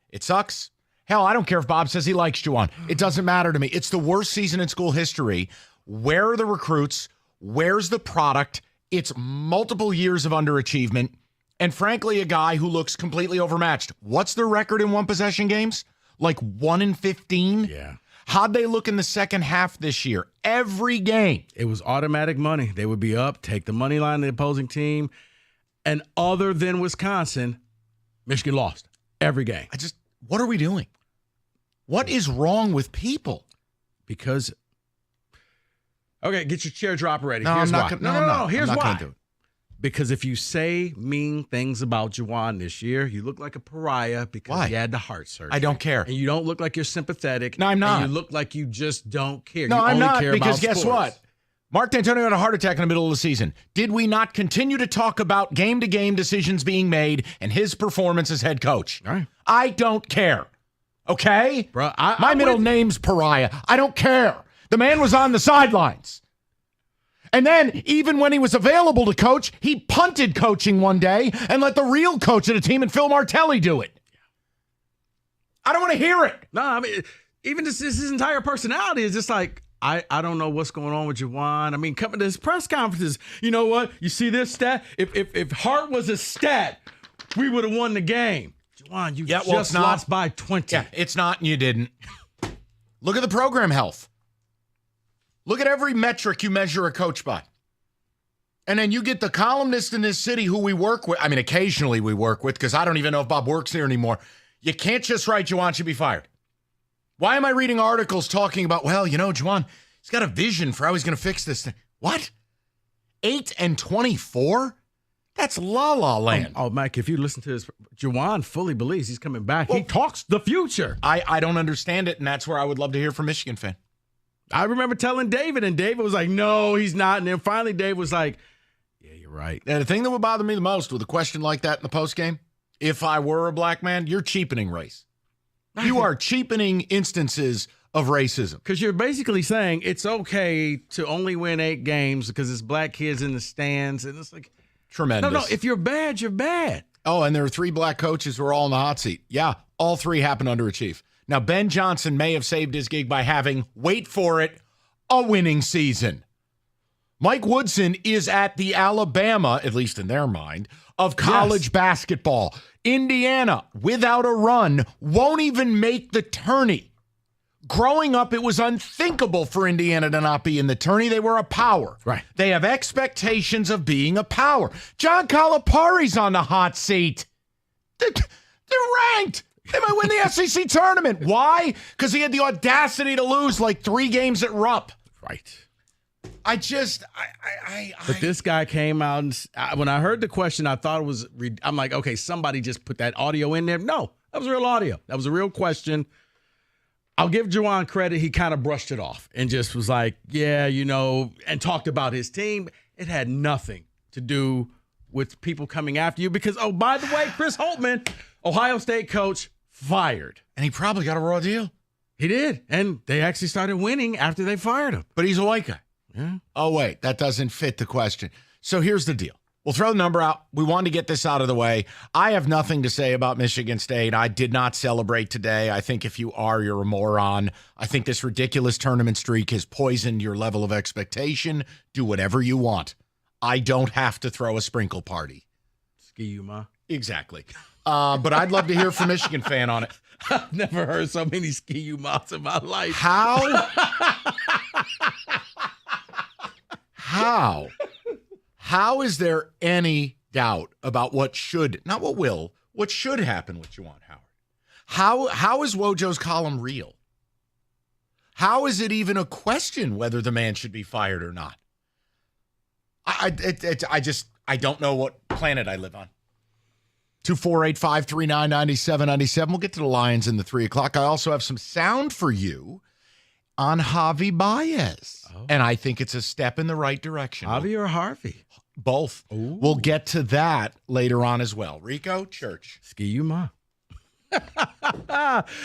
It sucks. Hell, I don't care if Bob says he likes Juwan. It doesn't matter to me. It's the worst season in school history. Where are the recruits? Where's the product? It's multiple years of underachievement. And frankly, a guy who looks completely overmatched. What's their record in one possession games? Like 1-15? Yeah. How'd they look in the second half this year? Every game. It was automatic money. They would be up, take the money line of the opposing team. And other than Wisconsin, Michigan lost every game. What are we doing? What is wrong with people? Because, okay, get your chair drop ready. No, Here's I'm why. not. No. Here's I'm not why. gonna do it. Because if you say mean things about Juwan this year, you look like a pariah because Why? you had the heart surgery. I don't care. And you don't look like you're sympathetic. No, I'm not. And you look like you just don't care. No, you I'm only not, care because about guess sports. what? Mark D'Antonio had a heart attack in the middle of the season. Did we not continue to talk about game-to-game decisions being made and his performance as head coach? All right. I don't care. Okay? Bro, My middle name's Pariah. I don't care. The man was on the sidelines. And then, even when he was available to coach, he punted coaching one day and let the real coach of the team and Phil Martelli do it. I don't want to hear it. No, I mean, even his entire personality is just like, I don't know what's going on with Juwan. I mean, coming to his press conferences, you know what? You see this stat? If Hart was a stat, we would have won the game. Juwan, you just lost by 20. Yeah, it's not, and you didn't. Look at the program health. Look at every metric you measure a coach by. And then you get the columnist in this city who we work with. I mean, occasionally we work with, because I don't even know if Bob works here anymore. You can't just write Juwan should be fired. Why am I reading articles talking about, well, you know, Juwan, he's got a vision for how he's going to fix this thing. What? 8-24? That's la-la land. Oh, Mike, if you listen to this, Juwan fully believes he's coming back. Well, he talks the future. I don't understand it, and that's where I would love to hear from Michigan fan. I remember telling David, and David was like, no, he's not. And then finally Dave was like, yeah, you're right. And the thing that would bother me the most with a question like that in the postgame, if I were a black man, you're cheapening race. You are cheapening instances of racism. Because you're basically saying it's okay to only win 8 games because it's black kids in the stands. And it's like, tremendous. No, if you're bad, you're bad. Oh, and there are 3 black coaches who are all in the hot seat. Yeah, all 3 happen to underachieve. Now, Ben Johnson may have saved his gig by having, wait for it, a winning season. Mike Woodson is at the Alabama, at least in their mind, of college basketball. Indiana, without a run, won't even make the tourney. Growing up, it was unthinkable for Indiana to not be in the tourney. They were a power. Right. They have expectations of being a power. John Calipari's on the hot seat. They're ranked. They might win the SEC tournament. Why? Because he had the audacity to lose like 3 games at Rupp. Right. But this guy came out, and when I heard the question, I thought it was, I'm like, okay, somebody just put that audio in there. No, that was real audio. That was a real question. I'll give Juwan credit. He kind of brushed it off and just was like, yeah, you know, and talked about his team. It had nothing to do with people coming after you because, oh, by the way, Chris Holtmann, Ohio State coach, fired. And he probably got a raw deal. He did. And they actually started winning after they fired him. But he's a white guy. Yeah. Oh, wait, that doesn't fit the question. So here's the deal. We'll throw the number out. We wanted to get this out of the way. I have nothing to say about Michigan State. I did not celebrate today. I think if you are, you're a moron. I think this ridiculous tournament streak has poisoned your level of expectation. Do whatever you want. I don't have to throw a sprinkle party. Ski you, ma. Exactly. But I'd love to hear from Michigan fan on it. I've never heard so many ski you mas in my life. How is there any doubt about what should, not what will, what should happen with Juwan Howard? How is Wojo's column real? How is it even a question whether the man should be fired or not? I don't know what planet I live on. 248-539-9797. We'll get to the Lions in the 3 o'clock. I also have some sound for you on Javi Baez. And I think it's a step in the right direction. Javi or Harvey? Both. Ooh. We'll get to that later on as well. Rico, church. Ski you ma.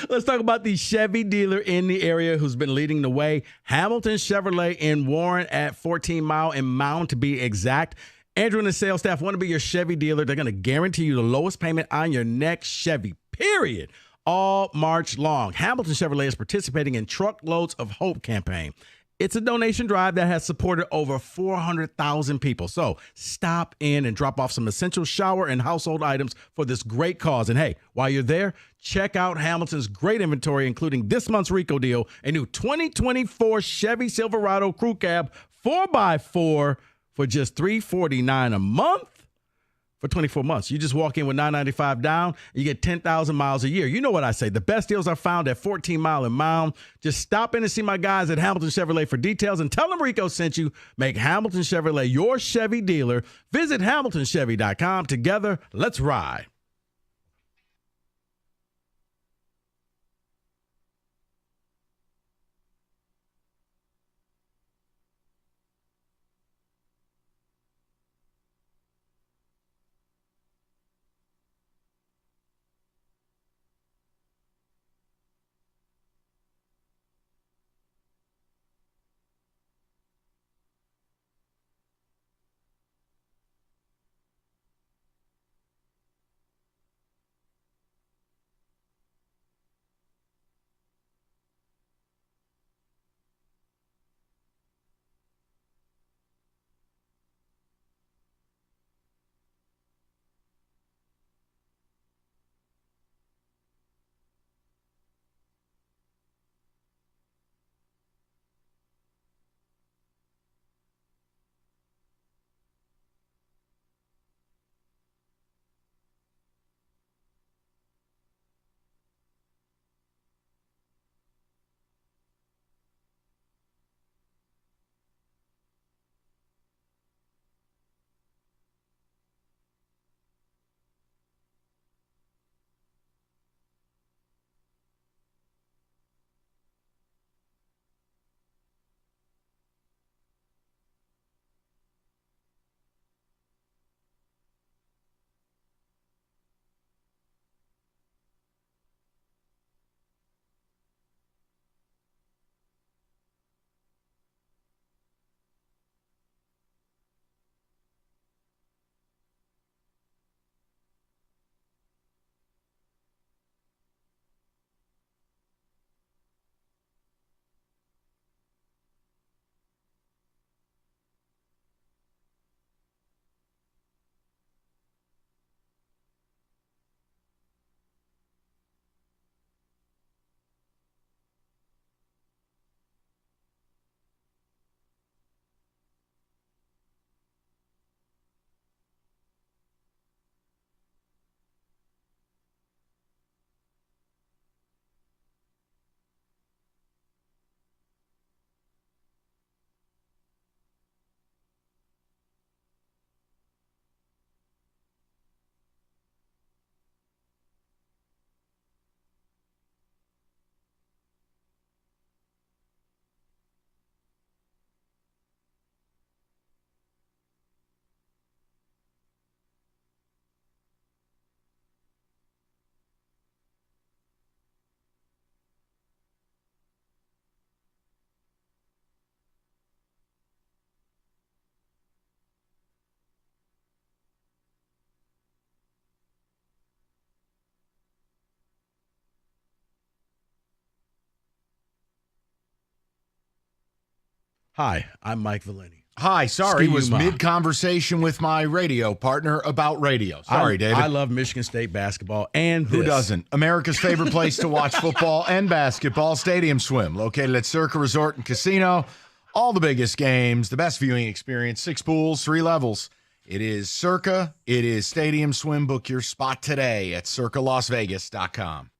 Let's talk about the Chevy dealer in the area who's been leading the way. Hamilton Chevrolet in Warren at 14 Mile and Mound to be exact. Andrew and the sales staff want to be your Chevy dealer. They're going to guarantee you the lowest payment on your next Chevy, period, all March long. Hamilton Chevrolet is participating in Truckloads of Hope campaign. It's a donation drive that has supported over 400,000 people. So stop in and drop off some essential shower and household items for this great cause. And hey, while you're there, check out Hamilton's great inventory, including this month's Rico deal, a new 2024 Chevy Silverado Crew Cab 4x4 for just $349 a month for 24 months. You just walk in with $995 down, and you get 10,000 miles a year. You know what I say. The best deals are found at 14 Mile and Mound. Just stop in and see my guys at Hamilton Chevrolet for details and tell them Rico sent you. Make Hamilton Chevrolet your Chevy dealer. Visit HamiltonChevy.com. Together, let's ride. Hi, I'm Mike Valeni. Hi, sorry, Ski was Uma. mid-conversation with my radio partner about radio. Sorry, David. I love Michigan State basketball and Who this. doesn't? America's favorite place to watch football and basketball, Stadium Swim, located at Circa Resort and Casino. All the biggest games, the best viewing experience, 6 pools, 3 levels. It is Circa. It is Stadium Swim. Book your spot today at circalasvegas.com.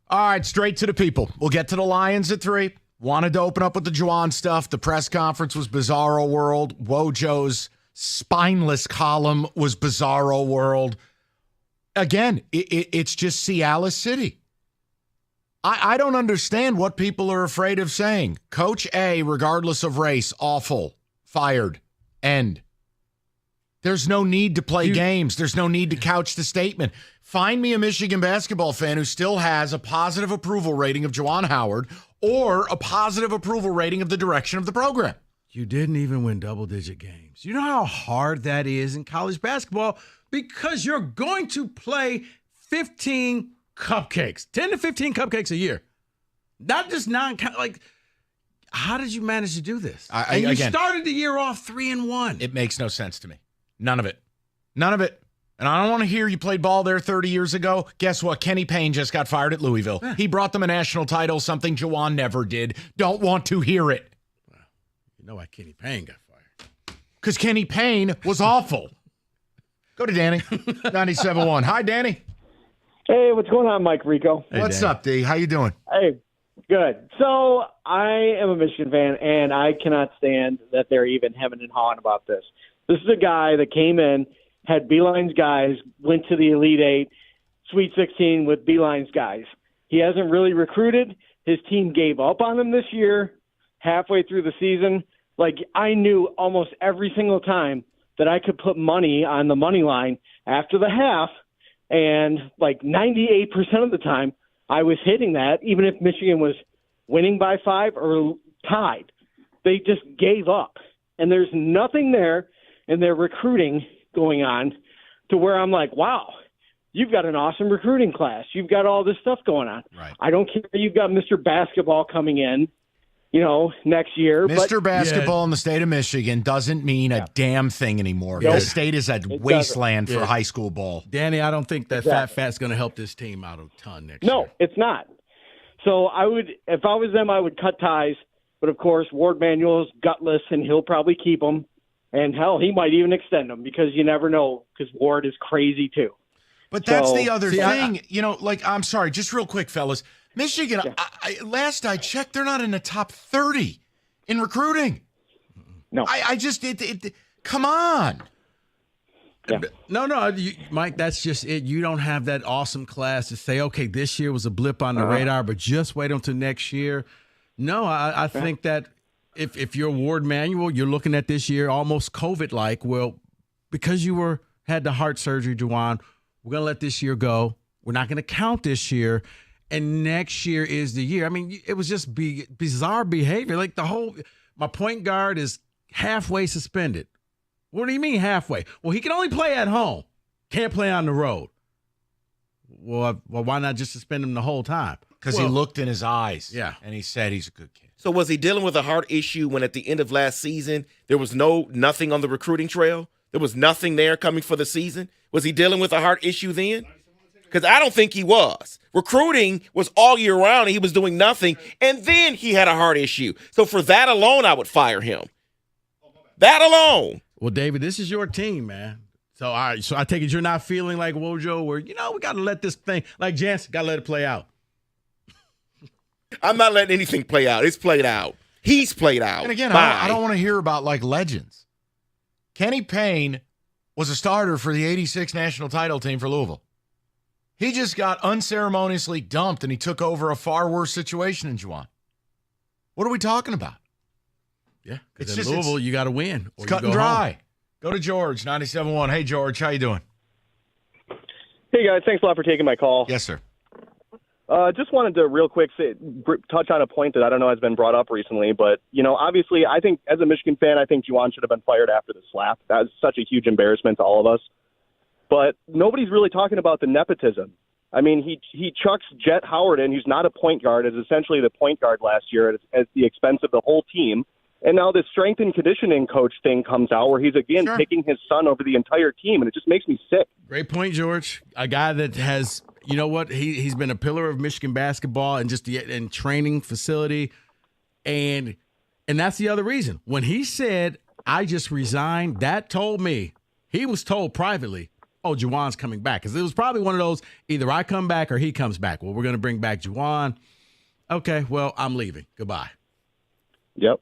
All right, straight to the people. We'll get to the Lions at 3. Wanted to open up with the Juwan stuff. The press conference was Bizarro World. Wojo's spineless column was Bizarro World. Again, it's just Cialis City. I don't understand what people are afraid of saying. Coach A, regardless of race, awful, fired, end. There's no need to play games. There's no need to couch the statement. Find me a Michigan basketball fan who still has a positive approval rating of Juwan Howard or a positive approval rating of the direction of the program. You didn't even win double-digit games. You know how hard that is in college basketball because you're going to play 15 cupcakes, 10 to 15 cupcakes a year. Not just like, how did you manage to do this? You started the year off 3-1. It makes no sense to me. None of it. None of it. And I don't want to hear you played ball there 30 years ago. Guess what? Kenny Payne just got fired at Louisville. He brought them a national title, something Juwan never did. Don't want to hear it. Well, you know why Kenny Payne got fired? Because Kenny Payne was awful. Go to Danny, 97.1. Hi, Danny. Hey, what's going on, Mike Rico? Hey, what's up, D? How you doing? Hey, good. So I am a Michigan fan, and I cannot stand that they're even hemming and hawing about this. This is a guy that came in, had Beeline's guys, went to the Elite Eight, Sweet 16 with Beeline's guys. He hasn't really recruited. His team gave up on him this year, halfway through the season. Like, I knew almost every single time that I could put money on the money line after the half, and like 98% of the time I was hitting that, even if Michigan was winning by 5 or tied. They just gave up. And there's nothing there in their recruiting going on to where I'm like, wow, you've got an awesome recruiting class. You've got all this stuff going on. Right. I don't care. You've got Mr. Basketball coming in, next year. Mr. Basketball in the state of Michigan doesn't mean a damn thing anymore. Nope. The state is a wasteland for high school ball. Danny, I don't think that Fat's going to help this team out a ton next year. No, it's not. So if I was them, I would cut ties. But, of course, Ward Manuel's gutless, and he'll probably keep them. And, hell, he might even extend them because you never know because Ward is crazy, too. But that's the other thing. I'm sorry, just real quick, fellas. Michigan, last I checked, they're not in the top 30 in recruiting. No. Come on. Yeah. No, Mike, that's just it. You don't have that awesome class to say, okay, this year was a blip on the radar, but just wait until next year. No, I think that if you're Ward Manuel, you're looking at this year almost COVID-like. Well, because you had the heart surgery, Juwan, we're going to let this year go. We're not going to count this year. And next year is the year. I mean, it was just bizarre behavior. Like my point guard is halfway suspended. What do you mean halfway? Well, he can only play at home. Can't play on the road. Well, why not just suspend him the whole time? Because he looked in his eyes. Yeah. And he said he's a good kid. So was he dealing with a heart issue when at the end of last season there was nothing on the recruiting trail? There was nothing there coming for the season? Was he dealing with a heart issue then? Because I don't think he was. Recruiting was all year round and he was doing nothing, and then he had a heart issue. So for that alone, I would fire him. That alone. Well, David, this is your team, man. So, all right, so I take it you're not feeling like Wojo where, we got to let this thing, like Jansen, got to let it play out. I'm not letting anything play out. It's played out. He's played out. And again, I don't want to hear about legends. Kenny Payne was a starter for the 86 national title team for Louisville. He just got unceremoniously dumped, and he took over a far worse situation in Juwan. What are we talking about? Yeah, because in Louisville, you got to win. It's cut and dry. Home. Go to George, 97.1. Hey, George, how you doing? Hey, guys. Thanks a lot for taking my call. Yes, sir. Just wanted to real quick touch on a point that I don't know has been brought up recently, but, obviously I think as a Michigan fan, I think Juwan should have been fired after the slap. That was such a huge embarrassment to all of us. But nobody's really talking about the nepotism. I mean, he chucks Jet Howard in, who's not a point guard, as essentially the point guard last year at the expense of the whole team. And now this strength and conditioning coach thing comes out where he's, again, picking his son over the entire team, and it just makes me sick. Great point, George. A guy that has, you know what, he's been a pillar of Michigan basketball and just in training facility. And that's the other reason. When he said, I just resigned, that told me, he was told privately, oh, Juwan's coming back. Because it was probably one of those, either I come back or he comes back. Well, we're going to bring back Juwan. Okay, well, I'm leaving. Goodbye. Yep.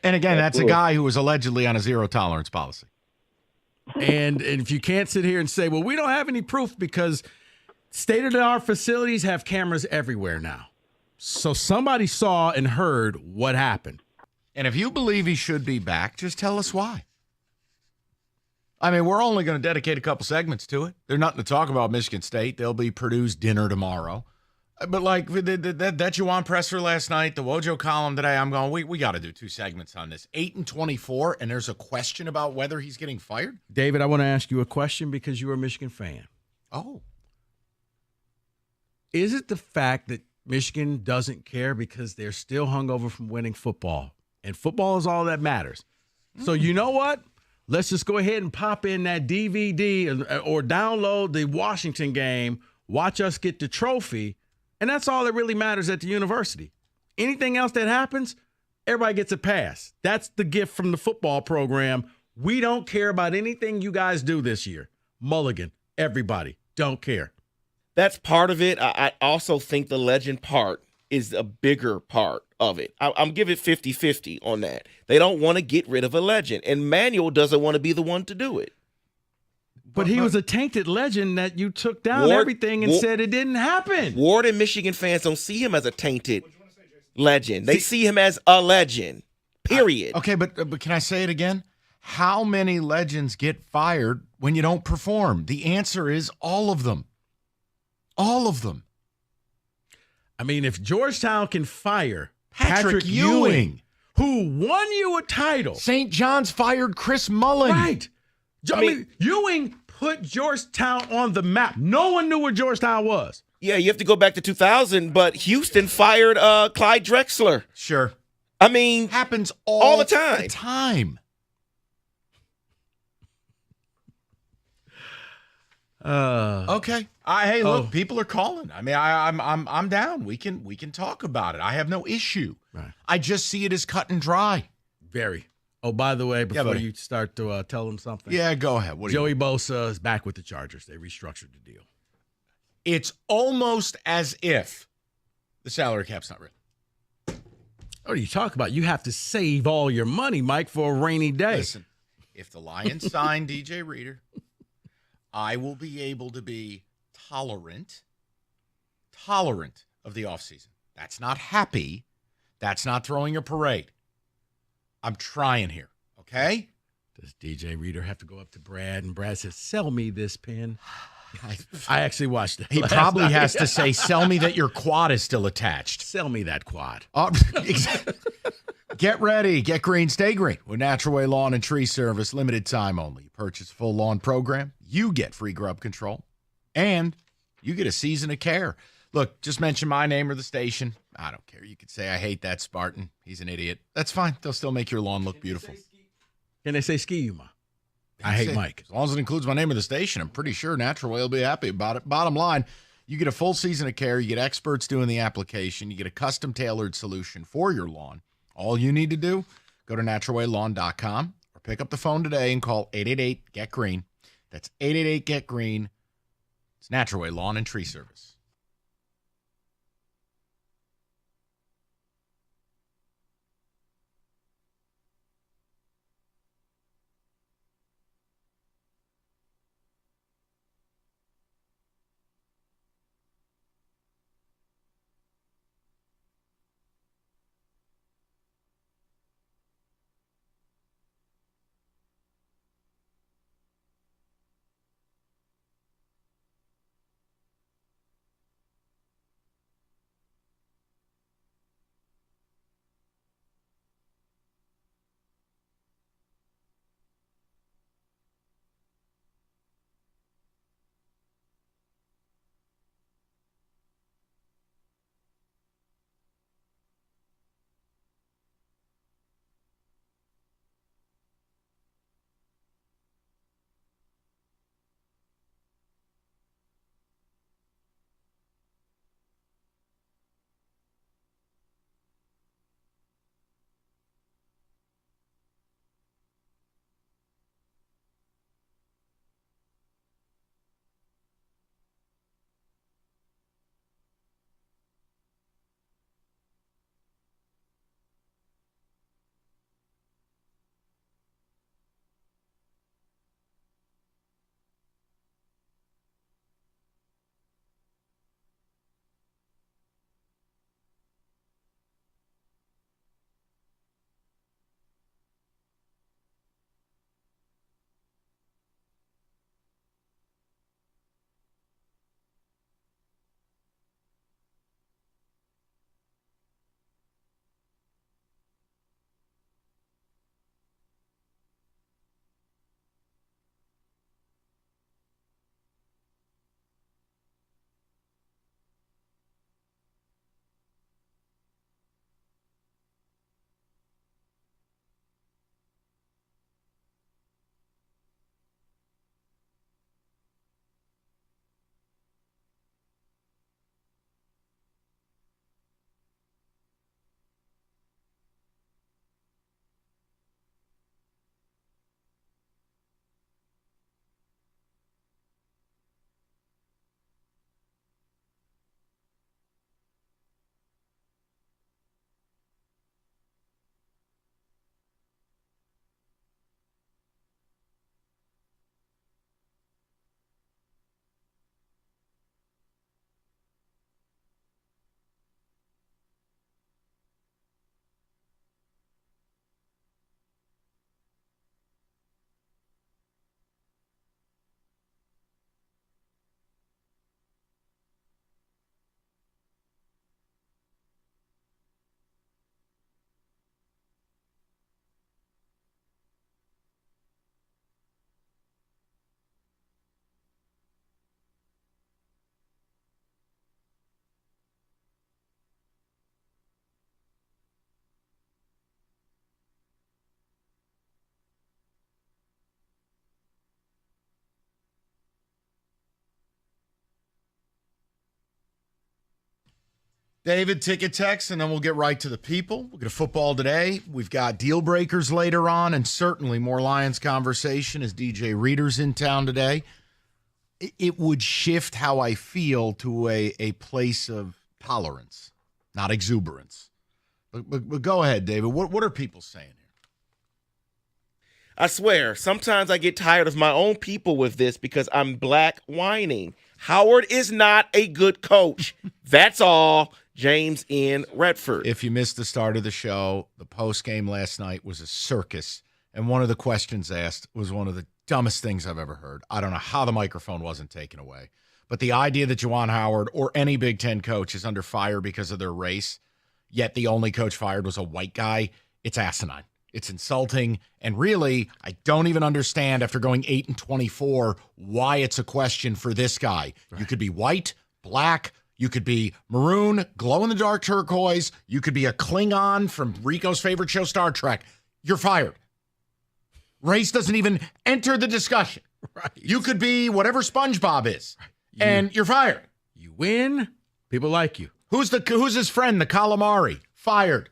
And again, that's a Absolutely. guy who was allegedly on a zero tolerance policy. And if you can't sit here and say, well, we don't have any proof because state-of-the-art facilities have cameras everywhere now. So somebody saw and heard what happened. And if you believe he should be back, just tell us why. I mean, we're only going to dedicate a couple segments to it. There's nothing to talk about Michigan State. They'll be Purdue's dinner tomorrow. But like that Juwan presser last night, the Wojo column today, I'm going, we got to do 2 segments on this. 8-24, and there's a question about whether he's getting fired? David, I want to ask you a question because you're a Michigan fan. Oh. Is it the fact that Michigan doesn't care because they're still hungover from winning football? And football is all that matters. So you know what? Let's just go ahead and pop in that DVD or download the Washington game, watch us get the trophy, and that's all that really matters at the university. Anything else that happens, everybody gets a pass. That's the gift from the football program. We don't care about anything you guys do this year. Mulligan, everybody, don't care. That's part of it. I also think the legend part is a bigger part of it. I'm giving 50-50 on that. They don't want to get rid of a legend, and Manuel doesn't want to be the one to do it. But he was a tainted legend that you took down everything and said it didn't happen. Ward and Michigan fans don't see him as a tainted legend. They see him as a legend, period. Okay, but can I say it again? How many legends get fired when you don't perform? The answer is all of them. All of them. I mean, if Georgetown can fire Patrick Ewing, who won you a title. St. John's fired Chris Mullen. Right. I mean, Ewing put Georgetown on the map. No one knew where Georgetown was. Yeah, you have to go back to 2000, but Houston fired Clyde Drexler. Sure. I mean, happens all the time. Okay. Hey, look, people are calling. I mean, I'm down. We can talk about it. I have no issue. Right. I just see it as cut and dry. Very. Oh, by the way, before buddy. you start to tell them something. Yeah, go ahead. What do Joey you Bosa is back with the Chargers. They restructured the deal. It's almost as if the salary cap's not real. What do you talk about? You have to save all your money, Mike, for a rainy day. Listen, if the Lions sign DJ Reader, I will be able to be tolerant of the offseason. That's not happy. That's not throwing a parade. I'm trying here, okay? Does DJ Reader have to go up to Brad, and Brad says, sell me this pen? I actually watched it. He probably has to say, sell me that your quad is still attached. Sell me that quad. Exactly. Get ready. Get green. Stay green with Natural Way Lawn and Tree Service. Limited time only. Purchase full lawn program. You get free grub control. And you get a season of care. Look, just mention my name or the station. I don't care. You could say, I hate that Spartan. He's an idiot. That's fine. They'll still make your lawn look beautiful. Can they say ski Yuma? I hate Mike. As long as it includes my name of the station, I'm pretty sure Natural Way will be happy about it. Bottom line, you get a full season of care. You get experts doing the application. You get a custom-tailored solution for your lawn. All you need to do, go to naturalwaylawn.com or pick up the phone today and call 888-GET-GREEN. That's 888-GET-GREEN. It's Natural Way Lawn and Tree Service. David, ticket text, and then we'll get right to the people. We'll get to football today. We've got deal breakers later on, and certainly more Lions conversation as DJ Reader's in town today. It would shift how I feel to a place of tolerance, not exuberance. But go ahead, David. What are people saying here? I swear, sometimes I get tired of my own people with this because I'm black whining. Howard is not a good coach. That's all. James in Redford. If you missed the start of the show, the post game last night was a circus, and one of the questions asked was one of the dumbest things I've ever heard. I don't know how the microphone wasn't taken away, but the idea that Juwan Howard or any Big Ten coach is under fire because of their race, yet the only coach fired was a white guy, it's asinine. It's insulting, and really, I don't even understand after going 8-24 why it's a question for this guy. Right. You could be white, black, you could be maroon, glow-in-the-dark turquoise, you could be a Klingon from Rico's favorite show, Star Trek. You're fired. Race doesn't even enter the discussion. Right. You could be whatever SpongeBob is, and you're fired. You win, people like you. Who's his friend, the calamari? Fired.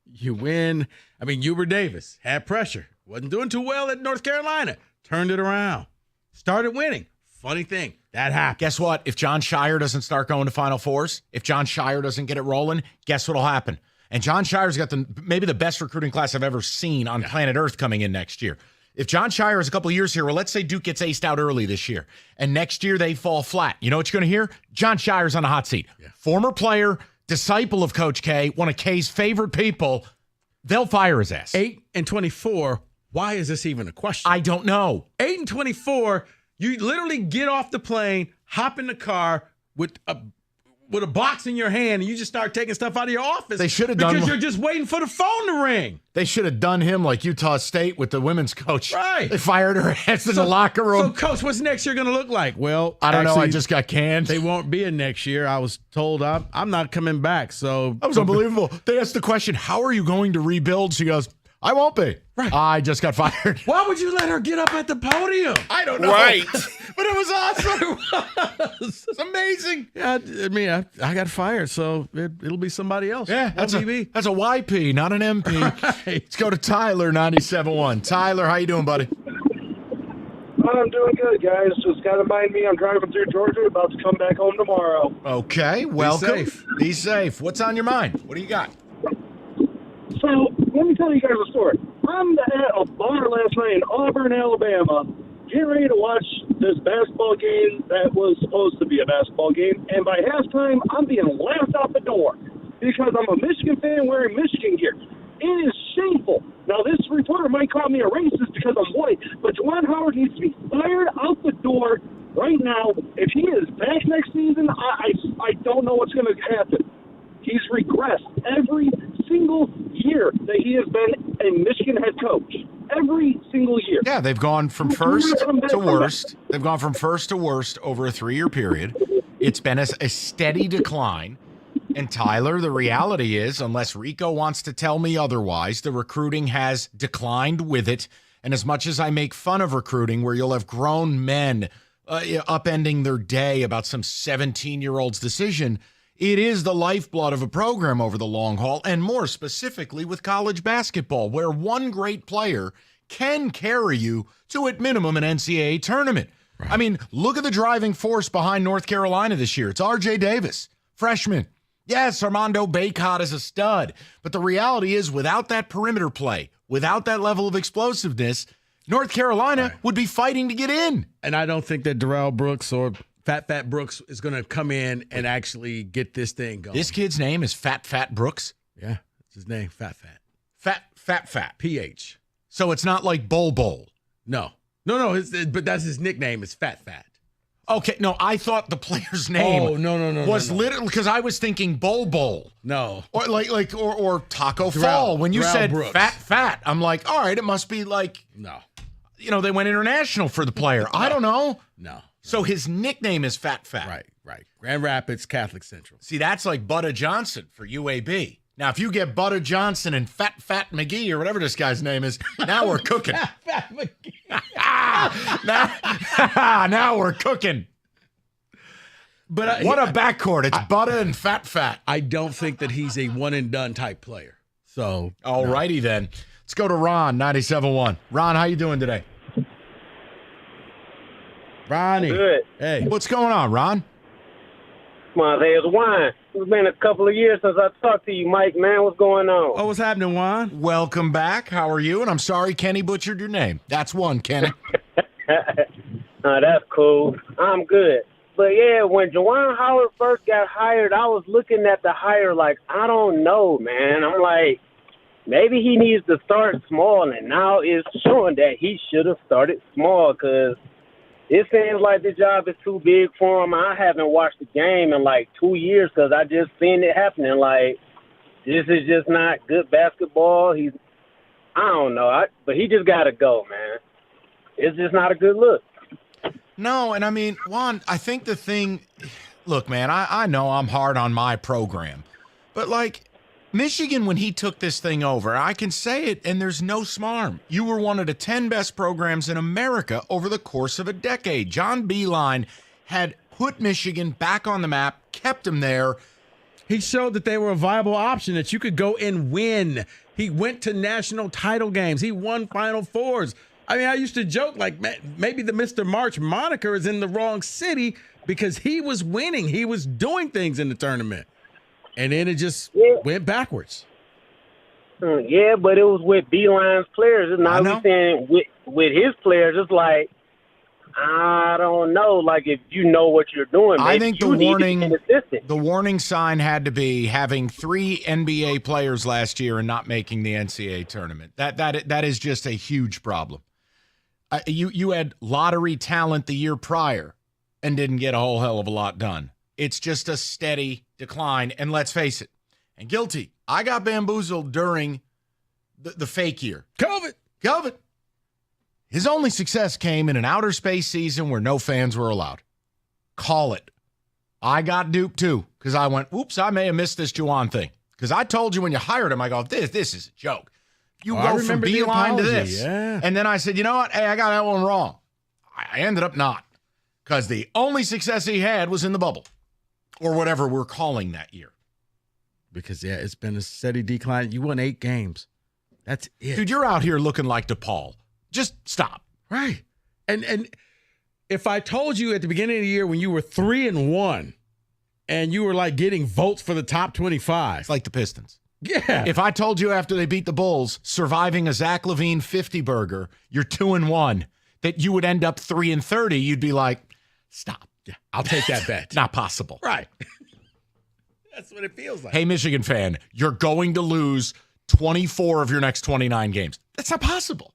You win. I mean, Hubert Davis had pressure. Wasn't doing too well at North Carolina. Turned it around. Started winning. Funny thing. That happened. Guess what? If John Shire doesn't start going to Final Fours, if John Shire doesn't get it rolling, guess what'll happen? And John Shire's got maybe the best recruiting class I've ever seen on planet Earth coming in next year. If John Shire is a couple of years here, well, let's say Duke gets aced out early this year, and next year they fall flat. You know what you're going to hear? John Shire's on a hot seat. Yeah. Former player, disciple of Coach K, one of K's favorite people. They'll fire his ass. 8-24. Why is this even a question? I don't know. 8-24. You literally get off the plane, hop in the car with a box in your hand, and you just start taking stuff out of your office. They should have done because you're just waiting for the phone to ring. They should have done him like Utah State with the women's coach. Right. They fired her ass in the locker room. So, Coach, what's next year going to look like? Well, I don't know. I just got canned. They won't be in next year. I was told I'm not coming back. So that was unbelievable. They asked the question, "How are you going to rebuild?" She goes, "I won't be. Right. I just got fired." Why would you let her get up at the podium? I don't know. Right. But it was awesome. It's amazing. Yeah, I mean, I got fired, so it'll be somebody else. Yeah, that's a YP, not an MP. Right. Let's go to Tyler, 97.1. Tyler, how you doing, buddy? I'm doing good, guys. Just got to mind me, I'm driving through Georgia, about to come back home tomorrow. Okay, welcome. Be safe. Be safe. What's on your mind? What do you got? So, let me tell you guys a story. I'm at a bar last night in Auburn, Alabama, getting ready to watch this basketball game that was supposed to be a basketball game, and by halftime, I'm being laughed out the door because I'm a Michigan fan wearing Michigan gear. It is shameful. Now, this reporter might call me a racist because I'm white, but Juwan Howard needs to be fired out the door right now. If he is back next season, I don't know what's going to happen. He's regressed every single year that he has been a Michigan head coach. Every single year. Yeah, they've gone from first to worst. They've gone from first to worst over a 3-year period. It's been a steady decline. And Tyler, the reality is, unless Rico wants to tell me otherwise, the recruiting has declined with it. And as much as I make fun of recruiting, where you'll have grown men upending their day about some 17-year-old's decision, it is the lifeblood of a program over the long haul, and more specifically with college basketball, where one great player can carry you to, at minimum, an NCAA tournament. Right. I mean, look at the driving force behind North Carolina this year. It's R.J. Davis, freshman. Yes, Armando Bacot is a stud, but the reality is without that perimeter play, without that level of explosiveness, North Carolina would be fighting to get in. And I don't think that Darrell Brooks or Fat Brooks is going to come in and actually get this thing going. This kid's name is Fat Brooks? Yeah, it's his name, Fat. Fat. PH. So it's not like Bol. No, but that's his nickname is Fat. Okay, no, I thought the player's name was literally, because I was thinking Bol. No. Or or Taco Fall. When you said Brooks. Fat, I'm like, all right, it must be like, no. You know, they went international for the player. I don't know. No. So his nickname is Fat. Right. Grand Rapids Catholic Central. See, that's like Butta Johnson for UAB. Now, if you get Butta Johnson and Fat McGee or whatever this guy's name is, now we're cooking. Fat McGee. now we're cooking. But what a backcourt. It's Butter and Fat. I don't think that he's a one-and-done type player. So, all righty then. Let's go to Ron, 97.1. Ron, how you doing today? Ronnie. Good. Hey. What's going on, Ron? My there's Juan. It's been a couple of years since I talked to you, Mike, man. What's going on? Oh, what's happening, Juan? Welcome back. How are you? And I'm sorry Kenny butchered your name. That's one, Kenny. That's cool. I'm good. But, yeah, when Juwan Howard first got hired, I was looking at the hire like, I don't know, man. I'm like, maybe he needs to start small, and now it's showing that he should have started small because it seems like the job is too big for him. I haven't watched the game in like 2 years because I just seen it happening. Like, this is just not good basketball. I don't know, but he just got to go, man. It's just not a good look. No, and I mean, Juan, I think the thing, look, man, I know I'm hard on my program, but like Michigan, when he took this thing over, I can say it, and there's no smarm. You were one of the 10 best programs in America over the course of a decade. John Beilein had put Michigan back on the map, kept them there. He showed that they were a viable option, that you could go and win. He went to national title games. He won Final Fours. I mean, I used to joke, like, maybe the Mr. March moniker is in the wrong city because he was winning. He was doing things in the tournament. And then it just went backwards. Yeah, but it was with Beilein's players. It's not saying with his players. It's like, I don't know. Like, if you know what you're doing, I think the warning sign had to be having 3 NBA players last year and not making the NCAA tournament. That is just a huge problem. You had lottery talent the year prior and didn't get a whole hell of a lot done. It's just a steady decline. And let's face it, and guilty, I got bamboozled during the fake year. COVID. His only success came in an outer space season where no fans were allowed. Call it. I got duped too because I went, oops, I may have missed this Juwan thing. Because I told you when you hired him, I go, this is a joke. You go from Beilein to this. Yeah. And then I said, you know what? Hey, I got that one wrong. I ended up not. Because the only success he had was in the bubble. Or whatever we're calling that year. Because, yeah, it's been a steady decline. You won 8 games. That's it. Dude, you're out here looking like DePaul. Just stop. Right. And if I told you at the beginning of the year when you were 3-1 and you were like getting votes for the top 25. It's like the Pistons. Yeah. If I told you after they beat the Bulls, surviving a Zach LaVine 50 burger, you're 2-1, that you would end up 3-30, you'd be like, stop. Yeah, I'll take that bet. Not possible. Right. That's what it feels like. Hey, Michigan fan, you're going to lose 24 of your next 29 games. That's not possible.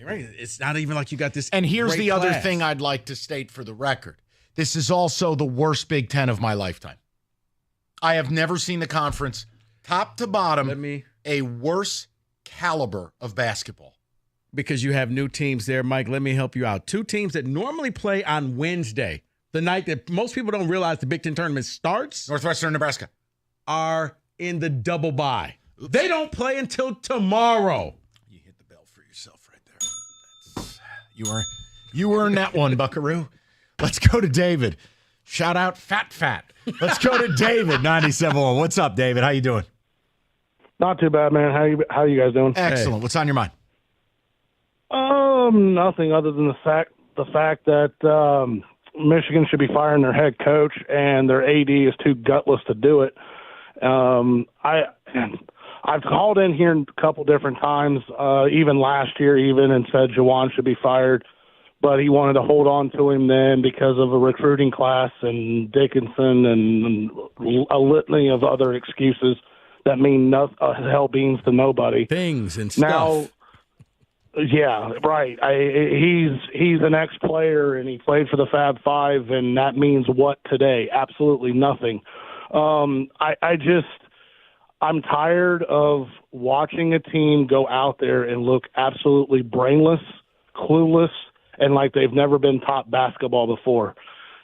Right. It's not even like you got this. And here's great the other class. thing I'd like to state for the record. This is also the worst Big Ten of my lifetime. I have never seen the conference, top to bottom, a worse caliber of basketball. Because you have new teams there, Mike. Let me help you out. 2 teams that normally play on Wednesday, the night that most people don't realize the Big Ten tournament starts. Northwestern, Nebraska. Are in the double bye. Oops. They don't play until tomorrow. You hit the bell for yourself right there. You earned that one, Buckaroo. Let's go to David. Shout out Fat. Let's go to David, 97.1. What's up, David? How you doing? Not too bad, man. How you guys doing? Excellent. Hey. What's on your mind? Nothing other than the fact that Michigan should be firing their head coach and their AD is too gutless to do it. I've called in here a couple different times, even last year, and said Juwan should be fired, but he wanted to hold on to him then because of a recruiting class and Dickinson and a litany of other excuses that mean hell beans to nobody. Things and stuff. Now, yeah, right. He's an ex-player, and he played for the Fab Five, and that means what today? Absolutely nothing. I'm tired of watching a team go out there and look absolutely brainless, clueless, and like they've never been taught basketball before.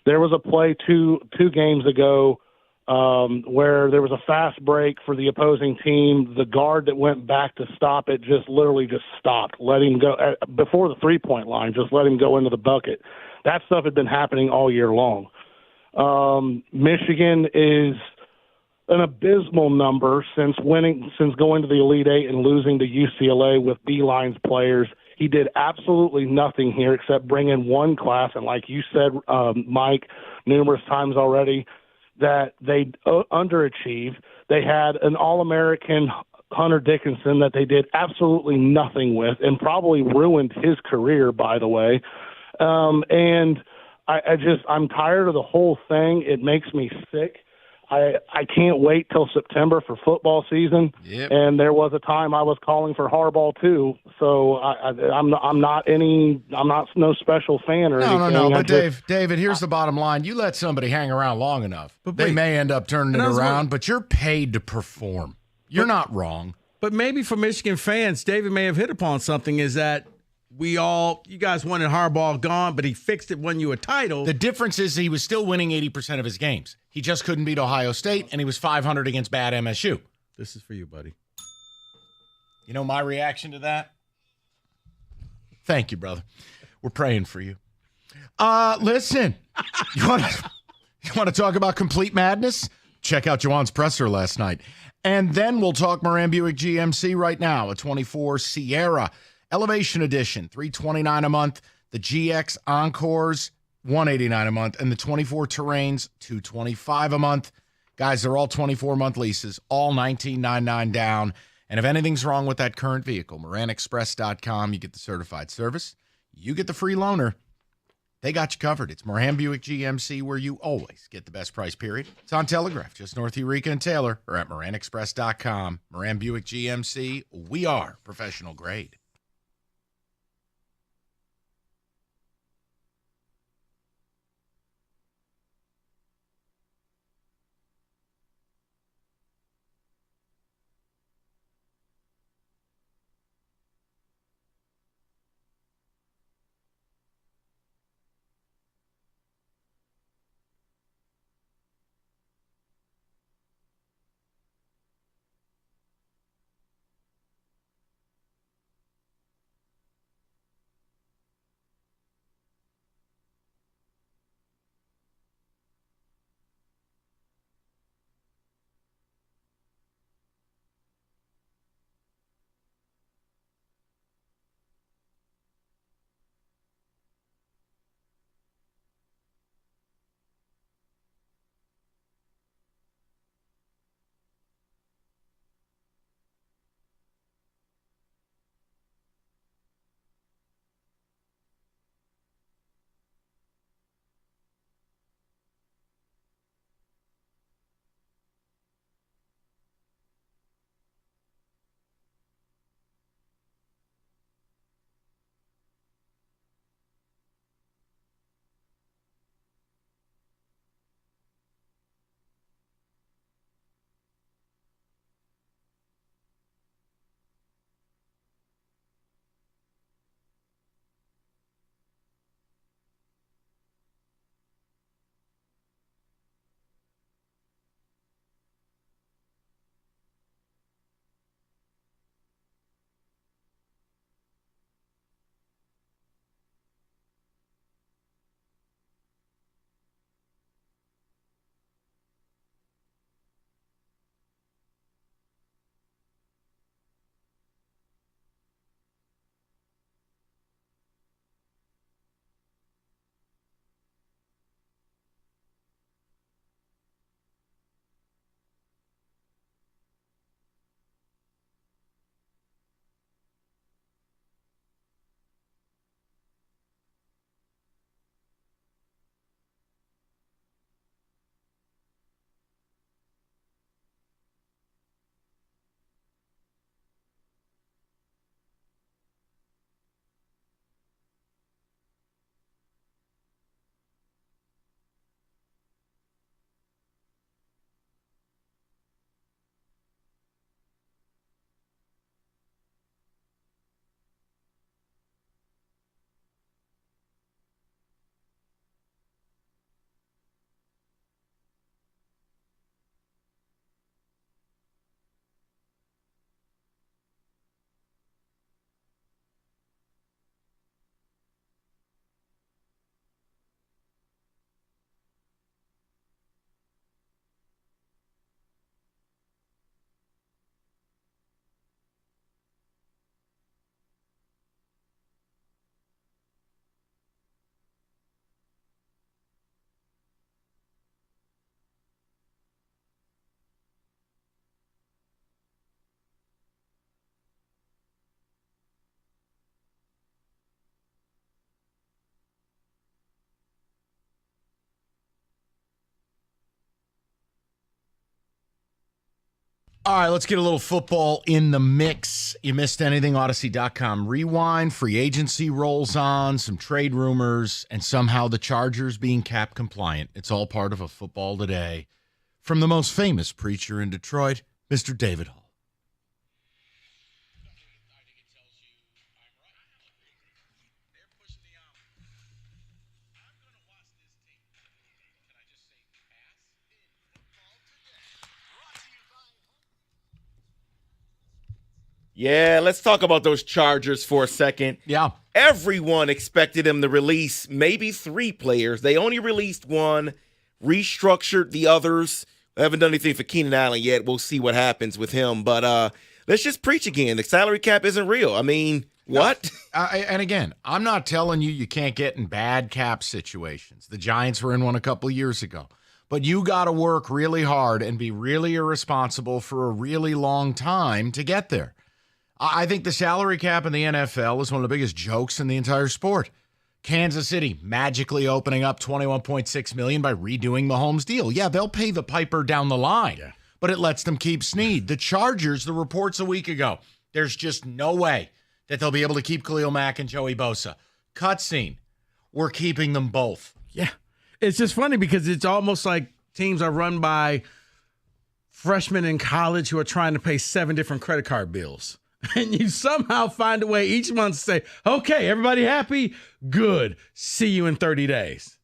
There was a play two games ago where there was a fast break for the opposing team. The guard that went back to stop it literally stopped, let him go before the 3-point line, just let him go into the bucket. That stuff had been happening all year long. Michigan is an abysmal number since going to the Elite Eight and losing to UCLA with Beeline's players. He did absolutely nothing here except bring in one class, and like you said, Mike, numerous times already, that they underachieved. They had an All-American Hunter Dickinson that they did absolutely nothing with, and probably ruined his career, by the way. And I'm tired of the whole thing. It makes me sick. I can't wait till September for football season. Yep. And there was a time I was calling for Harbaugh too. So I'm not no special fan or anything. No. But David, here's the bottom line: you let somebody hang around long enough, they may end up turning it around. But you're paid to perform. You're not wrong. But maybe for Michigan fans, David may have hit upon something. Is that you guys wanted Harbaugh gone, but he fixed it, won you a title. The difference is he was still winning 80% of his games. He just couldn't beat Ohio State, and he was 500 against bad MSU. This is for you, buddy. You know my reaction to that? Thank you, brother. We're praying for you. Listen, you want to talk about complete madness? Check out Juwan's presser last night. And then we'll talk Moran Buick GMC right now, a 24 Sierra Elevation Edition, $329 a month. The GX Encores, $189 a month. And the 24 Terrains, $225 a month. Guys, they're all 24-month leases, all $19.99 down. And if anything's wrong with that current vehicle, MoranExpress.com, you get the certified service. You get the free loaner. They got you covered. It's Moran Buick GMC, where you always get the best price, period. It's on Telegraph, just north of Eureka and Taylor, or at MoranExpress.com. Moran Buick GMC, we are professional grade. All right, let's get a little football in the mix. You missed anything, Odyssey.com rewind. Free agency rolls on, some trade rumors, and somehow the Chargers being cap compliant. It's all part of a Football Today from the most famous preacher in Detroit, Mr. David Hall. Yeah, let's talk about those Chargers for a second. Yeah. Everyone expected them to release maybe 3 players. They only released 1, restructured the others. I haven't done anything for Keenan Allen yet. We'll see what happens with him. But let's just preach again. The salary cap isn't real. I mean, what? And again, I'm not telling you can't get in bad cap situations. The Giants were in one a couple of years ago. But you got to work really hard and be really irresponsible for a really long time to get there. I think the salary cap in the NFL is one of the biggest jokes in the entire sport. Kansas City magically opening up $21.6 million by redoing Mahomes' deal. Yeah, they'll pay the piper down the line, but it lets them keep Snead. The Chargers, the reports a week ago, there's just no way that they'll be able to keep Khalil Mack and Joey Bosa. Cutscene, we're keeping them both. Yeah, it's just funny because it's almost like teams are run by freshmen in college who are trying to pay 7 different credit card bills. And you somehow find a way each month to say, okay, everybody happy? Good. See you in 30 days.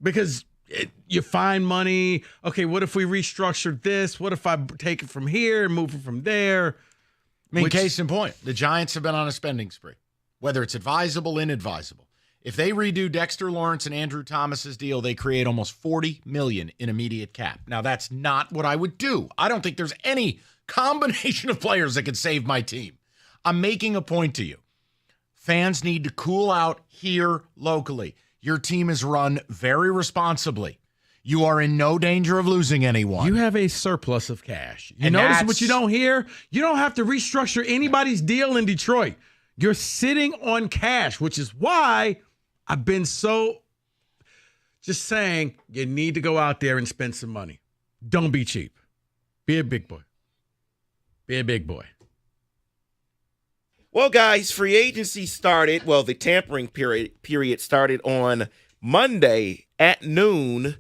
Because you find money. Okay, what if we restructured this? What if I take it from here and move it from there? Case in point, the Giants have been on a spending spree, whether it's advisable, inadvisable. If they redo Dexter Lawrence and Andrew Thomas's deal, they create almost $40 million in immediate cap. Now, that's not what I would do. I don't think there's any combination of players that could save my team. I'm making a point to you. Fans need to cool out here locally. Your team is run very responsibly. You are in no danger of losing anyone. You have a surplus of cash. You notice what you don't hear? You don't have to restructure anybody's deal in Detroit. You're sitting on cash, which is why I've been so just saying you need to go out there and spend some money. Don't be cheap. Be a big boy. Be a big boy. Well, guys, free agency started. Well, the tampering period started on Monday at noon.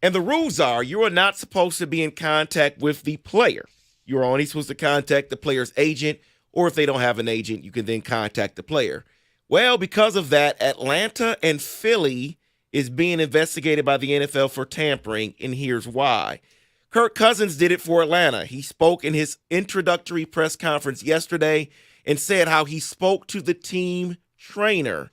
And the rules are you are not supposed to be in contact with the player. You're only supposed to contact the player's agent, or if they don't have an agent, you can then contact the player. Well, because of that, Atlanta and Philly is being investigated by the NFL for tampering, and here's why. Kirk Cousins did it for Atlanta. He spoke in his introductory press conference yesterday and said how he spoke to the team trainer.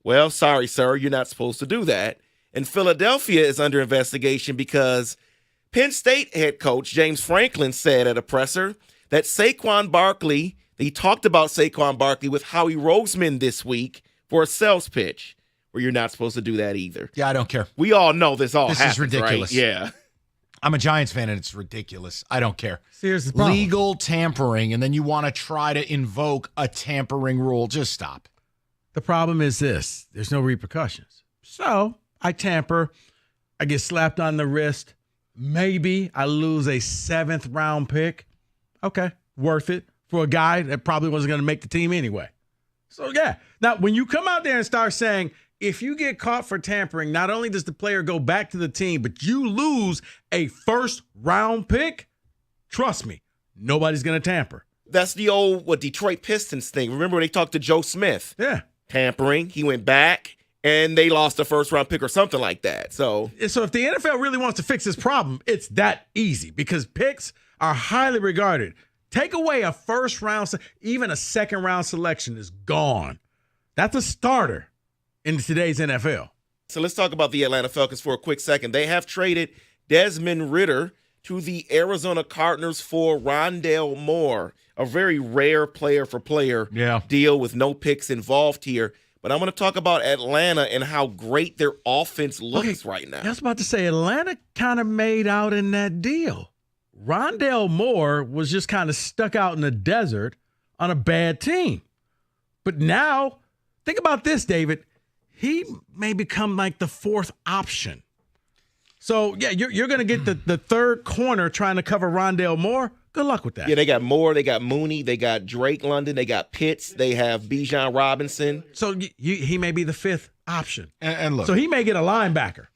Well, sorry, sir, you're not supposed to do that. And Philadelphia is under investigation because Penn State head coach James Franklin said at a presser that Saquon Barkley, he talked about Saquon Barkley with Howie Roseman this week for a sales pitch, where you're not supposed to do that either. Yeah, I don't care. We all know this happens, is ridiculous. Right? Yeah. I'm a Giants fan, and it's ridiculous. I don't care. Here's the problem. Legal tampering, and then you want to try to invoke a tampering rule. Just stop. The problem is this. There's no repercussions. So I tamper. I get slapped on the wrist. Maybe I lose a 7th round pick. Okay, worth it for a guy that probably wasn't going to make the team anyway. So, yeah. Now, when you come out there and start saying, if you get caught for tampering, not only does the player go back to the team, but you lose a 1st round pick, trust me, nobody's going to tamper. That's the old Detroit Pistons thing. Remember when they talked to Joe Smith? Yeah. Tampering. He went back, and they lost a 1st round pick or something like that. So if the NFL really wants to fix this problem, it's that easy because picks are highly regarded. Take away a 1st round, even a 2nd round selection is gone. That's a starter in today's NFL. So let's talk about the Atlanta Falcons for a quick second. They have traded Desmond Ridder to the Arizona Cardinals for Rondale Moore, a very rare player-for-player deal with no picks involved here. But I'm going to talk about Atlanta and how great their offense looks right now. I was about to say, Atlanta kind of made out in that deal. Rondale Moore was just kind of stuck out in the desert on a bad team. But now, think about this, David. He may become like the 4th option. So, yeah, you're going to get the 3rd corner trying to cover Rondale Moore. Good luck with that. Yeah, they got Moore, they got Mooney, they got Drake London, they got Pitts, they have Bijan Robinson. So he may be the fifth option. And look. So he may get a linebacker.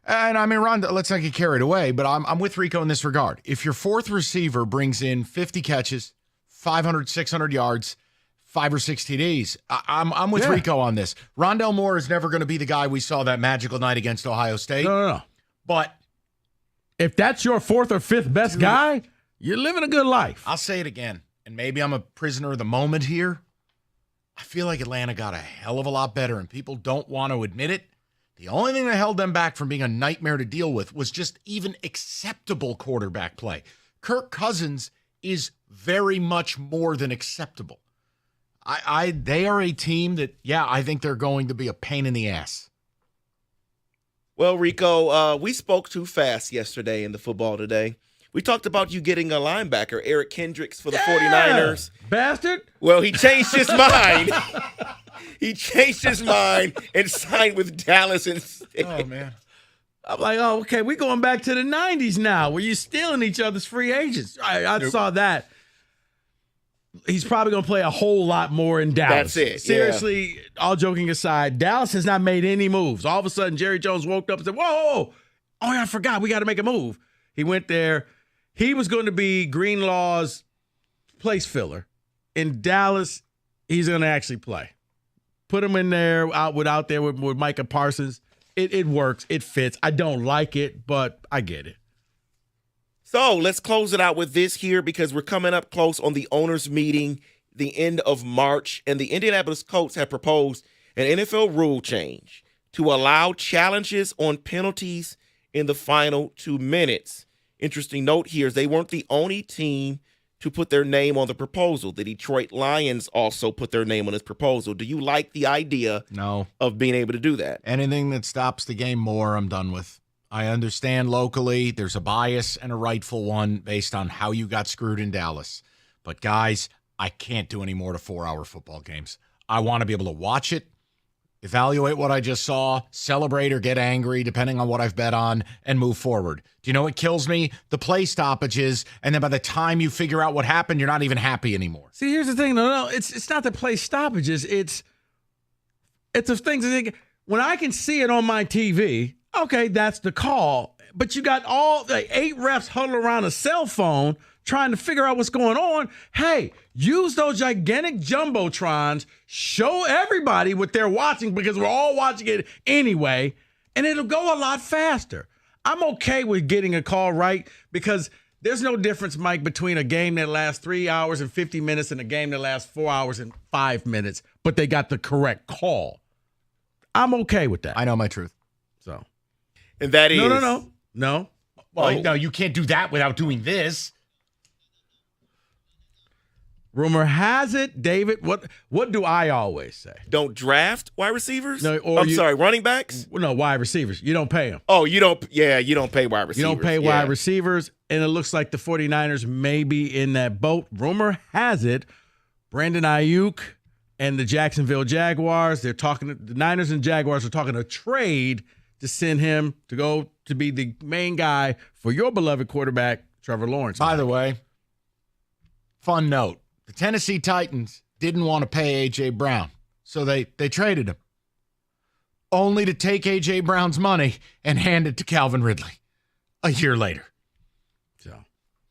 And I mean, Ron, let's not get carried away, but I'm with Rico in this regard. If your fourth receiver brings in 50 catches, 500, 600 yards, 5 or 6 TDs, I'm with Rico on this. Rondell Moore is never going to be the guy we saw that magical night against Ohio State. No. But if that's your fourth or fifth best guy, you're living a good life. I'll say it again, and maybe I'm a prisoner of the moment here. I feel like Atlanta got a hell of a lot better, and people don't want to admit it. The only thing that held them back from being a nightmare to deal with was just even acceptable quarterback play. Kirk Cousins is very much more than acceptable. They are a team that, I think they're going to be a pain in the ass. Well, Rico, we spoke too fast yesterday in the Football Today. We talked about you getting a linebacker, Eric Kendricks, for the 49ers. Bastard. Well, he changed his mind. He changed his mind and signed with Dallas instead. Oh, man. I'm like, oh, okay, we're going back to the 90s now where you're stealing each other's free agents. I saw that. He's probably going to play a whole lot more in Dallas. That's it. Seriously, all joking aside, Dallas has not made any moves. All of a sudden, Jerry Jones woke up and said, whoa. Oh, yeah, I forgot. We got to make a move. He went there. He was going to be Greenlaw's place filler. In Dallas, he's going to actually play. Put him in there, out there with Micah Parsons. It works. It fits. I don't like it, but I get it. So let's close it out with this here because we're coming up close on the owners' meeting, the end of March, and the Indianapolis Colts have proposed an NFL rule change to allow challenges on penalties in the final 2 minutes. Interesting note here is they weren't the only team to put their name on the proposal. The Detroit Lions also put their name on this proposal. Do you like the idea of being able to do that? Anything that stops the game more, I'm done with. I understand locally there's a bias and a rightful one based on how you got screwed in Dallas. But, guys, I can't do any more to 4-hour football games. I want to be able to watch it, evaluate what I just saw, celebrate or get angry, depending on what I've bet on, and move forward. Do you know what kills me? The play stoppages, and then by the time you figure out what happened, you're not even happy anymore. See, here's the thing. No, it's not the play stoppages. It's the things that think, when I can see it on my TV, okay, that's the call. But you got all the 8 refs huddled around a cell phone trying to figure out what's going on. Hey, use those gigantic jumbotrons, show everybody what they're watching because we're all watching it anyway, and it'll go a lot faster. I'm okay with getting a call right because there's no difference, Mike, between a game that lasts 3 hours and 50 minutes and a game that lasts 4 hours and 5 minutes, but they got the correct call. I'm okay with that. I know my truth. So, and that is no. Well, no, you can't do that without doing this. Rumor has it, David, what do I always say? Don't draft wide receivers? No, or running backs? No, wide receivers. You don't pay them. Oh, you don't pay wide receivers. You don't pay wide receivers, and it looks like the 49ers may be in that boat. Rumor has it, Brandon Ayuk and the Jacksonville Jaguars, the Niners and Jaguars are talking a trade to send him to go to be the main guy for your beloved quarterback, Trevor Lawrence. By the way, fun note. The Tennessee Titans didn't want to pay A.J. Brown, so they traded him, only to take A.J. Brown's money and hand it to Calvin Ridley a year later. So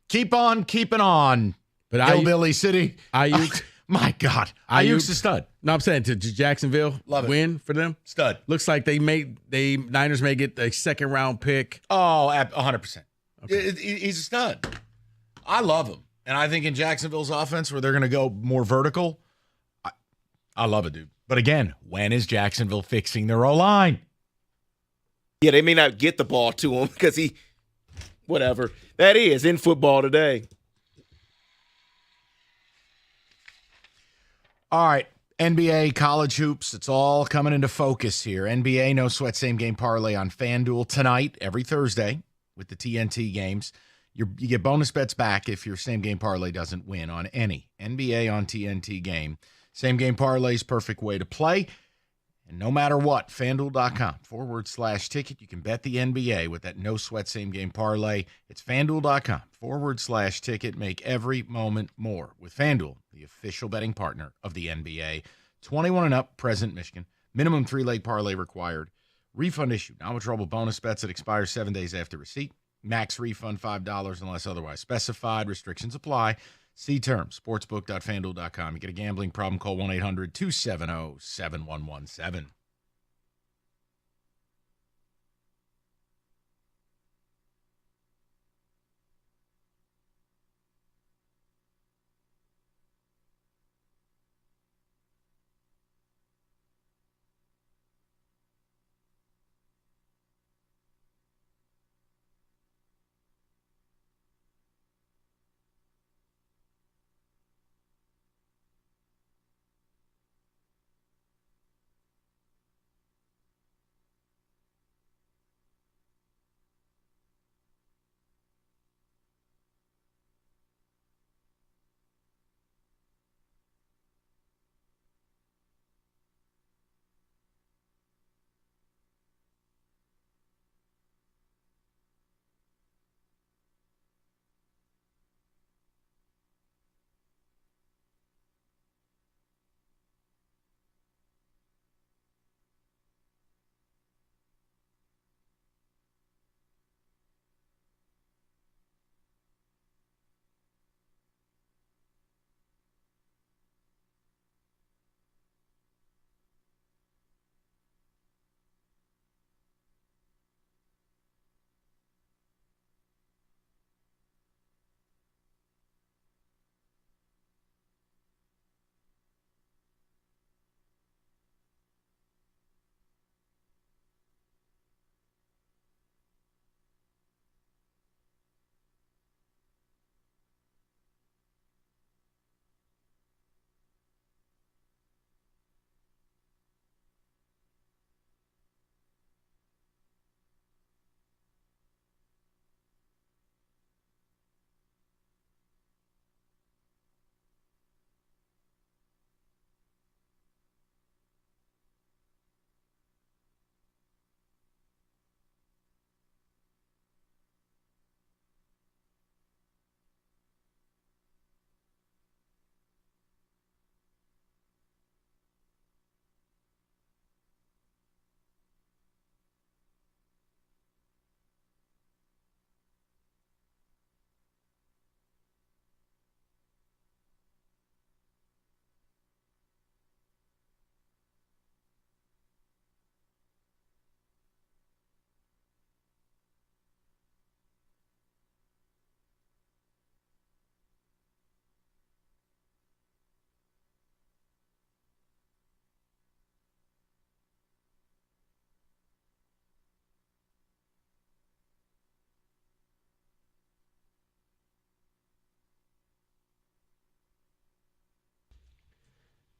keep on keeping on, but Hillbilly City. Ayuk, my God, Ayuk's a stud. No, I'm saying to Jacksonville, win for them. Stud. Looks like Niners may get a second round pick. Oh, 100%. Okay. He's a stud. I love him. And I think in Jacksonville's offense, where they're going to go more vertical, I love it, dude. But again, when is Jacksonville fixing their O-line? Yeah, they may not get the ball to him because whatever. That is in Football Today. All right, NBA, college hoops, it's all coming into focus here. NBA, no sweat, same game parlay on FanDuel tonight, every Thursday with the TNT games. You get bonus bets back if your same game parlay doesn't win on any NBA on TNT game. Same game parlay is perfect way to play. And no matter what, FanDuel.com/ticket, you can bet the NBA with that no-sweat same-game parlay. It's FanDuel.com/ticket. Make every moment more with FanDuel, the official betting partner of the NBA. 21 and up, present Michigan. Minimum 3-leg parlay required. Refund issued. Now withdrawable bonus bets that expire 7 days after receipt. Max refund $5 unless otherwise specified. Restrictions apply. See terms. Sportsbook.fanduel.com. You get a gambling problem, call 1-800-270-7117.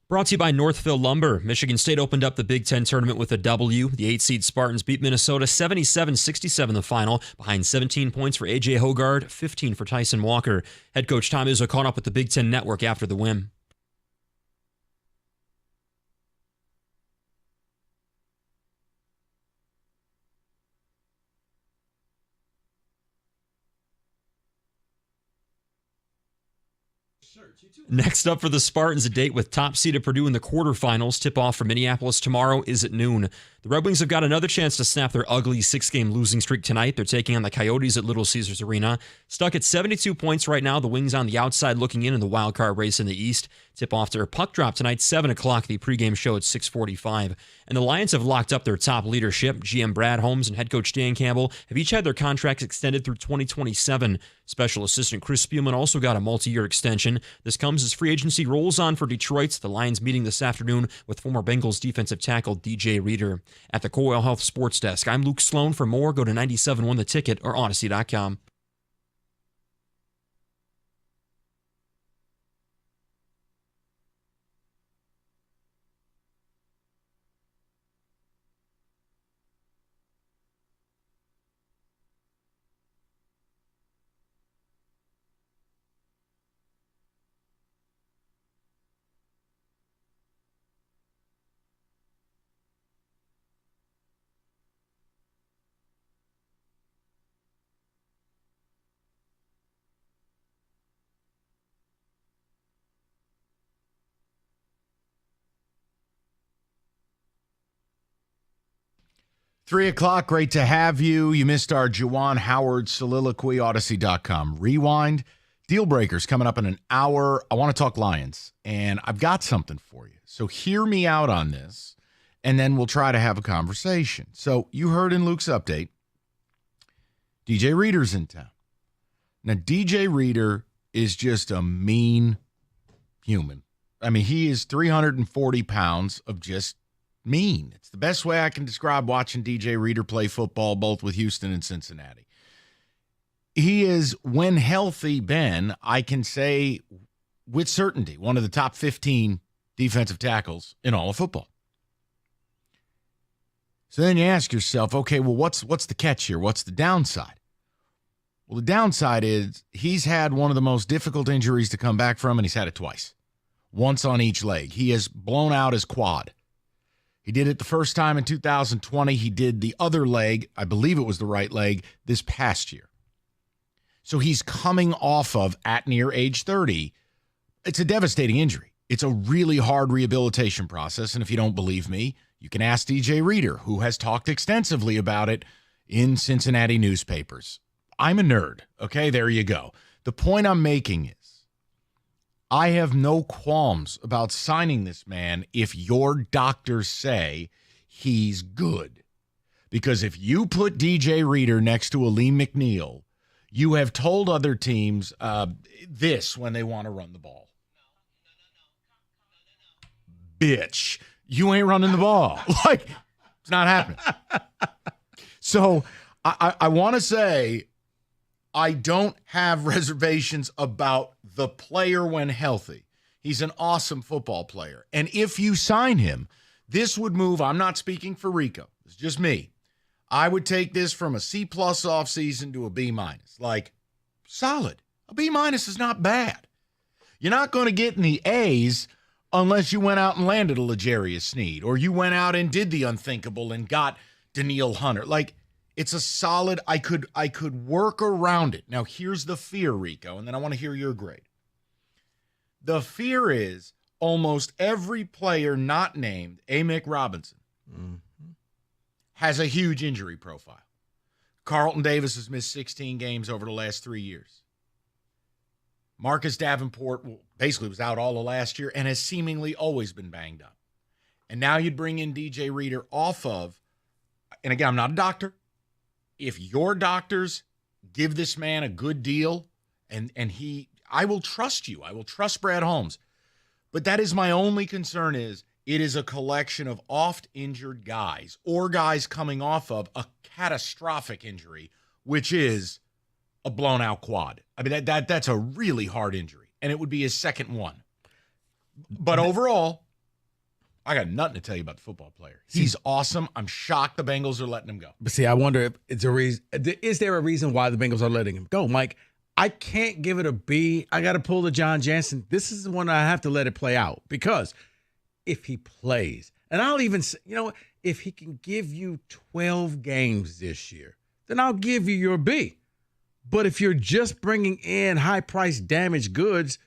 Brought to you by Northville Lumber. Michigan State opened up the Big Ten tournament with a W. The 8-seed Spartans beat Minnesota 77-67 in the final, behind 17 points for A.J. Hoggard, 15 for Tyson Walker. Head coach Tom Izzo caught up with the Big Ten Network after the win. Next up for the Spartans, a date with top-seeded Purdue in the quarterfinals. Tip-off for Minneapolis tomorrow is at noon. The Red Wings have got another chance to snap their ugly 6-game losing streak tonight. They're taking on the Coyotes at Little Caesars Arena. Stuck at 72 points right now. The Wings on the outside looking in the wild card race in the East. Tip-off to puck drop tonight, 7 o'clock. The pregame show at 6:45. And the Lions have locked up their top leadership. GM Brad Holmes and head coach Dan Campbell have each had their contracts extended through 2027. Special assistant Chris Spielman also got a multi-year extension. This comes as free agency rolls on for Detroit. The Lions meeting this afternoon with former Bengals defensive tackle DJ Reader. At the Coyle Health Sports Desk, I'm Luke Sloan. For more, go to 97.1 The Ticket or Odyssey.com. 3 o'clock, great to have you. You missed our Juwan Howard soliloquy, Odyssey.com. Rewind. Deal breakers coming up in an hour. I want to talk Lions, and I've got something for you. So hear me out on this, and then we'll try to have a conversation. So you heard in Luke's update, DJ Reader's in town. Now, DJ Reader is just a mean human. I mean, he is 340 pounds of just mean. It's the best way I can describe watching DJ Reader play football, both with Houston and Cincinnati. He is, when healthy, Ben, I can say with certainty, one of the top 15 defensive tackles in all of football. So then you ask yourself, okay, well, what's the catch here? What's the downside? Well, the downside is he's had one of the most difficult injuries to come back from, and he's had it twice. Once on each leg. He has blown out his quad. He did it the first time in 2020. He did the other leg, I believe it was the right leg, this past year. So he's coming off of, at near age 30, it's a devastating injury. It's a really hard rehabilitation process, and if you don't believe me, you can ask DJ Reader, who has talked extensively about it in Cincinnati newspapers. I'm a nerd, okay? There you go. The point I'm making is, I have no qualms about signing this man if your doctors say he's good. Because if you put DJ Reader next to Aleem McNeil, you have told other teams this when they want to run the ball. Bitch, you ain't running the ball. Like, it's not happening. So I want to say I don't have reservations about the player when healthy. He's an awesome football player. And if you sign him, this would move. I'm not speaking for Rico. It's just me. I would take this from a C+ offseason to a B-. Like, solid. A B- is not bad. You're not going to get in the A's unless you went out and landed a L'Jarius Sneed, or you went out and did the unthinkable and got Danielle Hunter. Like, it's a solid, I could work around it. Now, here's the fear, Rico, and then I want to hear your grade. The fear is almost every player not named Amick Robinson has a huge injury profile. Carlton Davis has missed 16 games over the last 3 years. Marcus Davenport basically was out all of last year and has seemingly always been banged up. And now you'd bring in DJ Reader off of, and again, I'm not a doctor. If your doctors give this man a good deal, and I will trust you. I will trust Brad Holmes. But that is my only concern is it is a collection of oft-injured guys or guys coming off of a catastrophic injury, which is a blown-out quad. I mean, that's a really hard injury, and it would be his second one. But overall, I got nothing to tell you about the football player. He's awesome. I'm shocked the Bengals are letting him go. But see, I wonder if it's a reason. Is there a reason why the Bengals are letting him go, Mike? I can't give it a B. I got to pull the John Jansen. This is the one I have to let it play out because if he plays, and I'll even say, if he can give you 12 games this year, then I'll give you your B. But if you're just bringing in high-priced damaged goods,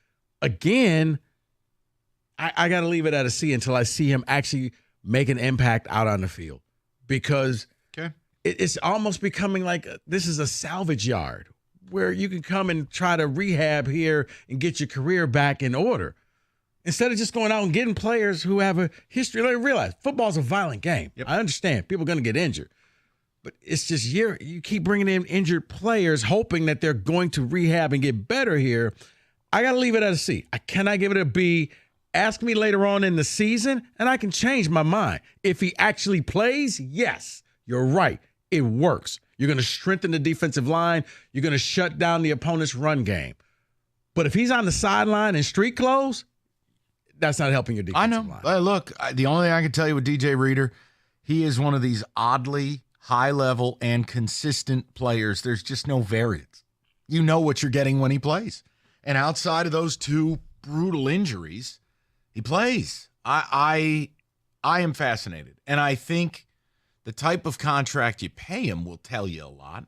again, I got to leave it at a C until I see him actually make an impact out on the field because it's almost becoming like this is a salvage yard where you can come and try to rehab here and get your career back in order instead of just going out and getting players who have a history. Let me realize football's a violent game. Yep. I understand people are going to get injured, but it's just you keep bringing in injured players hoping that they're going to rehab and get better here. I got to leave it at a C. I cannot give it a B. Ask me later on in the season, and I can change my mind. If he actually plays, yes, you're right. It works. You're going to strengthen the defensive line. You're going to shut down the opponent's run game. But if he's on the sideline in street clothes, that's not helping your defensive line. Look, the only thing I can tell you with DJ Reader, he is one of these oddly high-level and consistent players. There's just no variance. You know what you're getting when he plays. And outside of those two brutal injuries, he plays. I am fascinated. And I think the type of contract you pay him will tell you a lot.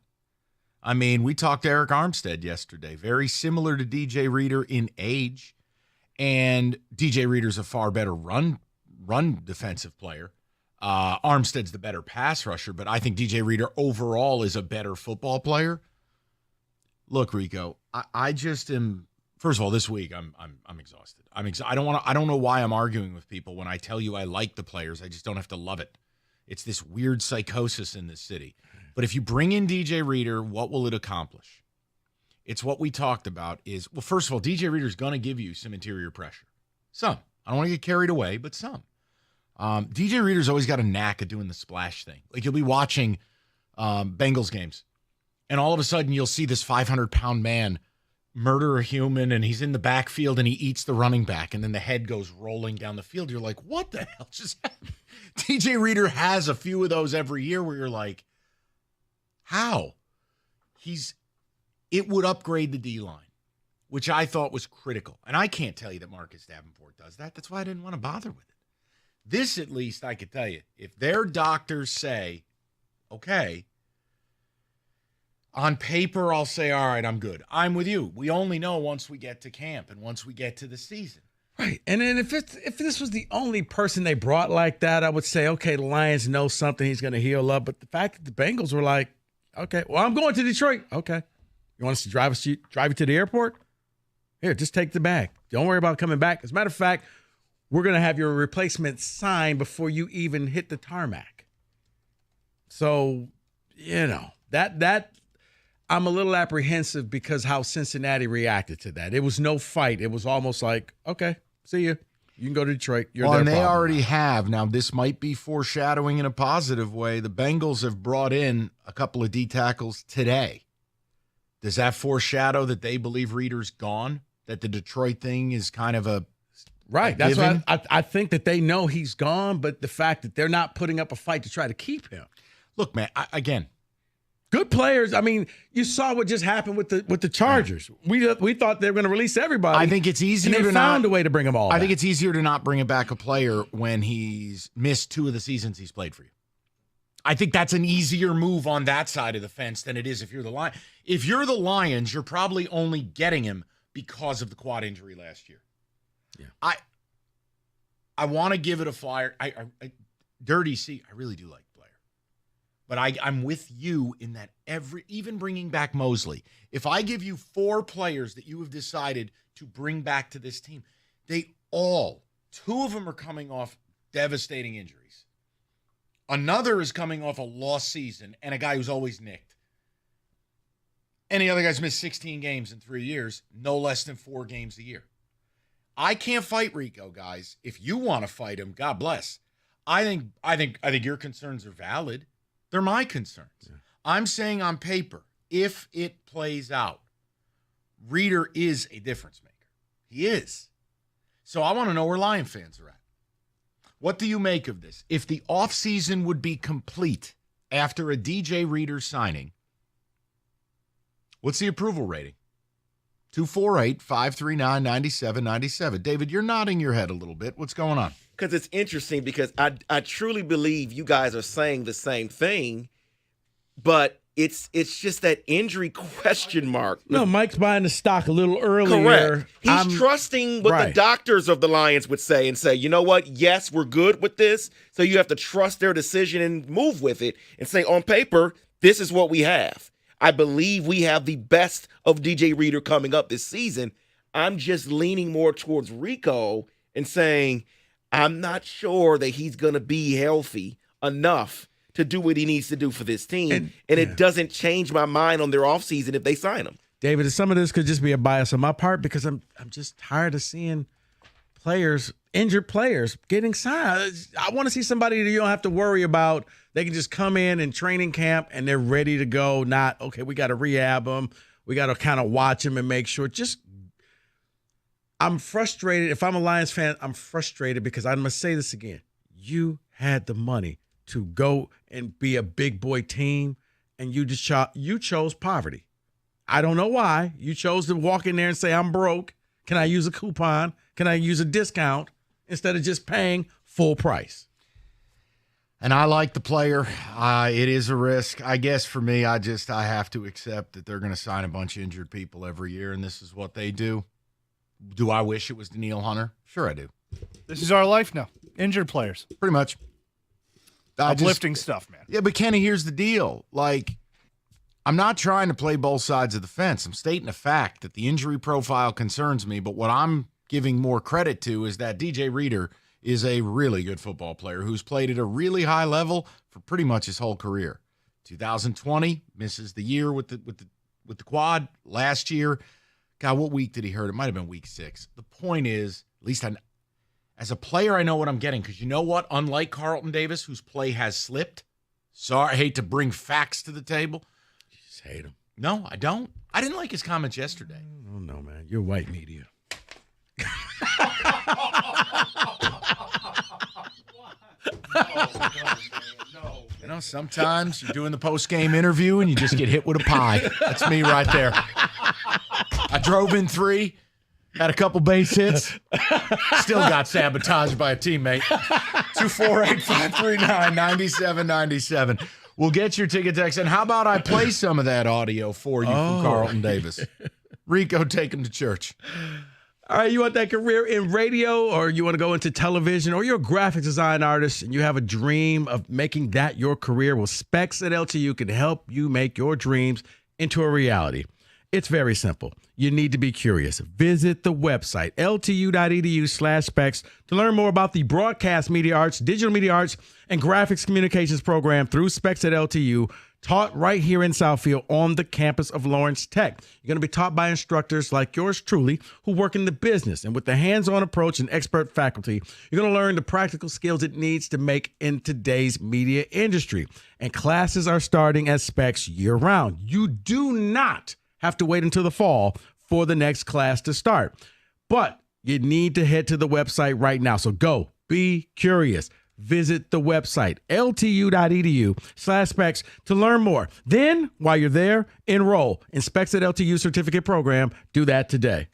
I mean, we talked to Eric Armstead yesterday, very similar to DJ Reader in age. And DJ Reader's a far better run defensive player. Armstead's the better pass rusher, but I think DJ Reader overall is a better football player. Look, Rico, I just am. First of all, this week I'm exhausted. I don't know why I'm arguing with people when I tell you I like the players. I just don't have to love it. It's this weird psychosis in this city. But if you bring in DJ Reader, what will it accomplish? It's what we talked about is, well, first of all, DJ Reader's going to give you some interior pressure. Some. I don't want to get carried away, but some. DJ Reader's always got a knack of doing the splash thing. Like you'll be watching Bengals games, and all of a sudden you'll see this 500-pound man murder a human, and he's in the backfield, and he eats the running back, and then the head goes rolling down the field. You're like, what the hell just happened? DJ Reader has a few of those every year where you're like, how? It would upgrade the D-line, which I thought was critical. And I can't tell you that Marcus Davenport does that. That's why I didn't want to bother with it. This, at least, I could tell you. If their doctors say, okay, on paper, I'll say, all right, I'm good. I'm with you. We only know once we get to camp and once we get to the season. Right. And then if this was the only person they brought like that, I would say, okay, the Lions know something. He's going to heal up. But the fact that the Bengals were like, okay, well, I'm going to Detroit. Okay. You want us to drive you to the airport? Here, just take the bag. Don't worry about coming back. As a matter of fact, we're going to have your replacement signed before you even hit the tarmac. So, that I'm a little apprehensive because how Cincinnati reacted to that. It was no fight. It was almost like, okay, see you. You can go to Detroit. And they already have. Now, this might be foreshadowing in a positive way. The Bengals have brought in a couple of D tackles today. Does that foreshadow that they believe Reader's gone? That the Detroit thing is kind of a right? That's why I think that they know he's gone, but the fact that they're not putting up a fight to try to keep him. Look, man, again, good players. I mean, you saw what just happened with the Chargers. We thought they were going to release everybody. I think it's easier and they found a way to bring them all back. I think it's easier to not bring back a player when he's missed 2 of the seasons he's played for you. I think that's an easier move on that side of the fence than it is if you're the Lions. If you're the Lions, you're probably only getting him because of the quad injury last year. Yeah. I want to give it a flyer. Dirty C, I really do like the player. But I'm with you in that even bringing back Mosley, if I give you 4 players that you have decided to bring back to this team, 2 of them are coming off devastating injuries. Another is coming off a lost season and a guy who's always nicked. Any other guy's missed 16 games in 3 years, no less than 4 games a year. I can't fight Rico, guys. If you want to fight him, God bless. I think your concerns are valid. They're my concerns. Yeah. I'm saying on paper, if it plays out, Reader is a difference maker. He is. So I want to know where Lion fans are at. What do you make of this? If the offseason would be complete after a DJ Reader signing, what's the approval rating? 248-539-9797. David, you're nodding your head a little bit. What's going on? Because it's interesting because I truly believe you guys are saying the same thing, but it's just that injury question mark. No, Mike's buying the stock a little earlier. Correct. He's trusting what the doctors of the Lions would say and say, you know what? Yes, we're good with this. So you have to trust their decision and move with it and say, on paper, this is what we have. I believe we have the best of DJ Reader coming up this season. I'm just leaning more towards Rico and saying, I'm not sure that he's going to be healthy enough to do what he needs to do for this team. And it doesn't change my mind on their offseason if they sign him. David, some of this could just be a bias on my part because I'm just tired of seeing injured players getting signed. I want to see somebody that you don't have to worry about. They can just come in training camp and they're ready to go. Not, okay, we got to rehab them. We got to kind of watch them and make sure. I'm frustrated. If I'm a Lions fan, I'm frustrated because I'm going to say this again. You had the money to go and be a big boy team, and you chose poverty. I don't know why. You chose to walk in there and say, I'm broke. Can I use a coupon? Can I use a discount instead of just paying full price? And I like the player. It is a risk. I guess for me, I have to accept that they're going to sign a bunch of injured people every year, and this is what they do. Do I wish it was Danielle Hunter? Sure I do. This is our life now. Injured players. Pretty much. uplifting stuff, man. Yeah, but Kenny, here's the deal. Like, I'm not trying to play both sides of the fence. I'm stating a fact that the injury profile concerns me, but what I'm giving more credit to is that DJ Reader is a really good football player who's played at a really high level for pretty much his whole career. 2020 misses the year with the quad. Last year, God, what week did he hurt? It might have been week 6. The point is, at least as a player, I know what I'm getting, because you know what? Unlike Carlton Davis, whose play has slipped, sorry, I hate to bring facts to the table. You just hate him. No, I don't. I didn't like his comments yesterday. Oh, no, man. You're white media. You know, sometimes you're doing the post-game interview and you just get hit with a pie. That's me right there. I drove in 3, had a couple base hits, still got sabotaged by a teammate. 248-539-9797. We'll get your ticket text. And how about I play some of that audio for you from Carlton Davis? Rico, take him to church. All right, you want that career in radio, or you want to go into television, or you're a graphic design artist and you have a dream of making that your career? Well, Specs at LTU can help you make your dreams into a reality. It's very simple. You need to be curious. Visit the website, ltu.edu/specs, to learn more about the broadcast media arts, digital media arts, and graphics communications program through Specs at LTU, taught right here in Southfield on the campus of Lawrence Tech. You're going to be taught by instructors like yours truly who work in the business. And with the hands-on approach and expert faculty, you're going to learn the practical skills it needs to make in today's media industry. And classes are starting at Specs year-round. You do not have to wait until the fall for the next class to start. But you need to head to the website right now. So go, be curious. Visit the website, ltu.edu/specs, to learn more. Then, while you're there, enroll in Specs at LTU certificate program. Do that today.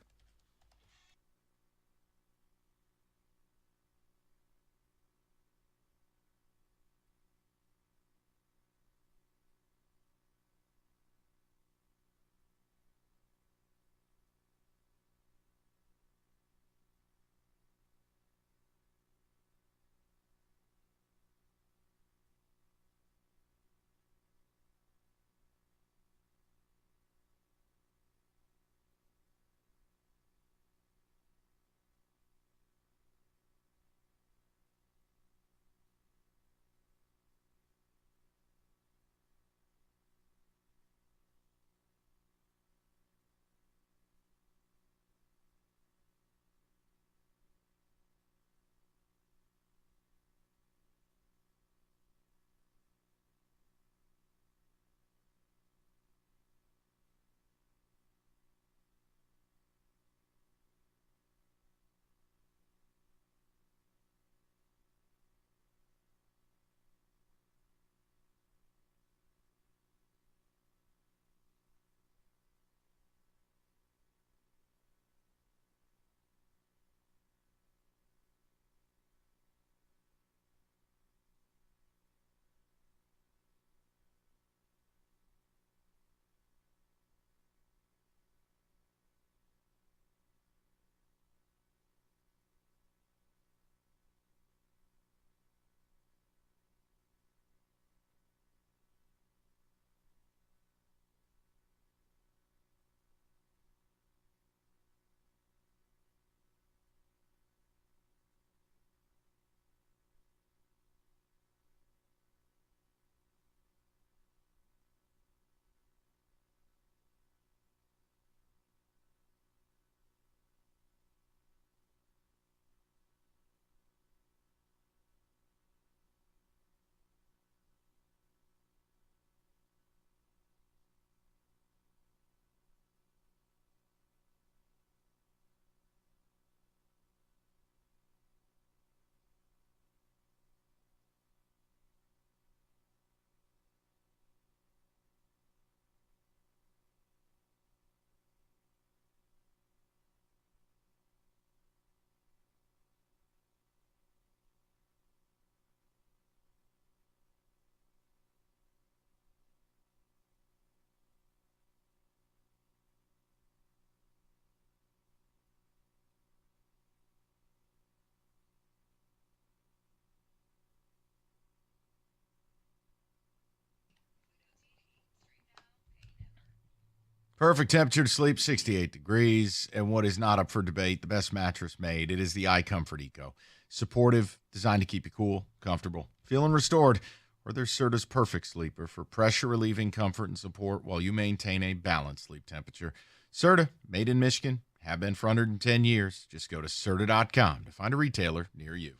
Perfect temperature to sleep, 68 degrees. And what is not up for debate, the best mattress made. It is the iComfort Eco. Supportive, designed to keep you cool, comfortable, feeling restored. Or there's Serta's Perfect Sleeper for pressure-relieving comfort and support while you maintain a balanced sleep temperature. Serta, made in Michigan, have been for 110 years. Just go to Serta.com to find a retailer near you.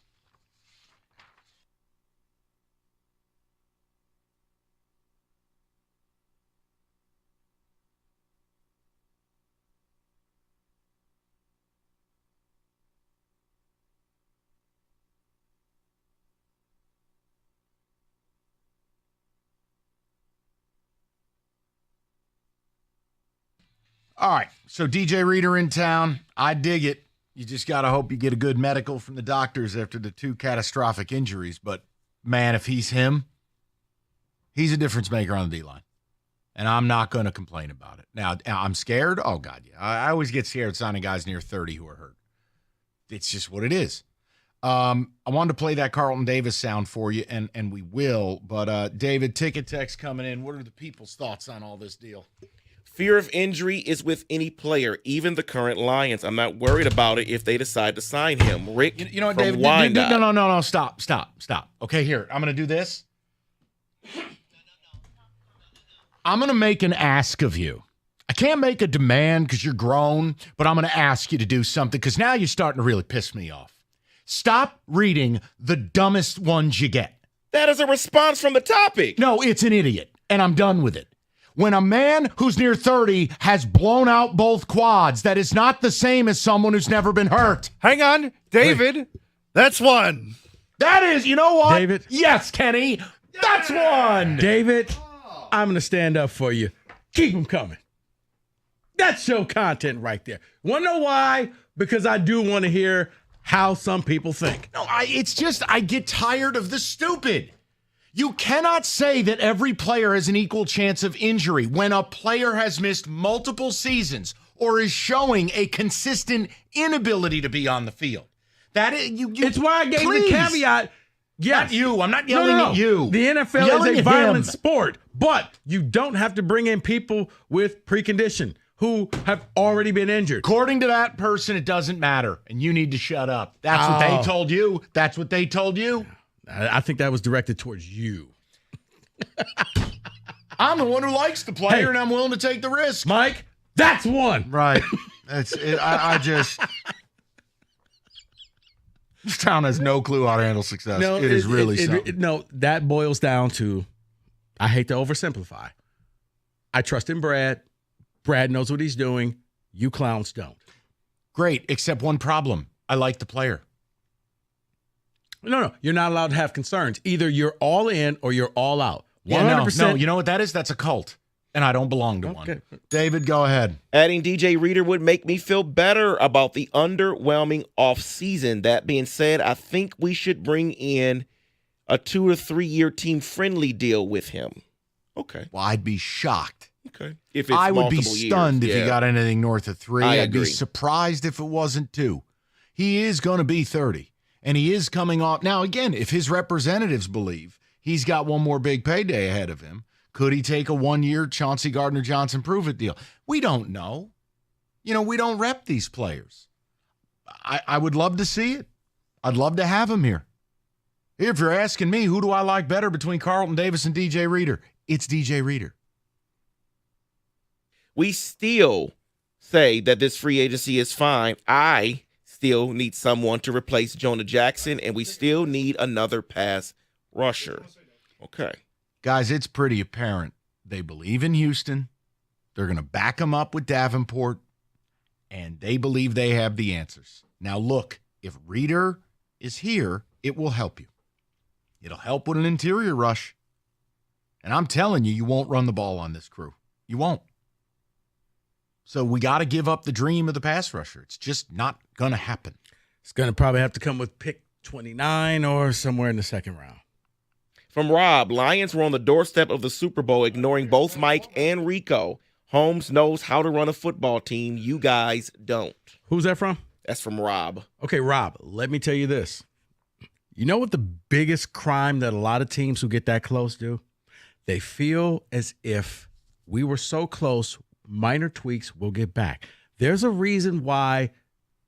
All right, so DJ Reader in town. I dig it. You just got to hope you get a good medical from the doctors after the 2 catastrophic injuries. But, man, if he's him, he's a difference maker on the D-line. And I'm not going to complain about it. Now, I'm scared. Oh, God, yeah. I always get scared signing guys near 30 who are hurt. It's just what it is. I wanted to play that Carlton Davis sound for you, and we will. But, David, ticket text coming in. What are the people's thoughts on all this deal? Fear of injury is with any player, even the current Lions. I'm not worried about it if they decide to sign him. Rick, you know what, from David? Wyandotte. No. Stop. Okay, here. I'm going to do this. I'm going to make an ask of you. I can't make a demand because you're grown, but I'm going to ask you to do something because now you're starting to really piss me off. Stop reading the dumbest ones you get. That is a response from the topic. No, it's an idiot, and I'm done with it. When a man who's near 30 has blown out both quads, that is not the same as someone who's never been hurt. Hang on, David. That's one. That is, you know what? David. Yes, Kenny. That's one. David, I'm going to stand up for you. Keep them coming. That's show content right there. Want to know why? Because I do want to hear how some people think. No, it's just I get tired of the stupid. You cannot say that every player has an equal chance of injury when a player has missed multiple seasons or is showing a consistent inability to be on the field. That is, it's why I gave the caveat. Yes. Not you. I'm not yelling at you. The NFL Yelling is a at violent him. sport, but you don't have to bring in people with precondition who have already been injured. According to that person, it doesn't matter, and you need to shut up. That's what they told you. That's what they told you. I think that was directed towards you. I'm the one who likes the player, and I'm willing to take the risk. Mike, that's one. Right. That's it. I just... This town has no clue how to handle success. No, it is really something. No, that boils down to, I hate to oversimplify. I trust in Brad. Brad knows what he's doing. You clowns don't. Great, except one problem. I like the player. No, you're not allowed to have concerns. Either you're all in or you're all out. 100%. Yeah, no, you know what that is? That's a cult, and I don't belong to one. David, go ahead. Adding DJ Reader would make me feel better about the underwhelming offseason. That being said, I think we should bring in a 2 or 3 year team-friendly deal with him. Okay. Well, I'd be shocked. Okay. If it's I would be multiple stunned years, if he got anything north of 3. I'd be agree. surprised if it wasn't 2. He is going to be 30, and he is coming off. Now, again, if his representatives believe he's got one more big payday ahead of him, could he take a 1-year Chauncey Gardner-Johnson prove-it deal? We don't know. You know, we don't rep these players. I would love to see it. I'd love to have him here. If you're asking me, who do I like better between Carlton Davis and DJ Reader? It's DJ Reader. We still say that this free agency is fine. I still need someone to replace Jonah Jackson, and we still need another pass rusher. Okay. Guys, it's pretty apparent they believe in Houston. They're going to back him up with Davenport, and they believe they have the answers. Now, look, if Reader is here, it will help you. It'll help with an interior rush. And I'm telling you, you won't run the ball on this crew. You won't. So we got to give up the dream of the pass rusher. It's just not going to happen. It's going to probably have to come with pick 29 or somewhere in the second round. From Rob, Lions were on the doorstep of the Super Bowl, ignoring both Mike and Rico. Holmes knows how to run a football team. You guys don't. Who's that from? That's from Rob. Okay, Rob, let me tell you this. You know what the biggest crime that a lot of teams who get that close do? They feel as if we were so close, minor tweaks, we'll get back. There's a reason why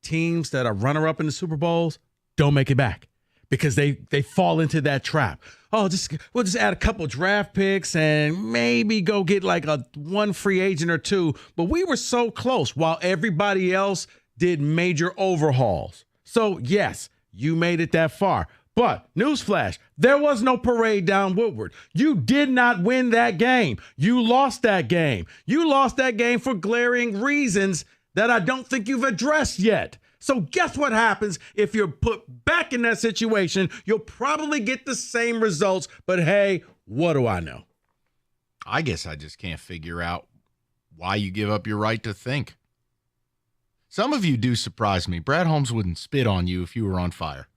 teams that are runner-up in the Super Bowls don't make it back, because they fall into that trap. Oh, we'll just add a couple draft picks and maybe go get like one free agent or two. But we were so close while everybody else did major overhauls. So, yes, you made it that far. But, newsflash, there was no parade down Woodward. You did not win that game. You lost that game. You lost that game for glaring reasons that I don't think you've addressed yet. So guess what happens if you're put back in that situation? You'll probably get the same results, but hey, what do I know? I guess I just can't figure out why you give up your right to think. Some of you do surprise me. Brad Holmes wouldn't spit on you if you were on fire.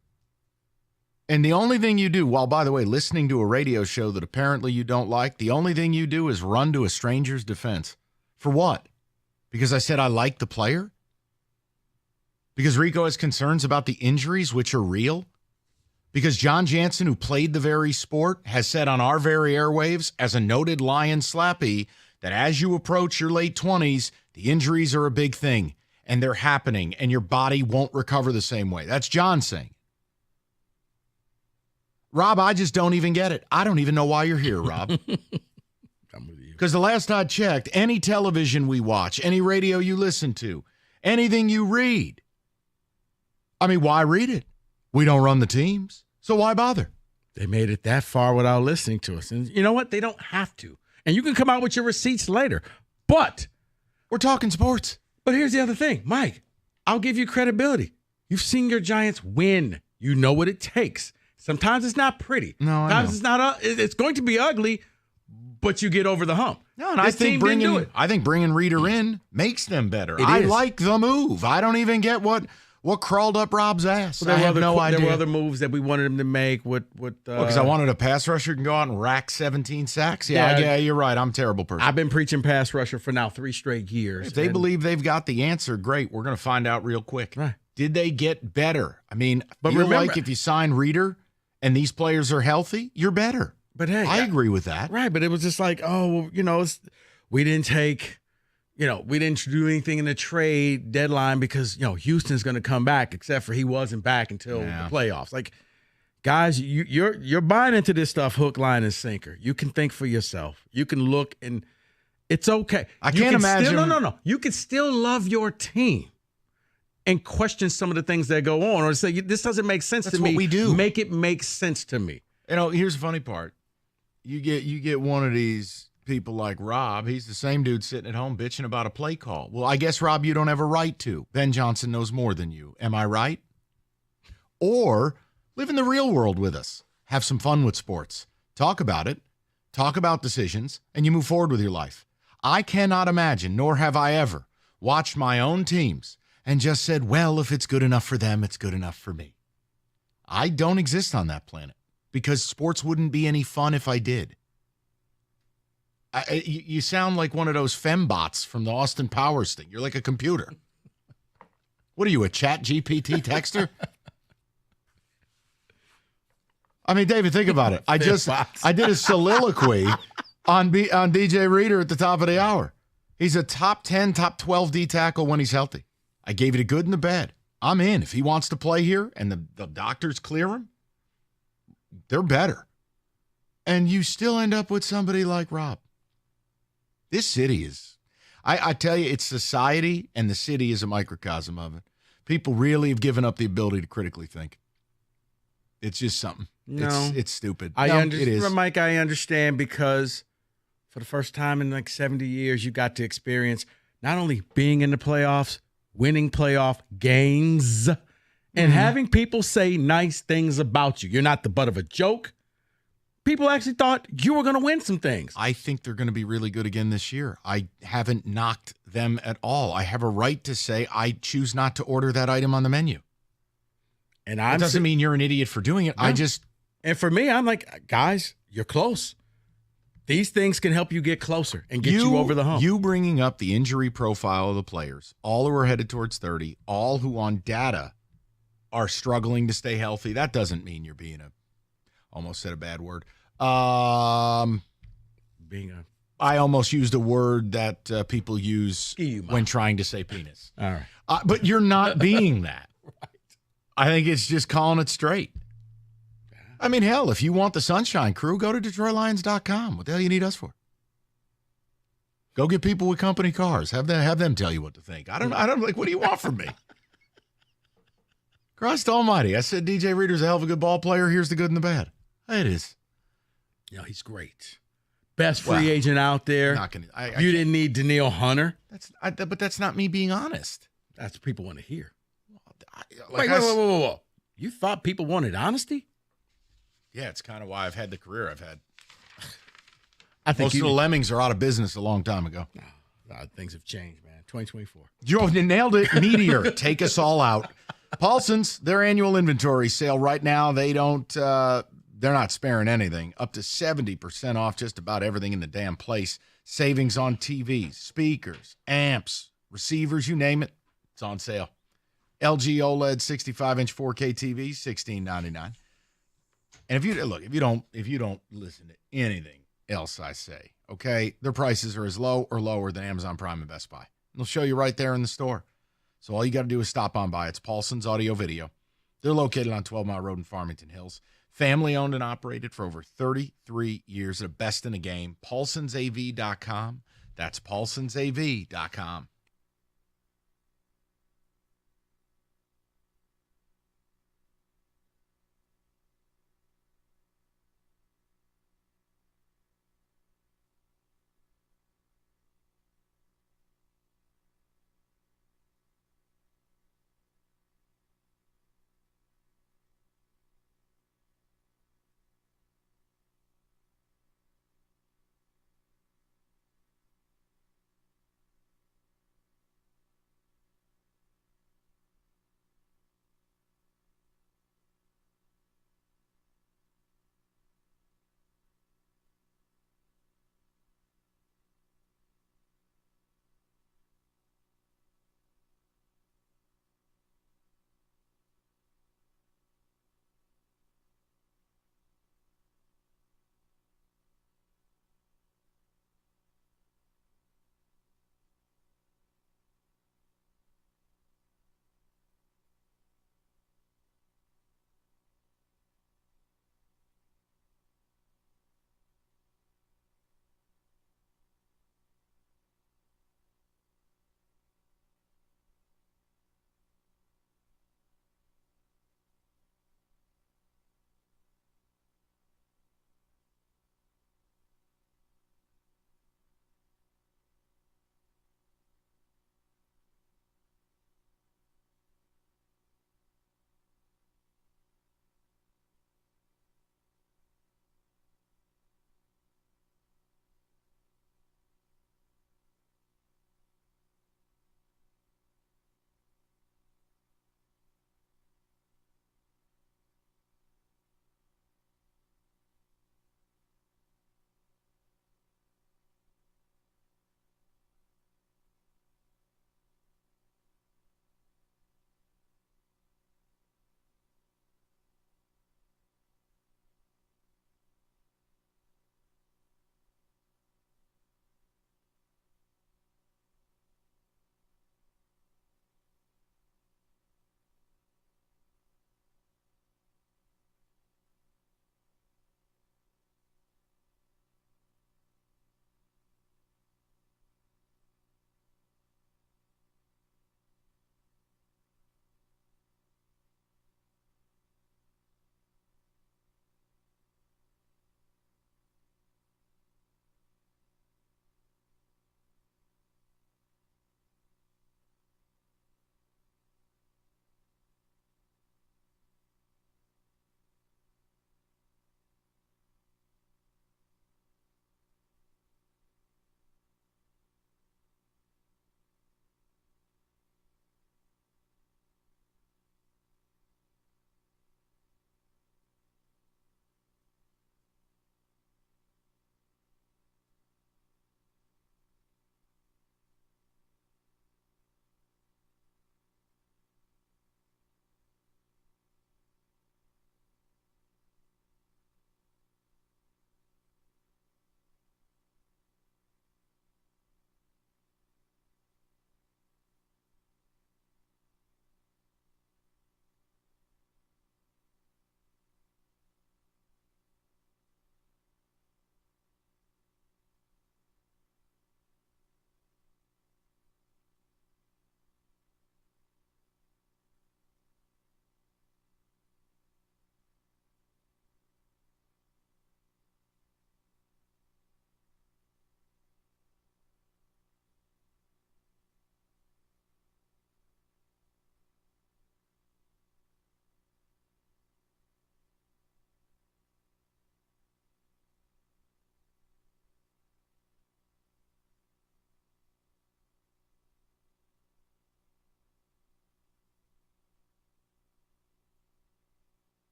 And the only thing you do, while, by the way, listening to a radio show that apparently you don't like, the only thing you do is run to a stranger's defense. For what? Because I said I like the player? Because Rico has concerns about the injuries, which are real? Because John Jansen, who played the very sport, has said on our very airwaves, as a noted Lion slappy, that as you approach your late 20s, the injuries are a big thing, and they're happening, and your body won't recover the same way. That's John saying. Rob, I just don't even get it. I don't even know why you're here, Rob. I'm with you. Because the last I checked, any television we watch, any radio you listen to, anything you read, I mean, why read it? We don't run the teams, so why bother? They made it that far without listening to us. And you know what? They don't have to. And you can come out with your receipts later. But we're talking sports. But here's the other thing. Mike, I'll give you credibility. You've seen your Giants win. You know what it takes. Sometimes it's not pretty. No, Sometimes it's not. It's going to be ugly, but you get over the hump. No, and I think bringing Reader in makes them better. I like the move. I don't even get what crawled up Rob's ass. Well, I have no idea. There were other moves that we wanted him to make. Because I wanted a pass rusher who can go out and rack 17 sacks. Yeah, you're right. I'm a terrible person. I've been preaching pass rusher for now 3 straight years. If they believe they've got the answer, great. We're going to find out real quick. Right. Did they get better? I mean, but remember, like if you sign Reader and these players are healthy, you're better. But hey, I agree with that. Right, but it was just like, we didn't do anything in the trade deadline because, Houston's going to come back, except for he wasn't back until the playoffs. Like, guys, you're buying into this stuff hook, line, and sinker. You can think for yourself. You can look, and it's okay. I can't imagine. No. You can still love your team and question some of the things that go on, or say, this doesn't make sense to me. That's what we do. Make it make sense to me. Here's the funny part. You get one of these people like Rob. He's the same dude sitting at home bitching about a play call. Well, I guess, Rob, you don't have a right to. Ben Johnson knows more than you. Am I right? Or live in the real world with us. Have some fun with sports. Talk about it. Talk about decisions, and you move forward with your life. I cannot imagine, nor have I ever, watched my own teams and just said, well, if it's good enough for them, it's good enough for me. I don't exist on that planet because sports wouldn't be any fun if I did. You sound like one of those fembots from the Austin Powers thing. You're like a computer. What are you, a chat GPT texter? I mean, David, think about it. I did a soliloquy on DJ Reader at the top of the hour. He's a top 10, top 12 D tackle when he's healthy. I gave you the good and the bad. I'm in. If he wants to play here and the doctors clear him, they're better. And you still end up with somebody like Rob. This city is, I tell you, it's society, and the city is a microcosm of it. People really have given up the ability to critically think. It's just something. No. It's stupid. It is. Mike, I understand, because for the first time in like 70 years, you got to experience not only being in the playoffs, winning playoff games, and having people say nice things about you. You're not the butt of a joke. People actually thought you were going to win some things. I think they're going to be really good again this year. I haven't knocked them at all. I have a right to say I choose not to order that item on the menu. And that doesn't mean you're an idiot for doing it. No. And for me, I'm like, guys, you're close. These things can help you get closer and get you over the hump. You bringing up the injury profile of the players, all who are headed towards 30, all who on data are struggling to stay healthy, that doesn't mean you're being almost said a bad word. I almost used a word that people use when trying to say penis. All right. But you're not being that. Right. I think it's just calling it straight. I mean, hell, if you want the Sunshine Crew, go to DetroitLions.com. What the hell you need us for? Go get people with company cars. Have them tell you what to think. I don't like, what do you want from me? Christ almighty. I said DJ Reader's a hell of a good ball player. Here's the good and the bad. It is. Yeah, he's great. Best free agent out there. You didn't need Daniil Hunter. But that's not me being honest. That's what people want to hear. Whoa. You thought people wanted honesty? Yeah, it's kind of why I've had the career I've had. I think most of the Lemmings are out of business a long time ago. Things have changed, man. 2024. You nailed it. Meteor. Take us all out. Paulson's, their annual inventory sale right now, they're not sparing anything. Up to 70% off just about everything in the damn place. Savings on TVs, speakers, amps, receivers, you name it. It's on sale. LG OLED 65-inch 4K TV, $16.99. And if you don't listen to anything else I say, okay, their prices are as low or lower than Amazon Prime and Best Buy. And they'll show you right there in the store. So all you got to do is stop on by. It's Paulson's Audio Video. They're located on 12 Mile Road in Farmington Hills. Family owned and operated for over 33 years. The best in the game. PaulsonsAV.com. That's PaulsonsAV.com.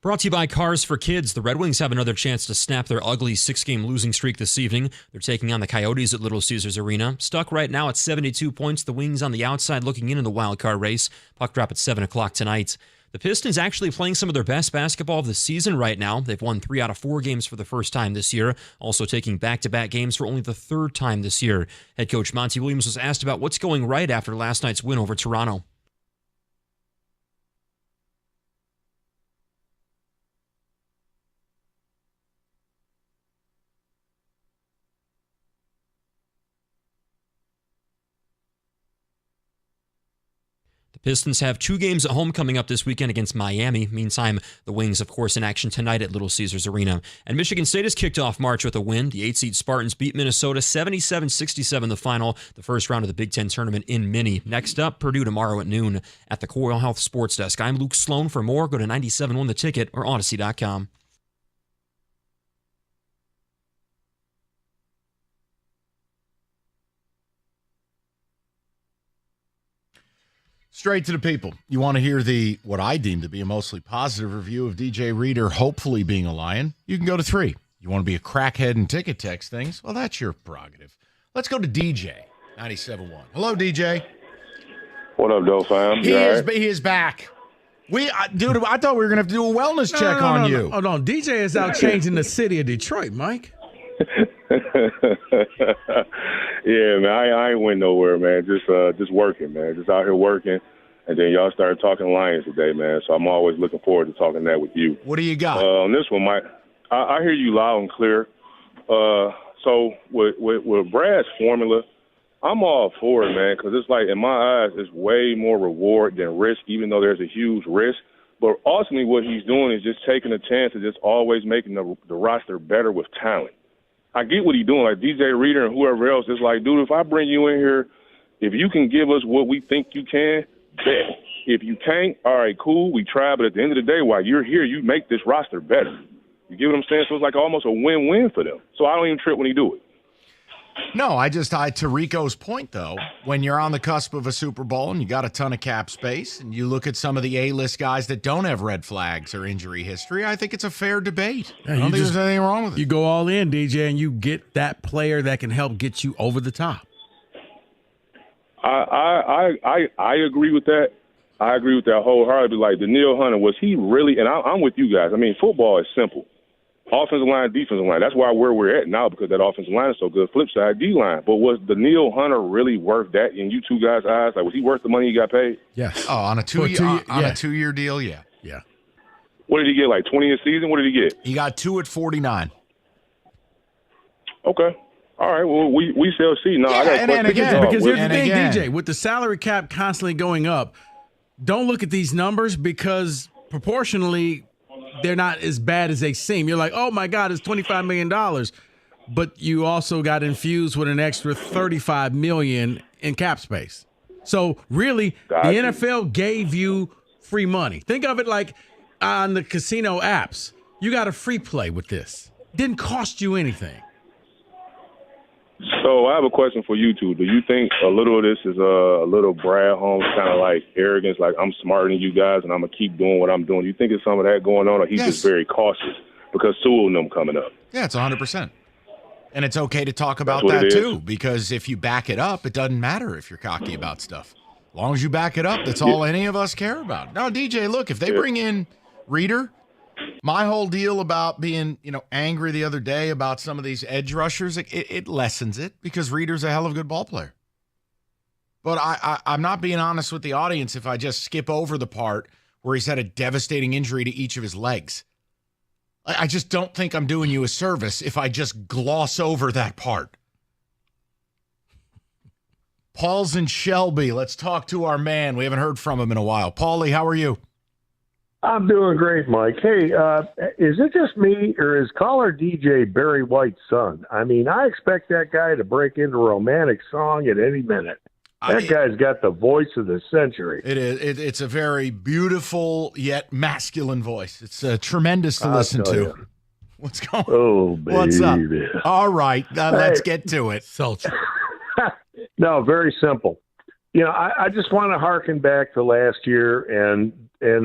Brought to you by Cars for Kids. The Red Wings have another chance to snap their ugly 6-game losing streak this evening. They're taking on the Coyotes at Little Caesars Arena. Stuck right now at 72 points. The Wings on the outside looking into the wild card race. Puck drop at 7 o'clock tonight. The Pistons actually playing some of their best basketball of the season right now. They've won 3 out of 4 games for the first time this year, also taking back-to-back games for only the third time this year. Head coach Monty Williams was asked about what's going right after last night's win over Toronto. The Pistons have 2 games at home coming up this weekend against Miami. Meantime, the Wings, of course, in action tonight at Little Caesars Arena. And Michigan State has kicked off March with a win. The 8-seed Spartans beat Minnesota 77-67 the final, the first round of the Big Ten tournament in Minnie. Next up, Purdue tomorrow at noon at the Coral Health Sports Desk. I'm Luke Sloan. For more, go to 97.1 The Ticket or Odyssey.com. Straight to the people. You want to hear what I deem to be a mostly positive review of DJ Reader hopefully being a Lion? You can go to 3. You want to be a crackhead and ticket text things? Well, that's your prerogative. Let's go to DJ, 97.1. Hello, DJ. What up, Doe fam? He is back. Dude, I thought we were going to have to do a wellness check on you. Hold on. DJ is out changing the city of Detroit, Mike. Yeah, man, I ain't went nowhere, man. Just working, man. Just out here working. And then y'all started talking Lions today, man. So I'm always looking forward to talking that with you. What do you got? On this one, Mike, I hear you loud and clear. So with Brad's formula, I'm all for it, man, because it's like, in my eyes, it's way more reward than risk, even though there's a huge risk. But ultimately what he's doing is just taking a chance of just always making the roster better with talent. I get what he's doing, like DJ Reader and whoever else. It's like, dude, if I bring you in here, if you can give us what we think you can, bet. If you can't, all right, cool, we try. But at the end of the day, while you're here, you make this roster better. You get what I'm saying? So it's like almost a win-win for them. So I don't even trip when he do it. No, to Rico's point, though, when you're on the cusp of a Super Bowl and you got a ton of cap space and you look at some of the A-list guys that don't have red flags or injury history, I think it's a fair debate. I don't think there's anything wrong with it. You go all in, DJ, and you get that player that can help get you over the top. I agree with that. I agree with that wholeheartedly. Like, Danielle Hunter, was he really – and I'm with you guys. I mean, football is simple. Offensive line, defensive line. That's why where we're at now, because that offensive line is so good. Flip side, D-line. But was Danielle Hunter really worth that in you two guys' eyes? Like, was he worth the money he got paid? Yes. Oh, on a two-year deal, yeah. Yeah. What did he get, like 20 a season? What did he get? He got 2 at 49. Okay. All right. Well, we shall see. No, because here's the thing, DJ. With the salary cap constantly going up, don't look at these numbers because proportionally – they're not as bad as they seem. You're like, oh my God, it's $25 million. But you also got infused with an extra $35 million in cap space. So really, the NFL gave you free money. Think of it like on the casino apps. You got a free play with this. Didn't cost you anything. So I have a question for you two. Do you think a little of this is a little Brad Holmes kind of like arrogance, like I'm smarter than you guys and I'm going to keep doing what I'm doing? Do you think there's some of that going on, or he's just very cautious because Sewell and them coming up? Yeah, it's 100%. And it's okay to talk about that too, because if you back it up, it doesn't matter if you're cocky about stuff. As long as you back it up, that's all any of us care about. Now, DJ, look, if they bring in Reader, my whole deal about being, angry the other day about some of these edge rushers, it lessens it because Reader's a hell of a good ball player. But I'm not being honest with the audience if I just skip over the part where he's had a devastating injury to each of his legs. I just don't think I'm doing you a service if I just gloss over that part. Paul's in Shelby. Let's talk to our man. We haven't heard from him in a while. Paulie, how are you? I'm doing great, Mike. Hey, is it just me, or is caller DJ Barry White's son? I mean, I expect that guy to break into a romantic song at any minute. That guy's got the voice of the century. It is. It's a very beautiful yet masculine voice. It's tremendous to listen to. What's going on? Oh, baby. What's up? All right, let's get to it. Sultry. No, very simple. I just want to harken back to last year and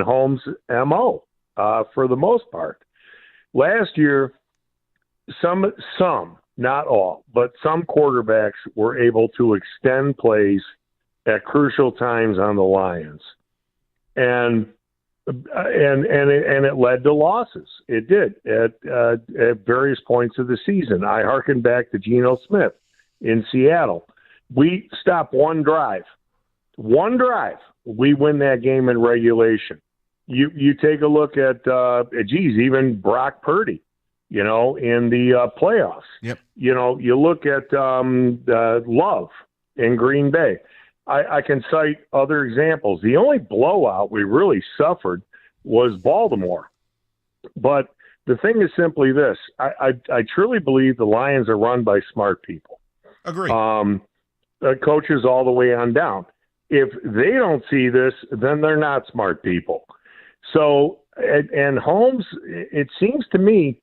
Holmes' MO. for the most part. Last year, some, not all, but some quarterbacks were able to extend plays at crucial times on the Lions, and it led to losses. It did at various points of the season. I hearken back to Geno Smith in Seattle. We stop one drive. We win that game in regulation. You take a look at even Brock Purdy, in the playoffs. Yep. You look at Love in Green Bay. I can cite other examples. The only blowout we really suffered was Baltimore. But the thing is simply this. I truly believe the Lions are run by smart people. Agree. Coaches all the way on down. If they don't see this, then they're not smart people. So, and Holmes, it seems to me,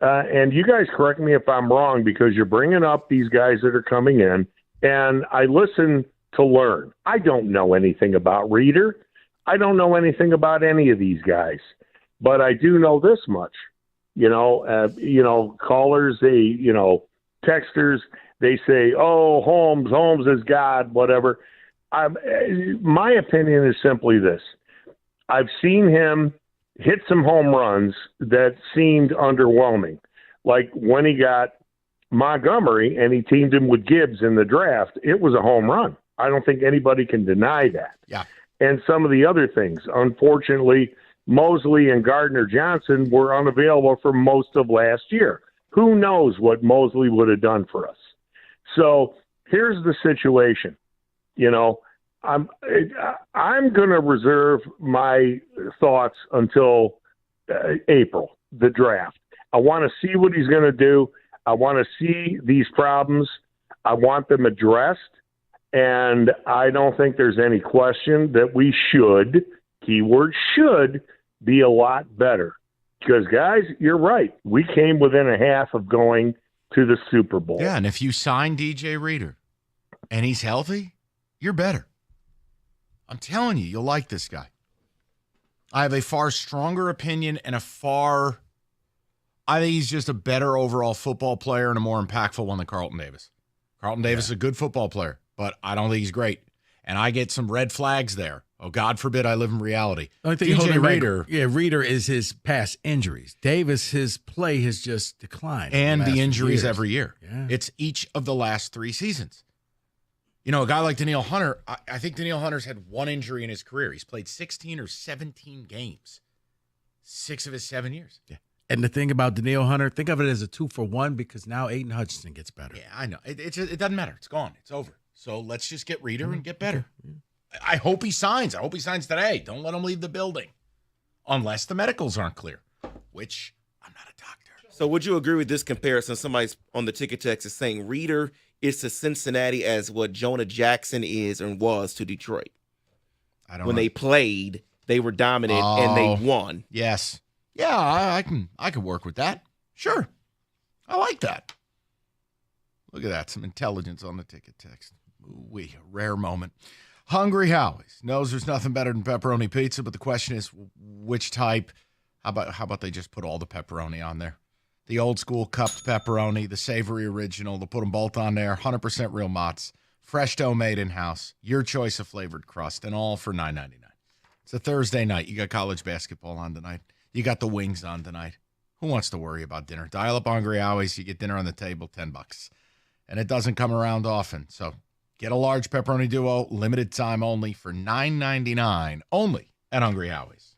and you guys correct me if I'm wrong, because you're bringing up these guys that are coming in, and I listen to learn. I don't know anything about Reeder. I don't know anything about any of these guys, but I do know this much. Callers, texters, they say, "Oh, Holmes is God," whatever. My opinion is simply this. I've seen him hit some home runs that seemed underwhelming. Like when he got Montgomery and he teamed him with Gibbs in the draft, it was a home run. I don't think anybody can deny that. Yeah. And some of the other things, unfortunately, Mosley and Gardner Johnson were unavailable for most of last year. Who knows what Mosley would have done for us? So here's the situation. I'm going to reserve my thoughts until April, the draft. I want to see what he's going to do. I want to see these problems. I want them addressed. And I don't think there's any question that we should, keyword should, be a lot better. Because, guys, you're right. We came within a half of going to the Super Bowl. Yeah, and if you sign DJ Reeder and he's healthy, you're better. I'm telling you, you'll like this guy. I have a far stronger opinion and I think he's just a better overall football player and a more impactful one than Carlton Davis. Carlton Davis is a good football player, but I don't think he's great. And I get some red flags there. Oh, God forbid I live in reality. I think DJ Reeder. Reeder is his past injuries. Davis, his play has just declined. And the injuries years. every year. Yeah. It's each of the last 3 seasons. A guy like Danielle Hunter, I think Danielle Hunter's had one injury in his career. He's played 16 or 17 games, 6 of his 7 years. Yeah. And the thing about Danielle Hunter, think of it as a 2-for-1 because now Aiden Hutchinson gets better. Yeah, I know. It doesn't matter. It's gone. It's over. So let's just get Reeder and get better. I hope he signs. I hope he signs today. Don't let him leave the building unless the medicals aren't clear, which I'm not a doctor. So would you agree with this comparison? Somebody's on the ticket text is saying Reeder is to Cincinnati as what Jonah Jackson is and was to Detroit. I don't when know. They played, they were dominant and they won. Yes. Yeah, I can work with that. Sure. I like that. Look at that. Some intelligence on the ticket text. Ooh-wee, a rare moment. Hungry Howie's knows there's nothing better than pepperoni pizza, but the question is which type. How about they just put all the pepperoni on there? The old school cupped pepperoni, the savory original, they'll put them both on there, 100% real Mott's, fresh dough made in-house, your choice of flavored crust, and all for $9.99. It's a Thursday night. You got college basketball on tonight. You got the wings on tonight. Who wants to worry about dinner? Dial up Hungry Howie's. You get dinner on the table, $10. And it doesn't come around often. So get a large pepperoni duo, limited time only for $9.99, only at Hungry Howie's.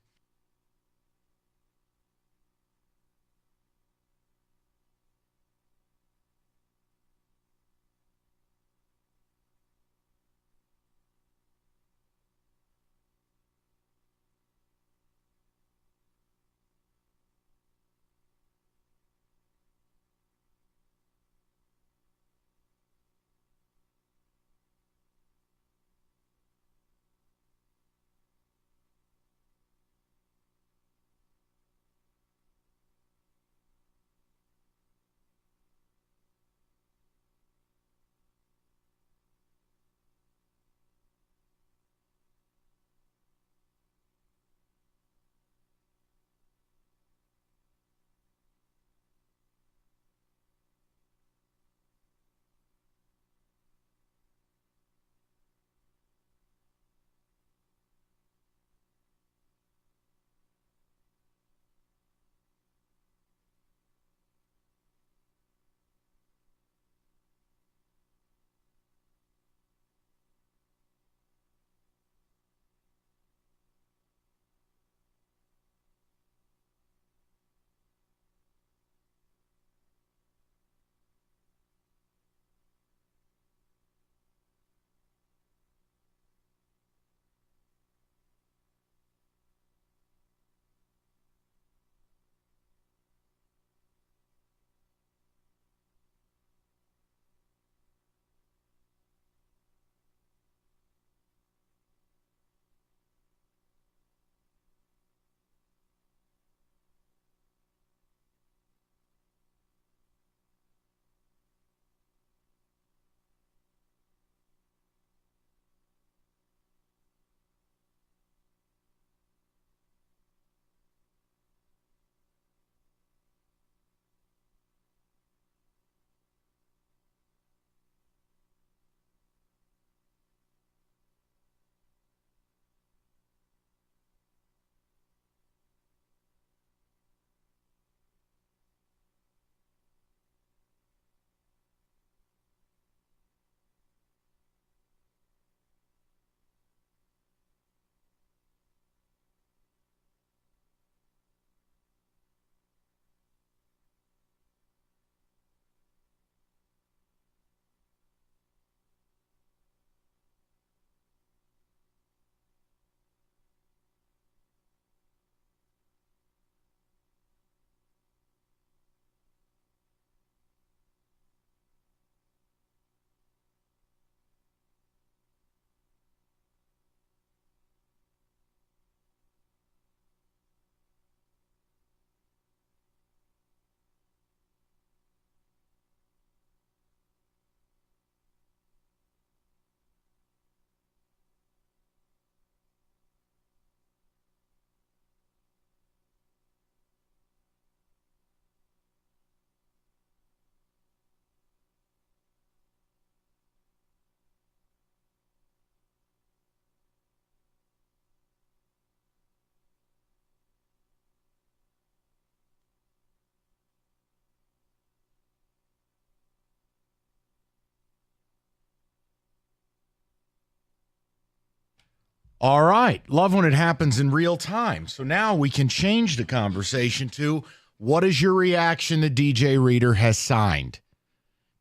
All right. Love when it happens in real time. So now we can change the conversation to what is your reaction that DJ Reader has signed?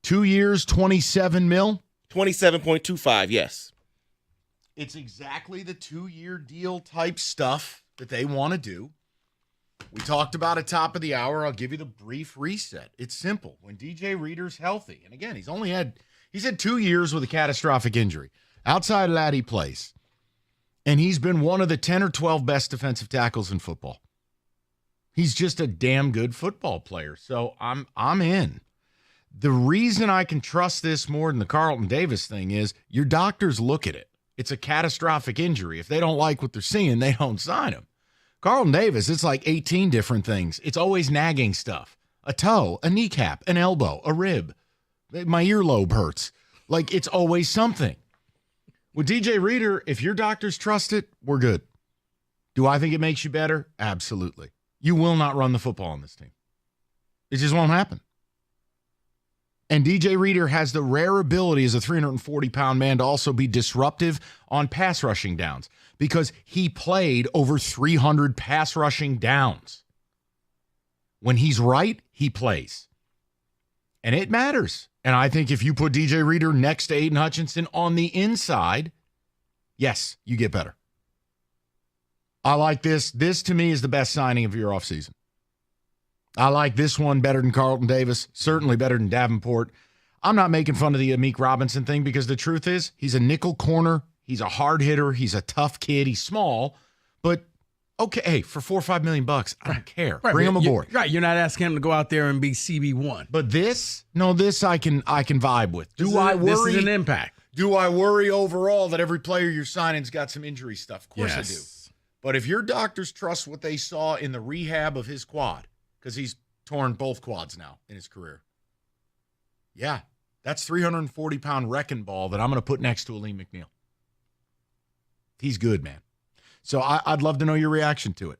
2 years, $27 million? 27.25, yes. It's exactly the 2-year deal type stuff that they want to do. We talked about it top of the hour. I'll give you the brief reset. It's simple. When DJ Reader's healthy, and again, he's had 2 years with a catastrophic injury. Outside of that, he plays. And he's been one of the 10 or 12 best defensive tackles in football. He's just a damn good football player. So I'm in. The reason I can trust this more than the Carlton Davis thing is your doctors look at it. It's a catastrophic injury. If they don't like what they're seeing, they don't sign him. Carlton Davis, it's like 18 different things. It's always nagging stuff. A toe, a kneecap, an elbow, a rib. My earlobe hurts. Like, it's always something. With DJ Reader, if your doctors trust it, we're good. Do I think it makes you better? Absolutely. You will not run the football on this team. It just won't happen. And DJ Reader has the rare ability as a 340-pound man to also be disruptive on pass rushing downs because he played over 300 pass rushing downs. When he's right, he plays. And it matters. And I think if you put DJ Reader next to Aiden Hutchinson on the inside, yes, you get better. I like this. This, to me, is the best signing of your offseason. I like this one better than Carlton Davis, certainly better than Davenport. I'm not making fun of the Amik Robinson thing because the truth is he's a nickel corner. He's a hard hitter. He's a tough kid. He's small, but okay, hey, for $4 or $5 million, I don't care. Right, Bring him aboard. You're not asking him to go out there and be CB1. But this I can vibe with. This is an impact. Do I worry overall that every player you're signing's got some injury stuff? Of course I do. But if your doctors trust what they saw in the rehab of his quad, because he's torn both quads now in his career, yeah, that's 340-pound wrecking ball that I'm going to put next to Aleem McNeil. He's good, man. So I'd love to know your reaction to it.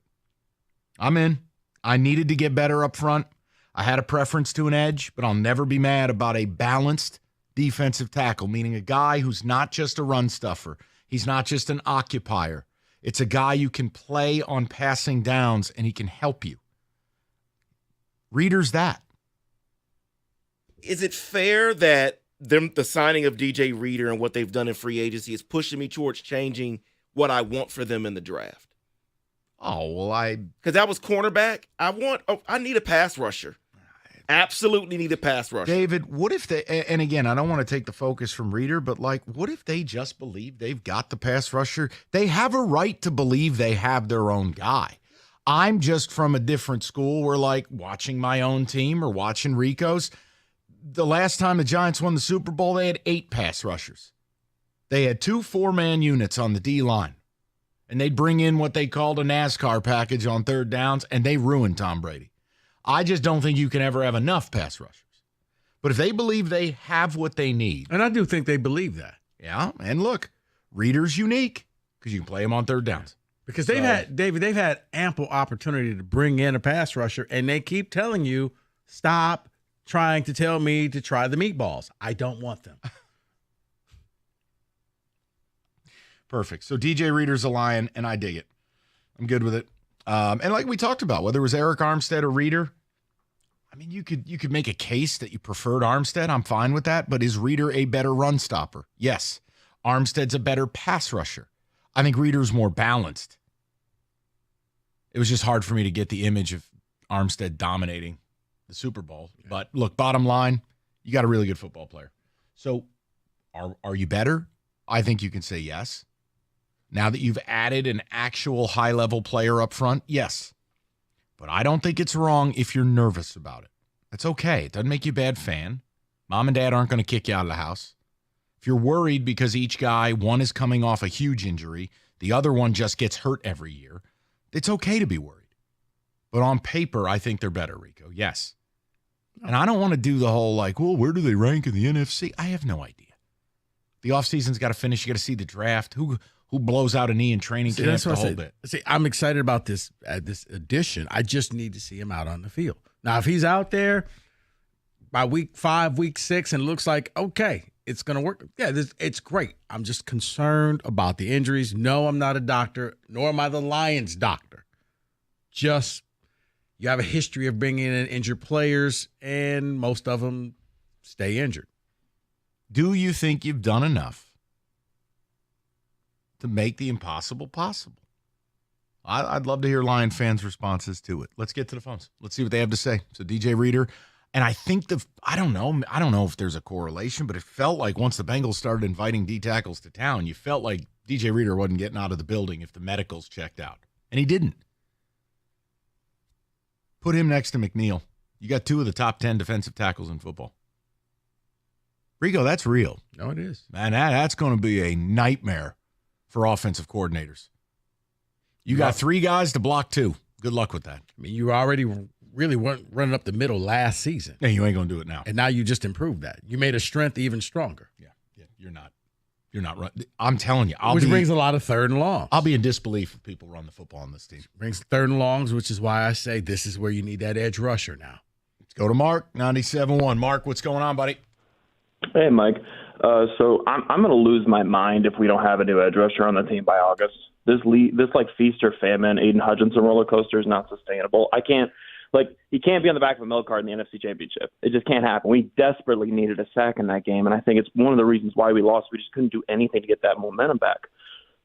I'm in. I needed to get better up front. I had a preference to an edge, but I'll never be mad about a balanced defensive tackle, meaning a guy who's not just a run stuffer. He's not just an occupier. It's a guy you can play on passing downs, and he can help you. Reader's that. Is it fair that the signing of DJ Reader and what they've done in free agency is pushing me towards changing what I want for them in the draft? Oh, well, because that was cornerback. I need a pass rusher. Absolutely need a pass rusher. David, what if they, and again, I don't want to take the focus from Reader, but like, what if they just believe they've got the pass rusher? They have a right to believe they have their own guy. I'm just from a different school where, like, watching my own team or watching Rico's, the last time the Giants won the Super Bowl, they had 8 pass rushers. They had 2 4-man units on the D-line, and they'd bring in what they called a NASCAR package on third downs, and they ruined Tom Brady. I just don't think you can ever have enough pass rushers. But if they believe they have what they need. And I do think they believe that. Yeah, and look, Reader's unique because you can play him on third downs. Because they've had ample opportunity to bring in a pass rusher, and they keep telling you, stop trying to tell me to try the meatballs. I don't want them. Perfect. So DJ Reader's a Lion, and I dig it. I'm good with it. And like we talked about, whether it was Eric Armstead or Reader, I mean, you could make a case that you preferred Armstead. I'm fine with that. But is Reader a better run stopper? Yes. Armstead's a better pass rusher. I think Reader's more balanced. It was just hard for me to get the image of Armstead dominating the Super Bowl. Yeah. But look, bottom line, you got a really good football player. So are you better? I think you can say yes. Now that you've added an actual high-level player up front, yes. But I don't think it's wrong if you're nervous about it. That's okay. It doesn't make you a bad fan. Mom and dad aren't going to kick you out of the house. If you're worried because each guy, one is coming off a huge injury, the other one just gets hurt every year, it's okay to be worried. But on paper, I think they're better, Rico. Yes. And I don't want to do the whole like, well, where do they rank in the NFC? I have no idea. The offseason's got to finish. You got to see the draft. Who blows out a knee in training camp the whole bit. See, I'm excited about this addition. I just need to see him out on the field. Now, if he's out there by week 5, week 6, and it looks like, okay, it's going to work. Yeah, it's great. I'm just concerned about the injuries. No, I'm not a doctor, nor am I the Lions doctor. Just you have a history of bringing in injured players, and most of them stay injured. Do you think you've done enough to make the impossible possible? I'd love to hear Lion fans' responses to it. Let's get to the phones. Let's see what they have to say. So DJ Reader, and I think I don't know if there's a correlation, but it felt like once the Bengals started inviting D tackles to town, you felt like DJ Reader wasn't getting out of the building if the medicals checked out, and he didn't. Put him next to McNeil. You got 2 of the top 10 defensive tackles in football. Rico, that's real. No, it is. Man, that's going to be a nightmare for offensive coordinators. You got 3 guys to block 2. Good luck with that. I mean, you already really weren't running up the middle last season. Yeah, you ain't going to do it now. And now you just improved that. You made a strength even stronger. Yeah, you're not. You're not running. I'm telling you. Which brings a lot of third and longs. I'll be in disbelief if people run the football on this team. Brings third and longs, which is why I say this is where you need that edge rusher now. Let's go to Mark, 97.1. Mark, what's going on, buddy? Hey, Mike. So I'm going to lose my mind if we don't have a new edge rusher on the team by August. This like feast or famine, Aiden Hutchinson roller coaster is not sustainable. He can't be on the back of a milk cart in the NFC Championship. It just can't happen. We desperately needed a sack in that game, and I think it's one of the reasons why we lost. We just couldn't do anything to get that momentum back.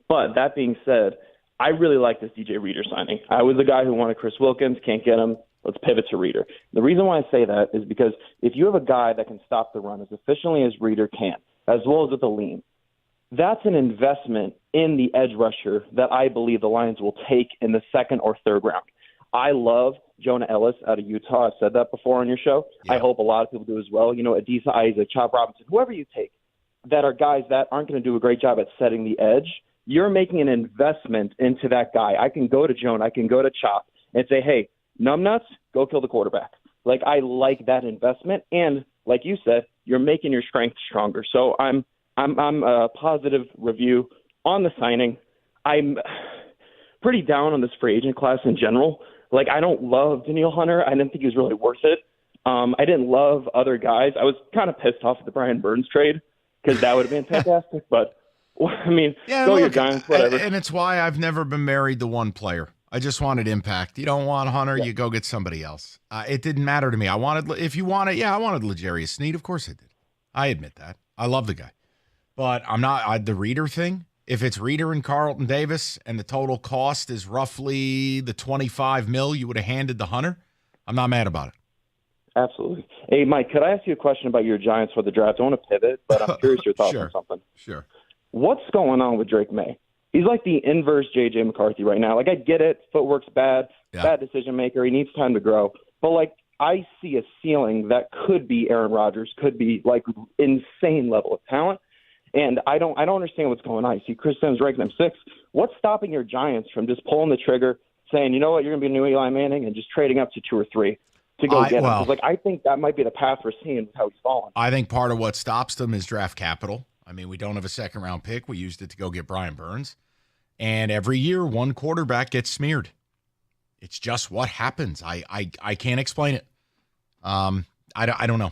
But that being said, I really like this DJ Reader signing. I was the guy who wanted Chris Wilkins, can't get him. Let's pivot to Reader. The reason why I say that is because if you have a guy that can stop the run as efficiently as Reader can, as well as with the lean, that's an investment in the edge rusher that I believe the Lions will take in the 2nd or 3rd round. I love Jonah Ellis out of Utah. I've said that before on your show. Yeah. I hope a lot of people do as well. Adisa Isaac, Chop Robinson, whoever you take, that are guys that aren't going to do a great job at setting the edge. You're making an investment into that guy. I can go to Jonah, I can go to Chop and say, hey, numbnuts, go kill the quarterback. I like that investment. And like you said, you're making your strength stronger. So I'm a positive review on the signing. I'm pretty down on this free agent class in general. I don't love Danielle Hunter. I didn't think he was really worth it. I didn't love other guys. I was kind of pissed off at the Brian Burns trade because that would have been fantastic. But, go your Giants, whatever. And it's why I've never been married to one player. I just wanted impact. You don't want Hunter, you go get somebody else. It didn't matter to me. I wanted L'Jarius Sneed. Of course I did. I admit that. I love the guy. But I'm not the Reader thing. If it's Reader and Carlton Davis and the total cost is roughly the $25 million you would have handed the Hunter, I'm not mad about it. Absolutely. Hey, Mike, could I ask you a question about your Giants for the draft? I want to pivot, but I'm curious your thoughts on something. Sure. What's going on with Drake May? He's like the inverse J.J. McCarthy right now. I get it. Footwork's bad, bad decision maker. He needs time to grow. But, I see a ceiling that could be Aaron Rodgers, could be, insane level of talent. And I don't understand what's going on. You see Chris Sims ranking him 6th. What's stopping your Giants from just pulling the trigger, saying, you know what, you're going to be a new Eli Manning, and just trading up to 2 or 3 to go get him? Because, I think that might be the path we're seeing with how he's falling. I think part of what stops them is draft capital. I mean, we don't have a 2nd-round pick. We used it to go get Brian Burns. And every year, one quarterback gets smeared. It's just what happens. I can't explain it. I don't know.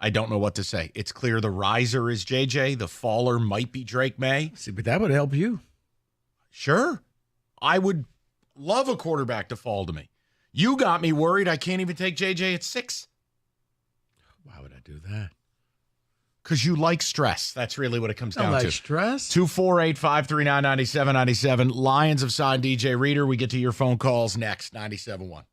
I don't know what to say. It's clear the riser is JJ. The faller might be Drake May. See, but that would help you. Sure. I would love a quarterback to fall to me. You got me worried I can't even take JJ at 6. Why would I do that? Because you like stress. That's really what it comes down I to. like stress. 248-539-9797. Lions have signed DJ Reader. We get to your phone calls next. 97.1.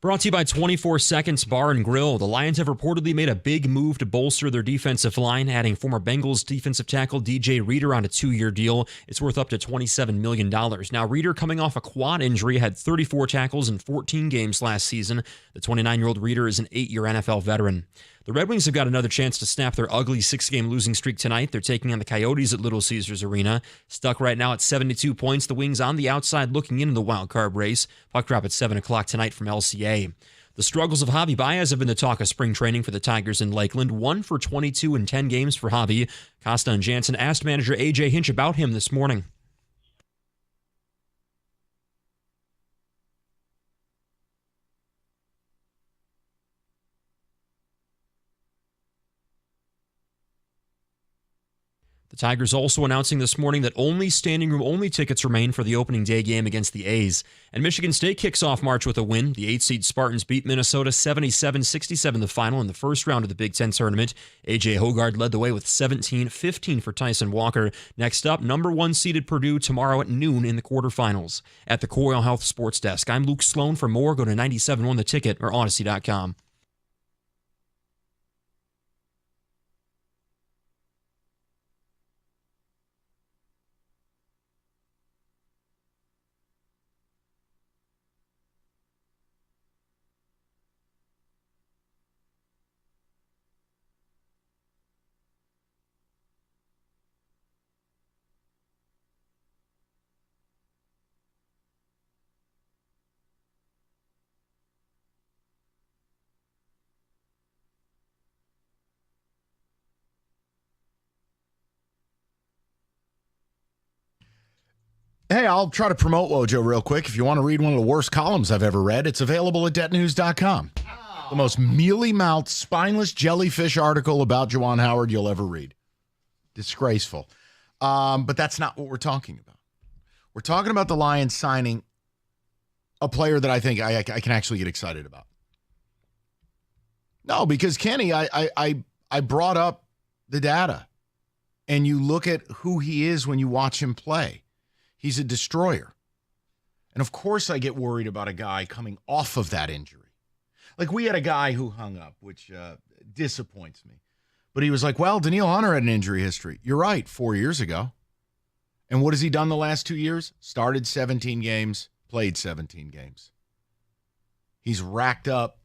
Brought to you by 24 Seconds Bar and Grill. The Lions have reportedly made a big move to bolster their defensive line, adding former Bengals defensive tackle DJ Reader on a 2-year deal. It's worth up to $27 million. Now, Reader, coming off a quad injury, had 34 tackles in 14 games last season. The 29-year-old Reader is an 8-year NFL veteran. The Red Wings have got another chance to snap their ugly 6-game losing streak tonight. They're taking on the Coyotes at Little Caesars Arena. Stuck right now at 72 points. The Wings on the outside looking into the wild card race. Puck drop at 7 o'clock tonight from LCA. The struggles of Javi Baez have been the talk of spring training for the Tigers in Lakeland. 1 for 22 in 10 games for Javi. Costa and Jansen asked manager A.J. Hinch about him this morning. The Tigers also announcing this morning that only standing room only tickets remain for the opening day game against the A's. And Michigan State kicks off March with a win. The 8-seed Spartans beat Minnesota 77-67 the final in the first round of the Big Ten tournament. A.J. Hoggard led the way with 17-15 for Tyson Walker. Next up, number 1 seeded Purdue tomorrow at noon in the quarterfinals. At the Coral Health Sports Desk, I'm Luke Sloan. For more, go to 97.1 The Ticket or Odyssey.com. Hey, I'll try to promote Wojo real quick. If you want to read one of the worst columns I've ever read, it's available at DebtNews.com. The most mealy-mouthed, spineless jellyfish article about Juwan Howard you'll ever read. Disgraceful. But that's not what we're talking about. We're talking about the Lions signing a player that I think I can actually get excited about. No, because Kenny, I brought up the data, and you look at who he is when you watch him play. He's a destroyer. And of course I get worried about a guy coming off of that injury. Like we had a guy who hung up, which disappoints me. But he was like, well, Danielle Hunter had an injury history. You're right, 4 years ago. And what has he done the last 2 years? Started 17 games, played 17 games. He's racked up,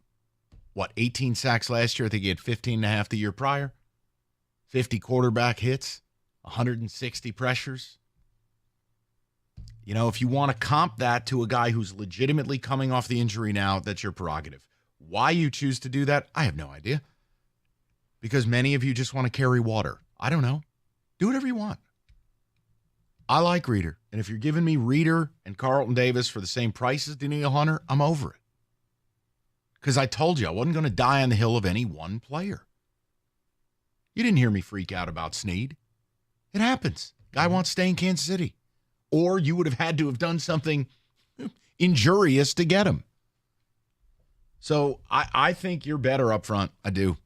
18 sacks last year? I think he had 15 and a half the year prior. 50 quarterback hits, 160 pressures. You know, if you want to comp that to a guy who's legitimately coming off the injury now, that's your prerogative. Why you choose to do that, I have no idea. Because many of you just want to carry water. I don't know. Do whatever you want. I like Reader. And if you're giving me Reader and Carlton Davis for the same price as Danielle Hunter, I'm over it. Because I told you I wasn't going to die on the hill of any one player. You didn't hear me freak out about Snead. It happens. Guy wants to stay in Kansas City. Or you would have had to have done something injurious to get him. So I think you're better up front. I do.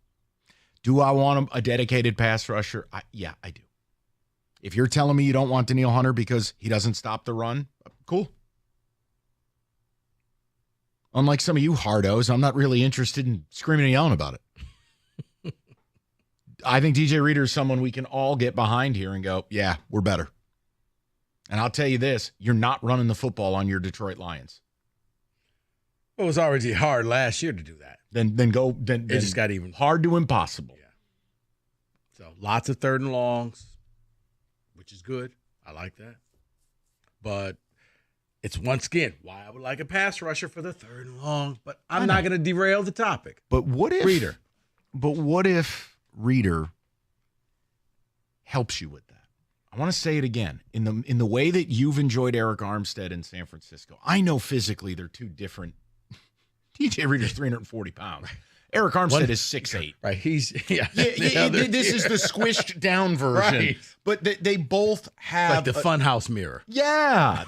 Do I want a dedicated pass rusher? Yeah, I do. If you're telling me you don't want Danielle Hunter because he doesn't stop the run, cool. Unlike some of you hardos, I'm not really interested in screaming and yelling about it. I think DJ Reader is someone we can all get behind here and go, yeah, we're better. And I'll tell you this, you're not running the football on your Detroit Lions. Well, it was already hard last year to do that. Then it just got even hard to impossible. Yeah. So lots of 3rd and longs, which is good. I like that. But it's once again why I would like a pass rusher for the 3rd and long. But I'm not going to derail the topic. But what if Reader? But what if Reader helps you with that? I want to say it again. In the way that you've enjoyed Eric Armstead in San Francisco, I know physically they're two different. DJ Reader's 340 pounds. Eric Armstead is 6'8". Right. He's this is the squished down version. Right. But they both have like the funhouse mirror. Yeah.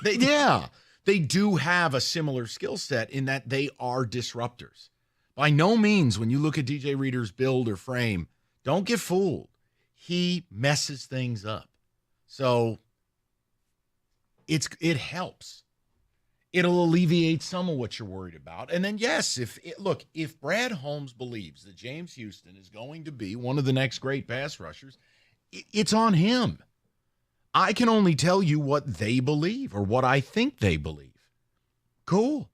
They do have a similar skill set in that they are disruptors. By no means, when you look at DJ Reader's build or frame, don't get fooled. He messes things up. So it helps. It'll alleviate some of what you're worried about. And then, yes, if Brad Holmes believes that James Houston is going to be one of the next great pass rushers, it's on him. I can only tell you what they believe or what I think they believe. Cool.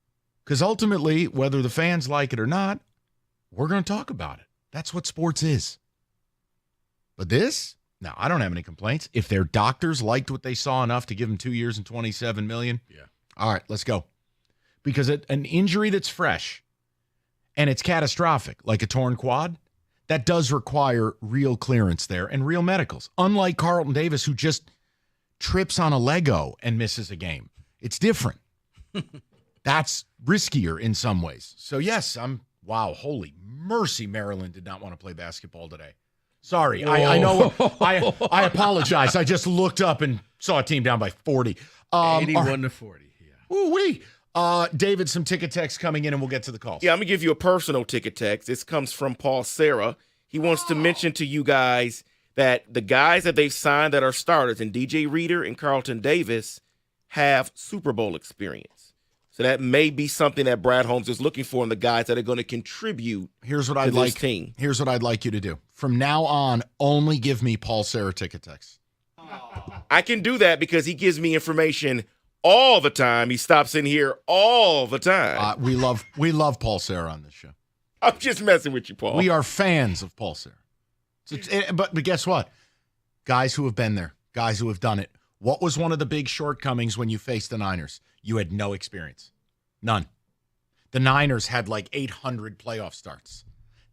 Because ultimately, whether the fans like it or not, we're going to talk about it. That's what sports is. But this, no, I don't have any complaints. If their doctors liked what they saw enough to give him 2 years and $27 million, yeah. All right, let's go. Because an injury that's fresh and it's catastrophic, like a torn quad, that does require real clearance there and real medicals. Unlike Carlton Davis, who just trips on a Lego and misses a game. It's different. That's riskier in some ways. So, yes, wow, holy mercy, Maryland did not want to play basketball today. Sorry, I know. I apologize. I just looked up and saw a team down by 40. 81-40. Ooh-wee. David, some ticket text coming in, and we'll get to the calls. Yeah, I'm going to give you a personal ticket text. This comes from Paul Serra. He wants to mention to you guys that the guys that they've signed that are starters, and DJ Reader and Carlton Davis, have Super Bowl experience. So that may be something that Brad Holmes is looking for in the guys that are going to contribute Here's what to I'd this like. team. Here's what I'd like you to do. From now on, only give me Paul Serra ticket texts. I can do that because he gives me information all the time. He stops in here all the time. We love Paul Serra on this show. I'm just messing with you, Paul. We are fans of Paul Serra. But guess what? Guys who have been there, guys who have done it. What was one of the big shortcomings when you faced the Niners? You had no experience. None. The Niners had like 800 playoff starts.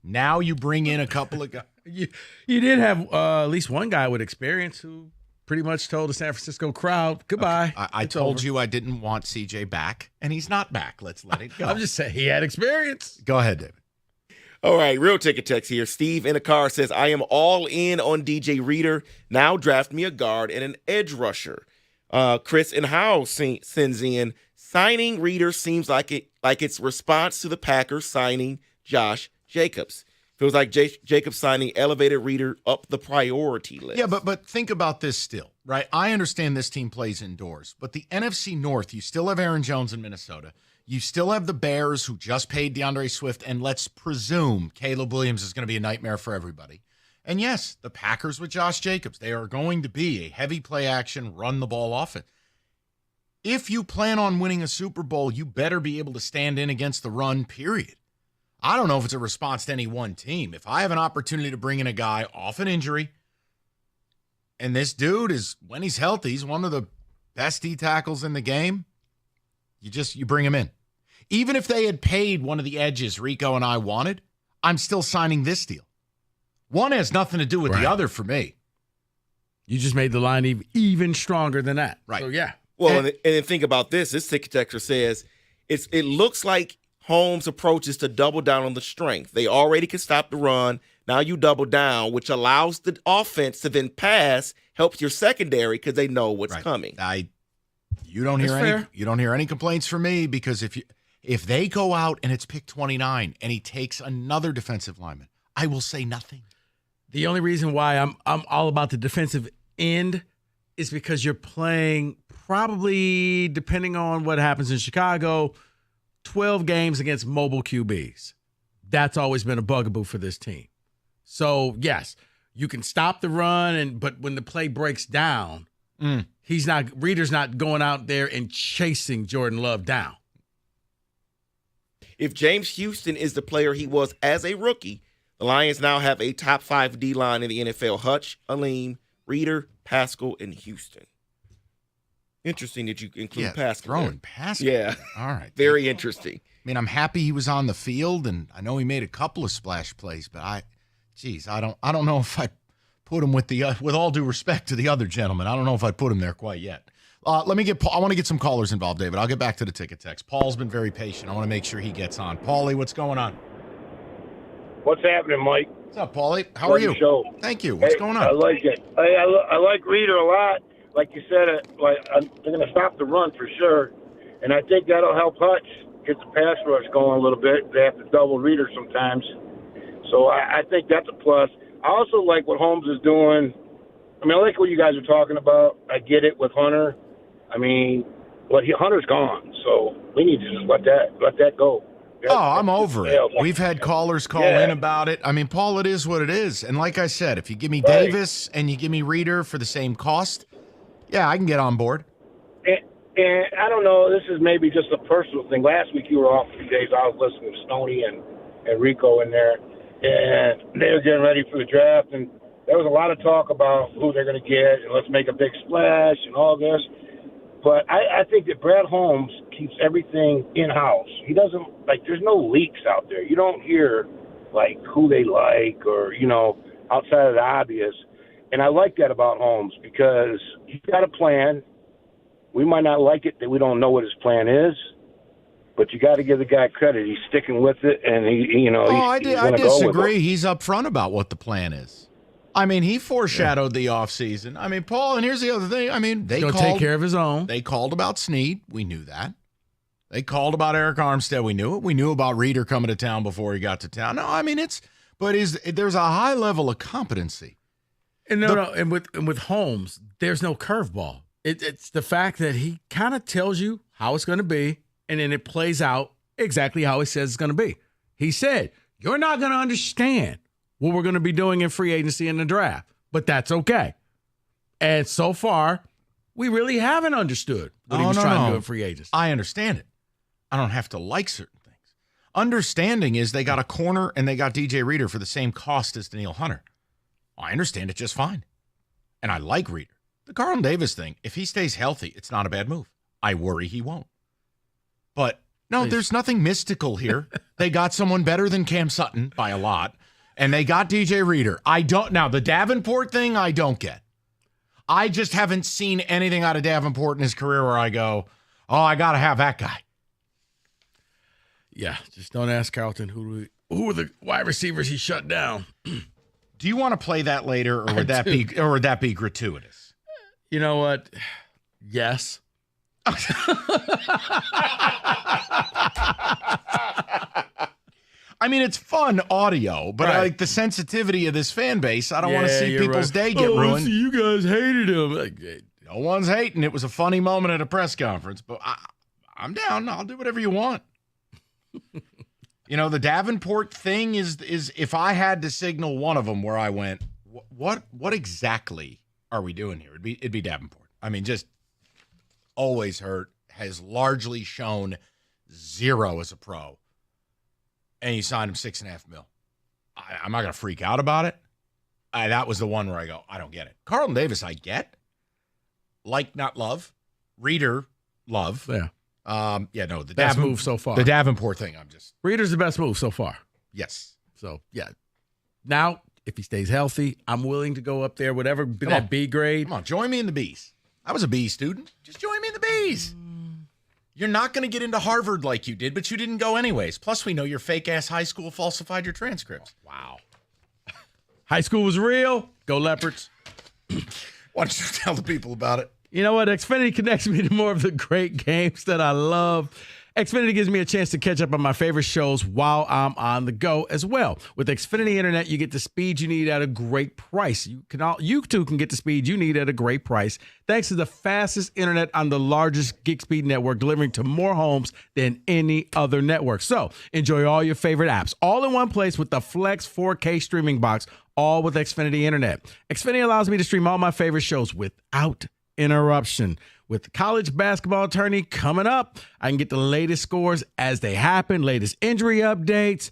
Now you bring in a couple of guys. You did have at least one guy with experience who pretty much told the San Francisco crowd, goodbye. Okay. I told you I didn't want CJ back, and he's not back. Let's let it go. I'm just saying he had experience. Go ahead, David. All right, real ticket text here. Steve in the car says, I am all in on DJ Reader. Now draft me a guard and an edge rusher. Chris and Howe sends in, signing Reader seems like it's response to the Packers signing Josh Jacobs. Feels like Jacobs signing elevated Reader up the priority list. Yeah, but think about this still, right? I understand this team plays indoors, but the NFC North, you still have Aaron Jones in Minnesota. You still have the Bears, who just paid DeAndre Swift, and let's presume Caleb Williams is going to be a nightmare for everybody. And yes, the Packers with Josh Jacobs, they are going to be a heavy play action, run the ball offense. If you plan on winning a Super Bowl, you better be able to stand in against the run, period. I don't know if it's a response to any one team. If I have an opportunity to bring in a guy off an injury, and this dude is, when he's healthy, he's one of the best D tackles in the game, you bring him in. Even if they had paid one of the edges Rico and I wanted, I'm still signing this deal. One has nothing to do with the other for me. You just made the line even stronger than that. Right. So, yeah. Well, and then think about this. This ticket texter says, it looks like Holmes' approach is to double down on the strength. They already can stop the run. Now you double down, which allows the offense to then pass, helps your secondary because they know what's coming. You don't hear any complaints from me, because if they go out and it's pick 29 and he takes another defensive lineman, I will say nothing. The only reason why I'm all about the defensive end is because you're playing, probably, depending on what happens in Chicago, 12 games against mobile QBs. That's always been a bugaboo for this team. So, yes, you can stop the run, but when the play breaks down, Reader's not going out there and chasing Jordan Love down. If James Houston is the player he was as a rookie, the Lions now have a top 5 D-line in the NFL. Hutch, Aleem, Reader, Pascal, and Houston. Interesting that you include Pascal. Throwing Pascal. Yeah. All right. Very interesting. I mean, I'm happy he was on the field, and I know he made a couple of splash plays, but I don't know if I put him with all due respect to the other gentleman, I don't know if I'd put him there quite yet. I want to get some callers involved, David. I'll get back to the ticket text. Paul's been very patient. I want to make sure he gets on. Paulie, what's going on? What's happening, Mike? What's up, Paulie? How are you? Show. Thank you. What's going on? I like it. I like Reader a lot. Like you said, they're going to stop the run for sure, and I think that'll help Hutch get the pass rush going a little bit. They have to double Reader sometimes, so I think that's a plus. I also like what Holmes is doing. I mean, I like what you guys are talking about. I get it with Hunter. I mean, But Hunter's gone, so we need to just let that go. Oh, I'm over it. Yeah. We've had callers call Yeah. in about it. I mean, Paul, it is what it is. And like I said, if you give me Right. Davis and you give me Reeder for the same cost, yeah, I can get on board. And I don't know, this is maybe just a personal thing. Last week you were off a few days. I was listening to Stoney and Rico in there, and they were getting ready for the draft, and there was a lot of talk about who they're going to get and let's make a big splash and all this. But I think that Brad Holmes keeps everything in-house. He doesn't, like, there's no leaks out there. You don't hear, like, who they like or, outside of the obvious. And I like that about Holmes because he's got a plan. We might not like it that we don't know what his plan is, but you got to give the guy credit. He's sticking with it, and he's I gonna go with disagree. it. He's upfront about what the plan is. I mean, he foreshadowed the offseason. I mean, Paul, and here's the other thing. I mean, they He'll called, take care of his own. They called about Snead. We knew that. They called about Eric Armstead. We knew it. We knew about Reeder coming to town before he got to town. No, I mean, there's a high level of competency. And and with Holmes, there's no curveball. It's the fact that he kind of tells you how it's going to be, and then it plays out exactly how he says it's going to be. He said, "You're not going to understand what we're going to be doing in free agency and the draft, but that's okay." And so far, we really haven't understood what he was trying to do in free agency. I understand it. I don't have to like certain things. Understanding is they got a corner and they got DJ Reeder for the same cost as Danielle Hunter. I understand it just fine. And I like Reeder. The Carlton Davis thing, if he stays healthy, it's not a bad move. I worry he won't. But no, there's nothing mystical here. They got someone better than Cam Sutton by a lot, and they got DJ Reeder. Now, the Davenport thing, I don't get. I just haven't seen anything out of Davenport in his career where I go, oh, I got to have that guy. Yeah, just don't ask Carlton who were the wide receivers he shut down. Do you want to play that later, or would that be gratuitous? You know what? Yes. I mean, it's fun audio, but I like the sensitivity of this fan base. I don't want to see people's day get ruined. So you guys hated him. No one's hating. It was a funny moment at a press conference, but I'm down. I'll do whatever you want. The Davenport thing is if I had to signal one of them where I went, what exactly are we doing here? It'd be Davenport. I mean, just always hurt, has largely shown zero as a pro, and you signed him $6.5 million. I'm not gonna freak out about it. That was the one where I go, I don't get it. Carlton Davis, I get. Like, not love. Reeder, love. Yeah. The best move so far. The Davenport thing, Reeder's the best move so far. Yes. So, yeah. Now, if he stays healthy, I'm willing to go up there, whatever, that B grade. Come on, join me in the B's. I was a B student. Just join me in the B's. You're not going to get into Harvard like you did, but you didn't go anyways. Plus, we know your fake-ass high school falsified your transcripts. Wow. High school was real. Go Leopards. Why don't you tell the people about it? You know what? Xfinity connects me to more of the great games that I love. Xfinity gives me a chance to catch up on my favorite shows while I'm on the go as well. With Xfinity Internet, you get the speed you need at a great price. You too can get the speed you need at a great price thanks to the fastest internet on the largest gig speed network, delivering to more homes than any other network. So enjoy all your favorite apps all in one place with the Flex 4K streaming box, all with Xfinity Internet. Xfinity allows me to stream all my favorite shows without interruption. With the college basketball tourney coming up, I can get the latest scores as they happen, latest injury updates,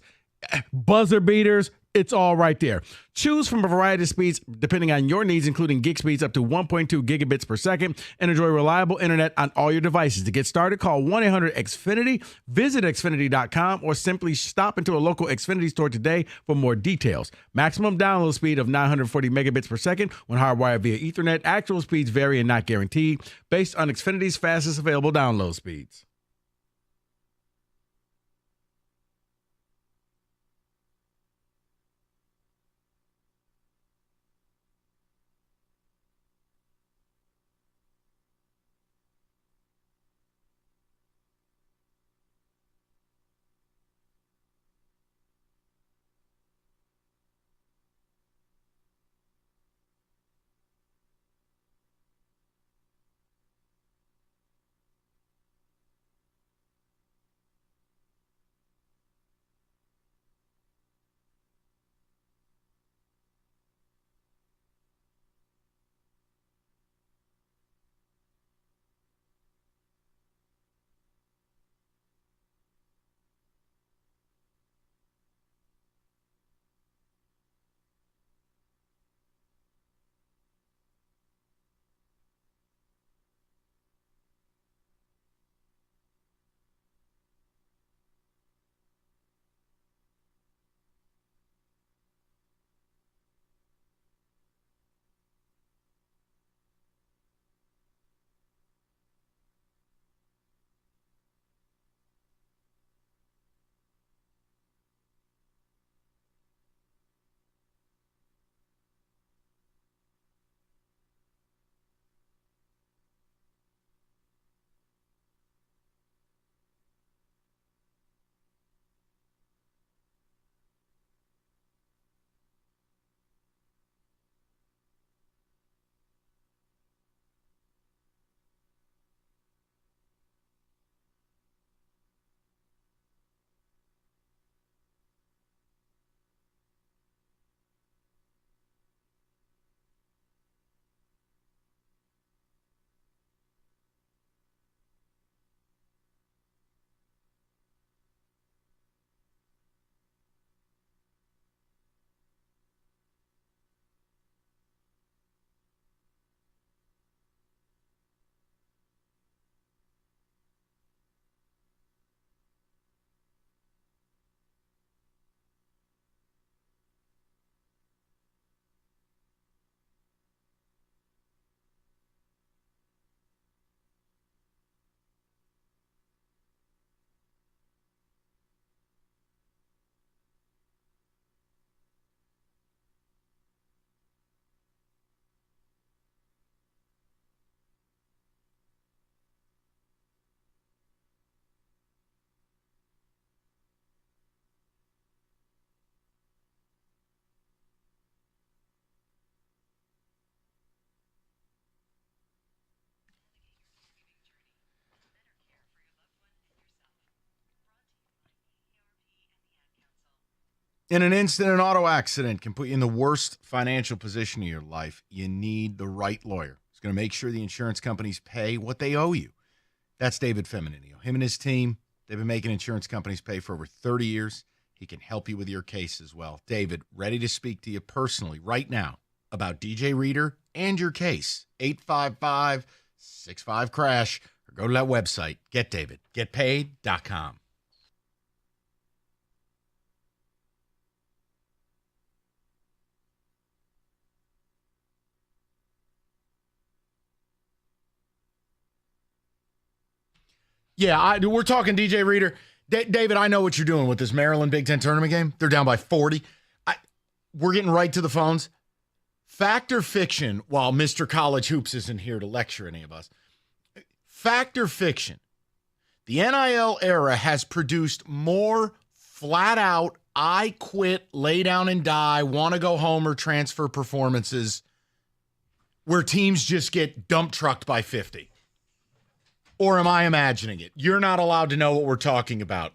buzzer beaters. It's all right there. Choose from a variety of speeds depending on your needs, including gig speeds up to 1.2 gigabits per second, and enjoy reliable internet on all your devices. To get started, call 1-800-XFINITY, visit Xfinity.com, or simply stop into a local Xfinity store today for more details. Maximum download speed of 940 megabits per second when hardwired via Ethernet. Actual speeds vary and not guaranteed, based on Xfinity's fastest available download speeds. In an instant, an auto accident can put you in the worst financial position of your life. You need the right lawyer. He's going to make sure the insurance companies pay what they owe you. That's David Feminino. Him and his team, they've been making insurance companies pay for over 30 years. He can help you with your case as well. David, ready to speak to you personally right now about DJ Reader and your case. 855-65-CRASH or go to that website, getdavidgetpaid.com. Yeah, we're talking DJ Reader. David, I know what you're doing with this Maryland Big Ten tournament game. They're down by 40. We're getting right to the phones. Fact or fiction, while Mr. College Hoops isn't here to lecture any of us, fact or fiction, the NIL era has produced more flat-out, I quit, lay down and die, want to go home or transfer performances where teams just get dump trucked by 50. Or am I imagining it? You're not allowed to know what we're talking about.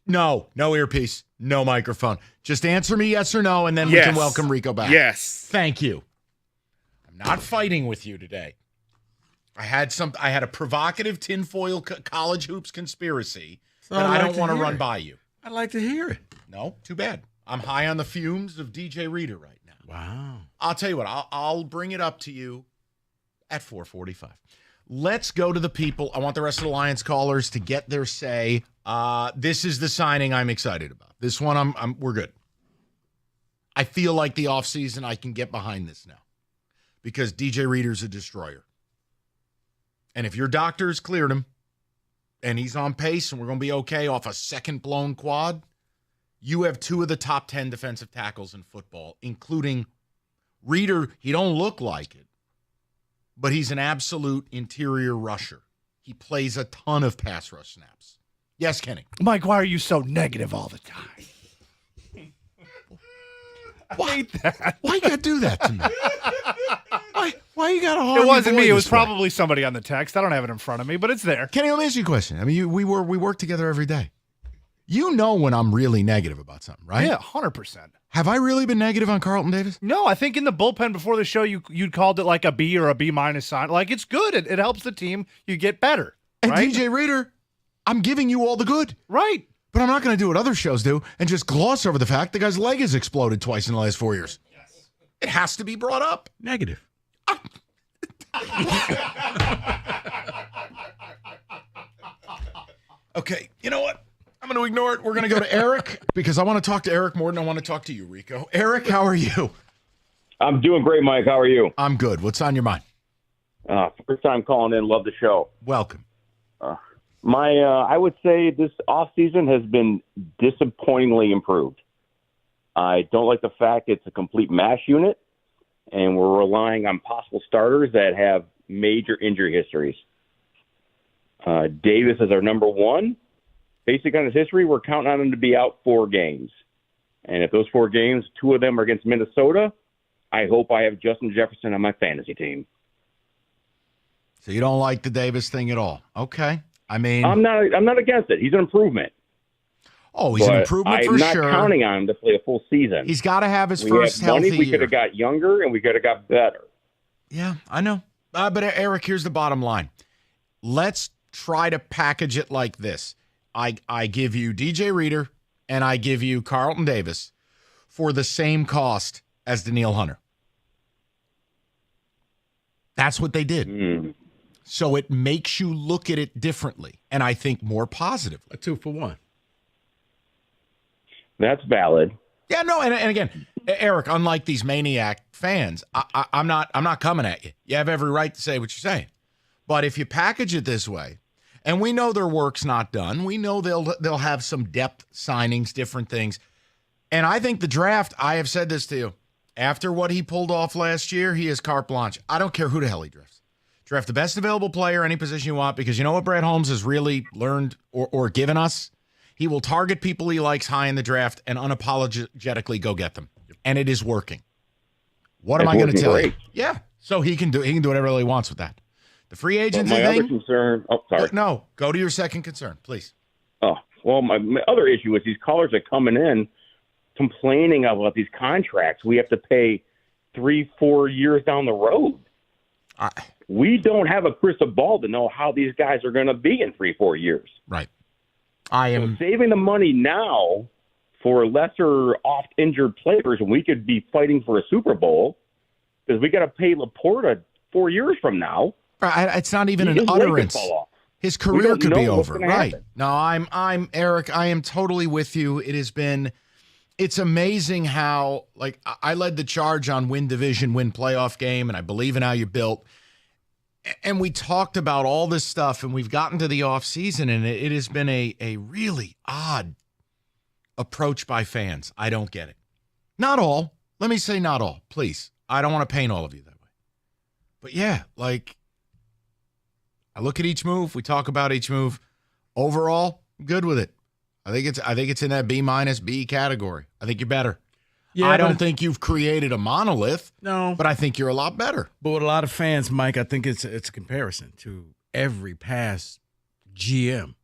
No earpiece, no microphone. Just answer me yes or no, and then we can welcome Rico back. Yes. Thank you. I'm not fighting with you today. I had a provocative tinfoil college hoops conspiracy that I don't want to run by you. I'd like to hear it. No, too bad. I'm high on the fumes of DJ Reader right now. Wow. I'll tell you what, I'll bring it up to you at 4:45. Let's go to the people. I want the rest of the Lions callers to get their say. This is the signing I'm excited about. This one, we're good. I feel like the offseason, I can get behind this now because DJ Reader's a destroyer. And if your doctor's cleared him and he's on pace and we're going to be okay off a second blown quad, you have two of the top 10 defensive tackles in football, including Reader. He don't look like it, but he's an absolute interior rusher. He plays a ton of pass rush snaps. Yes, Kenny. Mike, why are you so negative all the time? I hate that. Why you got to do that to me? Why you got to harm It wasn't your boy me. It was this way? probably somebody on the text. I don't have it in front of me, but it's there. Kenny, let me ask you a question. I mean, we work together every day. You know when I'm really negative about something, right? Yeah, 100%. Have I really been negative on Carlton Davis? No, I think in the bullpen before the show, you'd called it like a B or a B- sign. Like, it's good. It helps the team. You get better. And right? DJ Reader, I'm giving you all the good. Right. But I'm not going to do what other shows do and just gloss over the fact the guy's leg has exploded twice in the last 4 years. Yes. It has to be brought up. Negative. Okay, you know what? I'm going to ignore it. We're going to go to Eric because I want to talk to Eric more than I want to talk to you, Rico. Eric, how are you? I'm doing great, Mike. How are you? I'm good. What's on your mind? First time calling in. Love the show. Welcome. I would say this offseason has been disappointingly improved. I don't like the fact it's a complete mash unit, and we're relying on possible starters that have major injury histories. Davis is our number one. Based on his history, we're counting on him to be out 4 games. And if those 4 games, 2 of them are against Minnesota, I hope I have Justin Jefferson on my fantasy team. So you don't like the Davis thing at all? Okay. I mean, I'm not against it. He's an improvement. Oh, he's an improvement for sure. I'm not counting on him to play a full season. He's got to have his first healthy year. We could have got younger and we could have got better. Yeah, I know. But Eric, here's the bottom line. Let's try to package it like this. I give you DJ Reader and I give you Carlton Davis for the same cost as Danielle Hunter. That's what they did. So it makes you look at it differently, and I think more positively. A 2-for-1. That's valid. Yeah, no, and again, Eric, unlike these maniac fans, I'm not coming at you. You have every right to say what you're saying. But if you package it this way, and we know their work's not done, we know they'll have some depth signings, different things. And I think the draft, I have said this to you, after what he pulled off last year, he is carte blanche. I don't care who the hell he drafts. Draft the best available player, any position you want, because you know what Brad Holmes has really learned or given us? He will target people he likes high in the draft and unapologetically go get them. And it is working. What am I going to tell you? Yeah. So he can do whatever he wants with that. The free agency my thing. other concern. Oh, sorry. No, go to your second concern, please. Oh, well, my other issue is these callers are coming in complaining about these contracts we have to pay 3-4 years down the road. We don't have a crystal ball to know how these guys are going to be in 3-4 years. Right. So saving the money now for lesser oft injured players, and we could be fighting for a Super Bowl because we got to pay Laporta 4 years from now. It's not even His an leg could utterance. fall off. His We career don't could be know what's over. gonna Right. happen. No, I'm Eric. I am totally with you. It's amazing how, like, I led the charge on win division, win playoff game, and I believe in how you built. And we talked about all this stuff, and we've gotten to the offseason, and it has been a really odd approach by fans. I don't get it. Not all. Let me say not all, please. I don't want to paint all of you that way. But yeah, like, I look at each move. We talk about each move. Overall, good with it. I think it's in that B- B category. I think you're better. Yeah, I but don't think you've created a monolith. No. But I think you're a lot better. But with a lot of fans, Mike, I think it's a comparison to every past GM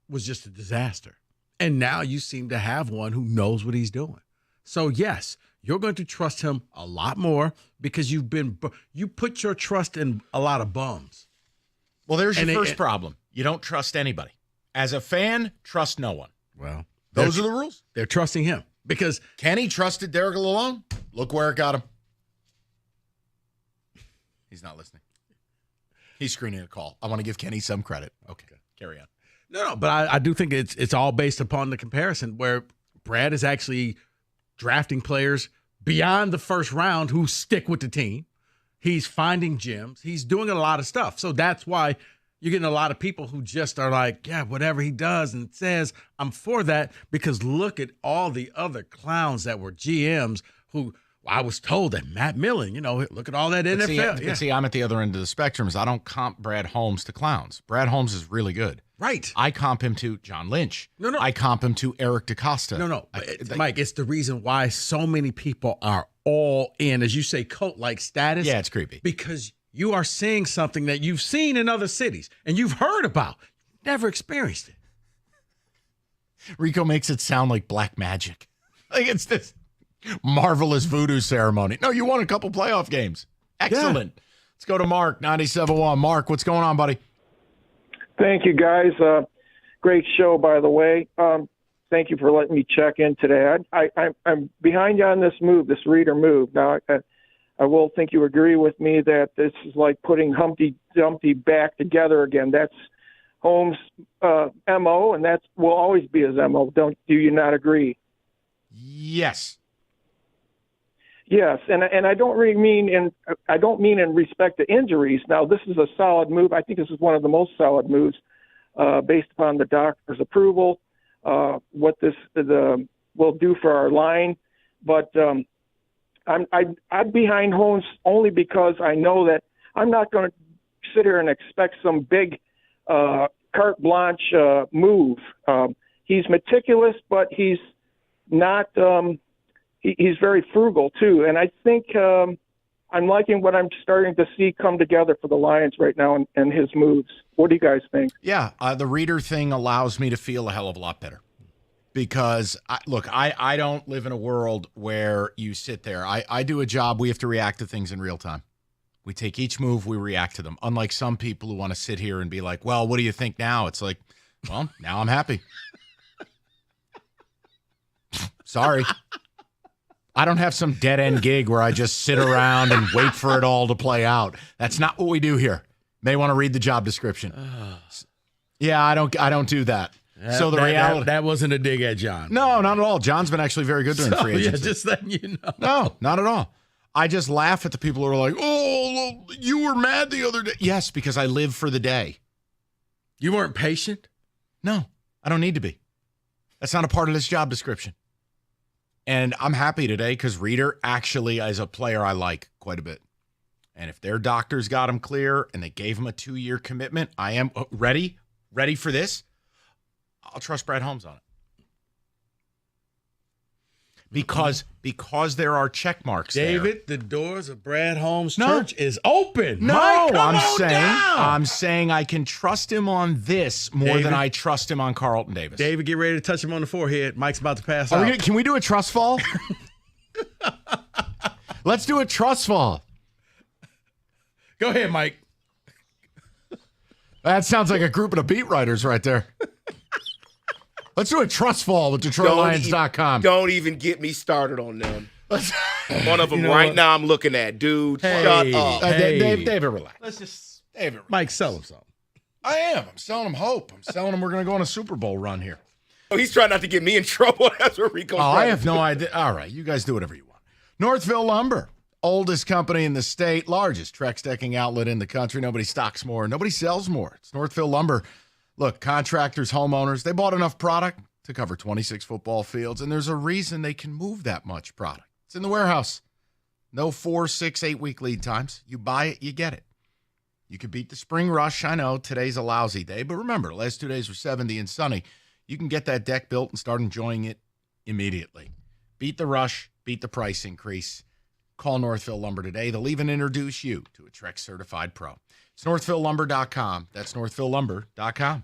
was just a disaster. And now you seem to have one who knows what he's doing. So yes, you're going to trust him a lot more because you put your trust in a lot of bums. Well, there's your first problem. You don't trust anybody. As a fan, trust no one. Well, those are the rules. They're trusting him because Kenny trusted Derek Lalonde. Look where it got him. He's not listening. He's screening a call. I want to give Kenny some credit. Okay, carry on. No, but I do think it's all based upon the comparison where Brad is actually drafting players beyond the first round who stick with the team. He's finding gems. He's doing a lot of stuff. So that's why you're getting a lot of people who just are like, yeah, whatever he does and says, I'm for that, because look at all the other clowns that were GMs who I was told that Matt Millen, look at all that NFL. See, I'm at the other end of the spectrum. Is I don't comp Brad Holmes to clowns. Brad Holmes is really good. Right. I comp him to John Lynch. No. I comp him to Eric DeCosta. No. Mike, it's the reason why so many people are all in, as you say, cult-like status. Yeah, it's creepy. Because you are seeing something that you've seen in other cities and you've heard about, never experienced it. Rico makes it sound like black magic. Like it's this marvelous voodoo ceremony. No, you won a couple playoff games. Excellent. Yeah. Let's go to Mark, 97.1. Mark, what's going on, buddy? Thank you, guys. Great show, by the way. Thank you for letting me check in today. I'm behind you on this move, this Reader move. Now, I will think you agree with me that this is like putting Humpty Dumpty back together again. That's Holmes' MO, and that will always be his MO. Do you not agree? Yes. Yes, and I don't really mean in respect to injuries. Now, this is a solid move. I think this is one of the most solid moves based upon the doctor's approval. What this will do for our line, but I'm behind Holmes only because I know that I'm not going to sit here and expect some big carte blanche move. He's meticulous, but he's not. He's very frugal too, and I think I'm liking what I'm starting to see come together for the Lions right now and his moves. What do you guys think? Yeah, the Reader thing allows me to feel a hell of a lot better because, I don't live in a world where you sit there. I do a job. We have to react to things in real time. We take each move, we react to them. Unlike some people who want to sit here and be like, well, what do you think now? It's like, well, now I'm happy. Sorry. I don't have some dead-end gig where I just sit around and wait for it all to play out. That's not what we do here. May want to read the job description. Yeah, I don't do that. So the reality that wasn't a dig at John. No, not at all. John's been actually very good during free agency. Yeah, just letting you know. No, not at all. I just laugh at the people who are like, "Oh, you were mad the other day." Yes, because I live for the day. You weren't patient? No, I don't need to be. That's not a part of this job description. And I'm happy today because Reader actually is a player I like quite a bit. And if their doctors got him clear and they gave him a 2-year commitment, I am ready for this. I'll trust Brad Holmes on it. because there are check marks there. David, the doors of Brad Holmes Church is open. No, Mike, come I'm on saying down. I'm saying I can trust him on this more David? than I trust him on Carlton Davis. David, get ready to touch him on the forehead. Mike's about to pass out. Can we do a trust fall? Let's do a trust fall. Go ahead, Mike. That sounds like a group of beat writers right there. Let's do a trust fall with DetroitLions.com. Don't even get me started on them. One of them know right what? now I'm looking at. Dude, Hey, shut up. David, relax. Let's just David, Mike, sell him something. I am. I'm selling him hope. I'm selling him we're going to go on a Super Bowl run here. Oh, he's trying not to get me in trouble. That's where Rico's I have no idea. All right, you guys do whatever you want. Northville Lumber, oldest company in the state, largest Trex decking outlet in the country. Nobody stocks more. Nobody sells more. It's Northville Lumber. Look, contractors, homeowners, they bought enough product to cover 26 football fields, and there's a reason they can move that much product. It's in the warehouse. No 4, 6, 8 week lead times. You buy it, you get it. You could beat the spring rush. I know today's a lousy day, but remember, last 2 days were 70 and sunny. You can get that deck built and start enjoying it immediately. Beat the rush, beat the price increase. Call Northville Lumber today. They'll even introduce you to a Trex certified pro. It's NorthvilleLumber.com. That's NorthvilleLumber.com.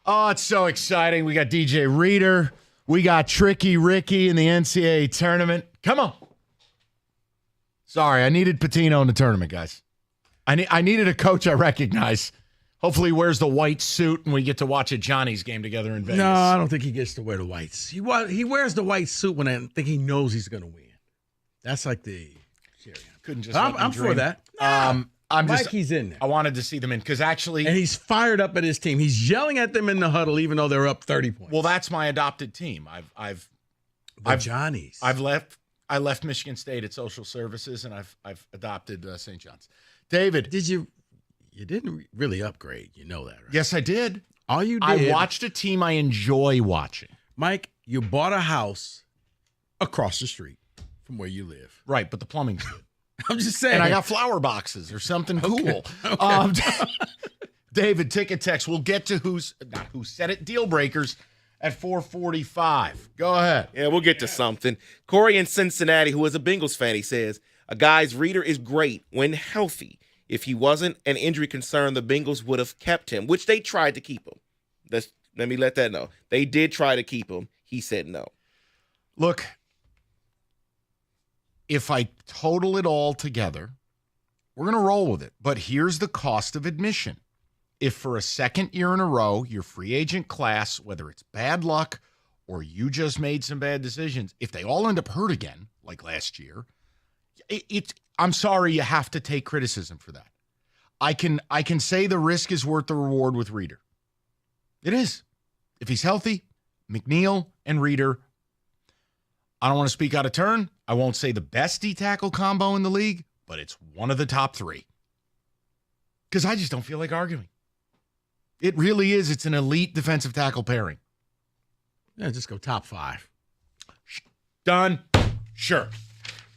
Oh, it's so exciting. We got DJ Reader. We got Tricky Ricky in the NCAA tournament. Come on. Sorry, I needed Patino in the tournament, guys. I needed a coach I recognize. Hopefully he wears the white suit and we get to watch a Johnny's game together in Vegas. No, I don't think he gets to wear the whites. He wears the white suit when I think he knows he's going to win. That's like the cherry. Couldn't just. I'm for that. He's in there. I wanted to see them in because actually, and he's fired up at his team. He's yelling at them in the huddle, even though they're up 30 points. Well, that's my adopted team. I've Johnny's. I left Michigan State at social services, and I've adopted St. John's. David, you didn't really upgrade. You know that, right? Yes, I did. All you did. I watched a team I enjoy watching. Mike, you bought a house across the street from where you live. Right, but the plumbing's good. I'm just saying. And I got flower boxes or something cool. David, ticket text. We'll get to who said it, deal breakers at 4:45. Go ahead. Yeah, we'll get to something. Corey in Cincinnati, who is a Bengals fan, he says, a guy's Reader is great when healthy. If he wasn't an injury concern, the Bengals would have kept him, which they tried to keep him. Let me let that know. They did try to keep him. He said no. Look, if I total it all together, we're going to roll with it. But here's the cost of admission. If for a second year in a row, your free agent class, whether it's bad luck or you just made some bad decisions, if they all end up hurt again, like last year, I'm sorry, you have to take criticism for that. I can say the risk is worth the reward with Reader. It is. If he's healthy, McNeil and Reader, I don't want to speak out of turn. I won't say the best D-tackle combo in the league, but it's one of the top three. Because I just don't feel like arguing. It really is. It's an elite defensive tackle pairing. Yeah, just go top 5. Done. Sure.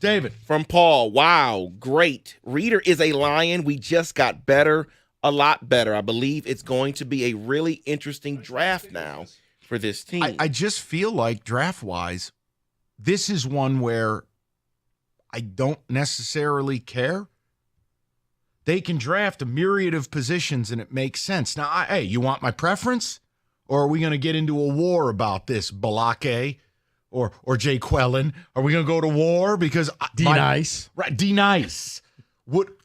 David. From Paul, wow, great. Reader is a Lion. We just got better, a lot better. I believe it's going to be a really interesting draft now for this team. I just feel like draft-wise, this is one where I don't necessarily care. They can draft a myriad of positions and it makes sense. Now, hey, you want my preference? Or are we going to get into a war about this, Balake or Jay Quellen? Are we going to go to war? Because D-Nice. Right, D-Nice. Would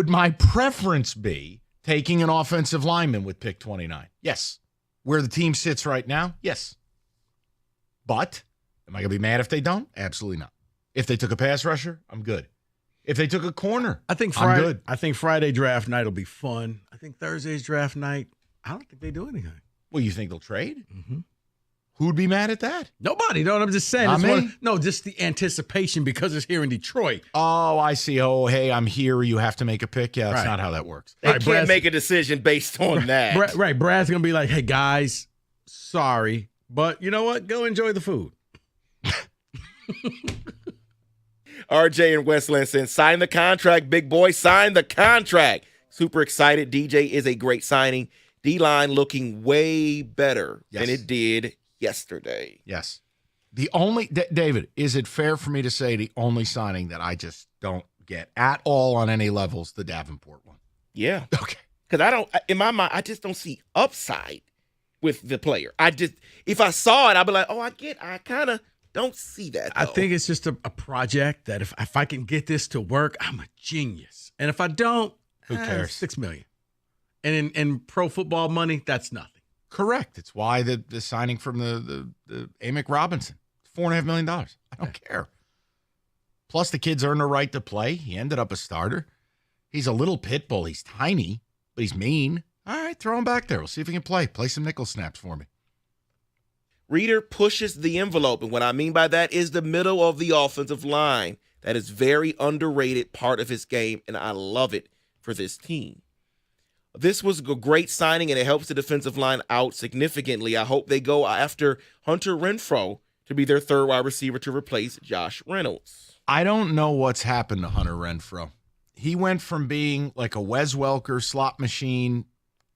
my preference be taking an offensive lineman with pick 29? Yes. Where the team sits right now? Yes. But am I going to be mad if they don't? Absolutely not. If they took a pass rusher, I'm good. If they took a corner, I'm good. I think Friday draft night will be fun. I think Thursday's draft night, I don't think they do anything. Well, you think they'll trade? Mm-hmm. Who'd be mad at that? Nobody. No, I'm just saying. Not me. Just the anticipation because it's here in Detroit. Oh, I see. Oh, hey, I'm here. You have to make a pick. Yeah, that's not how that works. They can't make a decision based on that. Right. Brad's going to be like, hey, guys, sorry, but you know what? Go enjoy the food. RJ in Westland saying, sign the contract, big boy. Sign the contract. Super excited. DJ is a great signing. D-line looking way better than it did yesterday. Yes. The only, David, is it fair for me to say the only signing that I just don't get at all on any levels, the Davenport one? Yeah. Okay. Because in my mind, I just don't see upside with the player. If I saw it, I'd be like, oh, I kind of don't see that, though. I think it's just a project that if I can get this to work, I'm a genius. And if I don't, who cares? $6 million. And in pro football money, that's nothing. Correct. It's why the signing from the Amick Robinson, $4.5 million. I don't care. Plus, the kid's earned a right to play. He ended up a starter. He's a little pit bull. He's tiny, but he's mean. All right, throw him back there. We'll see if he can play. Play some nickel snaps for me. Reader pushes the envelope, and what I mean by that is the middle of the offensive line. That is very underrated part of his game, and I love it for this team. This was a great signing, and it helps the defensive line out significantly. I hope they go after Hunter Renfrow to be their third wide receiver to replace Josh Reynolds. I don't know what's happened to Hunter Renfrow. He went from being like a Wes Welker slot machine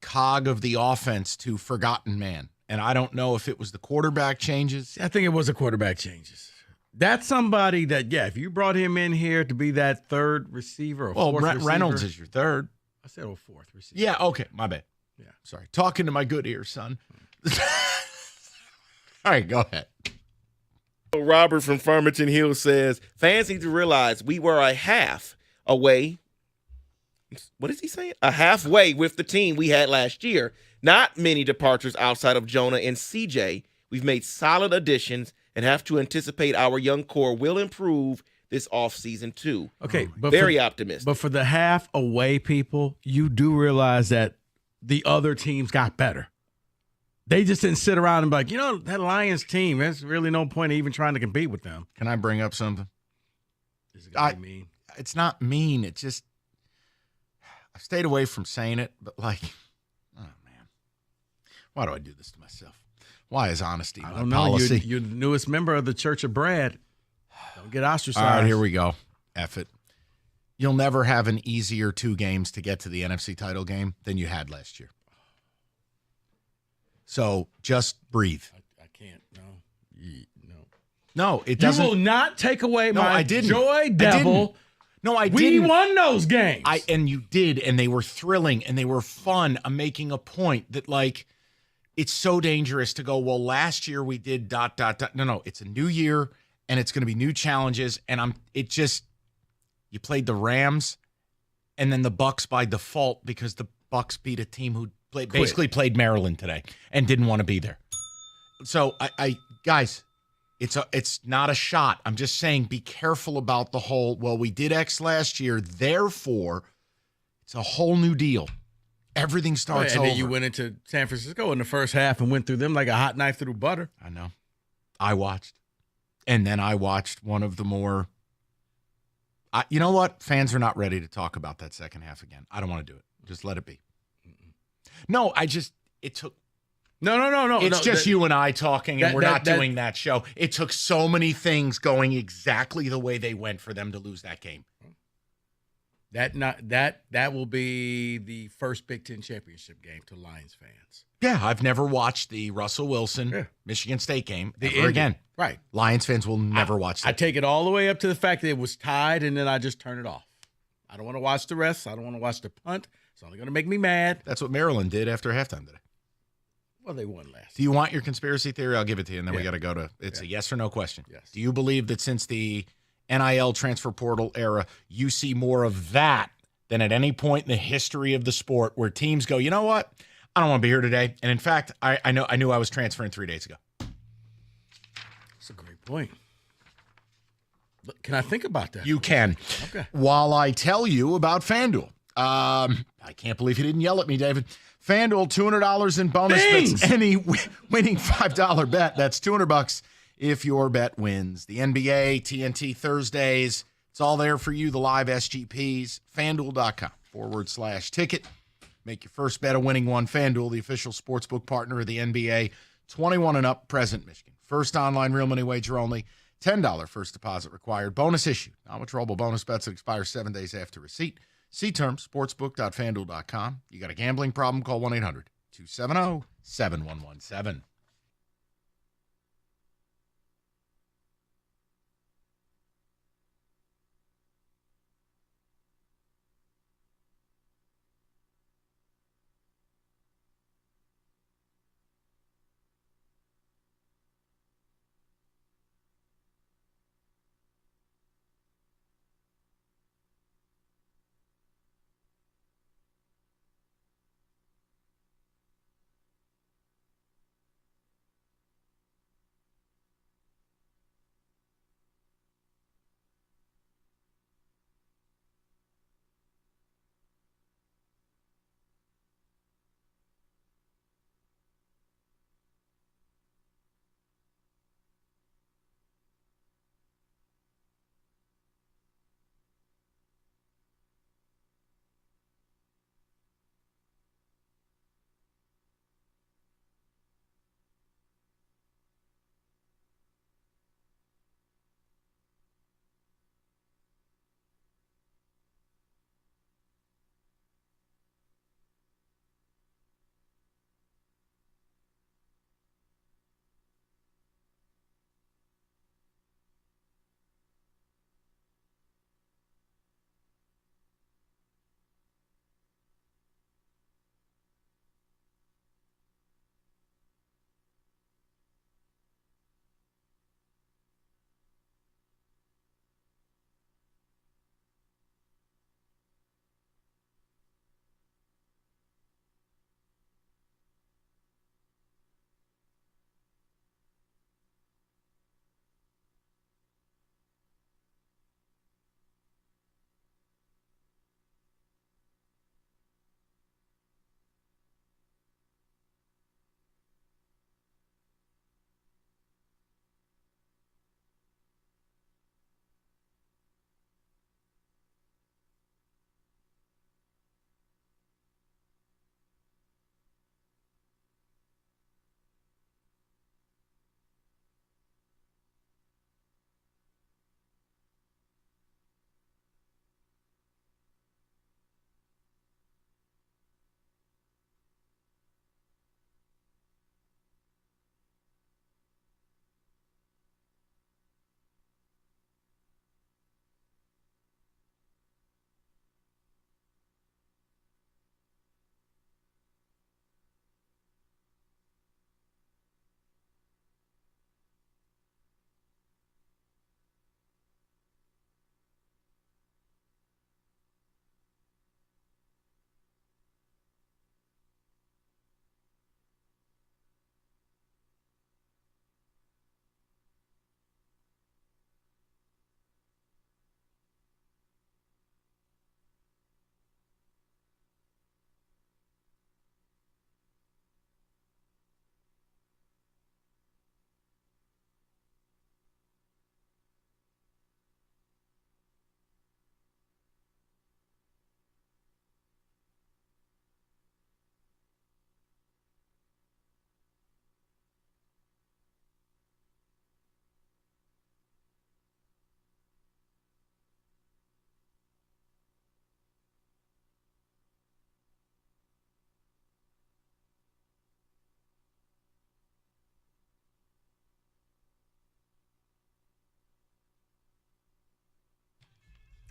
cog of the offense to forgotten man. And I don't know if it was the quarterback changes. I think it was the quarterback changes. That's somebody that, if you brought him in here to be that third receiver or fourth receiver. Reynolds is your third. I said fourth receiver. Yeah, okay, my bad. Yeah, sorry. Talking to my good ear, son. All right, go ahead. Robert from Farmington Hills says, fans need to realize we were a half away. What is he saying? A halfway with the team we had last year. Not many departures outside of Jonah and CJ. We've made solid additions and have to anticipate our young core will improve this offseason too. Okay, but very optimistic. But for the half away people, you do realize that the other teams got better. They just didn't sit around and be like, that Lions team, there's really no point in even trying to compete with them. Can I bring up something? Is it gonna be mean? It's not mean. It's just I've stayed away from saying it, but oh man, why do I do this to myself? Why is honesty my policy? You're the newest member of the Church of Brad. Don't get ostracized. All right, here we go. F it. You'll never have an easier 2 games to get to the NFC title game than you had last year. So just breathe. I can't. No, it doesn't. You will not take away my I didn't. joy, devil. No, I we didn't. We won those games. And you did, and they were thrilling, and they were fun. I'm making a point that, it's so dangerous to go, well, last year we did ... No, it's a new year, and it's going to be new challenges, and you played the Rams, and then the Bucs by default because the Bucs beat a team who basically played Maryland today and didn't want to be there. So, guys, it's not a shot. I'm just saying be careful about the whole, well, we did X last year, therefore it's a whole new deal. Everything starts over. And then you went into San Francisco in the first half and went through them like a hot knife through butter. I know. I watched. And then I watched one of the more you know what? Fans are not ready to talk about that second half again. I don't want to do it. Just let it be. No, it took. No. It's just you and I talking, and we're not doing that show. It took so many things going exactly the way they went for them to lose that game. That will be the first Big Ten championship game to Lions fans. Yeah, I've never watched the Russell Wilson Michigan State game ever again. Right. Lions fans will never watch that. I take it all the way up to the fact that it was tied, and then I just turn it off. I don't want to watch the rest. I don't want to watch the punt. It's only going to make me mad. That's what Maryland did after halftime today. Well, they won last. Do you want your conspiracy theory? I'll give it to you, and then we got to go to a yes or no question. Yes. Do you believe that since the NIL transfer portal era, you see more of that than at any point in the history of the sport where teams go, you know what? I don't want to be here today. And in fact, I knew I was transferring 3 days ago. That's a great point. Can I think about that? You can. Okay. While I tell you about FanDuel. I can't believe he didn't yell at me, David. FanDuel, $200 in bonus bets. Any winning $5 bet. That's $200 if your bet wins. The NBA, TNT Thursdays, it's all there for you. The live SGPs, FanDuel.com/ticket. Make your first bet a winning one. FanDuel, the official sportsbook partner of the NBA. 21 and up, present Michigan. First online real money wager only. $10 first deposit required. Bonus issued. Non-withdrawable bonus bets that expire 7 days after receipt. See terms, sportsbook.fanduel.com. You got a gambling problem? Call 1-800-270-7117.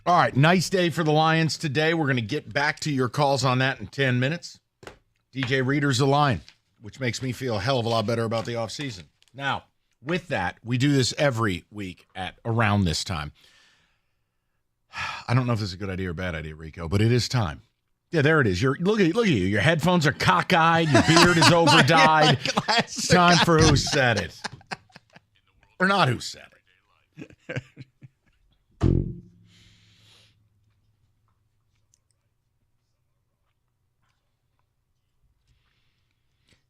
All right, nice day for the Lions today. We're going to get back to your calls on that in 10 minutes. DJ Reader's the line, which makes me feel a hell of a lot better about the offseason. Now, with that, we do this every week at around this time. I don't know if this is a good idea or bad idea, Rico, but it is time. Yeah, there it is. Look at you. Your headphones are cockeyed. Your beard is overdyed. It's time for Who Said It. Or not Who Said It.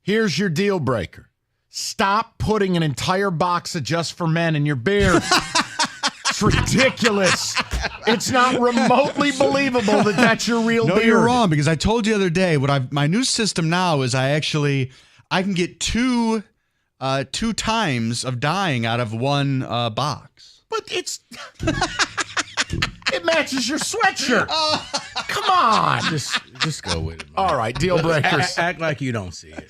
Here's your deal breaker. Stop putting an entire box of Just for Men in your beer. It's ridiculous. It's not remotely believable that that's your real beard. No, you're wrong, because I told you the other day, my new system now is I can get two times of dyeing out of one box. But it matches your sweatshirt. Come on. Just go with it, man. All right, deal breakers. Act like you don't see it.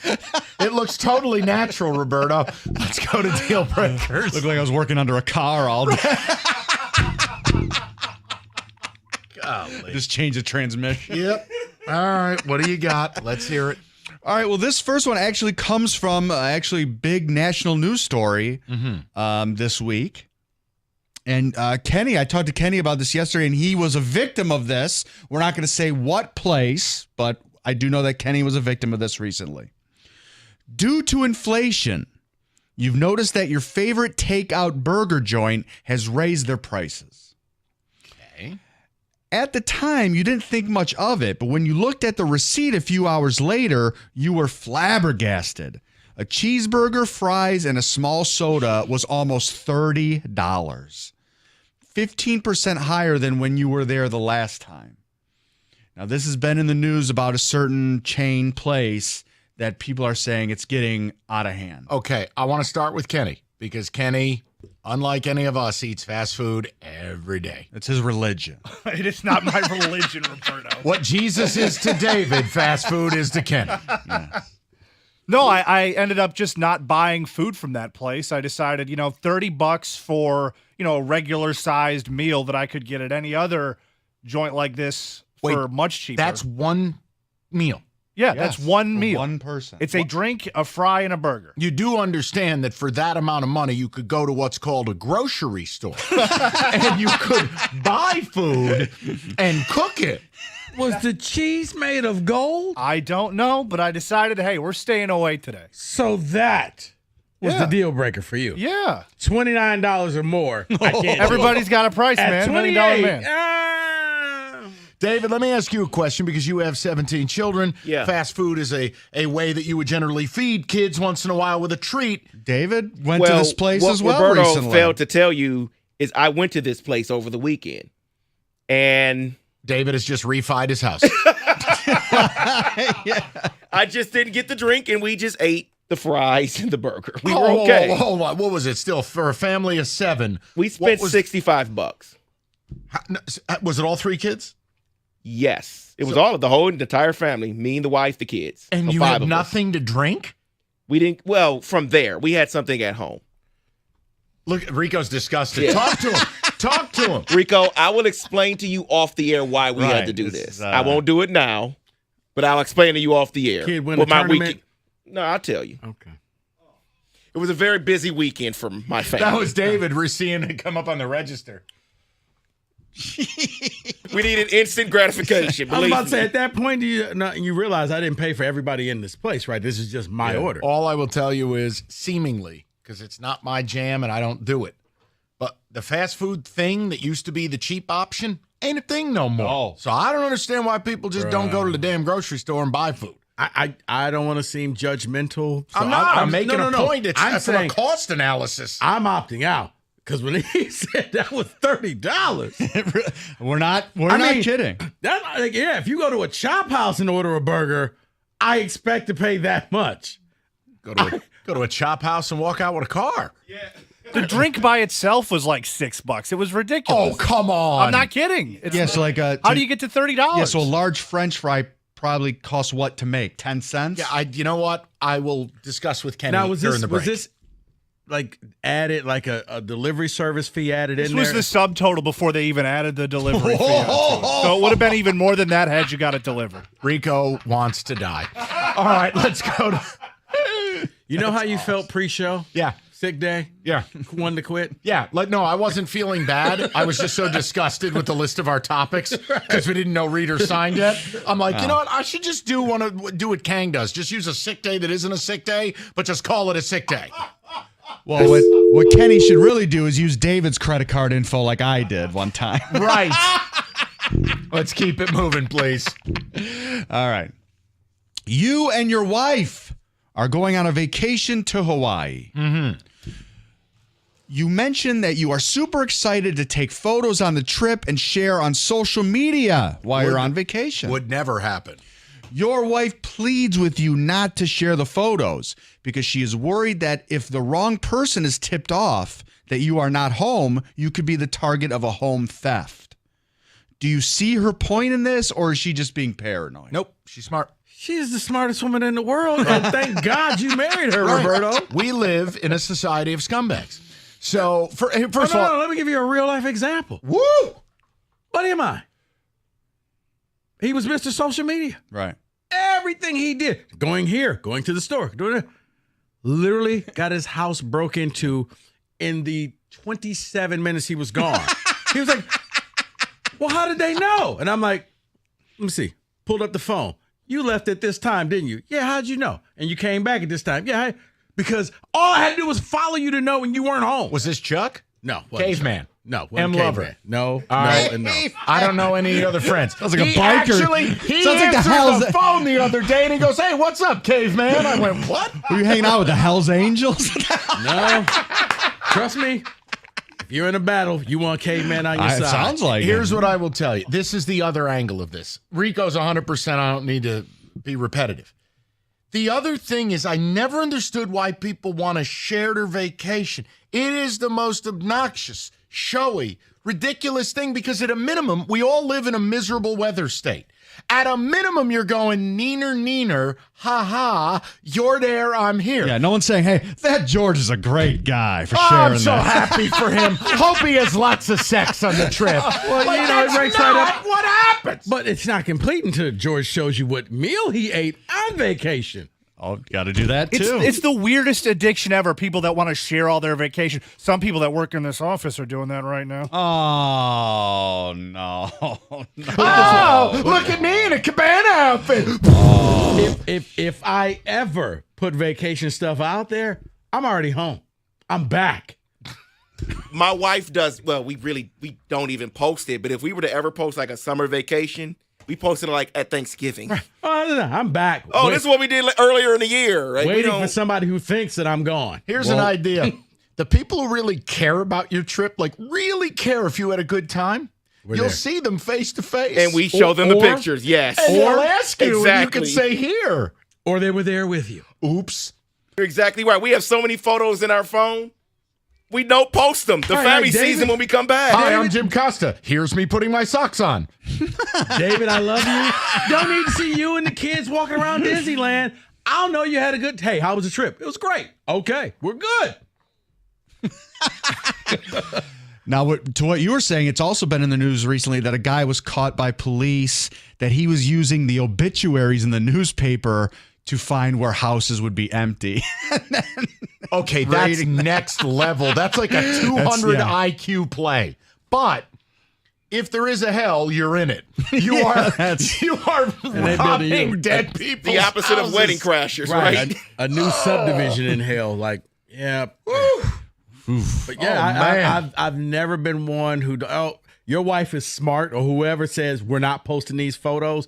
It looks totally natural, Roberto. Let's go to deal breakers. Looked like I was working under a car all day. Golly. Just change the transmission. Yep. All right, what do you got? Let's hear it. All right, well, this first one actually comes from big national news story this week. And Kenny, I talked to Kenny about this yesterday, and he was a victim of this. We're not going to say what place, but I do know that Kenny was a victim of this recently. Due to inflation, you've noticed that your favorite takeout burger joint has raised their prices. Okay. At the time, you didn't think much of it, but when you looked at the receipt a few hours later, you were flabbergasted. A cheeseburger, fries, and a small soda was almost $30. 15% higher than when you were there the last time. Now, this has been in the news about a certain chain place that people are saying it's getting out of hand. Okay, I want to start with Kenny, because Kenny, unlike any of us, eats fast food every day. It's his religion. It is not my religion, Roberto. What Jesus is to David, fast food is to Kenny. Yes. No, I ended up just not buying food from that place. I decided, $30 for, a regular sized meal that I could get at any other joint like this for much cheaper. That's one meal. Yeah, that's one meal. One person. It's a drink, a fry, and a burger. You do understand that for that amount of money, you could go to what's called a grocery store and you could buy food and cook it. Was the cheese made of gold? I don't know, but I decided, hey, we're staying away today. So that was the deal breaker for you. Yeah. $29 or more. I can't Everybody's got a price, at man. $28 $28. man. David, let me ask you a question, because you have 17 children. Yeah. Fast food is a way that you would generally feed kids once in a while with a treat. David went to this place as well Roberto recently. failed to tell you is I went to this place over the weekend, and David has just refied his house. I just didn't get the drink, and we just ate the fries and the burger. We were okay. Hold on. What was it? Still, for a family of 7, We spent $65. Was it all 3 kids? Yes, it was all of the whole entire family. Me and the wife, the kids, And so you 5 had of us. nothing to drink? We didn't. Well, from there, we had something at home. Look, Rico's disgusted. Yeah. Talk to him. Talk to him. Rico, I will explain to you off the air why we had Right, to do this this. is, I won't do it now, but I'll explain to you off the air. Kid win What a my tournament? weekend. No, I'll tell you. Okay. It was a very busy weekend for my family. That was David. We're seeing it come up on the register. We needed instant gratification. I was Believe about to say, me. at that point, you realize I didn't pay for everybody in this place, right? This is just my order. All I will tell you is, seemingly, because it's not my jam and I don't do it, but the fast food thing that used to be the cheap option ain't a thing no more. Oh. So I don't understand why people just don't go to the damn grocery store and buy food. I don't want to seem judgmental. So I'm not. I'm making no, a no. point. It's I'm from a saying cost analysis. I'm opting out. Because when he said that was $30, we're not kidding. That's like, yeah, if you go to a chop house and order a burger, I expect to pay that much. Go to a chop house and walk out with a car. Yeah. The drink by itself was like $6. It was ridiculous. Oh, come on. I'm not kidding. It's so like how do you get to $30? Yeah, so a large French fry probably costs what to make? 10 cents? Yeah, you know what? I will discuss with Kenny Now, was during this the break. like added like a delivery service fee added This in was there? the subtotal before they even added the delivery fee. So it would have been even more than that had you got it delivered. Rico wants to die. All right, let's go to. You know how you felt pre-show? Yeah. Sick day? Yeah. Wanted to quit? Yeah. No, I wasn't feeling bad. I was just so disgusted with the list of our topics because we didn't know Reader signed yet. I'm like, you know what? I should just do what Kang does. Just use a sick day that isn't a sick day, but just call it a sick day. Well, what Kenny should really do is use David's credit card info like I did one time. Right. Let's keep it moving, please. All right. You and your wife are going on a vacation to Hawaii. Mm-hmm. You mentioned that you are super excited to take photos on the trip and share on social media while you're on vacation. Would never happen. Your wife pleads with you not to share the photos because she is worried that if the wrong person is tipped off that you are not home, you could be the target of a home theft. Do you see her point in this, or is she just being paranoid? Nope, she's smart. She's the smartest woman in the world, and thank God you married her, Right. Roberto. We live in a society of scumbags. So, first of all, let me give you a real-life example. Woo! Buddy of mine. He was Mr. Social Media. Right. Everything he did, going here, going to the store, doing it, literally got his house broke into in the 27 minutes he was gone. He was like, well, how did they know? And I'm like, let me see. Pulled up the phone. You left at this time, didn't you? Yeah, how'd you know? And you came back at this time. Yeah, because all I had to do was follow you to know when you weren't home. Was this Chuck? No. wasn't Caveman. Chuck. No. M. wasn't Lover. Caveman. No. All right. No. I don't know any other friends. Sounds like a he biker. Actually, he Sounds like the answered Hells- the phone the other day and he goes, "Hey, what's up, Caveman?" I went, "What?" Were you hanging out with the Hells Angels? No. Trust me. If you're in a battle, you want Caveman on your side. It sounds like Here's it. what I will tell you. This is the other angle of this. Rico's 100%. I don't need to be repetitive. The other thing is I never understood why people want to share their vacation. It is the most obnoxious, showy, ridiculous thing because at a minimum, we all live in a miserable weather state. At a minimum, you're going, neener, ha ha, you're there, I'm here. Yeah, no one's saying, hey, that George is a great guy for Oh, sharing I'm so that. happy for him. Hope he has lots of sex on the trip. Well, But you know, that's it ranks not right up. what happens. But it's not complete until George shows you what meal he ate on vacation. Oh, got to do that too. It's the weirdest addiction ever. People that want to share all their vacation. Some people that work in this office are doing that right now. Oh, no. Oh, look at me in a cabana outfit. If I ever put vacation stuff out there, I'm already home. I'm back. My wife does, well, we don't even post it, but if we were to ever post like a summer vacation, we posted it like at Thanksgiving. Oh, no, I'm back. Oh, this is what we did earlier in the year. Right? Waiting for somebody who thinks that I'm gone. Here's an idea. The people who really care about your trip, like really care if you had a good time, you'll there. see them face to face. And we show them the pictures, yes. And Or- they'll ask you, and you Exactly. can say here. Or they were there with you. Oops. You're exactly right. We have so many photos in our phone. We don't post them. The All right, family David. sees them when we come back. Hi, I'm Jim Costa. Here's me putting my socks on. David, I love you. Don't need to see you and the kids walking around Disneyland. I'll know you had a good. Hey, how was the trip? It was great. Okay, we're good. Now, to what you were saying, it's also been in the news recently that a guy was caught by police, that he was using the obituaries in the newspaper to find where houses would be empty. Okay, that's Rating that. next level. That's like a 200 yeah. IQ play. But if there is a hell, you're in it. You are they build robbing dead people. The opposite of wedding crashers, right? A new subdivision in hell. Like, yeah. But yeah, man. I've never been one who, your wife is smart, or whoever says we're not posting these photos.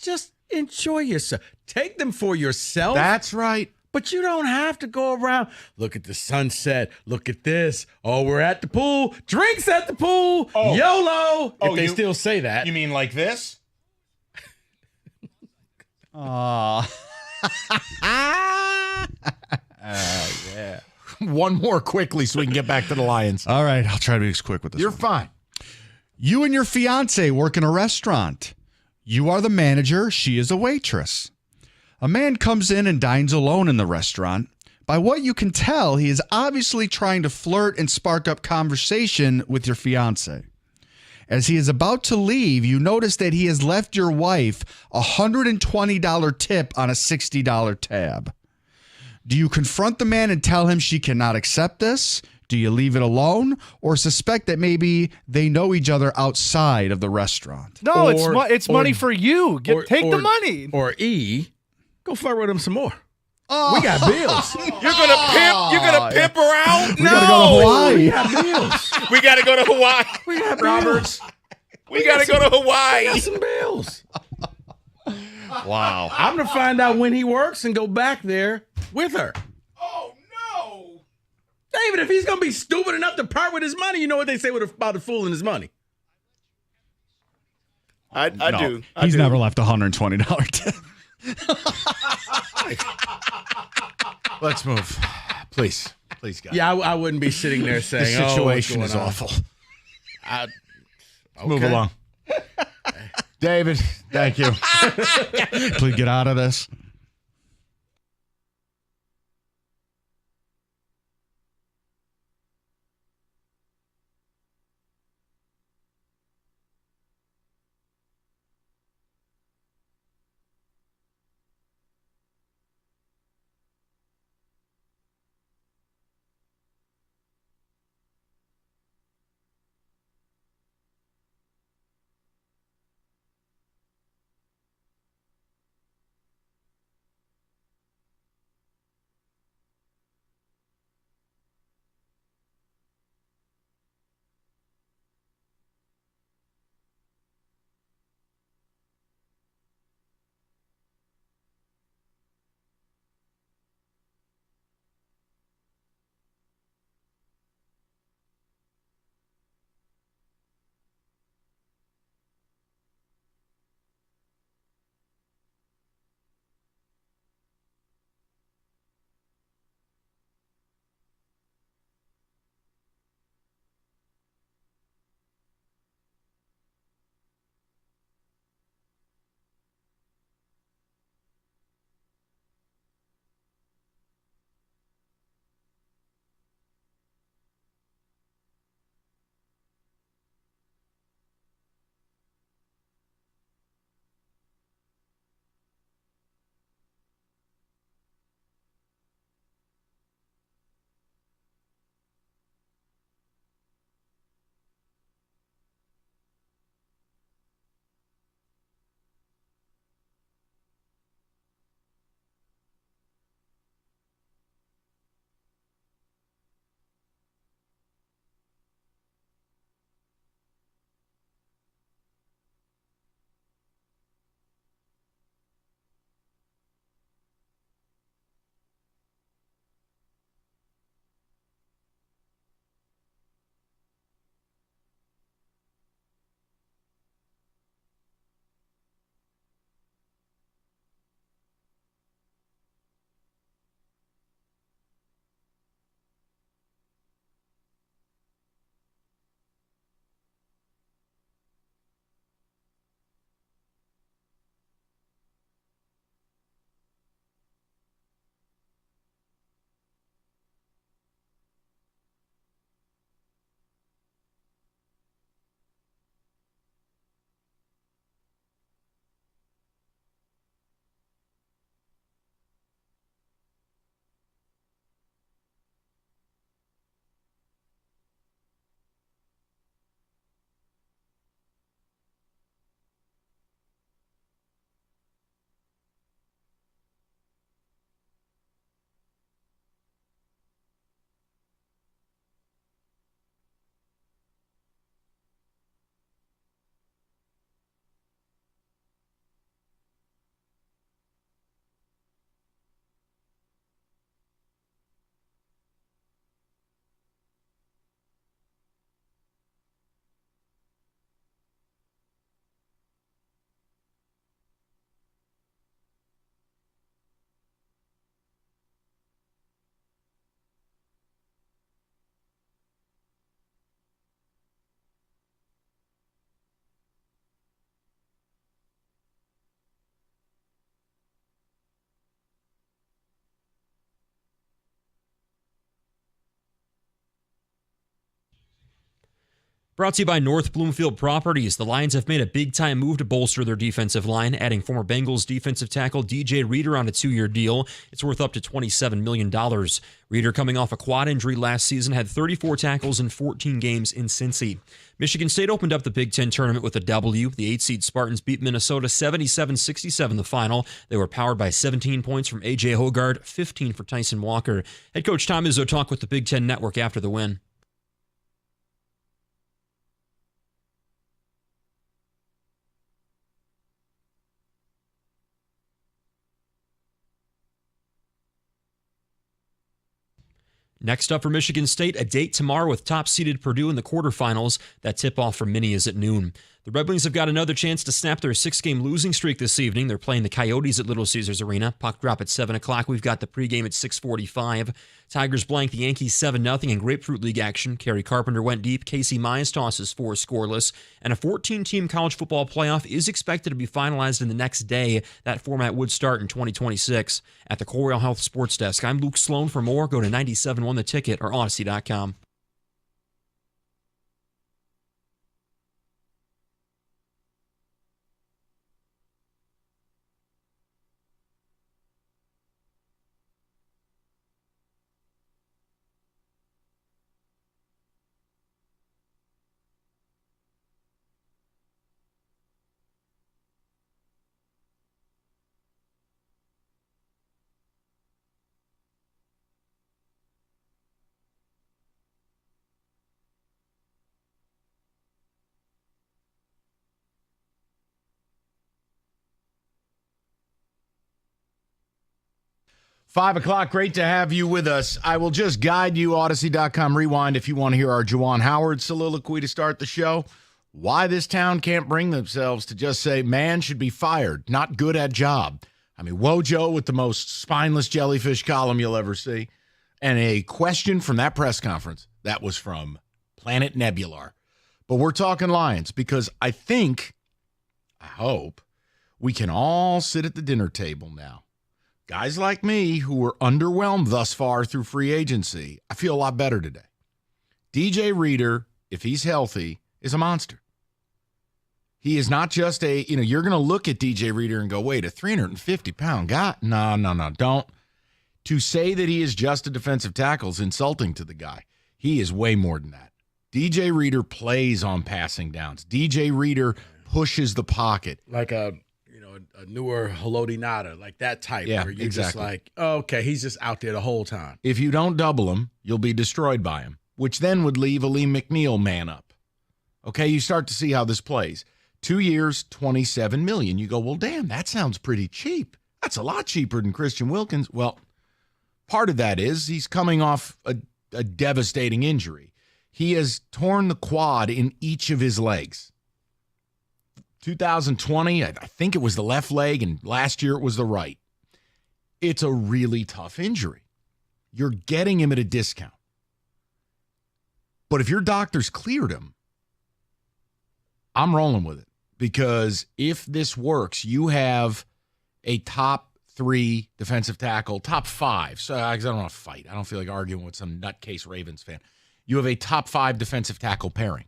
Just enjoy yourself. Take them for yourself. That's right. But you don't have to go around. Look at the sunset. Look at this. Oh, we're at the pool. Drinks at the pool. Oh. YOLO. Oh, If they you- still say that. You mean like this? Aw. Yeah. One more quickly so we can get back to the Lions. All right, I'll try to be as quick with this. You're one. fine. You and your fiance work in a restaurant. You are the manager. She is a waitress. A man comes in and dines alone in the restaurant, By what you can tell, he is obviously trying to flirt and spark up conversation with your fiance. As he is about to leave, you notice that he has left your wife a $120 tip on a $60 tab. Do you confront the man and tell him she cannot accept this? Do you leave it alone, or suspect that maybe they know each other outside of the restaurant? No, it's money for you. Take the money. Or E, go flirt with him some more. Oh. We got bills. You're gonna pimp her out? We gotta go to Hawaii. We got bills. We gotta go to Hawaii. We got Roberts. We gotta go to Hawaii. We got some bills. Wow. I'm gonna find out when he works and go back there with her. Oh no. David, if he's gonna be stupid enough to part with his money, you know what they say about a fool and his money. I do. He's never left a $120 tip. Let's move. Please, guys. Yeah, I wouldn't be sitting there saying, The situation what's is going on? awful. Okay. Move along. David, thank you. Please get out of this. Brought to you by North Bloomfield Properties. The Lions have made a big-time move to bolster their defensive line, adding former Bengals defensive tackle DJ Reader on a 2-year deal. It's worth up to $27 million. Reader, coming off a quad injury last season, had 34 tackles in 14 games in Cincy. Michigan State opened up the Big Ten tournament with a W. The 8-seed Spartans beat Minnesota 77-67 in the final. They were powered by 17 points from A.J. Hogard, 15 for Tyson Walker. Head coach Tom Izzo talked with the Big Ten Network after the win. Next up for Michigan State, a date tomorrow with top-seeded Purdue in the quarterfinals. That tip-off from Minnie is at noon. The Red Wings have got another chance to snap their 6-game losing streak this evening. They're playing the Coyotes at Little Caesars Arena. Puck drop at 7 o'clock. We've got the pregame at 6:45. Tigers blank the Yankees 7-0 in Grapefruit League action. Kerry Carpenter went deep. Casey Mize tosses 4 scoreless. And a 14-team college football playoff is expected to be finalized in the next day. That format would start in 2026. At the Coryell Health Sports Desk, I'm Luke Sloan. For more, go to 97.1 The Ticket or Odyssey.com. Five o'clock, great to have you with us. I will just guide you, Odyssey.com Rewind, if you want to hear our Juwan Howard soliloquy to start the show. Why this town can't bring themselves to just say, man should be fired, not good at job. I mean, Wojo with the most spineless jellyfish column you'll ever see. And a question from that press conference, that was from Planet Nebular. But we're talking Lions because I hope, we can all sit at the dinner table now. Guys like me who were underwhelmed thus far through free agency, I feel a lot better today. DJ Reader, if he's healthy, is a monster. He is not just you're going to look at DJ Reader and go, wait, a 350-pound guy? No, don't. To say that he is just a defensive tackle is insulting to the guy. He is way more than that. DJ Reader plays on passing downs. DJ Reader pushes the pocket. Like a newer Haloti Ngata, like that type. Yeah, where you're exactly. just like, oh, okay, he's just out there the whole time. If you don't double him, you'll be destroyed by him, which then would leave Aleem McNeil man up. Okay, you start to see how this plays. 2 years, $27 million. You go, well, damn, that sounds pretty cheap. That's a lot cheaper than Christian Wilkins. Well, part of that is he's coming off a devastating injury. He has torn the quad in each of his legs. 2020, I think it was the left leg, and last year it was the right. It's a really tough injury. You're getting him at a discount. But if your doctors cleared him, I'm rolling with it. Because if this works, you have a top 3 defensive tackle, top 5. So I don't want to fight. I don't feel like arguing with some nutcase Ravens fan. You have a top 5 defensive tackle pairing.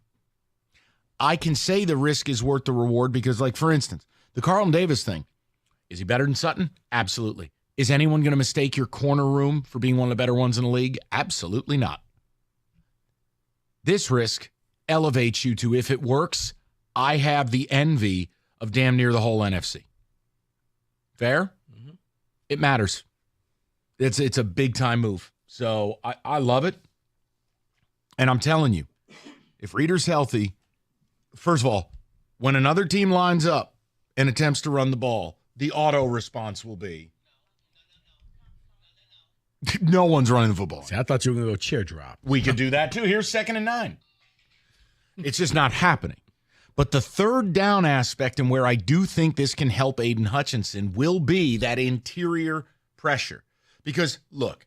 I can say the risk is worth the reward because, like, for instance, the Carlton Davis thing. Is he better than Sutton? Absolutely. Is anyone going to mistake your corner room for being one of the better ones in the league? Absolutely not. This risk elevates you to, if it works, I have the envy of damn near the whole NFC. Fair? Mm-hmm. It matters. It's a big-time move. So I love it. And I'm telling you, if Reader's healthy, first of all, when another team lines up and attempts to run the ball, the auto response will be, no one's running the football. See, I thought you were going to go chair drop. We could do that too. Here's 2nd and 9. It's just not happening. But the third down aspect, and where I do think this can help Aiden Hutchinson, will be that interior pressure. Because, look,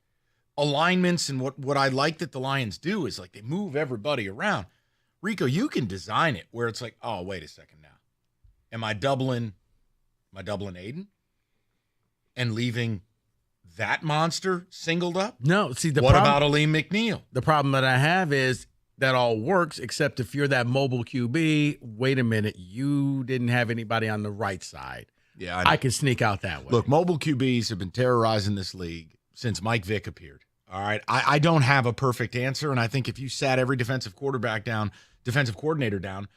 alignments and what I like that the Lions do is, like, they move everybody around. Rico, you can design it where it's like, oh, wait a second now. Am I doubling Aiden and leaving that monster singled up? No, see, what about Aleem McNeil? The problem that I have is that all works, except if you're that mobile QB, wait a minute, you didn't have anybody on the right side. Yeah, I can sneak out that way. Look, mobile QBs have been terrorizing this league since Mike Vick appeared. All right. I don't have a perfect answer. And I think if you sat every defensive coordinator down,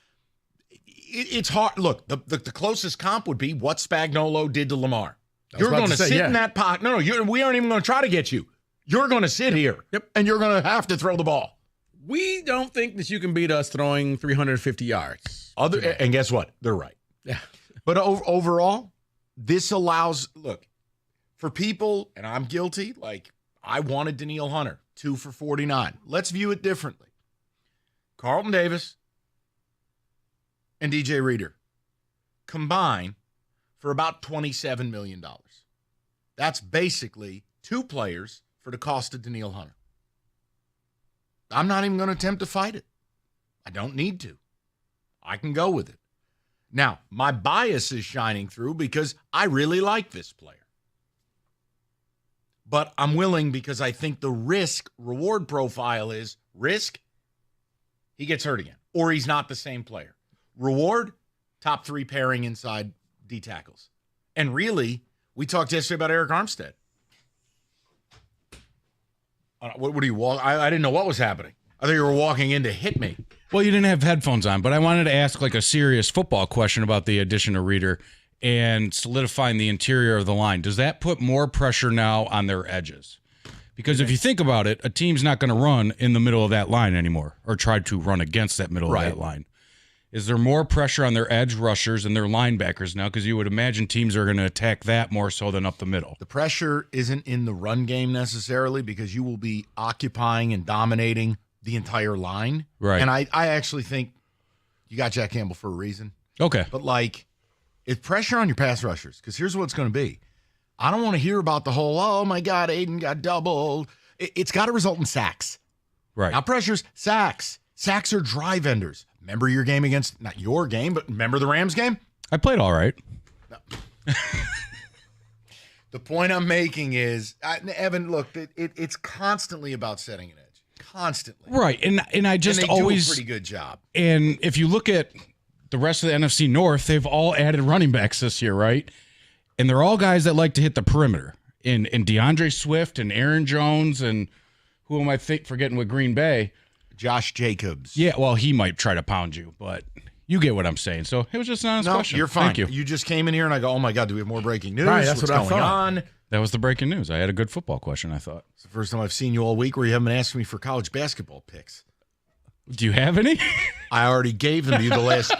it's hard. Look, the closest comp would be what Spagnuolo did to Lamar. You're going to sit in that pocket. No, we aren't even going to try to get you. You're going to sit here. Yep. And you're going to have to throw the ball. We don't think that you can beat us throwing 350 yards. And guess what? They're right. Yeah. But overall, this allows, look, for people, and I'm guilty, like I wanted Danielle Hunter, 2 for 49. Let's view it differently. Carlton Davis and DJ Reader combine for about $27 million. That's basically 2 players for the cost of Danielle Hunter. I'm not even going to attempt to fight it. I don't need to. I can go with it. Now, my bias is shining through because I really like this player. But I'm willing because I think the risk-reward profile is risk, he gets hurt again, or he's not the same player. Reward, top 3 pairing inside D tackles. And really, we talked yesterday about Eric Armstead. What do you walk? I didn't know what was happening. I thought you were walking in to hit me. Well, you didn't have headphones on, but I wanted to ask like a serious football question about the addition of Reader and solidifying the interior of the line. Does that put more pressure now on their edges? Because if you think about it, a team's not going to run in the middle of that line anymore or try to run against that middle of that line. Is there more pressure on their edge rushers and their linebackers now? Because you would imagine teams are going to attack that more so than up the middle. The pressure isn't in the run game necessarily because you will be occupying and dominating the entire line. Right. And I actually think you got Jack Campbell for a reason. Okay. But, like, it's pressure on your pass rushers because here's what it's going to be. I don't want to hear about the whole, oh, my God, Aiden got doubled. It's got to result in sacks. Right. Not pressures, sacks. Sacks are drive enders. Remember your game against, not your game, but remember the Rams game? I played all right. The point I'm making is, Evan, look, it's constantly about setting an edge. Constantly. Right. And I just and they always do a pretty good job. And if you look at the rest of the NFC North, they've all added running backs this year, right? And they're all guys that like to hit the perimeter. And DeAndre Swift and Aaron Jones and who am I forgetting with Green Bay? Josh Jacobs. Yeah, well, he might try to pound you, but you get what I'm saying. So it was just an honest question. You're fine. Thank you. You just came in here and I go, oh my God, do we have more breaking news? Right, that's What's what I going thought. on? That was the breaking news. I had a good football question, I thought. It's the first time I've seen you all week where you haven't been asking me for college basketball picks. Do you have any? I already gave them to you the last.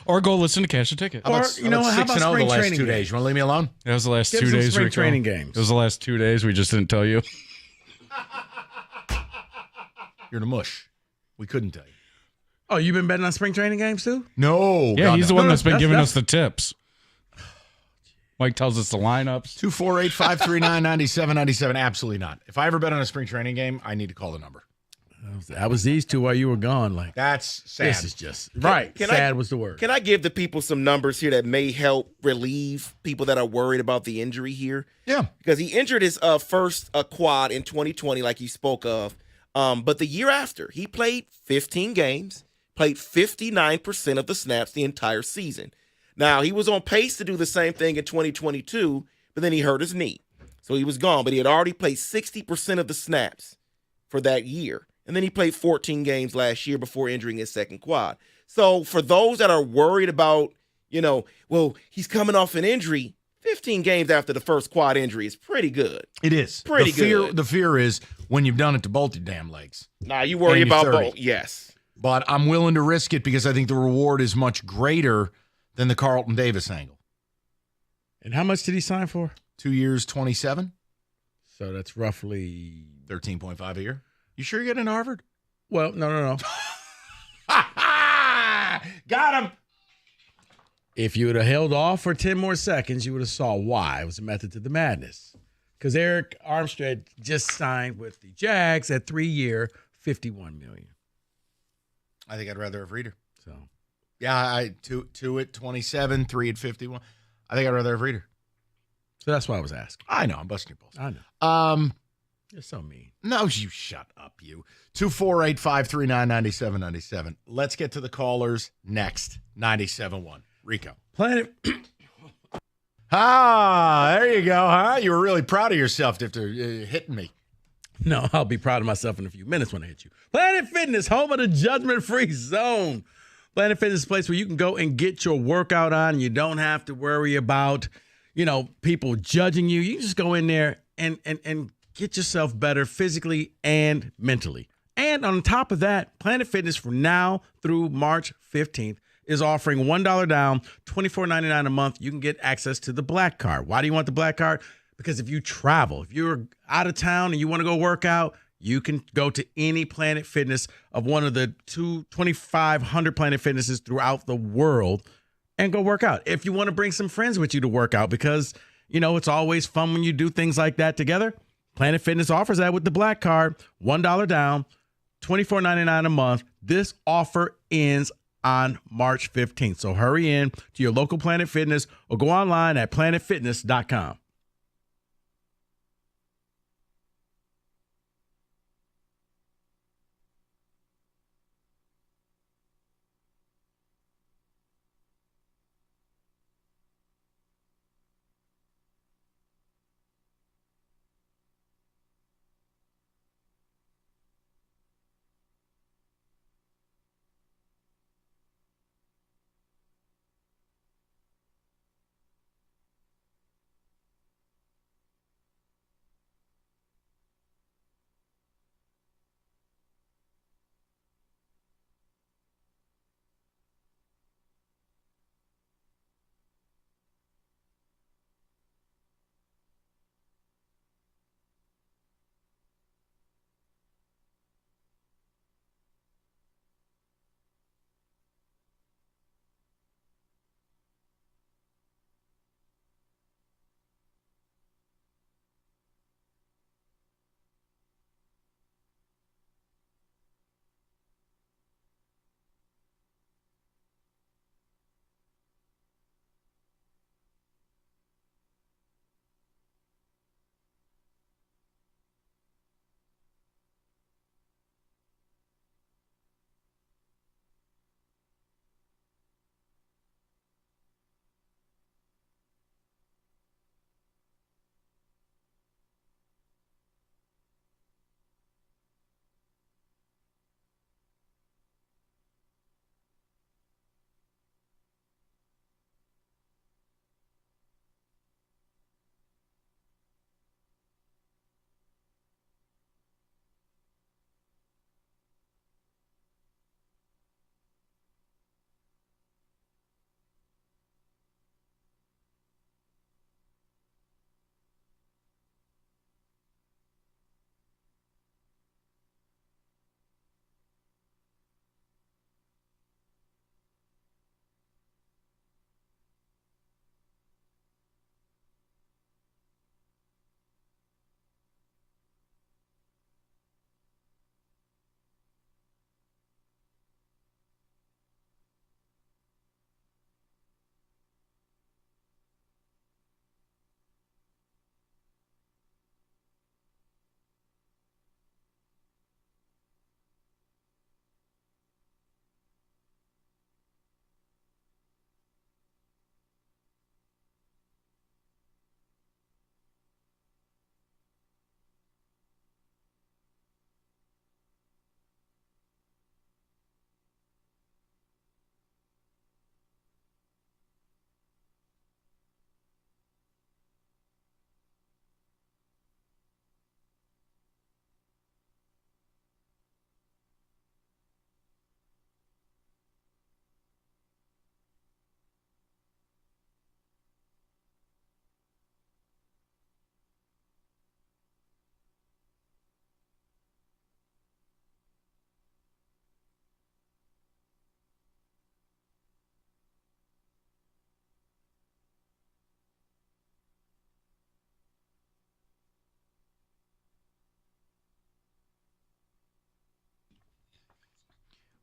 Or go listen to Cash the Ticket. How about 6-0 the last 2 days? You want to leave me alone? That was the last Give 2 some days. spring Rico. training games. It was the last 2 days. We just didn't tell you. You're in a mush. We couldn't tell you. Oh, you've been betting on spring training games too? No. Yeah, God, he's the no. one that's been giving that's- us the tips. Mike tells us the lineups. 248-539-9797. Absolutely not. If I ever bet on a spring training game, I need to call the number. That was these two while you were gone. Like That's sad. this is just right. Sad was the word. Can I give the people some numbers here that may help relieve people that are worried about the injury here? Yeah. Because he injured his first quad in 2020, like he spoke of. But the year after, he played 15 games, played 59% of the snaps the entire season. Now, he was on pace to do the same thing in 2022, but then he hurt his knee. So he was gone, but he had already played 60% of the snaps for that year. And then he played 14 games last year before injuring his second quad. So for those that are worried about, well, he's coming off an injury, 15 games after the first quad injury is pretty good. It is. Pretty good. The fear is when you've done it to both your damn legs. Nah, you worry And you're about 30. both. Yes. But I'm willing to risk it because I think the reward is much greater than the Carlton Davis angle. And how much did he sign for? 2 years, 27. So that's roughly 13.5 a year. You sure you're getting Harvard? Well, no. Got him. If you would have held off for 10 more seconds, you would have saw why. It was a method to the madness. Because Eric Armstead just signed with the Jags at 3-year, $51 million. I think I'd rather have Reader. So, yeah, two at 27, 3 at 51. I think I'd rather have Reader. So that's why I was asking. I know. I'm busting your balls. I know. You're so mean. No, you shut up, you. 248-539-9797. Let's get to the callers next. 97.1. Rico. Planet. There you go, huh? You were really proud of yourself after hitting me. No, I'll be proud of myself in a few minutes when I hit you. Planet Fitness, home of the judgment-free zone. Planet Fitness is a place where you can go and get your workout on. You don't have to worry about, people judging you. You just go in there and get yourself better physically and mentally. And on top of that, Planet Fitness from now through March 15th is offering $1 down, $24.99 a month. You can get access to the Black Card. Why do you want the Black Card? Because if you travel, if you're out of town and you want to go work out, you can go to any Planet Fitness of one of the 2,500 Planet Fitnesses throughout the world and go work out. If you want to bring some friends with you to work out, because, it's always fun when you do things like that together, Planet Fitness offers that with the Black Card, $1 down, $24.99 a month. This offer ends on March 15th. So hurry in to your local Planet Fitness or go online at planetfitness.com.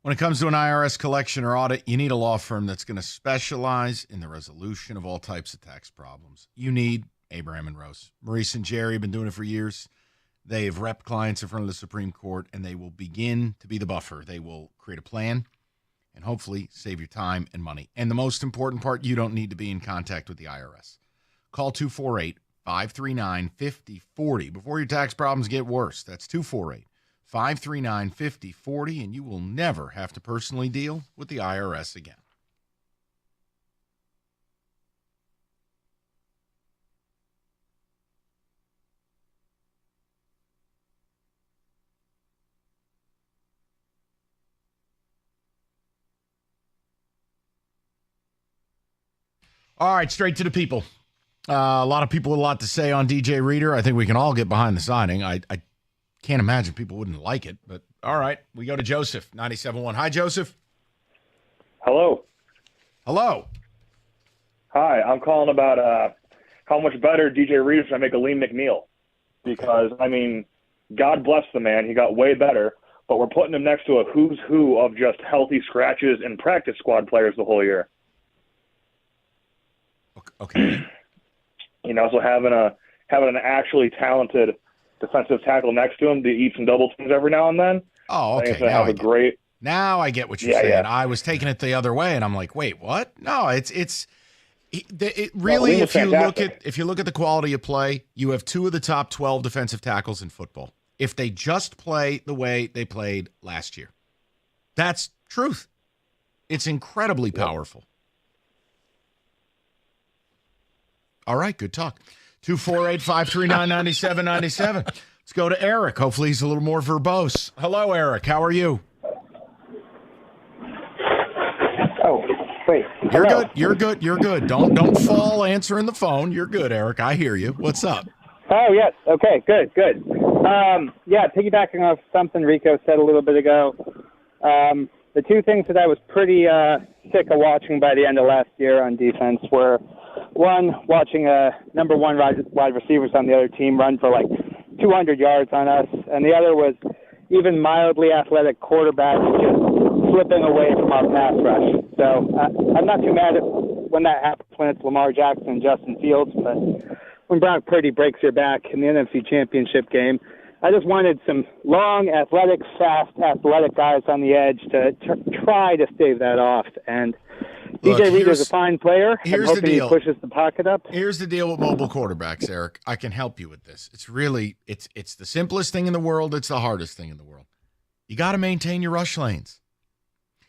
When it comes to an IRS collection or audit, you need a law firm that's going to specialize in the resolution of all types of tax problems. You need Abraham and Rose. Maurice and Jerry have been doing it for years. They've repped clients in front of the Supreme Court, and they will begin to be the buffer. They will create a plan and hopefully save your time and money. And the most important part, you don't need to be in contact with the IRS. Call 248-539-5040 before your tax problems get worse. That's 248-539-5040, and you will never have to personally deal with the IRS again. All right, straight to the people. A lot of people with a lot to say on DJ Reader. I think we can all get behind the signing. I can't imagine people wouldn't like it, but all right. We go to Joseph, 97.1. Hi, Joseph. Hello. Hello. Hi, I'm calling about how much better DJ Reader should make Aleem McNeil. Because, I mean, God bless the man. He got way better, but we're putting him next to a who's who of just healthy scratches and practice squad players the whole year. Okay. You know, so having an actually talented defensive tackle next to him to eat some double teams every now and then. Oh, okay. Now I get what you're saying. I was taking it the other way, and I'm like, wait, what? No, it really. Well, if you look at the quality of play, you have 2 of the top 12 defensive tackles in football. If they just play the way they played last year, that's truth. It's incredibly powerful. All right, good talk. 248-539-9797. Let's go to Eric. Hopefully he's a little more verbose. Hello, Eric. How are you? Oh, wait. You're good. You're good. You're good. Don't fall answering the phone. You're good, Eric. I hear you. What's up? Oh, yes. Okay, good. Piggybacking off something Rico said a little bit ago, the 2 things that I was pretty sick of watching by the end of last year on defense were, one, watching number 1 wide receivers on the other team run for like 200 yards on us, and the other was even mildly athletic quarterbacks just slipping away from our pass rush. So I'm not too mad at when that happens, when it's Lamar Jackson and Justin Fields, but when Brock Purdy breaks your back in the NFC Championship game, I just wanted some long, athletic, fast, athletic guys on the edge to try to stave that off. And DJ Reader's a fine player. I'm hoping he pushes the pocket up. Here's the deal with mobile quarterbacks, Eric. I can help you with this. It's really, it's the simplest thing in the world. It's the hardest thing in the world. You got to maintain your rush lanes.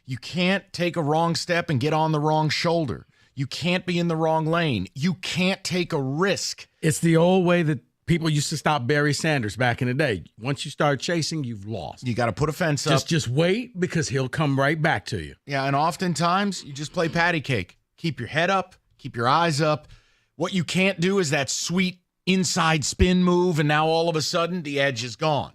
You can't take a wrong step and get on the wrong shoulder. You can't be in the wrong lane. You can't take a risk. It's the old way that people used to stop Barry Sanders back in the day. Once you start chasing, you've lost. You got to put a fence up. Just wait, because he'll come right back to you. Yeah, and oftentimes you just play patty cake. Keep your head up, keep your eyes up. What you can't do is that sweet inside spin move, and now all of a sudden the edge is gone.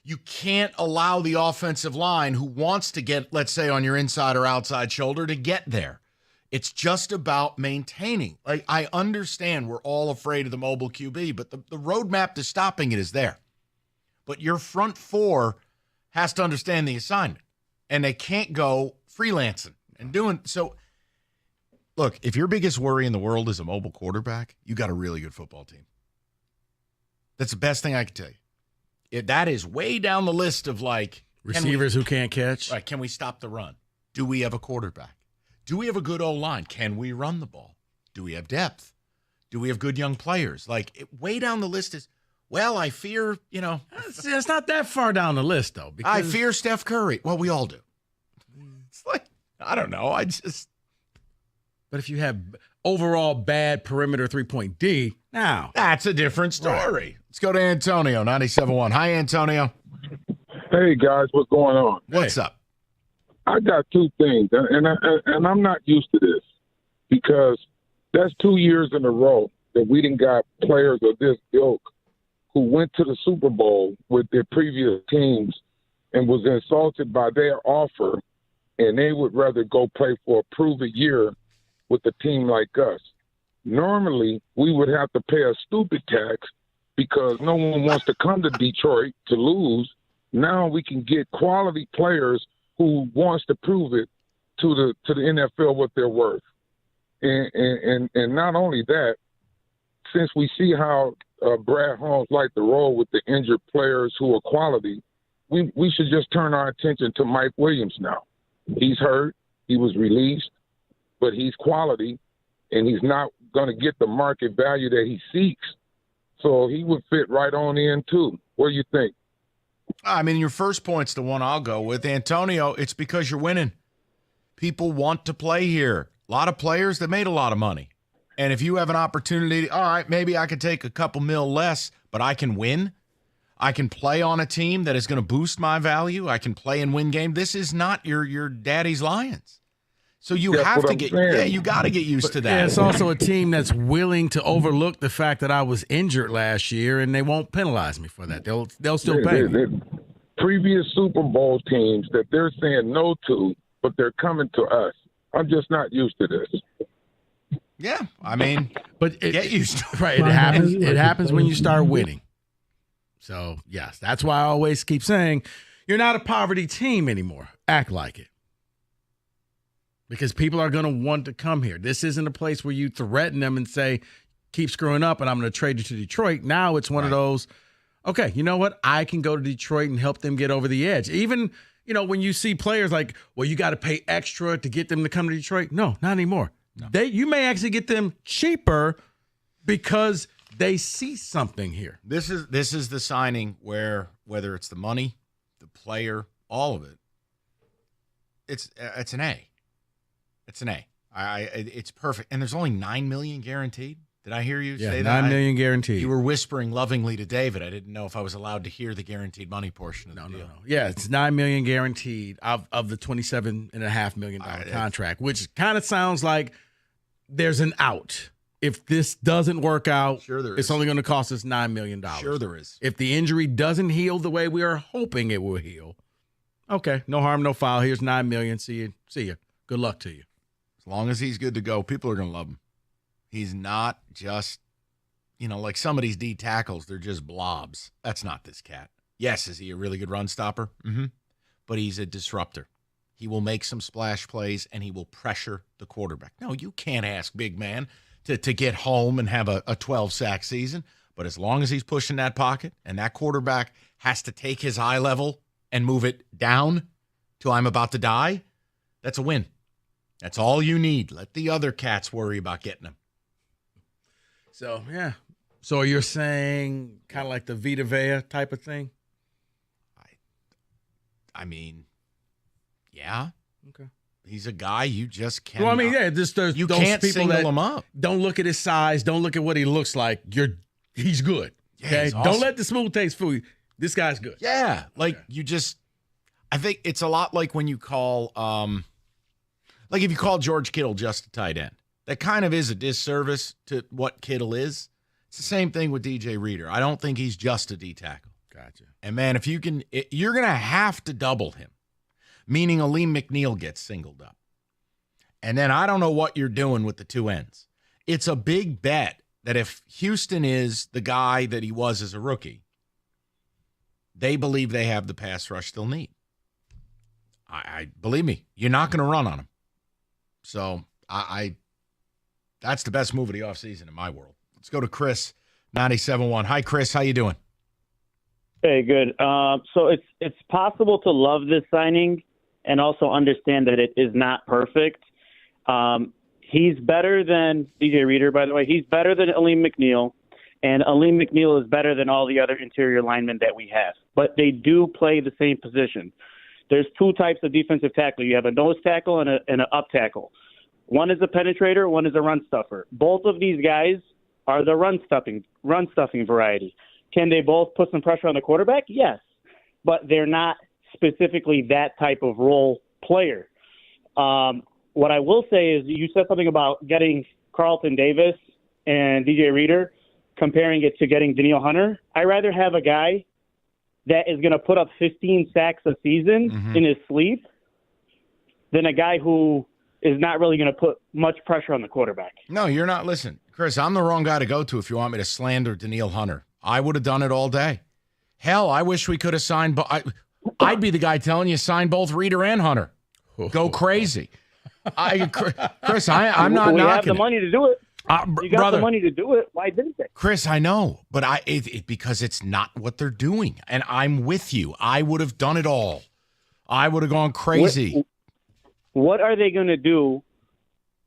You can't allow the offensive line who wants to get, let's say, on your inside or outside shoulder to get there. It's just about maintaining. Like, I understand we're all afraid of the mobile QB, but the roadmap to stopping it is there. But your front 4 has to understand the assignment, and they can't go freelancing and doing so. Look, if your biggest worry in the world is a mobile quarterback, you got a really good football team. That's the best thing I can tell you. That is way down the list of like receivers who can't catch. Right? Can we stop the run? Do we have a quarterback? Do we have a good O-line? Can we run the ball? Do we have depth? Do we have good young players? Like, way down the list is, well, I fear, It's not that far down the list, though. I fear Steph Curry. Well, we all do. It's like, I don't know. But if you have overall bad perimeter 3-point D, now. That's a different story. Right. Let's go to Antonio, 97.1. Hi, Antonio. Hey, guys. What's going on? What's up? I got 2 things, and I'm not used to this, because that's 2 years in a row that we didn't got players of this ilk who went to the Super Bowl with their previous teams and was insulted by their offer, and they would rather go play for a proven year with a team like us. Normally, we would have to pay a stupid tax because no one wants to come to Detroit to lose. Now we can get quality players who wants to prove it to the NFL what they're worth. And not only that, since we see how Brad Holmes liked to roll with the injured players who are quality, we should just turn our attention to Mike Williams now. He's hurt. He was released, but he's quality, and he's not going to get the market value that he seeks. So he would fit right on in, too. What do you think? I mean, your first point's the one I'll go with. Antonio, it's because you're winning. People want to play here. A lot of players that made a lot of money. And if you have an opportunity, all right, maybe I could take a couple mil less, but I can win. I can play on a team that is going to boost my value. I can play and win game. This is not your daddy's Lions. So you have to you got to get used to that. Yeah, it's also a team that's willing to overlook the fact that I was injured last year, and they won't penalize me for that. They'll still pay me. Previous Super Bowl teams that they're saying no to, but they're coming to us. I'm just not used to this. Yeah, I mean, but get used to it. Right, it happens. It happens when you start winning. So yes, that's why I always keep saying, you're not a poverty team anymore. Act like it. Because people are going to want to come here. This isn't a place where you threaten them and say, keep screwing up and I'm going to trade you to Detroit. Now it's one of those, okay, you know what? I can go to Detroit and help them get over the edge. Even, when you see players like, well, you got to pay extra to get them to come to Detroit. No, not anymore. No. You may actually get them cheaper because they see something here. This is the signing where, whether it's the money, the player, all of it, it's an A. It's an A. It's perfect. And there's only $9 million guaranteed. Did I hear you say that? $9 million guaranteed. You were whispering lovingly to David. I didn't know if I was allowed to hear the guaranteed money portion of the deal. No. Yeah, it's $9 million guaranteed of the $27.5 million contract, which kind of sounds like there's an out. If this doesn't work out, it's only going to cost us $9 million. Sure there is. If the injury doesn't heal the way we are hoping it will heal, okay, no harm, no foul. Here's $9 million. See you. Good luck to you. As long as he's good to go, people are going to love him. He's not just, like some of these D tackles, they're just blobs. That's not this cat. Yes, is he a really good run stopper? Mm-hmm. But he's a disruptor. He will make some splash plays, and he will pressure the quarterback. No, you can't ask big man to get home and have a 12-sack season. But as long as he's pushing that pocket and that quarterback has to take his eye level and move it down till I'm about to die, that's a win. That's all you need. Let the other cats worry about getting them. So, yeah. So you're saying kind of like the Vita Vea type of thing? I mean, yeah. Okay. He's a guy you just can't. Well, I mean, yeah, just you those can't people single that him up. Don't look at his size. Don't look at what he looks like. He's good. Yeah, okay. he's awesome. Don't let the smooth taste fool you. This guy's good. Yeah, you just. I think it's a lot like when you call, if you call George Kittle just a tight end. That kind of is a disservice to what Kittle is. It's the same thing with DJ Reader. I don't think he's just a D tackle. Gotcha. And man, if you can, you're going to have to double him, meaning Aleem McNeil gets singled up. And then I don't know what you're doing with the two ends. It's a big bet that if Houston is the guy that he was as a rookie, they believe they have the pass rush they'll need. I believe me, you're not going to run on him. So that's the best move of the offseason in my world. Let's go to Chris, 97.1. Hi, Chris. How you doing? Hey, good. So it's possible to love this signing and also understand that it is not perfect. He's better than DJ Reader, by the way. He's better than Aleem McNeil, and Aleem McNeil is better than all the other interior linemen that we have. But they do play the same position. There's two types of defensive tackle. You have a nose tackle and an up tackle. One is a penetrator, one is a run stuffer. Both of these guys are the run stuffing variety. Can they both put some pressure on the quarterback? Yes, but they're not specifically that type of role player. What I will say is you said something about getting Carlton Davis and DJ Reader, comparing it to getting Danielle Hunter. I'd rather have a guy that is going to put up 15 sacks a season in his sleep than a guy who is not really going to put much pressure on the quarterback. No, you're not. Listen, Chris, I'm the wrong guy to go to if you want me to slander Danielle Hunter. I would have done it all day. Hell, I wish we could have signed. I'd be the guy telling you sign both Reader and Hunter. Go crazy. Chris, I'm not knocking. We have the money to do it. You got brother, the money to do it. Why didn't they? Chris, I know, but because it's not what they're doing, and I'm with you. I would have done it all. I would have gone crazy. What are they going to do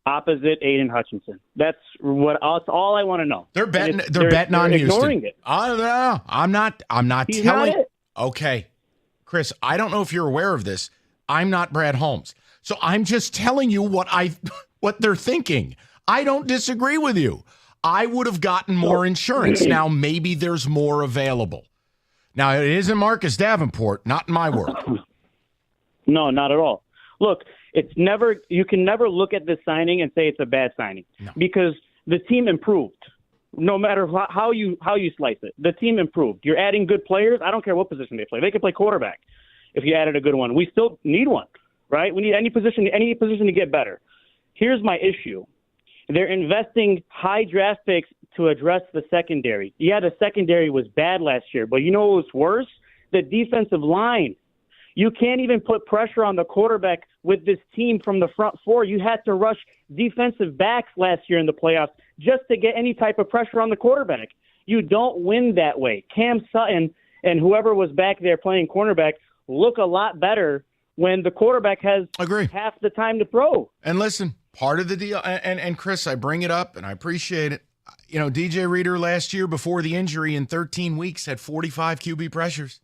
opposite Aiden Hutchinson? That's all I want to know. They're betting. They're betting on Houston. Ignoring it. I don't know. I'm not He's telling. not it. Okay, Chris. I don't know if you're aware of this. I'm not Brad Holmes, so I'm just telling you what they're thinking. I don't disagree with you. I would have gotten more insurance. Now maybe there's more available. Now it isn't Marcus Davenport. Not in my world. No, not at all. Look, you can never look at this signing and say it's a bad signing because the team improved. No matter how you slice it, the team improved. You're adding good players. I don't care what position they play. They can play quarterback if you added a good one. We still need one, right? We need any position to get better. Here's my issue. They're investing high draft picks to address the secondary. Yeah, the secondary was bad last year, but you know what was worse? The defensive line. You can't even put pressure on the quarterback with this team from the front four. You had to rush defensive backs last year in the playoffs just to get any type of pressure on the quarterback. You don't win that way. Cam Sutton and whoever was back there playing cornerback look a lot better when the quarterback has half the time to throw. And listen, part of the deal, and Chris, I bring it up, and I appreciate it. You know, DJ Reader last year before the injury in 13 weeks had 45 QB pressures.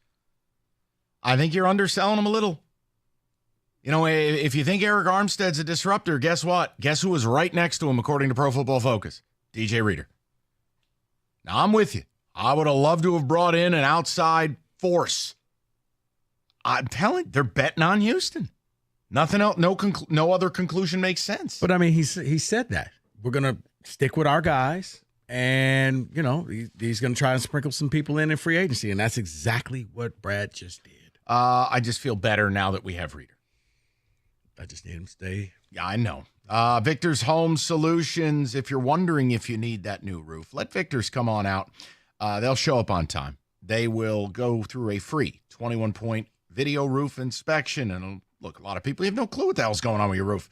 I think you're underselling him a little. You know, if you think Eric Armstead's a disruptor, guess what? Guess who was right next to him, according to Pro Football Focus? DJ Reader. Now, I'm with you. I would have loved to have brought in an outside force. I'm telling you, they're betting on Houston. Nothing else, no other conclusion makes sense. But, I mean, he said that. We're going to stick with our guys, and, you know, he's going to try and sprinkle some people in free agency, and that's exactly what Brad just did. I just feel better now that we have Reader. I just need him to stay. Yeah, I know. Victor's Home Solutions. If you're wondering if you need that new roof, let Victor's come on out. They'll show up on time. They will go through a free 21-point video roof inspection. And look, a lot of people have no clue what the hell's going on with your roof.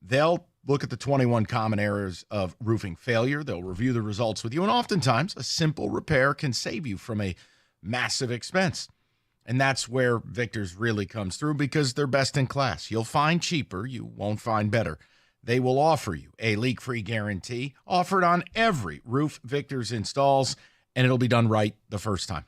They'll look at the 21 common errors of roofing failure. They'll review the results with you. And oftentimes, a simple repair can save you from a massive expense. And that's where Victor's really comes through because they're best in class. You'll find cheaper. You won't find better. They will offer you a leak-free guarantee offered on every roof Victor's installs, and it'll be done right the first time.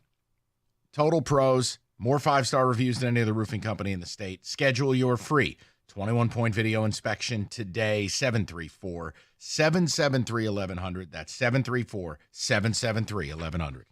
Total pros, more 5-star reviews than any other roofing company in the state. Schedule your free 21-point video inspection today, 734-773-1100. That's 734-773-1100.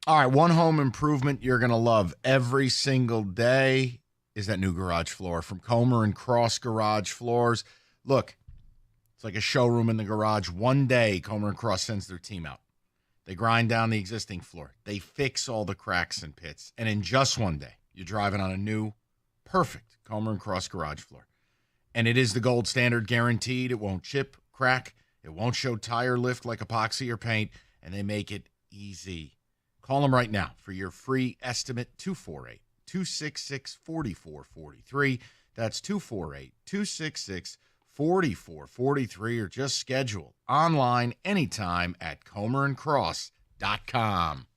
All right, one home improvement you're going to love every single day is that new garage floor from Comer and Cross Garage Floors. Look, it's like a showroom in the garage. One day, Comer and Cross sends their team out. They grind down the existing floor. They fix all the cracks and pits. And in just one day, you're driving on a new, perfect Comer and Cross garage floor. And it is the gold standard guaranteed. It won't chip, crack. It won't show tire lift like epoxy or paint. And they make it easy. Call them right now for your free estimate, 248-266-4443. That's 248-266-4443, or just schedule online anytime at comerandcross.com.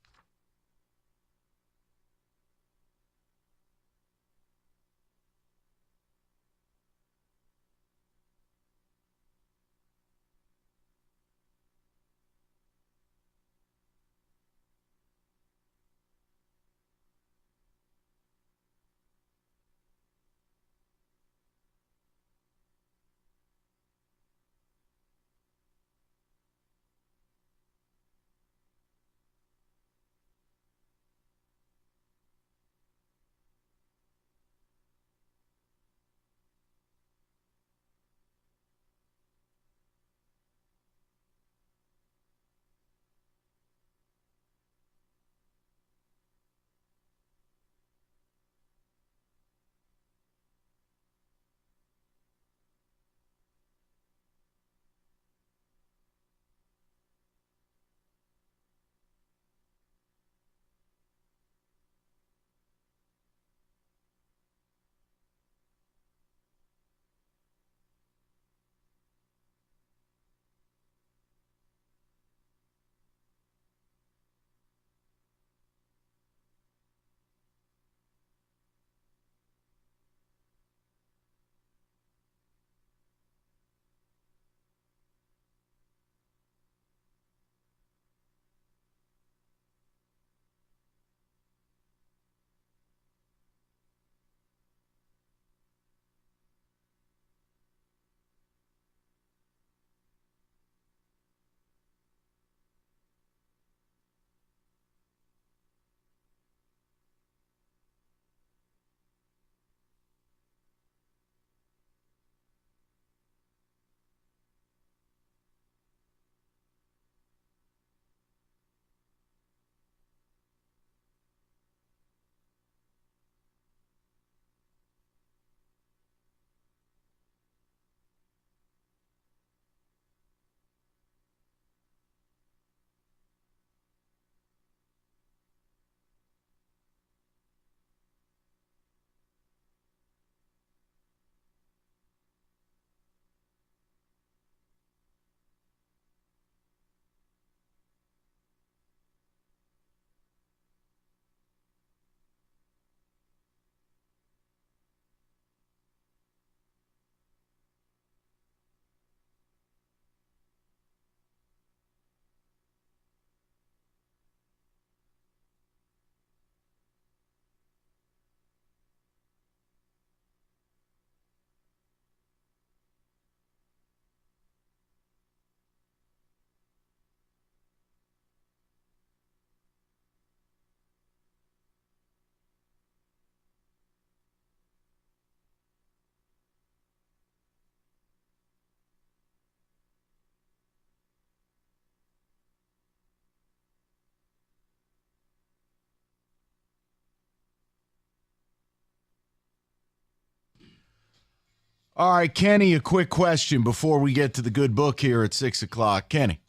All right, Kenny, a quick question before we get to the good book here at 6 o'clock. Kenny,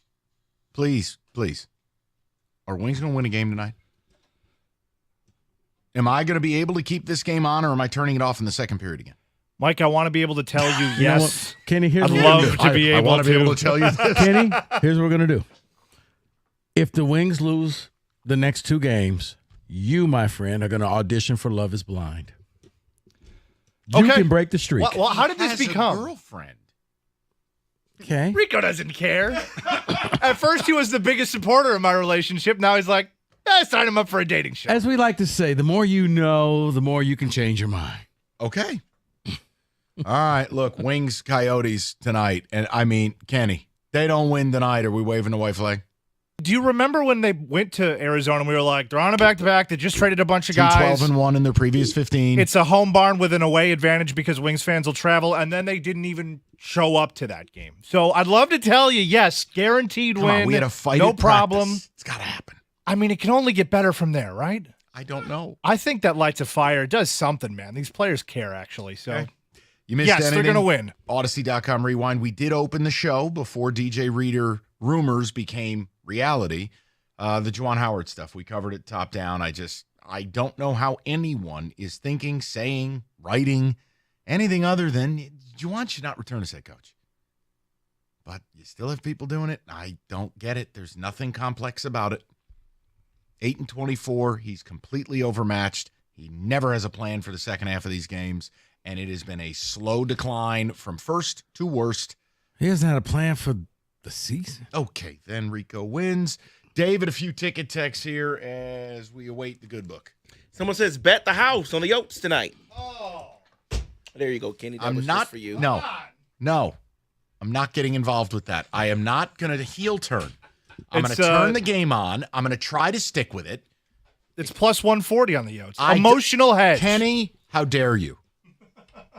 please, are Wings going to win a game tonight? Am I going to be able to keep this game on, or am I turning it off in the second period again? Mike, I want to be able to tell you You know yes. what? Kenny, here's I'd what we're gonna love do. to be able I want to be able to tell you this. Kenny, here's what we're going to do. If the Wings lose the next two games, you, my friend, are going to audition for Love is Blind. You Okay. can break the streak. Well, how did this Has a become? girlfriend. Okay. Rico doesn't care. At first, he was the biggest supporter of my relationship. Now he's like, I signed him up for a dating show. As we like to say, the more you know, the more you can change your mind. Okay. All right, look, Wings, Coyotes tonight. And I mean, Kenny, they don't win tonight. Are we waving the white flag? Do you remember when they went to Arizona and we were like, they're on a back-to-back, they just traded a bunch of guys. 12-1 in their previous 15. It's a home barn with an away advantage because Wings fans will travel, and then they didn't even show up to that game. So I'd love to tell you, yes, guaranteed Come win. on, we had a fight no at problem. practice. It's got to happen. I mean, it can only get better from there, right? I don't know. I think that lights a fire. It does something, man. These players care, actually. So, Okay. You missed yes, anything? they're going to win. Odyssey.com Rewind. We did open the show before DJ Reader rumors became reality. The Juwan Howard stuff. We covered it top down. I don't know how anyone is thinking, saying, writing anything other than Juwan should not return as head coach. But you still have people doing it. I don't get it. There's nothing complex about it. 8-24. He's completely overmatched. He never has a plan for the second half of these games. And it has been a slow decline from first to worst. He hasn't had a plan for the season. Okay, then Rico wins. David, a few ticket texts here as we await the good book. Someone says, bet the house on the Oats tonight. Oh. There you go, Kenny. That was just for you. No. I'm not getting involved with that. I am not going to heel turn. I'm going to turn the game on. I'm going to try to stick with it. It's plus 140 on the Oats. Emotional hedge. Kenny, how dare you?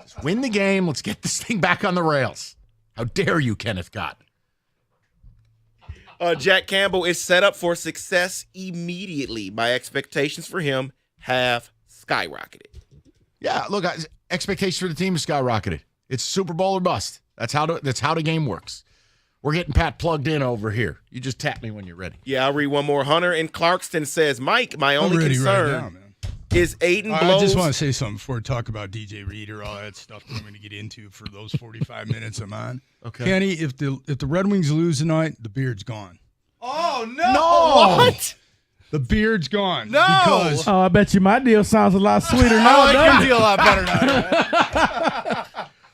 Just win the game. Let's get this thing back on the rails. How dare you, Kenneth Gott? Jack Campbell is set up for success immediately. My expectations for him have skyrocketed. Yeah, look, expectations for the team have skyrocketed. It's Super Bowl or bust. That's how the game works. We're getting Pat plugged in over here. You just tap me when you're ready. Yeah, I'll read one more. Hunter in Clarkston says, Mike, my only concern is Aiden I blows. just want to say something before we talk about DJ Reader, all that stuff that I'm going to get into for those 45 minutes I'm on. Okay. Kenny, if the Red Wings lose tonight, the beard's gone. Oh, no. What? The beard's gone. No. Because I bet you my deal sounds a lot sweeter I now. like doesn't your it? deal a lot better now.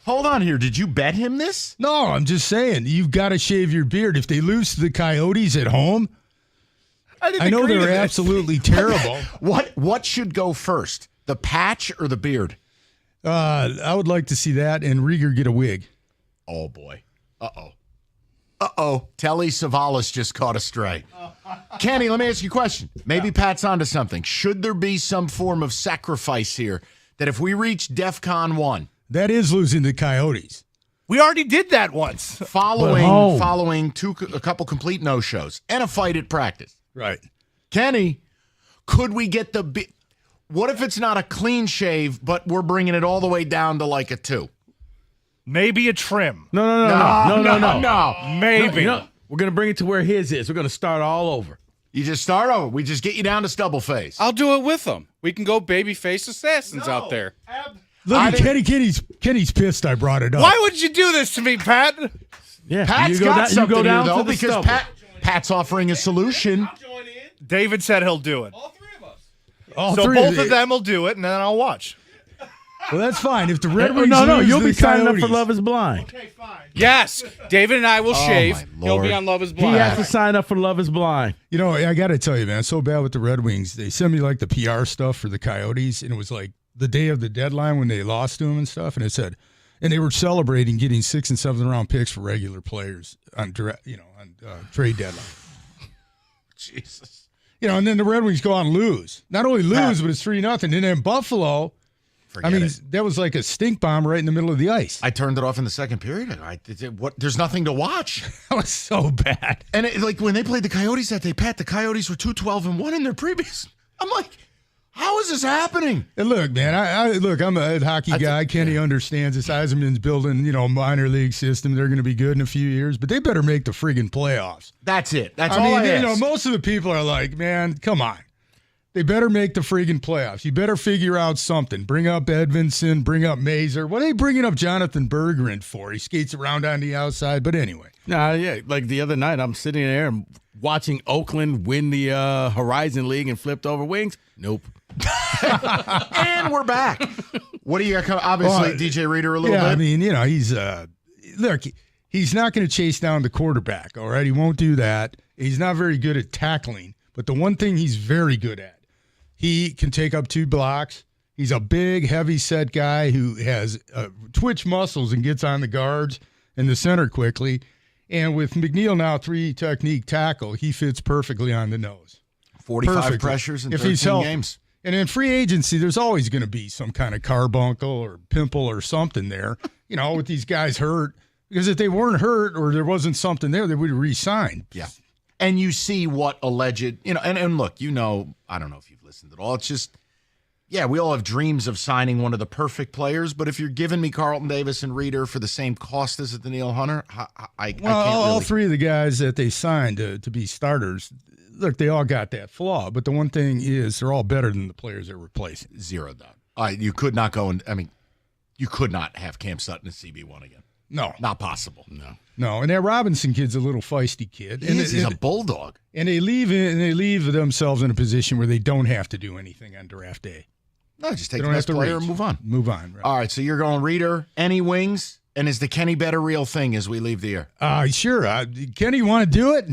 Hold on here. Did you bet him this? No, I'm just saying, you've got to shave your beard. If they lose to the Coyotes at home, I know they're absolutely terrible. What should go first, the patch or the beard? I would like to see that and Rieger get a wig. Oh, boy. Uh-oh. Telly Savalas just caught a stray. Kenny, let me ask you a question. Maybe Pat's onto something. Should there be some form of sacrifice here that if we reach DEFCON 1, that is losing the Coyotes. We already did that once. Following a couple complete no-shows and a fight at practice. Right. Kenny, could we get what if it's not a clean shave, but we're bringing it all the way down to like a 2? Maybe a trim. No. Maybe. We're going to bring it to where his is. We're going to start all over. You just start over. We just get you down to stubble face. I'll do it with them. We can go babyface assassins out there. Look at Kenny's pissed I brought it up. Why would you do this to me, Pat? Yeah, Pat's you go got down, something you go down here, though, to the because stubble. Pat's offering a solution. David said he'll do it. All So three both of them will do it, and then I'll watch. Well, that's fine. If the Red Wings No, lose you'll to be the signing up Coyotes, for Love is Blind. Yes, David and I will shave. my He'll Lord. be on Love is He Blind. has to sign up for Love is Blind. You know, I got to tell you, man, it's so bad with the Red Wings. They sent me like the PR stuff for the Coyotes, and it was like the day of the deadline when they lost to them and stuff, and it said, and they were celebrating getting 6th and 7th round picks for regular players on trade deadline. Jesus. You know, and then the Red Wings go on and lose. Not only lose, but it's 3-0. And then Buffalo, that was like a stink bomb right in the middle of the ice. I turned it off in the second period. There's nothing to watch. That was so bad. And like when they played the Coyotes that day, Pat, the Coyotes were 2-12-1 in their previous. I'm like, how is this happening? And look, man, I'm a hockey guy. Kenny understands this. Eisenman's building, minor league system. They're going to be good in a few years, but they better make the friggin' playoffs. That's it. That's all I ask. Most of the people are like, man, come on. They better make the friggin' playoffs. You better figure out something. Bring up Edvinson. Bring up Mazer. What are they bringing up Jonathan Berggren for? He skates around on the outside. But anyway. Like the other night, I'm sitting there and watching Oakland win the Horizon League and flipped over Wings. Nope. And we're back. What do you got? Obviously, DJ Reader a little bit. I mean, he's he's not going to chase down the quarterback. All right, he won't do that. He's not very good at tackling. But the one thing he's very good at, he can take up 2 blocks. He's a big, heavy-set guy who has twitch muscles and gets on the guards and the center quickly. And with McNeil now 3 technique tackle, he fits perfectly on the nose. 45 Perfectly. pressures in If 13 he's healthy. games. And in free agency, there's always going to be some kind of carbuncle or pimple or something there, with these guys hurt. Because if they weren't hurt or there wasn't something there, they would have re-signed. Yeah. And you see what alleged, and look, I don't know if you've listened at all. It's just, yeah, we all have dreams of signing one of the perfect players, but if you're giving me Carlton Davis and Reeder for the same cost as Danielle Hunter, I can't all really. 3 of the guys that they signed to be starters, look, they all got that flaw. But the one thing is they're all better than the players they're replacing. Zero doubt. You could not you could not have Cam Sutton as CB1 again. No. Not possible. No, and that Robinson kid's a little feisty kid. He's a bulldog. And they leave themselves in a position where they don't have to do anything on draft day. No, just take They the don't best have to player reach. and move on. Move on. Right. All right, so you're going Reeder, any wings, and is the Kenny Bet a real thing as we leave the year? Sure. Kenny, you want to do it?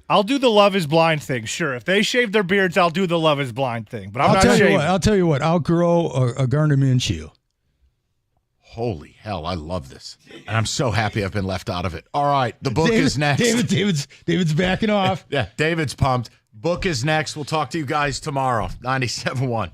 I'll do the Love is Blind thing. Sure. If they shave their beards, I'll do the Love is Blind thing. But I'm not shaving. I'll tell you what. I'll grow a Gardner Minshew. Holy hell, I love this. And I'm so happy I've been left out of it. All right, the book is next. David's backing off. Yeah, David's pumped. Book is next. We'll talk to you guys tomorrow. 97.1.